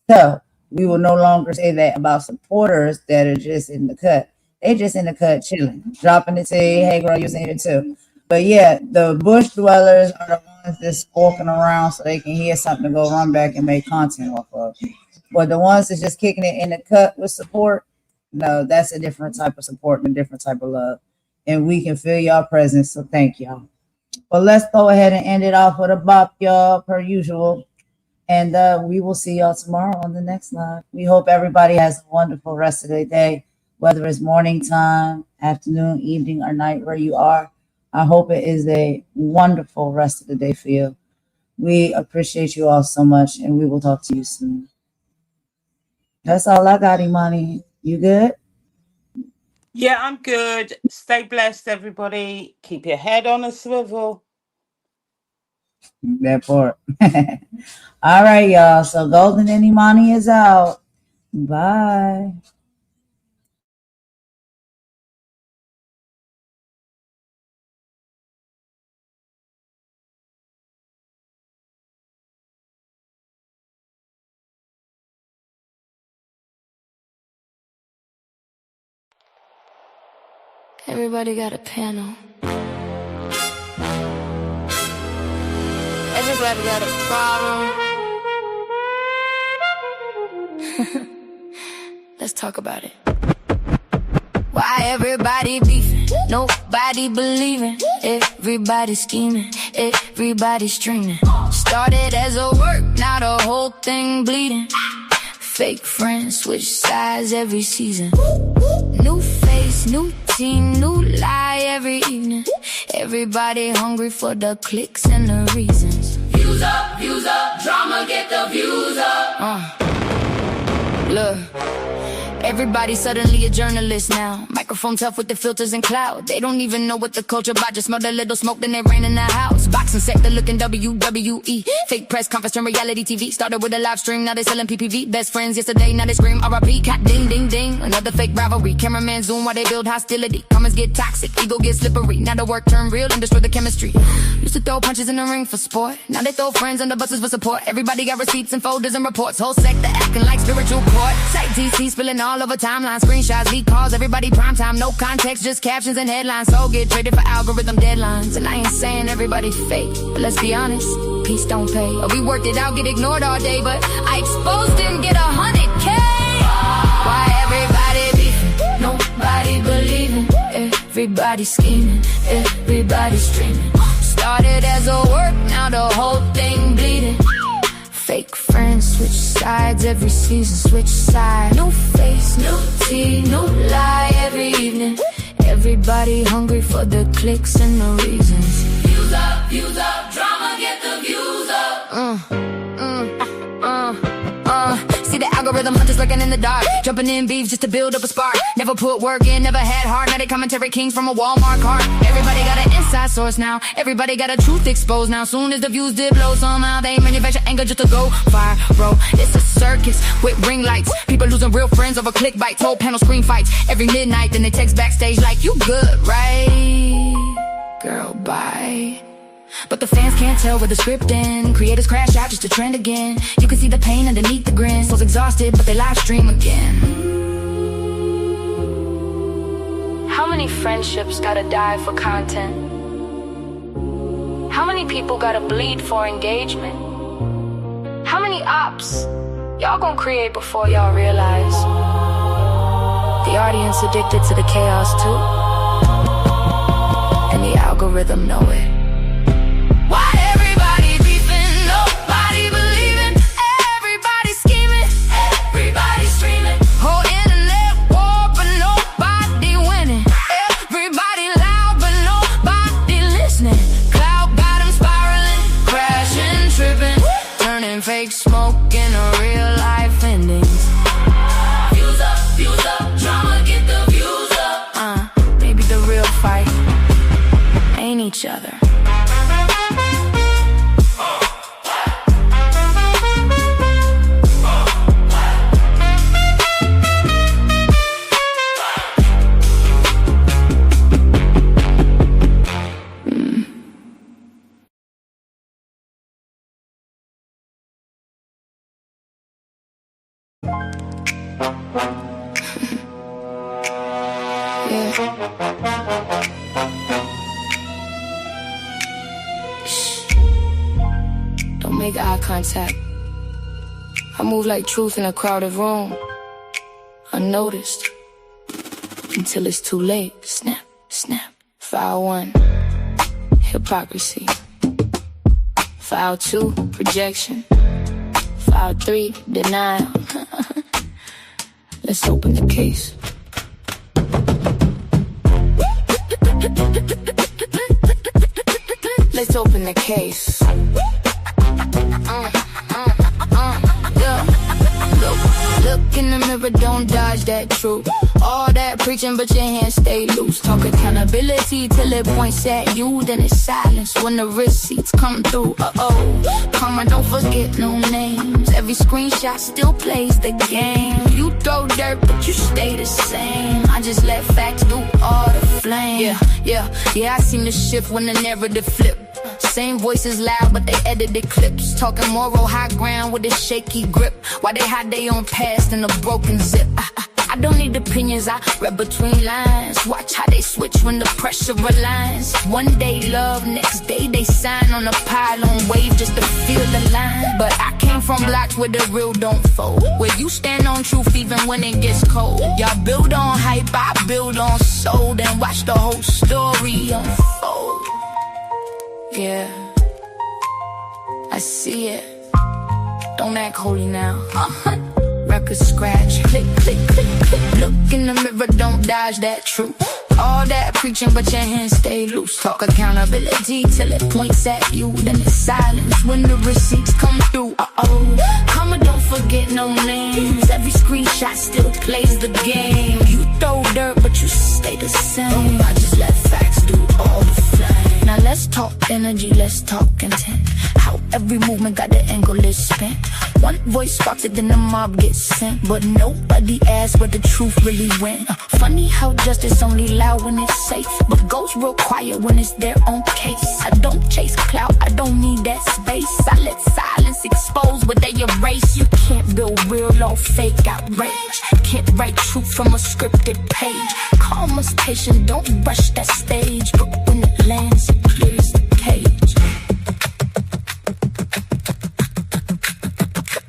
[SPEAKER 2] So we will no longer say that about supporters that are just in the cut. They just in the cut chilling, dropping it to you, hey girl, you're in here too. But yeah, the bush dwellers are the ones that's walking around so they can hear something to go run back and make content off of. But the ones that's just kicking it in the cut with support, no, that's a different type of support and a different type of love. And we can feel y'all presence, so thank y'all. Well, let's go ahead and end it off with a bop, y'all, per usual. And we will see y'all tomorrow on the next live. We hope everybody has a wonderful rest of their day, whether it's morning time, afternoon, evening, or night where you are. I hope it is a wonderful rest of the day for you. We appreciate you all so much, and we will talk to you soon. That's all I got, Imani. You good?
[SPEAKER 3] Yeah, I'm good. Stay blessed, everybody. Keep your head on a swivel.
[SPEAKER 2] That part. All right, y'all. So Golden and Imani is out. Bye.
[SPEAKER 1] Everybody got a panel. Everybody got a problem. Let's talk about it. Why everybody beefing? Nobody believing. Everybody scheming. Everybody streaming. Started as a work, now the whole thing bleeding. Fake friends switch sides every season. New face, new team, new lie every evening. Everybody hungry for the clicks and the reasons. Views up, drama get the views up. Look. Everybody suddenly a journalist now. Microphone tough with the filters and cloud. They don't even know what the culture about. Just smell a little smoke, then it rain in the house. Boxing sector looking WWE. Fake press conference turn reality TV. Started with a live stream, now they selling PPV. Best friends yesterday, now they scream RIP. Cat ding ding ding. Another fake rivalry. Cameraman zoom while they build hostility. Comments get toxic, ego get slippery. Now the work turn real and destroy the chemistry. Used to throw punches in the ring for sport. Now they throw friends under buses for support. Everybody got receipts and folders and reports. Whole sector acting like spiritual court. Site DC spilling all over timeline. Screenshots, leak calls, everybody prime time. No context, just captions and headlines. So get traded for algorithm deadlines. And I ain't saying everybody fake, but let's be honest, peace don't pay. We worked it out, get ignored all day, but I exposed and get 100K. Why everybody beefing? Nobody believing. Everybody scheming. Everybody streaming. Started as a work, now the whole thing bleeding. Fake friends, switch sides every season, switch side. New face, new tea, new lie every evening. Everybody hungry for the clicks and the reasons. Views up, drama, get the views up. See the algorithm hunters lurking in the dark, jumping in beefs just to build up a spark. Never put work in, never had heart. Now they commentary kings from a Walmart cart. Everybody got an inside source now. Everybody got a truth exposed now. Soon as the views did blow, somehow they manufacture anger just to go viral. It's a circus with ring lights. People losing real friends over click bites. Whole panel screen fights every midnight. Then they text backstage like, you good, right? Girl, bye. But the fans can't tell where the script ends. Creators crash out just to trend again. You can see the pain underneath the grin. Souls exhausted, but they live stream again. How many friendships gotta die for content? How many people gotta bleed for engagement? How many ops y'all gonna create before y'all realize the audience addicted to the chaos too? And the algorithm know it. Why everybody beefing, nobody believing, everybody scheming, everybody streaming. Whole internet war, but nobody winning. Everybody loud, but nobody listening. Cloud bottom spiraling, crashing, tripping, turning fake smoke into real life endings. Views up, drama, get the views up. Maybe the real fight ain't each other. Don't make eye contact. I move like truth in a crowded room, unnoticed, until it's too late. Snap, snap. File 1, hypocrisy. File 2, projection. File 3, denial. Let's open the case. Let's open the case. Yeah. Look in the mirror, don't dodge that truth. All that preaching, but your hands stay loose. Talk accountability till it points at you. Then it's silence when the receipts come through. Karma, don't forget no names. Every screenshot still plays the game. You throw dirt, but you stay the same. I just let facts do all the flame. Yeah, I seen the shift when the narrative flipped. Same voices loud, but they edited clips. Talking moral high ground with a shaky grip. Why they hide their own past in a broken zip? I don't need opinions, I read between lines. Watch how they switch when the pressure aligns. One day love, next day they sign on a pylon wave just to feel the line. But I came from blocks where the real don't fold, where you stand on truth even when it gets cold. Y'all build on hype, I build on soul. Then watch the whole story unfold. Yeah, I see it. Don't act holy now. Record scratch, click, click, click, click. Look in the mirror, don't dodge that truth. All that preaching, but your hands stay loose. Talk accountability till it points at you. Then it's silence when the receipts come through. Karma, don't forget forget no names. Every screenshot still plays the game. You throw dirt, but you stay the same. I just let facts do all the flame. Now let's talk energy, let's talk intent. How every movement got the angle is spent. One voice sparks it, then the mob gets sent. But nobody asked where the truth really went. Funny how justice only loud when it's safe, but goes real quiet when it's their own case. I don't chase clout, I don't need that space. I let silence expose what they erase. You can't build real on fake outrage. Can't write truth from a scripted page. Calm us patient, don't rush that stage. But when it lands, it clears the cage.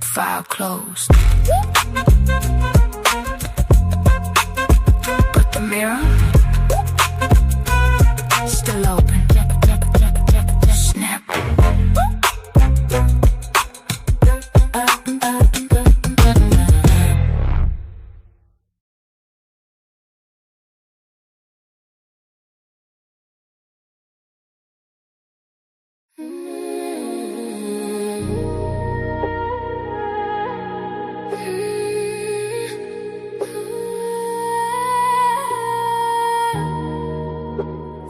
[SPEAKER 1] File closed. But the mirror still open. Snap.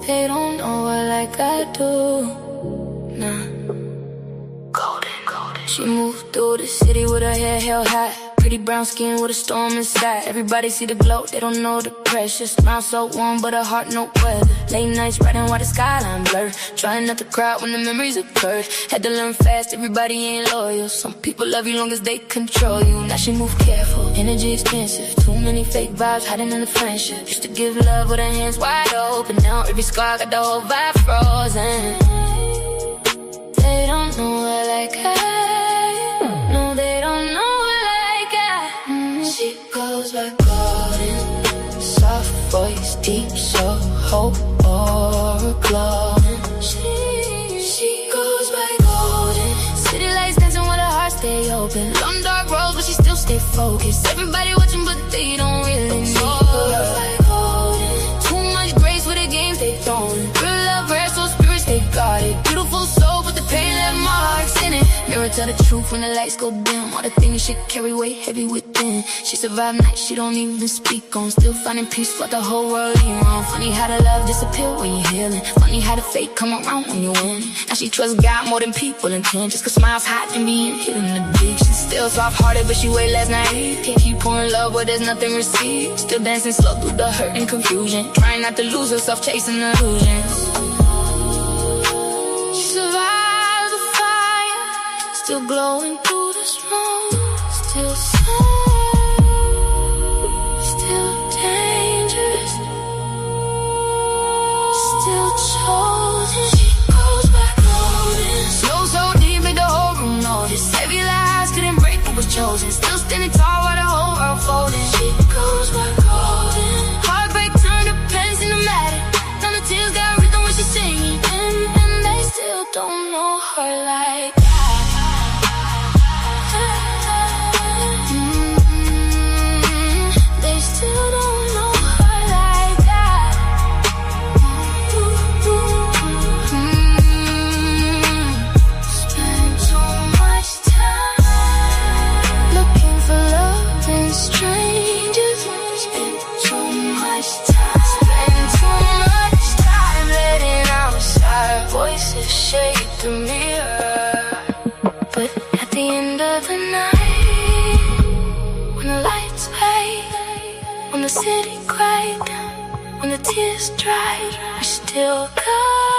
[SPEAKER 1] They don't know her like I do. Nah. Golden. She moved through the city with her hair held high. Pretty brown skin with a storm inside. Everybody see the glow, they don't know the pressure. Smile so warm, but her heart no weather. Late nights riding while the skyline blur. Trying not to cry when the memories occur. Had to learn fast, everybody ain't loyal. Some people love you long as they control you. Now she move careful, energy expensive. Too many fake vibes hiding in the friendship. Used to give love with her hands wide open. Now every scar got the whole vibe frozen. They don't know her like I. No, they don't know. She goes by golden, soft voice, deep soul, hope or glowing. She goes by golden. City lights dancing with her heart stay open. Long dark roads, but she still stay focused. Everybody watching, but they don't really know her. Too much grace with the games they throwing. Real love, rare, so spirits they got it. Beautiful soul, but the pain left marks in it. Mirror tell the truth when the lights go dim. All the things she carry weight heavy within. She survived nights she don't even speak on. Still finding peace while the whole world ain't wrong. Funny how the love disappear when you're healing. Funny how the fate come around when you win. Now she trusts God more than people intend. Just cause smiles hot and being hidden in the deep. She's still soft-hearted but she way less naive. Can't keep pouring love where there's nothing received. Still dancing slow through the hurt and confusion. Trying not to lose herself chasing illusions. She survived the fire. Still glowing through the storm. Still dangerous. Still chosen. She goes back golden. Slow so deep made the whole room notice. Heavy lies couldn't break what was chosen. Still standing tall while the whole world folding. She goes back golden. Heartbreak turned to pens in the matter. Now the tears got rhythm when she's singing. And they still don't know her like that. They still don't know her like that. Spend so much time looking for love in strangers. Spend so much time. Spend so much time letting outside voices shake the mirror. But at the end of the night, when the lights fade, when the city cried, when the tears dried, we still got